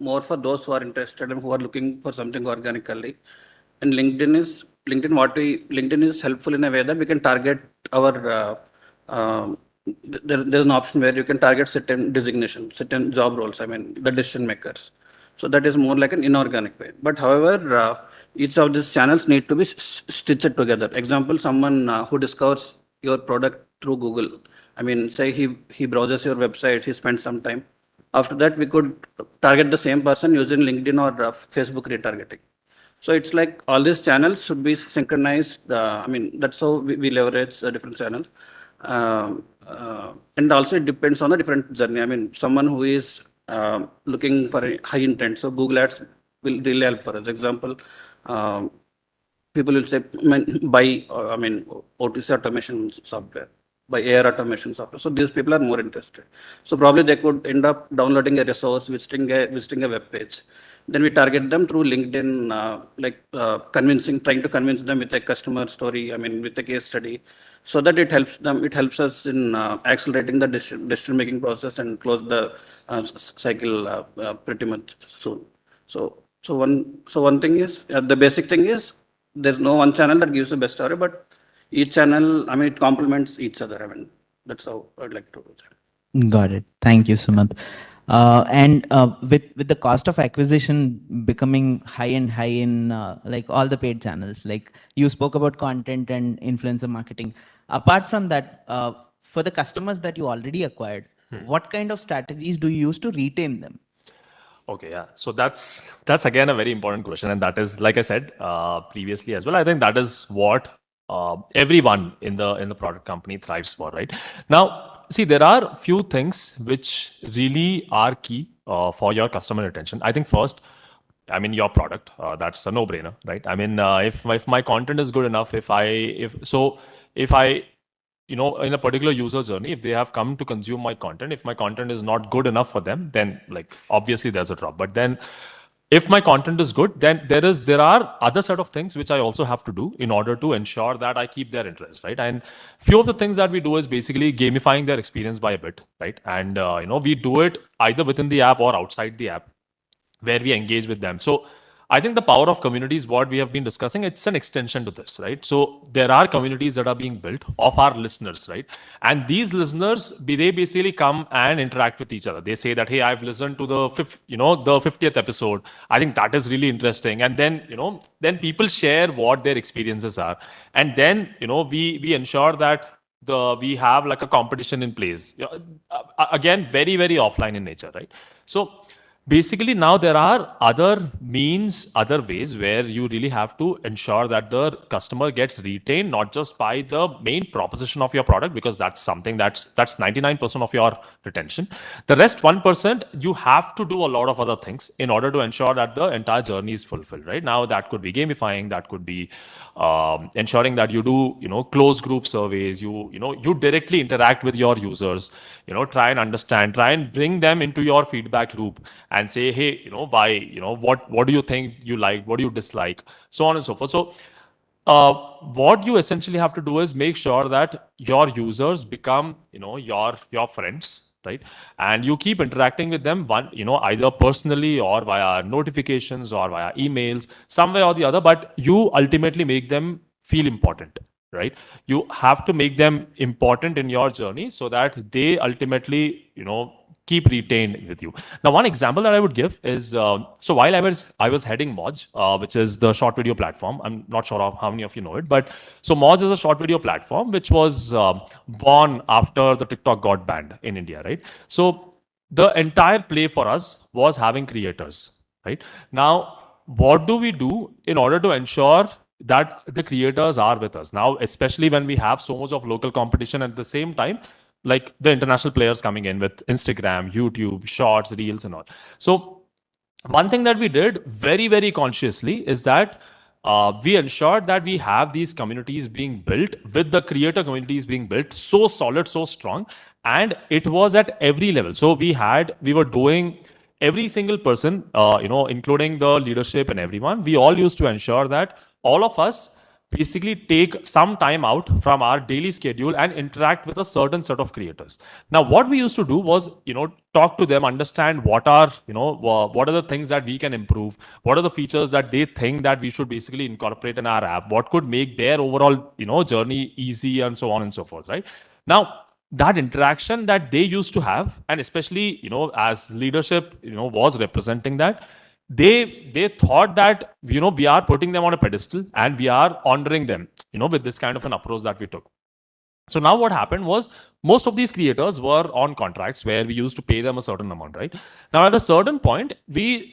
more for those who are interested and who are looking for something organically, and LinkedIn is helpful in a way that we can target our there's an option where you can target certain designations, certain job roles. I mean the decision makers. So that is more like an inorganic way. But however, each of these channels need to be stitched together. Example, someone who discovers your product through Google. I mean, say he browses your website, he spends some time. After that, we could target the same person using LinkedIn or Facebook retargeting. So it's like all these channels should be synchronized. I mean, that's how we leverage different channels. And also it depends on the different journey. I mean, someone who is looking for a high intent, so Google Ads will really help for us. Example, people will say, buy, OTC automation software, by AR automation software. So these people are more interested. So probably they could end up downloading a resource, visiting a web page. Then we target them through LinkedIn, trying to convince them with a customer story, with a case study, so that it helps us in accelerating the decision-making process and close the cycle pretty much soon. So one thing is, the basic thing is, there's no one channel that gives the best story, but each channel, it complements each other. That's how I'd like to do it. Got it. Thank you, Sumant. And with the cost of acquisition becoming high and high in like all the paid channels, like you spoke about content and influencer marketing. Apart from that, for the customers that you already acquired, what kind of strategies do you use to retain them? Okay, yeah. So that's again a very important question, and that is, like I said previously as well, I think that is what everyone in the product company thrives for, right? Now, see, there are few things which really are key for your customer retention. I think first, your product, that's a no-brainer, right? If my content is good enough, if I in a particular user journey, if they have come to consume my content, if my content is not good enough for them, then like obviously there's a drop. But then if my content is good, then there are other set of things which I also have to do in order to ensure that I keep their interest, right? And few of the things that we do is basically gamifying their experience by a bit, right? And we do it either within the app or outside the app, where we engage with them. So I think the power of communities, what we have been discussing, it's an extension to this, right? So there are communities that are being built of our listeners, right? And these listeners, they basically come and interact with each other. They say that, hey, I've listened to the 50th episode. I think that is really interesting. And then, then people share what their experiences are. And then, we ensure that we have like a competition in place. Again, very, very offline in nature, right? So basically, now there are other means, other ways where you really have to ensure that the customer gets retained, not just by the main proposition of your product, because that's something that's 99% of your retention. The rest 1%, you have to do a lot of other things in order to ensure that the entire journey is fulfilled, right? Now that could be gamifying, that could be ensuring that you do, closed group surveys, you directly interact with your users, try and understand, try and bring them into your feedback loop and say, hey, what do you think you like, what do you dislike, so on and so forth. So what you essentially have to do is make sure that your users become, your friends, right? And you keep interacting with them, either personally or via notifications or via emails, some way or the other, but you ultimately make them feel important, right? You have to make them important in your journey so that they ultimately, keep retained with you. Now, one example that I would give is, so while I was heading Moj, which is the short video platform. I'm not sure of how many of you know it, but so Moj is a short video platform which was born after the TikTok got banned in India, right? So the entire play for us was having creators, right? Now, what do we do in order to ensure that the creators are with us now, especially when we have so much of local competition at the same time, like the international players coming in with Instagram, YouTube, shorts, reels, and all. So one thing that we did very, very consciously is that we ensured that we have these communities being built, with the creator communities being built so solid, so strong, and it was at every level. So we were doing every single person, including the leadership and everyone. We all used to ensure that all of us basically take some time out from our daily schedule and interact with a certain set of creators. Now, what we used to do was, talk to them, understand what are the things that we can improve, what are the features that they think that we should basically incorporate in our app, what could make their overall journey easy, and so on and so forth, right? Now, that interaction that they used to have, and especially as leadership was representing that, they thought that we are putting them on a pedestal and we are honoring them with this kind of an approach that we took. So now what happened was, most of these creators were on contracts where we used to pay them a certain amount, right? Now at a certain point, we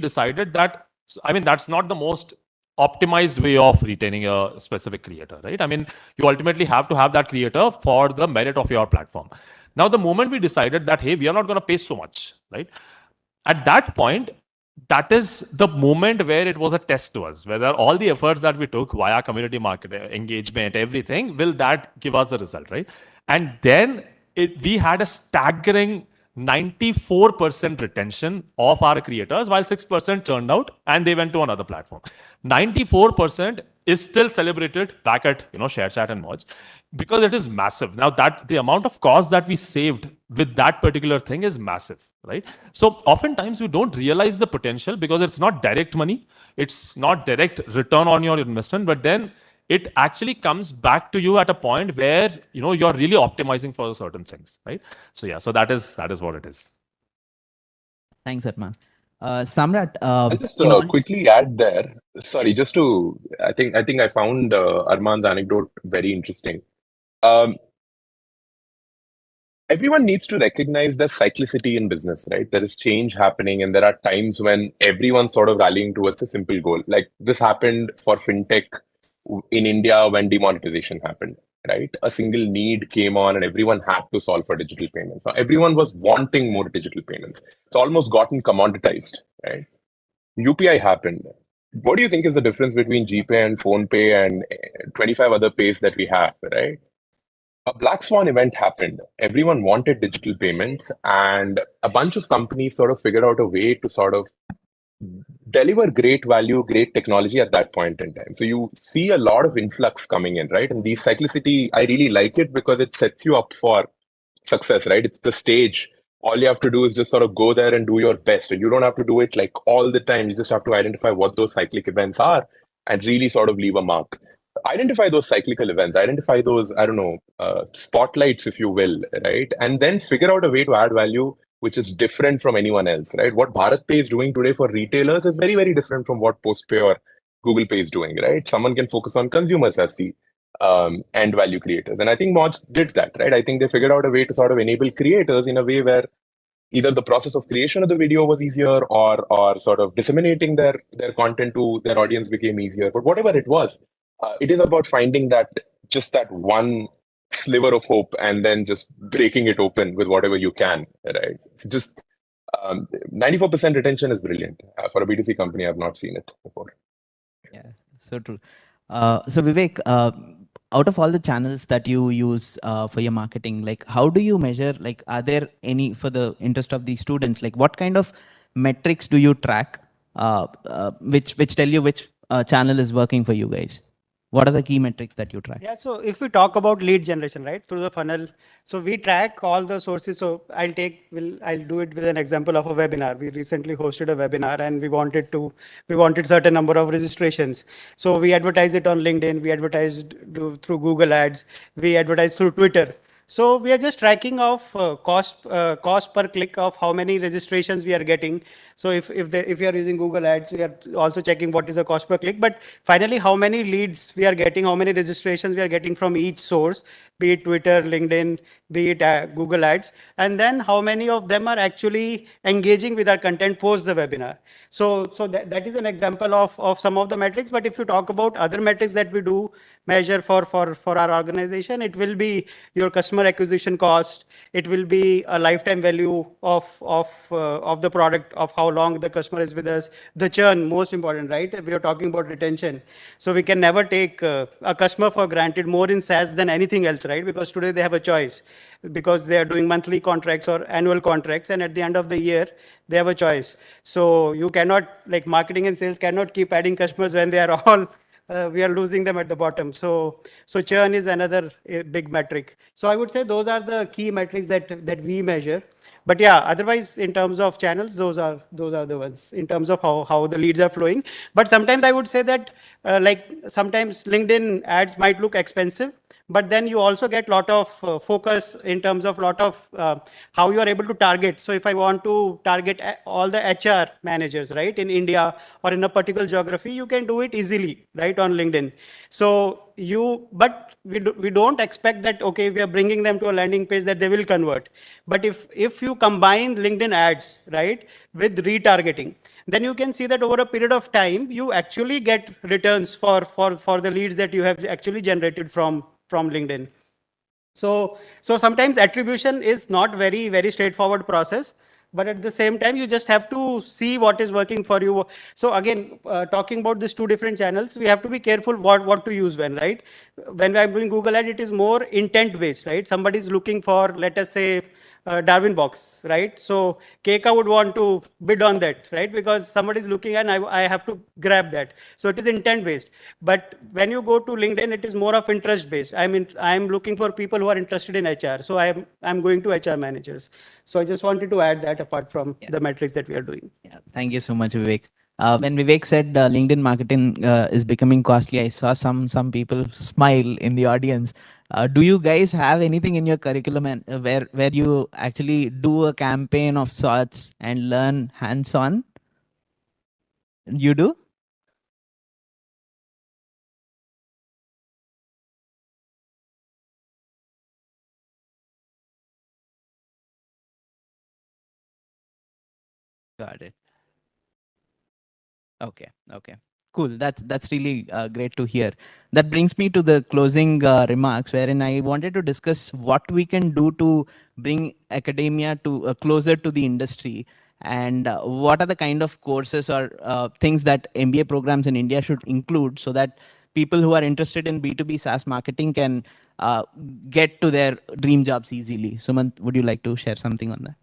decided that, I mean, that's not the most optimized way of retaining a specific creator, right? I mean, you ultimately have to have that creator for the merit of your platform. Now, the moment we decided that, hey, we are not going to pay so much, right? At that point, that is the moment where it was a test to us, whether all the efforts that we took via community market engagement, everything, will that give us the result, right? And then we had a staggering 94% retention of our creators, while 6% turned out and they went to another platform. 94% is still celebrated back at ShareChat and Moj, because it is massive. Now, that the amount of cost that we saved with that particular thing is massive, right? So oftentimes we don't realize the potential because it's not direct money, it's not direct return on your investment, but then it actually comes back to you at a point where you're really optimizing for certain things, right? So yeah, so that is what it is. Thanks, Arman. Samrat, I'll just quickly add there. Sorry, just to I think I found Arman's anecdote very interesting. Everyone needs to recognize the cyclicity in business, right? There is change happening, and there are times when everyone's sort of rallying towards a simple goal. Like this happened for fintech in India when demonetization happened, right? A single need came on, and everyone had to solve for digital payments. Now, everyone was wanting more digital payments. It's almost gotten commoditized, right? UPI happened. What do you think is the difference between GPay and PhonePe and 25 other pays that we have, right? A black swan event happened. Everyone wanted digital payments, and a bunch of companies sort of figured out a way to sort of deliver great value, great technology at that point in time. So you see a lot of influx coming in, right? And the cyclicity, I really like it because it sets you up for success, right? It's the stage. All you have to do is just sort of go there and do your best. And you don't have to do it like all the time. You just have to identify what those cyclic events are and really sort of leave a mark. Identify those cyclical events, identify those, I don't know, spotlights, if you will, right? And then figure out a way to add value which is different from anyone else, right? What BharatPay is doing today for retailers is very, very different from what PostPay or Google Pay is doing, right? Someone can focus on consumers as the end value creators. And I think Moj did that, right? I think they figured out a way to sort of enable creators in a way where either the process of creation of the video was easier or sort of disseminating their content to their audience became easier. But whatever it was, it is about finding that one sliver of hope and then just breaking it open with whatever you can, right? It's just 94% retention is brilliant. For a B2C company, I've not seen it before. Yeah, so true. So Vivek, out of all the channels that you use for your marketing, like how do you measure, like are there any, for the interest of the students, like what kind of metrics do you track which tell you which channel is working for you guys? what are the key metrics that you track? Yeah, so if we talk about lead generation, right, through the funnel, so we track all the sources. So I'll do it with an example of a webinar. We recently hosted a webinar and we wanted certain number of registrations. So we advertised it on LinkedIn, we advertised through Google Ads, we advertised through Twitter. So we are just tracking of cost per click of how many registrations we are getting. So if you are using Google Ads, we are also checking what is the cost per click. But finally, how many leads we are getting, how many registrations we are getting from each source, be it Twitter, LinkedIn, be it Google Ads, and then how many of them are actually engaging with our content post the webinar. So that is an example of some of the metrics. But if you talk about other metrics that we do measure for our organization, it will be your customer acquisition cost, it will be a lifetime value of the product, of how long the customer is with us, the churn, most important, right? We are talking about retention. So we can never take a customer for granted more in SaaS than anything else, right? Because today they have a choice, because they are doing monthly contracts or annual contracts, and at the end of the year, they have a choice. So you cannot, like marketing and sales cannot keep adding customers when they are all we are losing them at the bottom. So churn is another big metric. So I would say those are the key metrics that we measure. But yeah, otherwise in terms of channels, those are the ones in terms of how the leads are flowing. But sometimes I would say that like sometimes LinkedIn ads might look expensive, but then you also get lot of focus in terms of lot of how you are able to target. So if I want to target all the HR managers, right, in India or in a particular geography, you can do it easily, right, on LinkedIn. So but we don't expect that, okay, we are bringing them to a landing page that they will convert. But if you combine LinkedIn ads, right, with retargeting, then you can see that over a period of time, you actually get returns for the leads that you have actually generated from LinkedIn. So sometimes attribution is not very straightforward process, but at the same time, you just have to see what is working for you. So again, talking about these two different channels, we have to be careful what to use when, right? When I'm doing Google Ad, it is more intent based, right? Somebody is looking for, let us say, Darwin box, right? So Keka would want to bid on that, right? Because somebody is looking and I have to grab that. So it is intent based. But when you go to LinkedIn, it is more of interest based. I'm looking for people who are interested in HR. So I'm going to HR managers. So I just wanted to add that apart from the metrics that we are doing. Yeah, thank you so much, Vivek. When Vivek said LinkedIn marketing is becoming costly, I saw some people smile in the audience. Do you guys have anything in your curriculum where you actually do a campaign of sorts and learn hands-on? You do? Got it. Okay. Cool. That's really great to hear. That brings me to the closing remarks, wherein I wanted to discuss what we can do to bring academia to closer to the industry, and what are the kind of courses or things that MBA programs in India should include, so that people who are interested in B2B SaaS marketing can get to their dream jobs easily. Sumant, would you like to share something on that?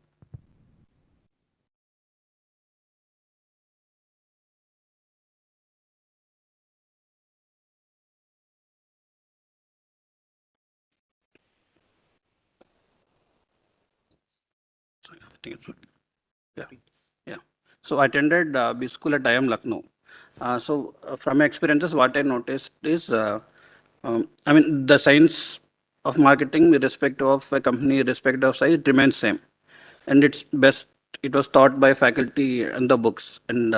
Yeah. So I attended B school at IIM Lucknow. From my experiences, what I noticed is, I mean, the science of marketing, irrespective of a company, irrespective of size, it remains same, and it's best. It was taught by faculty and the books, and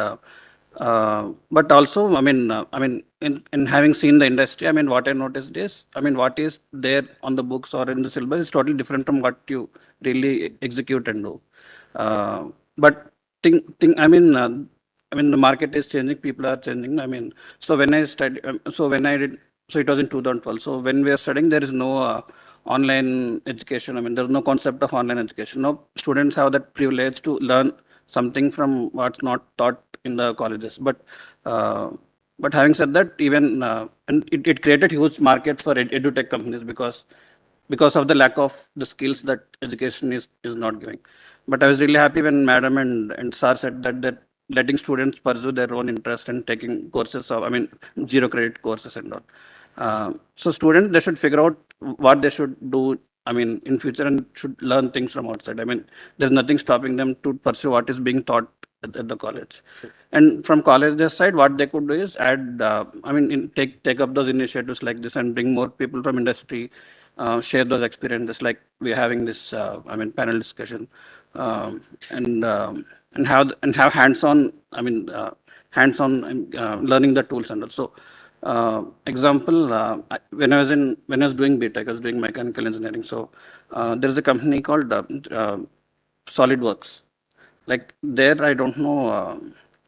but also, in having seen the industry, I mean, what I noticed is, I mean, what is there on the books or in the syllabus is totally different from what you really execute and do. But the market is changing, people are changing. I mean, so when I studied, so it was in 2012. So when we are studying, there is no online education. I mean, there is no concept of online education. No students have that privilege to learn something from what's not taught in the colleges. But having said that, even and it created huge market for edutech companies because of the lack of the skills that education is not giving. But I was really happy when Madam and Sir said that letting students pursue their own interest and taking courses of, I mean, zero credit courses and all. So students, they should figure out what they should do, I mean, in future, and should learn things from outside. I mean, there's nothing stopping them to pursue what is being taught at the college. And from college's side, what they could do is add, take up those initiatives like this and bring more people from industry, share those experiences like we're having this, panel discussion, and have hands-on, learning the tools and also. Example, when I was doing BTech, I was doing mechanical engineering. So there is a company called SolidWorks. Like there, I don't know.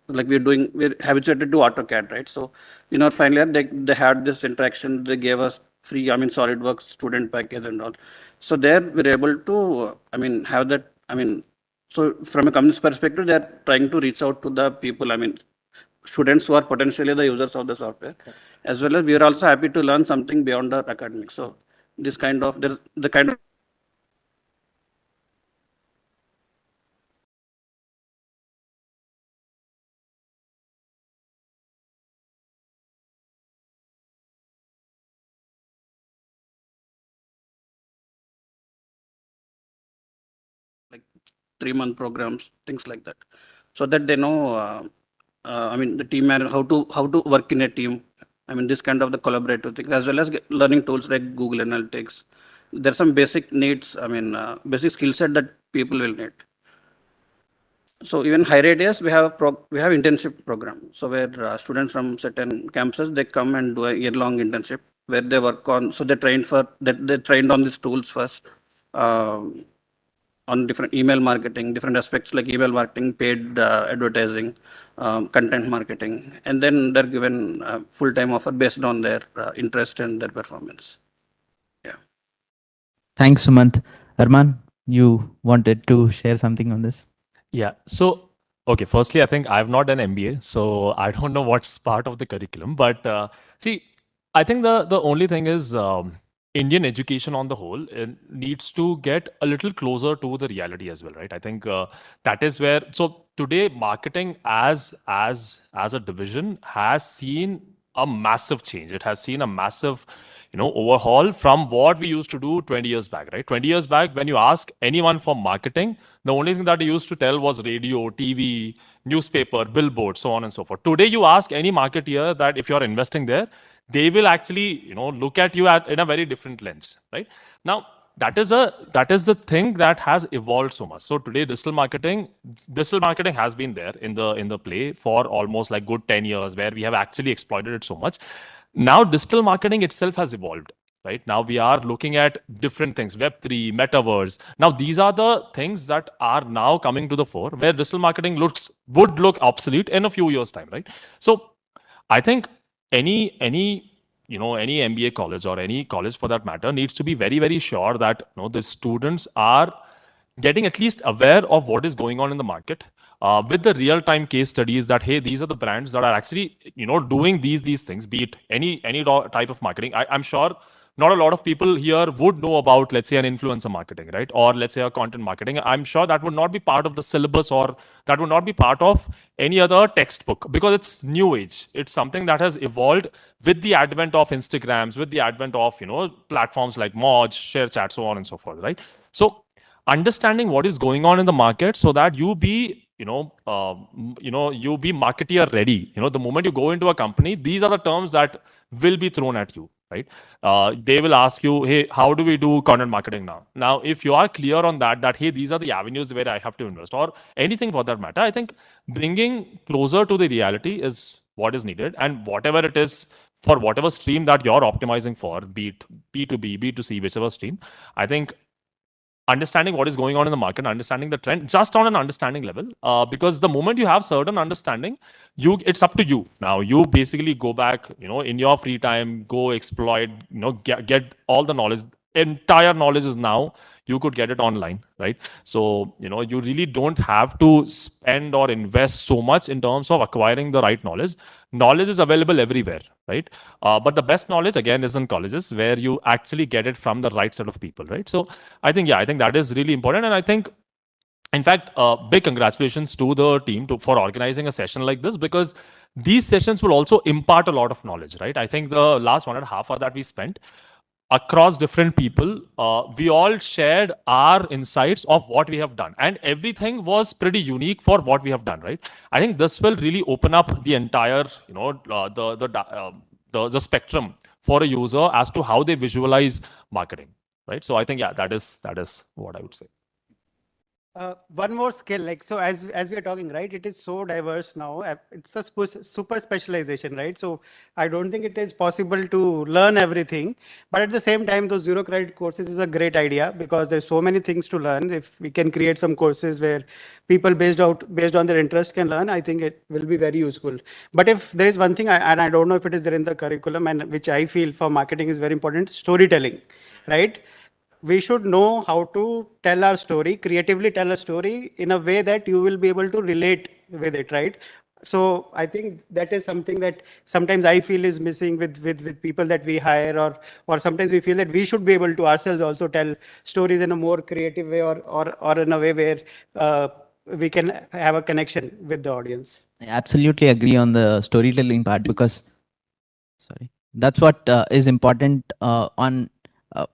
We're habituated to AutoCAD, right? So in our final year, they had this interaction. They gave us free, SolidWorks student package and all. So there, we're able to, have that. So from a company's perspective, they're trying to reach out to the people. Students who are potentially the users of the software, as well as we are also happy to learn something beyond the academic. So this kind of, there's the kind of like 3-month programs, things like that, so that they know, the team manager, how to work in a team. This kind of the collaborative thing, as well as learning tools like Google Analytics. There's some basic needs, basic skill set that people will need. So even higher ideas, we have internship program. So where students from certain campuses, they come and do a year-long internship where they work on. So they trained on these tools first, on different email marketing, different aspects like email marketing, paid advertising, content marketing, and then they're given a full-time offer based on their interest and their performance. Yeah. Thanks, Sumant. Arman, you wanted to share something on this? Yeah. So, okay, firstly, I think I've not done MBA, so I don't know what's part of the curriculum. But see, I think the only thing is Indian education on the whole needs to get a little closer to the reality as well, right? I think that is where. So today, marketing as a division has seen a massive change. It has seen a massive, overhaul from what we used to do 20 years back, right? 20 years back, when you ask anyone for marketing, the only thing that they used to tell was radio, TV, newspaper, billboard, so on and so forth. Today, you ask any marketeer that if you're investing there, they will actually, look at you in a very different lens, right? Now, that is the thing that has evolved so much. So today, digital marketing has been there in the play for almost like good 10 years, where we have actually exploited it so much. Now, digital marketing itself has evolved. Right now, we are looking at different things: Web3, metaverse. Now, these are the things that are now coming to the fore, where digital marketing would look obsolete in a few years' time, right? So, I think any MBA college or any college for that matter needs to be very, very sure that the students are getting at least aware of what is going on in the market, with the real-time case studies that, hey, these are the brands that are actually doing these things, be it any type of marketing. I'm sure not a lot of people here would know about, let's say, an influencer marketing, right? Or let's say a content marketing. I'm sure that would not be part of the syllabus, or that would not be part of any other textbook, because it's new age. It's something that has evolved with the advent of Instagrams, with the advent of, platforms like Moj, ShareChat, so on and so forth, right? So understanding what is going on in the market, so that you be you be marketeer ready. The moment you go into a company, these are the terms that will be thrown at you, right? They will ask you, hey, how do we do content marketing now? If you are clear on that, hey, these are the avenues where I have to invest, or anything for that matter, I think bringing closer to the reality is what is needed. And whatever it is, for whatever stream that you're optimizing for, be it B2B, B2C, whichever stream, I think understanding what is going on in the market, understanding the trend, just on an understanding level, because the moment you have certain understanding, it's up to you. Now you basically go back, in your free time, go exploit, get all the knowledge. Entire knowledge is now, you could get it online, right? So you really don't have to spend or invest so much in terms of acquiring the right knowledge. Knowledge is available everywhere, right? But the best knowledge, again, is in colleges, where you actually get it from the right set of people, right? So I think that is really important. And I think In fact, big congratulations to the team for organizing a session like this, because these sessions will also impart a lot of knowledge, right? I think the last 1.5 hours that we spent across different people, we all shared our insights of what we have done, and everything was pretty unique for what we have done, right? I think this will really open up the entire, the spectrum for a user as to how they visualize marketing, right? So I think, yeah, that is what I would say. One more skill, like, so as we are talking, right, it is so diverse now. It's a super specialization, right? So I don't think it is possible to learn everything, but at the same time, those zero credit courses is a great idea because there's so many things to learn. If we can create some courses where people based on their interest can learn, I think it will be very useful. But if there is one thing, and I don't know if it is there in the curriculum, and which I feel for marketing is very important, storytelling, right? We should know how to tell our story, creatively tell a story in a way that you will be able to relate with it, right? So I think that is something that sometimes I feel is missing with people that we hire, or sometimes we feel that we should be able to ourselves also tell stories in a more creative way, or in a way where we can have a connection with the audience. I absolutely agree on the storytelling part, because that's what is important on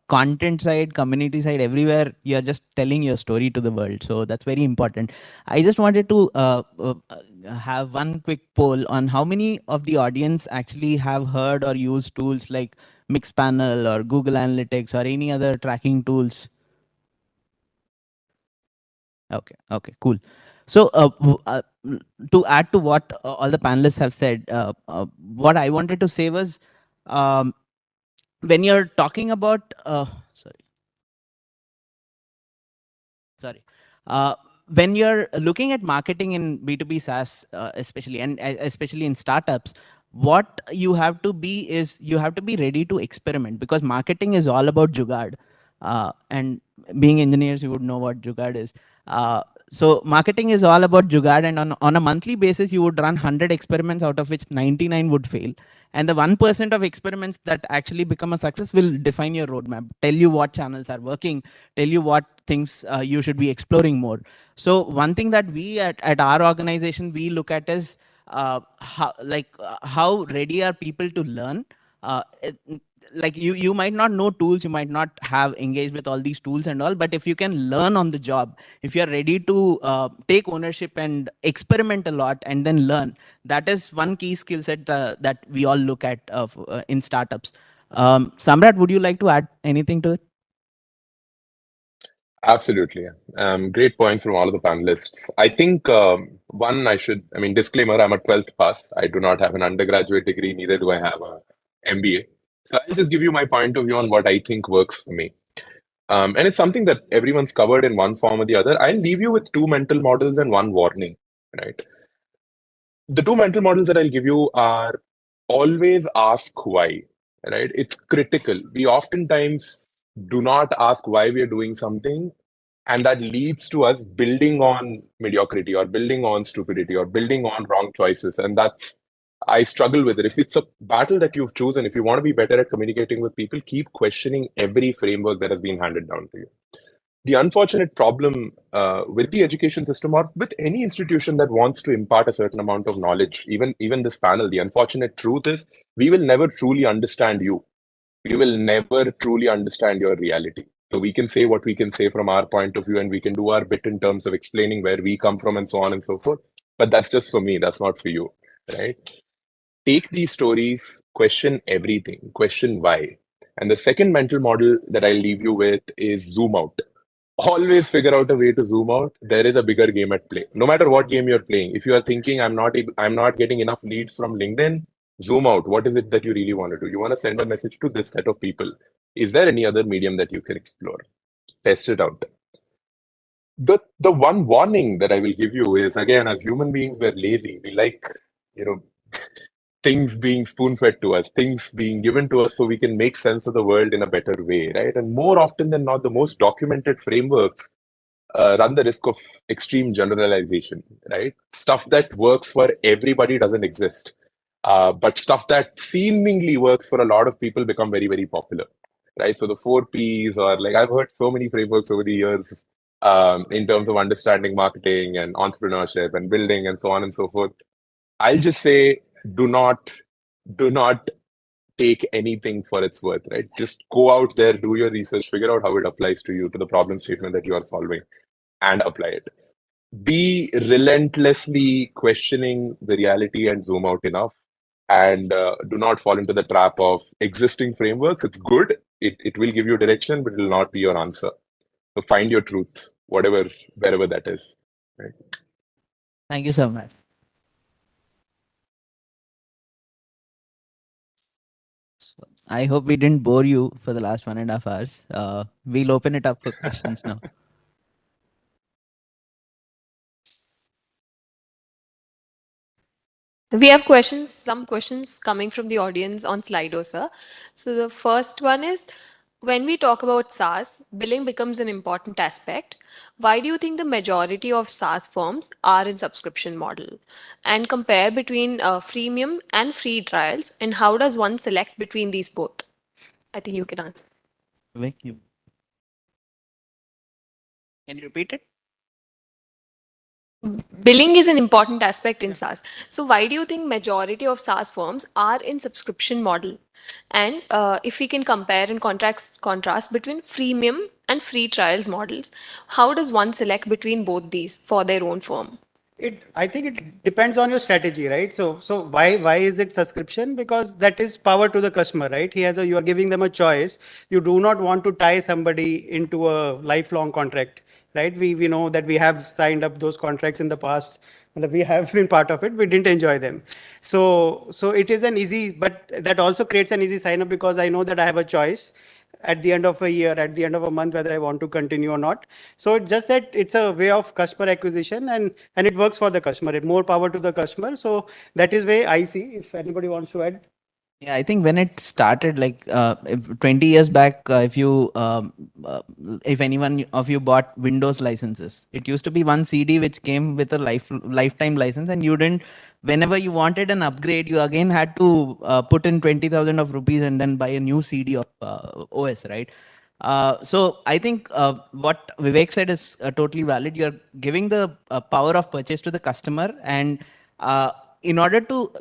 content side, community side, everywhere. You're just telling your story to the world, so that's very important. I just wanted to have one quick poll on how many of the audience actually have heard or used tools like Mixpanel or Google Analytics or any other tracking tools. Okay, cool. So to add to what all the panelists have said, what I wanted to say was, when you're talking about when you're looking at marketing in B2B SaaS, especially, and especially in startups, what you have to be is you have to be ready to experiment, because marketing is all about jugaad. And being engineers, you would know what jugaad is. So marketing is all about jugaad, and on a monthly basis, you would run 100 experiments, out of which 99 would fail. And the 1% of experiments that actually become a success will define your roadmap, tell you what channels are working, tell you what things you should be exploring more. So one thing that we at our organization, we look at is how ready are people to learn. Like you might not know tools, you might not have engaged with all these tools and all, but if you can learn on the job, if you're ready to take ownership and experiment a lot and then learn, that is one key skill set that we all look at in startups. Samrat, would you like to add anything to it? Absolutely. Great points from all of the panelists. I think disclaimer, I'm a 12th pass. I do not have an undergraduate degree, neither do I have a MBA. So I'll just give you my point of view on what I think works for me. And it's something that everyone's covered in one form or the other. I'll leave you with two mental models and one warning, right? The two mental models that I'll give you are always ask why, right? It's critical. We oftentimes do not ask why we are doing something, and that leads to us building on mediocrity or building on stupidity or building on wrong choices. And I struggle with it. If it's a battle that you've chosen, if you want to be better at communicating with people, keep questioning every framework that has been handed down to you. The unfortunate problem with the education system, or with any institution that wants to impart a certain amount of knowledge, even this panel, the unfortunate truth is we will never truly understand you. We will never truly understand your reality. So we can say what we can say from our point of view, and we can do our bit in terms of explaining where we come from and so on and so forth. But that's just for me. That's not for you, right? Take these stories, question everything, question why. And the second mental model that I'll leave you with is zoom out. Always figure out a way to zoom out. There is a bigger game at play. No matter what game you're playing, if you are thinking I'm not getting enough leads from LinkedIn, zoom out. What is it that you really want to do? You want to send a message to this set of people. Is there any other medium that you can explore? Test it out. The one warning that I will give you is, again, as human beings, we're lazy. We like, things being spoon-fed to us, things being given to us so we can make sense of the world in a better way, right? And more often than not, the most documented frameworks run the risk of extreme generalization, right? Stuff that works for everybody doesn't exist. But stuff that seemingly works for a lot of people become very, very popular, right? So the 4 Ps, or like I've heard so many frameworks over the years, in terms of understanding marketing and entrepreneurship and building and so on and so forth. I'll just say, do not take anything for its worth, right? Just go out there, do your research, figure out how it applies to you, to the problem statement that you are solving, and apply it. Be relentlessly questioning the reality and zoom out enough. And do not fall into the trap of existing frameworks. It's good. It will give you direction, but it will not be your answer. So find your truth, wherever that is. Right? Thank you so much. I hope we didn't bore you for the last 1.5 hours. We'll open it up for questions now. We have questions, some questions coming from the audience on Slido, sir. So the first one is, when we talk about SaaS, billing becomes an important aspect. Why do you think the majority of SaaS firms are in subscription model? And compare between freemium and free trials, and how does one select between these both? I think you can answer. Can you repeat it? Billing is an important aspect in SaaS. So why do you think majority of SaaS firms are in subscription model? And if we can compare and contrast between freemium and free trials models, how does one select between both these for their own firm? I think it depends on your strategy, right? So why is it subscription? Because that is power to the customer, right? You are giving them a choice. You do not want to tie somebody into a lifelong contract, right? We know that we have signed up those contracts in the past, and we have been part of it. We didn't enjoy them. So it is an easy, but that also creates an easy sign up because I know that I have a choice at the end of a year, at the end of a month, whether I want to continue or not. So it's just that it's a way of customer acquisition and it works for the customer. More power to the customer. So that is way I see. If anybody wants to add. Yeah, I think when it started, like if 20 years back, if anyone of you bought Windows licenses, it used to be one CD which came with a lifetime license, and you didn't. Whenever you wanted an upgrade, you again had to put in 20,000 of rupees and then buy a new CD of OS, right? So I think what Vivek said is totally valid. You're giving the power of purchase to the customer, and in order to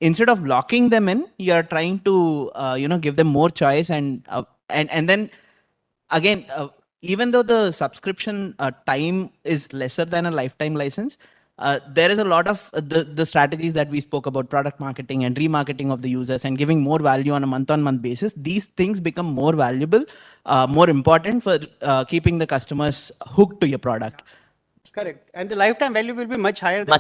instead of locking them in, you're trying to give them more choice, and then again, even though the subscription time is lesser than a lifetime license, there is a lot of the strategies that we spoke about, product marketing and remarketing of the users and giving more value on a month-on-month basis. These things become more valuable, more important for keeping the customers hooked to your product. Correct. And the lifetime value will be much higher than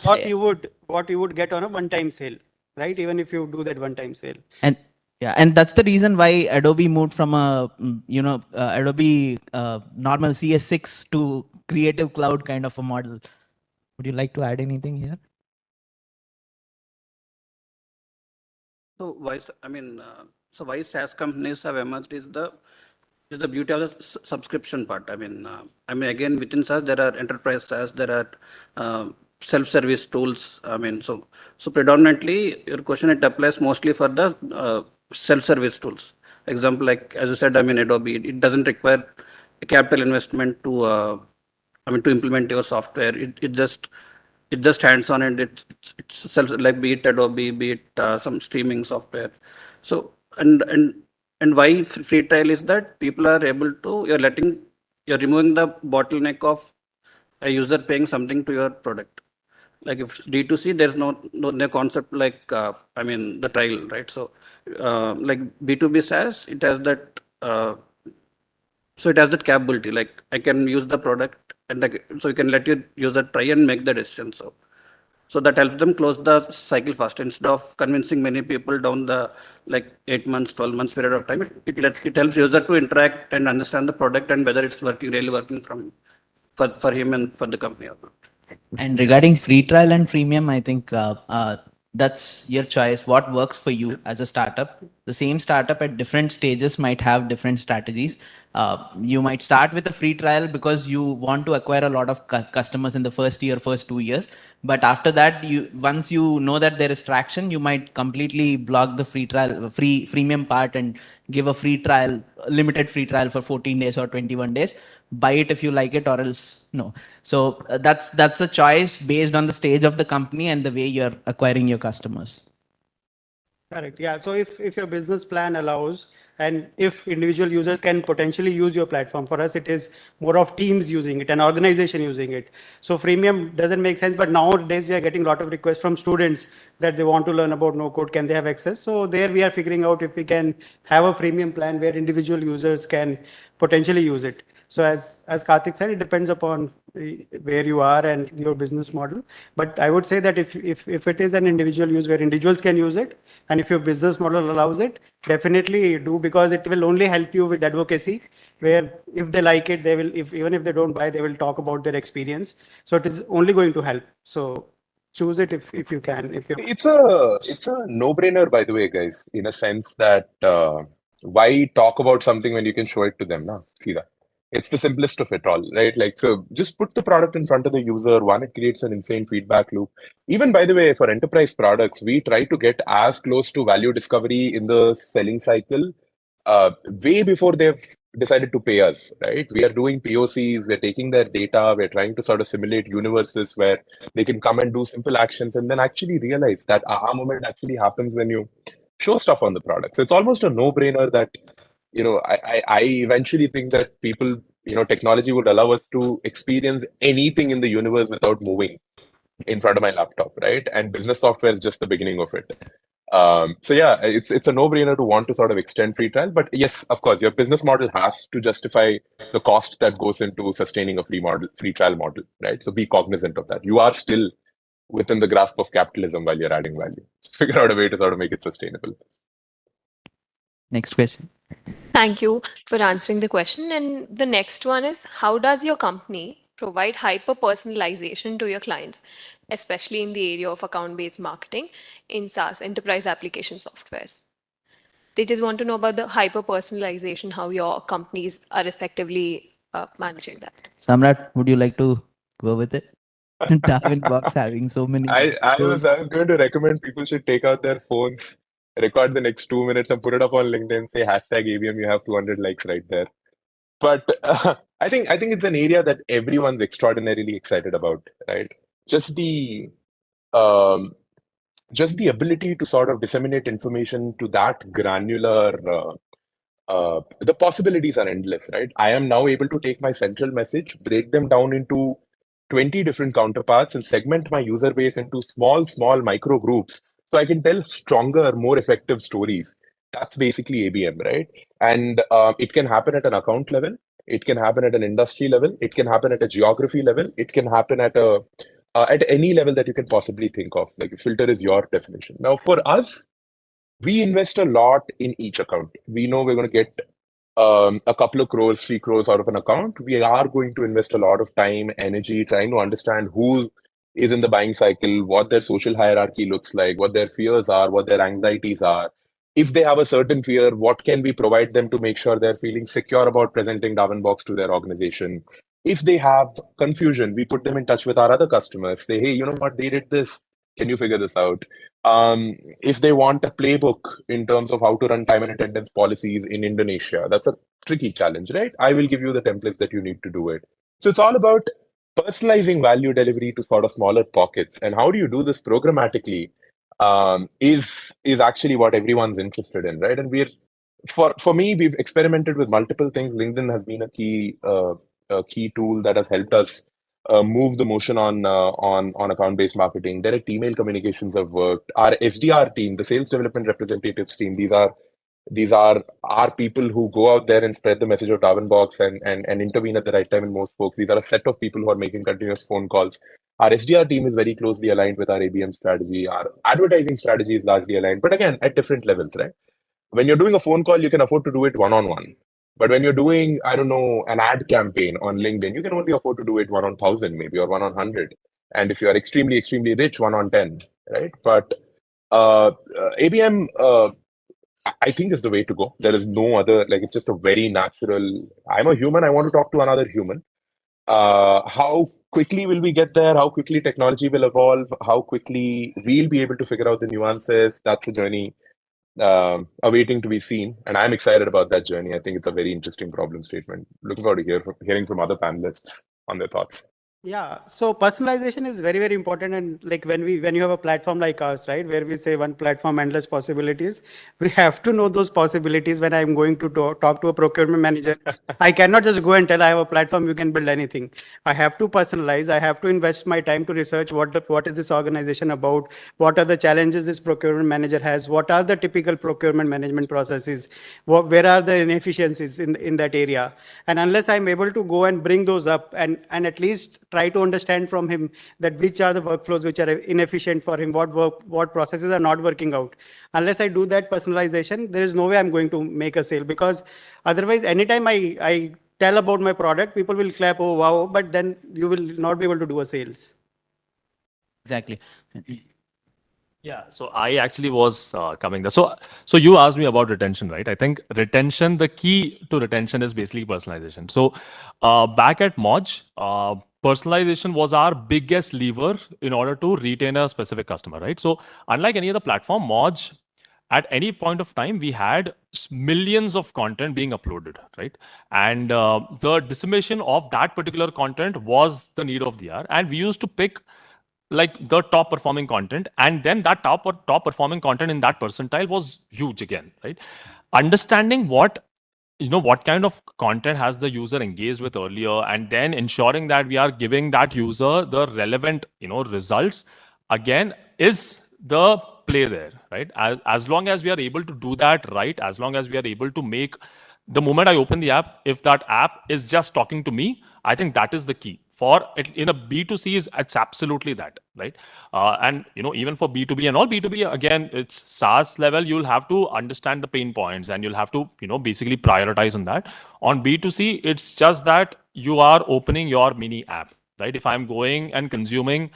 what you would get on a one-time sale, right? Even if you do that one-time sale. And yeah, and that's the reason why Adobe moved from a Adobe normal CS6 to Creative Cloud kind of a model. Would you like to add anything here? So why SaaS companies have emerged is the beauty of the subscription part. I mean, again, within SaaS there are enterprise SaaS, there are self-service tools. So predominantly your question, it applies mostly for the self-service tools. Example, like as I said, Adobe, it doesn't require a capital investment to implement your software. It just hands on, and it's self, like be it Adobe, be it some streaming software. So and why free trial is that people are able to, you're removing the bottleneck of a user paying something to your product. Like if it's D2C, there's no concept like the trial, right? So like B2B SaaS, it has that. So it has that capability. Like I can use the product, and so you can let your user try and make the decision. So that helps them close the cycle fast instead of convincing many people down the 8 months, 12 months period of time. It helps user to interact and understand the product and whether it's really working for him and for the company or not. And regarding free trial and freemium, I think that's your choice. What works for you as a startup? the same startup at different stages might have different strategies. You might start with a free trial because you want to acquire a lot of customers in the first year, first 2 years. But after that, once you know that there is traction, you might completely block the free trial, freemium part, and give a free trial, limited free trial for 14 days or 21 days. Buy it if you like it, or else no. So that's a choice based on the stage of the company and the way you're acquiring your customers. Correct. Yeah. So if your business plan allows, and if individual users can potentially use your platform, for us, it is more of teams using it, an organization using it. So freemium doesn't make sense, but nowadays we are getting a lot of requests from students that they want to learn about no code. Can they have access? So there we are figuring out if we can have a freemium plan where individual users can potentially use it. So as Karthik said, it depends upon where you are and your business model. But I would say that if it is an individual use where individuals can use it, and if your business model allows it, definitely do, because it will only help you with advocacy, where if they like it, they will, even if they don't buy, they will talk about their experience. So it is only going to help. So choose it if you can. It's a no-brainer, by the way, guys, in a sense that why talk about something when you can show it to them, na? See that? It's the simplest of it all, right? Like, so just put the product in front of the user. One, it creates an insane feedback loop. Even, by the way, for enterprise products, we try to get as close to value discovery in the selling cycle way before they've decided to pay us, right? We are doing POCs, we're taking their data, we're trying to sort of simulate universes where they can come and do simple actions and then actually realize that aha moment actually happens when you show stuff on the product. So it's almost a no-brainer that, I eventually think that people, technology would allow us to experience anything in the universe without moving in front of my laptop, right? And business software is just the beginning of it. So yeah, it's a no-brainer to want to sort of extend free trial. But yes, of course, your business model has to justify the cost that goes into sustaining a free trial model, right? So be cognizant of that. You are still within the grasp of capitalism while you're adding value. Figure out a way to sort of make it sustainable. Next question. Thank you for answering the question. And the next one is, how does your company provide hyper personalization to your clients, especially in the area of account-based marketing in SaaS, enterprise application softwares? They just want to know about the hyper personalization, how your companies are respectively managing that. Samrat, would you like to go with it? Darwin Box having so many. I was going to recommend people should take out their phones, record the next 2 minutes, and put it up on LinkedIn. Say hashtag ABM. You have 200 likes right there. But I think it's an area that everyone's extraordinarily excited about, right? Just the ability to sort of disseminate information to that granular. The possibilities are endless, right? I am now able to take my central message, break them down into 20 different counterparts, and segment my user base into small micro groups so I can tell stronger, more effective stories. That's basically ABM, right? And it can happen at an account level, it can happen at an industry level, it can happen at a geography level, it can happen at any level that you can possibly think of. Like, filter is your definition. Now, for us, we invest a lot in each account. We know we're going to get a couple of crores, 3 crores out of an account. We are going to invest a lot of time, energy, trying to understand who is in the buying cycle, what their social hierarchy looks like, what their fears are, what their anxieties are. If they have a certain fear, what can we provide them to make sure they're feeling secure about presenting Darwinbox to their organization? If they have confusion, we put them in touch with our other customers. Say, hey, you know what, they did this. Can you figure this out? If they want a playbook in terms of how to run time and attendance policies in Indonesia, that's a tricky challenge, right? I will give you the templates that you need to do it. So it's all about personalizing value delivery to sort of smaller pockets. And how do you do this programmatically is actually what everyone's interested in, right? And for me, we've experimented with multiple things. LinkedIn has been a key tool that has helped us move the motion on account-based marketing. Direct email communications have worked. Our SDR team, the sales development representatives team, these are our people who go out there and spread the message of Darwinbox and intervene at the right time in most folks. These are a set of people who are making continuous phone calls. Our SDR team is very closely aligned with our ABM strategy. Our advertising strategy is largely aligned, but again, at different levels, right? When you're doing a phone call, you can afford to do it one-on-one. But when you're doing, I don't know, an ad campaign on LinkedIn, you can only afford to do it 1-on-1,000 maybe, or 1-on-100. And if you are extremely, extremely rich, 1-on-10, right? But ABM I think is the way to go. There is no other, like, it's just a very natural, I'm a human, I want to talk to another human. How quickly will we get there? How quickly technology will evolve? How quickly we'll be able to figure out the nuances? That's a journey awaiting to be seen. And I'm excited about that journey. I think it's a very interesting problem statement. Looking forward to hearing from other panelists on their thoughts. Yeah, so personalization is very, very important. And like when you have a platform like ours, right, where we say one platform, endless possibilities, we have to know those possibilities. When I'm going to talk to a procurement manager, I cannot just go and tell I have a platform, you can build anything. I have to personalize. I have to invest my time to research what is this organization about, what are the challenges this procurement manager has, what are the typical procurement management processes, where are the inefficiencies in that area. And unless I'm able to go and bring those up and at least try to understand from him that which are the workflows which are inefficient for him, what processes are not working out. Unless I do that personalization, there is no way I'm going to make a sale, because otherwise anytime I tell about my product, people will clap, oh wow, but then you will not be able to do a sales. Exactly. Yeah, so I actually was coming there. So you asked me about retention, right? I think retention, the key to retention is basically personalization. So back at Moj, personalization was our biggest lever in order to retain a specific customer, right? So unlike any other platform, Moj, at any point of time, we had millions of content being uploaded, right? And the dissemination of that particular content was the need of the hour. And we used to pick like the top performing content, and then that top performing content in that percentile was huge again, right? Understanding what kind of content has the user engaged with earlier, and then ensuring that we are giving that user the relevant results again is the play there, right? As long as we are able to do that right, as long as we are able to make the moment I open the app, if that app is just talking to me, I think that is the key. For it, in a B2C, it's absolutely that, right? And even for B2B and all, B2B again, it's SaaS level. You'll have to understand the pain points, and you'll have to basically prioritize on that. On B2C, it's just that you are opening your mini app, right? If I'm going and consuming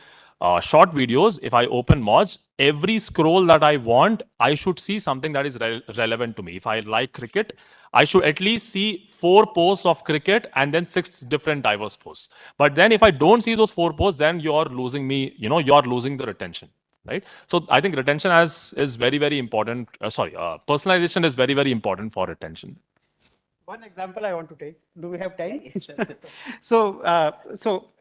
short videos, if I open Moj, every scroll that I want, I should see something that is relevant to me. If I like cricket, I should at least see 4 posts of cricket and then 6 different diverse posts. But then if I don't see those 4 posts, then you're losing me, you're losing the retention, right? So I think retention is very, very important. Personalization is very, very important for retention. One example I want to take. Do we have time? So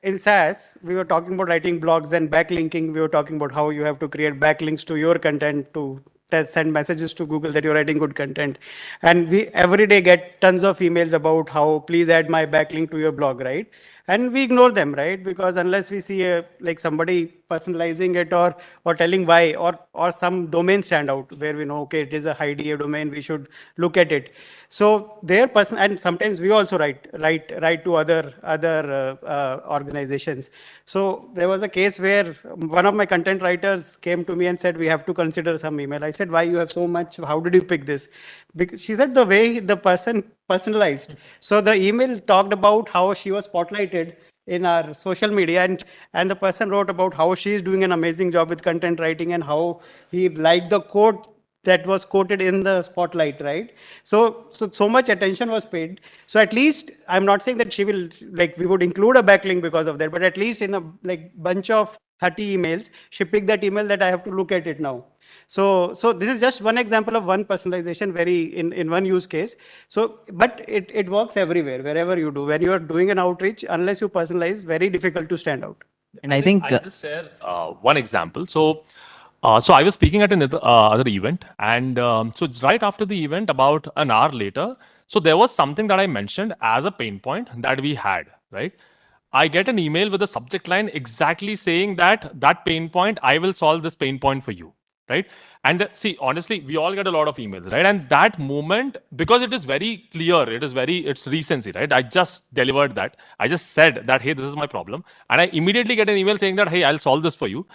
in SaaS, we were talking about writing blogs and backlinking. We were talking about how you have to create backlinks to your content to send messages to Google that you're writing good content. And we every day get tons of emails about how please add my backlink to your blog, right? And we ignore them, right? Because unless we see like somebody personalizing it or telling why, or some domain stand out where we know, okay, it is a high DA domain, we should look at it. So their person, and sometimes we also write to other organizations. So there was a case where one of my content writers came to me and said, we have to consider some email. I said, why you have so much? How did you pick this? Because she said the way the person personalized. So the email talked about how she was spotlighted in our social media, and the person wrote about how she is doing an amazing job with content writing and how he liked the quote that was quoted in the spotlight, right? So much attention was paid. So at least, I'm not saying that she will, like, we would include a backlink because of that, but at least in a bunch of 30 emails, she picked that email that I have to look at it now. So this is just one example of one personalization in one use case. So, but it works everywhere, wherever you do. When you are doing an outreach, unless you personalize, very difficult to stand out. And I think I'll just share one example. So I was speaking at another other event, and so it's right after the event, about an hour later. So there was something that I mentioned as a pain point that we had, right? I get an email with a subject line exactly saying that pain point, I will solve this pain point for you, right? And see, honestly, we all get a lot of emails, right? And that moment, because it is very clear, it's recency, right? I just delivered that. I just said that, hey, this is my problem. And I immediately get an email saying that, hey, I'll solve this for you.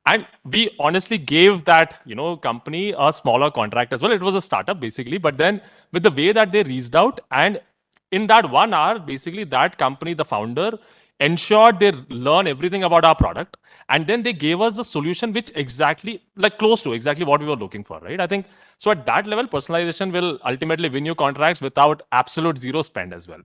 And we honestly gave that, company a smaller contract as well. It was a startup basically, but then with the way that they reached out, and in that 1 hour, basically that company, the founder, ensured they learn everything about our product, and then they gave us the solution which exactly, like close to exactly what we were looking for, right? I think so at that level, personalization will ultimately win you contracts without absolute zero spend as well.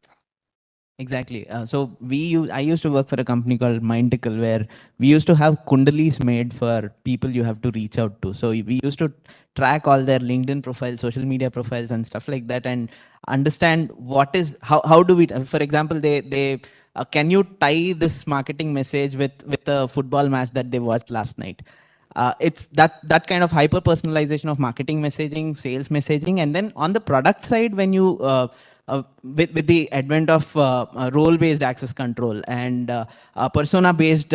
Exactly. I used to work for a company called Mindical, where we used to have kundalis made for people you have to reach out to. So we used to track all their LinkedIn profiles, social media profiles, and stuff like that, and understand how do we. For example, they can you tie this marketing message with a football match that they watched last night? It's that kind of hyper personalization of marketing messaging, sales messaging, and then on the product side, when you with the advent of role-based access control and persona-based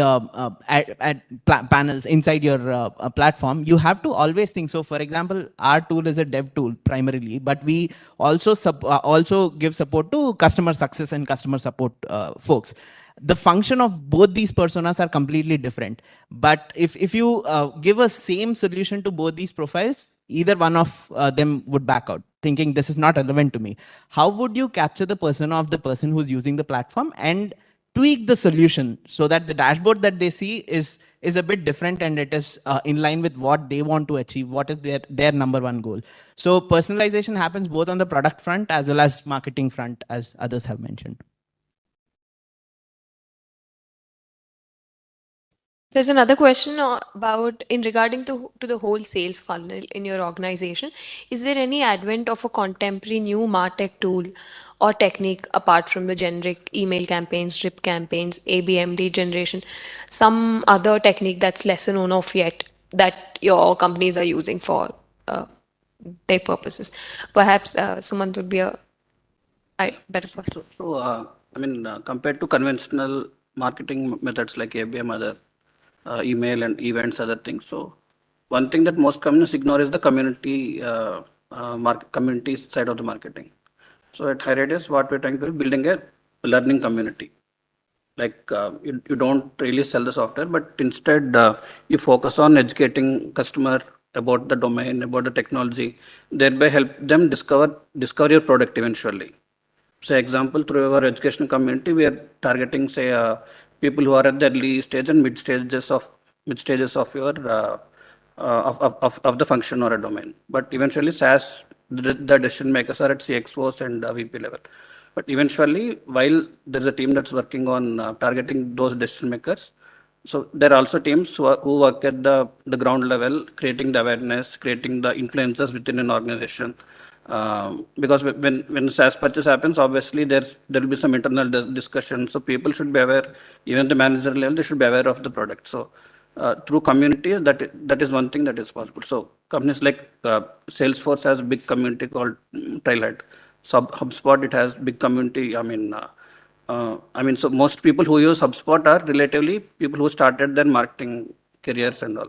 panels inside your platform, you have to always think. So, for example, our tool is a dev tool primarily, but we also also give support to customer success and customer support folks. The function of both these personas are completely different. But if you give a same solution to both these profiles, either one of them would back out, thinking this is not relevant to me. How would you capture the persona of the person who's using the platform and tweak the solution so that the dashboard that they see is a bit different and it is in line with what they want to achieve, what is their number one goal? So personalization happens both on the product front as well as marketing front, as others have mentioned. There's another question about in regarding to the whole sales funnel in your organization. Is there any advent of a contemporary new MarTech tool or technique apart from the generic email campaigns, drip campaigns, ABM lead generation, some other technique that's lesser known of yet that your companies are using for their purposes? Perhaps Sumant would be a better person. So, compared to conventional marketing methods like ABM, other email and events, other things. So, one thing that most companies ignore is the community community side of the marketing. So, at High Radius, what we're trying to do is building a learning community. Like you don't really sell the software, but instead you focus on educating customer about the domain, about the technology, thereby help them discover your product eventually. Say example, through our education community, we are targeting say people who are at the early stage and mid stages of your of the function or a domain. But eventually, SaaS, the decision makers are at CXOs and VP level. But eventually, while there's a team that's working on targeting those decision makers, so there are also teams who work at the ground level, creating the awareness, creating the influencers within an organization. Because when SaaS purchase happens, obviously there will be some internal discussion. So people should be aware, even the manager level, they should be aware of the product. So through communities, that is one thing that is possible. So companies like Salesforce has a big community called Trailhead. So HubSpot, it has big community. So most people who use HubSpot are relatively people who started their marketing careers and all,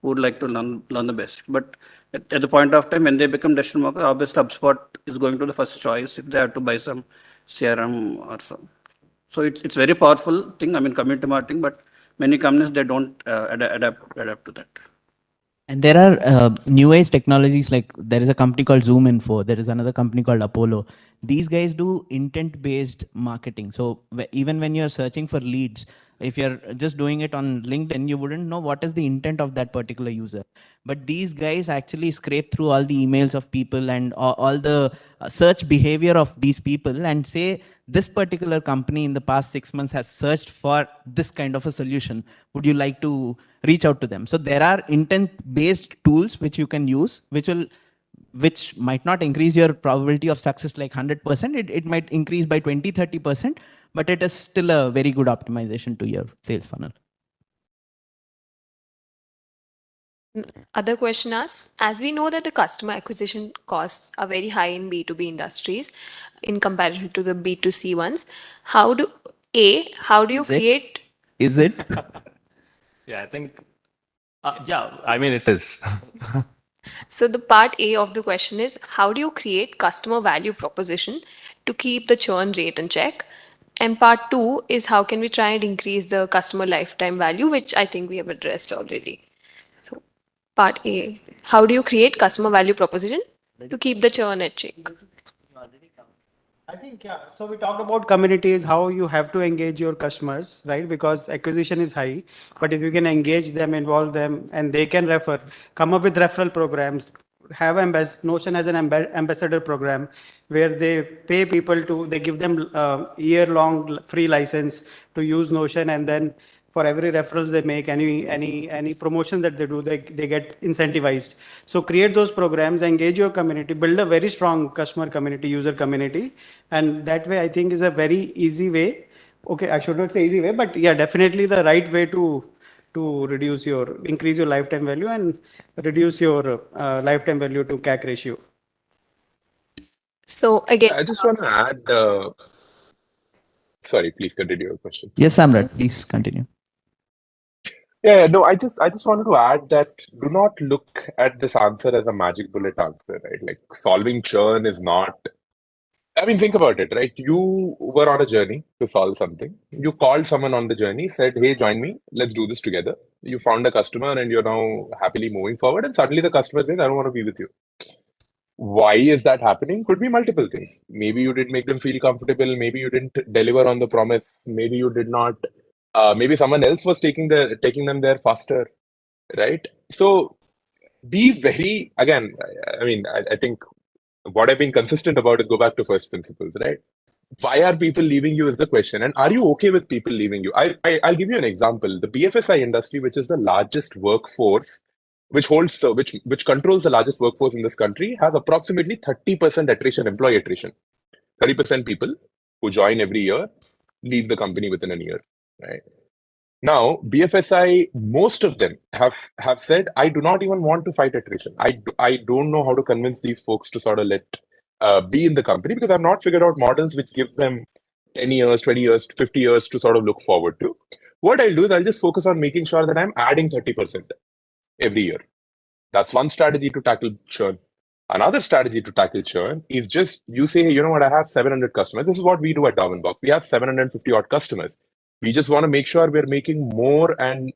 who would like to learn the best. But at the point of time when they become decision maker, obviously HubSpot is going to the first choice if they have to buy some CRM or some. So it's very powerful thing. Community marketing, but many companies they don't adapt to that. And there are new age technologies, like there is a company called Zoom Info. There is another company called Apollo. These guys do intent based marketing. So even when you're searching for leads, if you're just doing it on LinkedIn, you wouldn't know what is the intent of that particular user. But these guys actually scrape through all the emails of people and all the search behavior of these people and say, this particular company in the past 6 months has searched for this kind of a solution. Would you like to reach out to them? So there are intent based tools which you can use, which might not increase your probability of success like 100%. It might increase by 20-30%, but it is still a very good optimization to your sales funnel. Other question asks, as we know that the customer acquisition costs are very high in B2B industries in comparison to the B2C ones, how do you create? Is it? Yeah, I think, it is. So the part A of the question is, how do you create customer value proposition to keep the churn rate in check? And part 2 is, how can we try and increase the customer lifetime value, which I think we have addressed already. So part A, how do you create customer value proposition to keep the churn at check? I think, yeah. So we talked about communities, how you have to engage your customers, right? Because acquisition is high, but if you can engage them, involve them, and they can refer, come up with referral programs, have Notion as an ambassador program where they pay people to, they give them year-long free license to use Notion, and then for every referrals they make, any promotion that they do, they get incentivized. So create those programs, engage your community, build a very strong customer community, user community, and that way I think is a very easy way. Okay, I should not say easy way, but yeah, definitely the right way to increase your lifetime value and reduce your lifetime value to CAC ratio. So again, I just want to add, sorry, please continue your question. Yes, Samrat, please continue. Yeah, no, I just wanted to add that do not look at this answer as a magic bullet answer, right? Like solving churn is not. I mean, think about it, right? You were on a journey to solve something. You called someone on the journey, said, "Hey, join me. Let's do this together." You found a customer, and you're now happily moving forward. And suddenly, the customer says, "I don't want to be with you." Why is that happening? Could be multiple things. Maybe you didn't make them feel comfortable. Maybe you didn't deliver on the promise. Maybe you did not. Maybe someone else was taking them there faster, right? So be very again. I mean, I think what I've been consistent about is go back to first principles, right? Why are people leaving you is the question, and are you okay with people leaving you? I'll give you an example. The BFSI industry, which is the largest workforce, which controls the largest workforce in this country, has approximately 30% attrition, employee attrition. 30% people who join every year leave the company within a year, right? Now, BFSI, most of them have said, I do not even want to fight attrition. I don't know how to convince these folks to sort of be in the company because I've not figured out models which gives them 10 years, 20 years, 50 years to sort of look forward to. What I'll do is I'll just focus on making sure that I'm adding 30% every year. That's one strategy to tackle churn. Another strategy to tackle churn is just you say, hey, you know what, I have 700 customers. This is what we do at Darwinbox. We have 750 odd customers. We just want to make sure we're making more and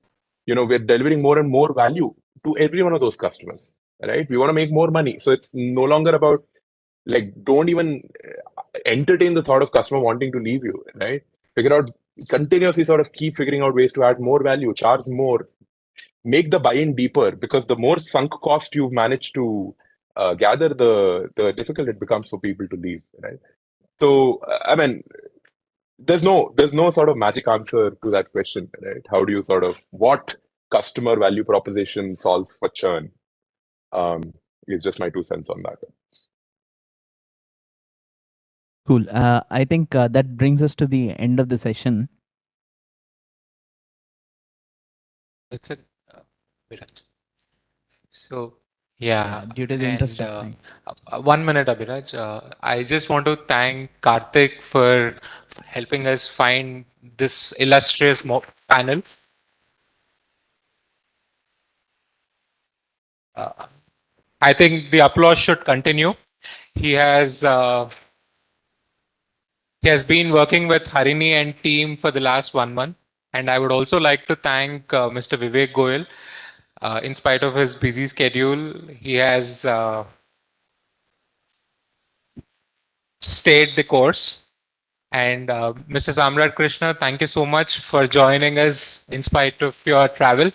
we're delivering more and more value to every one of those customers, right? We want to make more money. So it's no longer about don't even entertain the thought of customer wanting to leave you, right? Figure out continuously sort of keep figuring out ways to add more value, charge more, make the buy-in deeper, because the more sunk cost you've managed to gather, the difficult it becomes for people to leave, right? So, I mean, there's no sort of magic answer to that question, right? How do you what customer value proposition solves for churn? Is just my 2 cents on that. Cool. I think that brings us to the end of the session. That's it, Abhiraj. So, yeah. Due to the interest of time. 1 minute, Abhiraj. I just want to thank Karthik for helping us find this illustrious panel. I think the applause should continue. He has been working with Harini and team for the last 1 month. And I would also like to thank Mr. Vivek Goyal. In spite of his busy schedule, he has stayed the course. And Mr. Samrat Krishna, thank you so much for joining us in spite of your travel.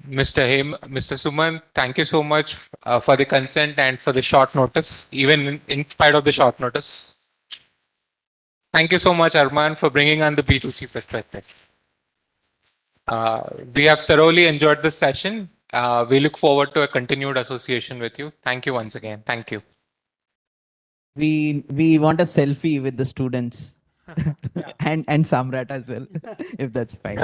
Mr. Suman, thank you so much for the consent and for the short notice, even in spite of the short notice. Thank you so much, Arman, for bringing on the B2C perspective. We have thoroughly enjoyed this session. We look forward to a continued association with you. Thank you once again. Thank you. We want a selfie with the students and Samrat as well, if that's fine.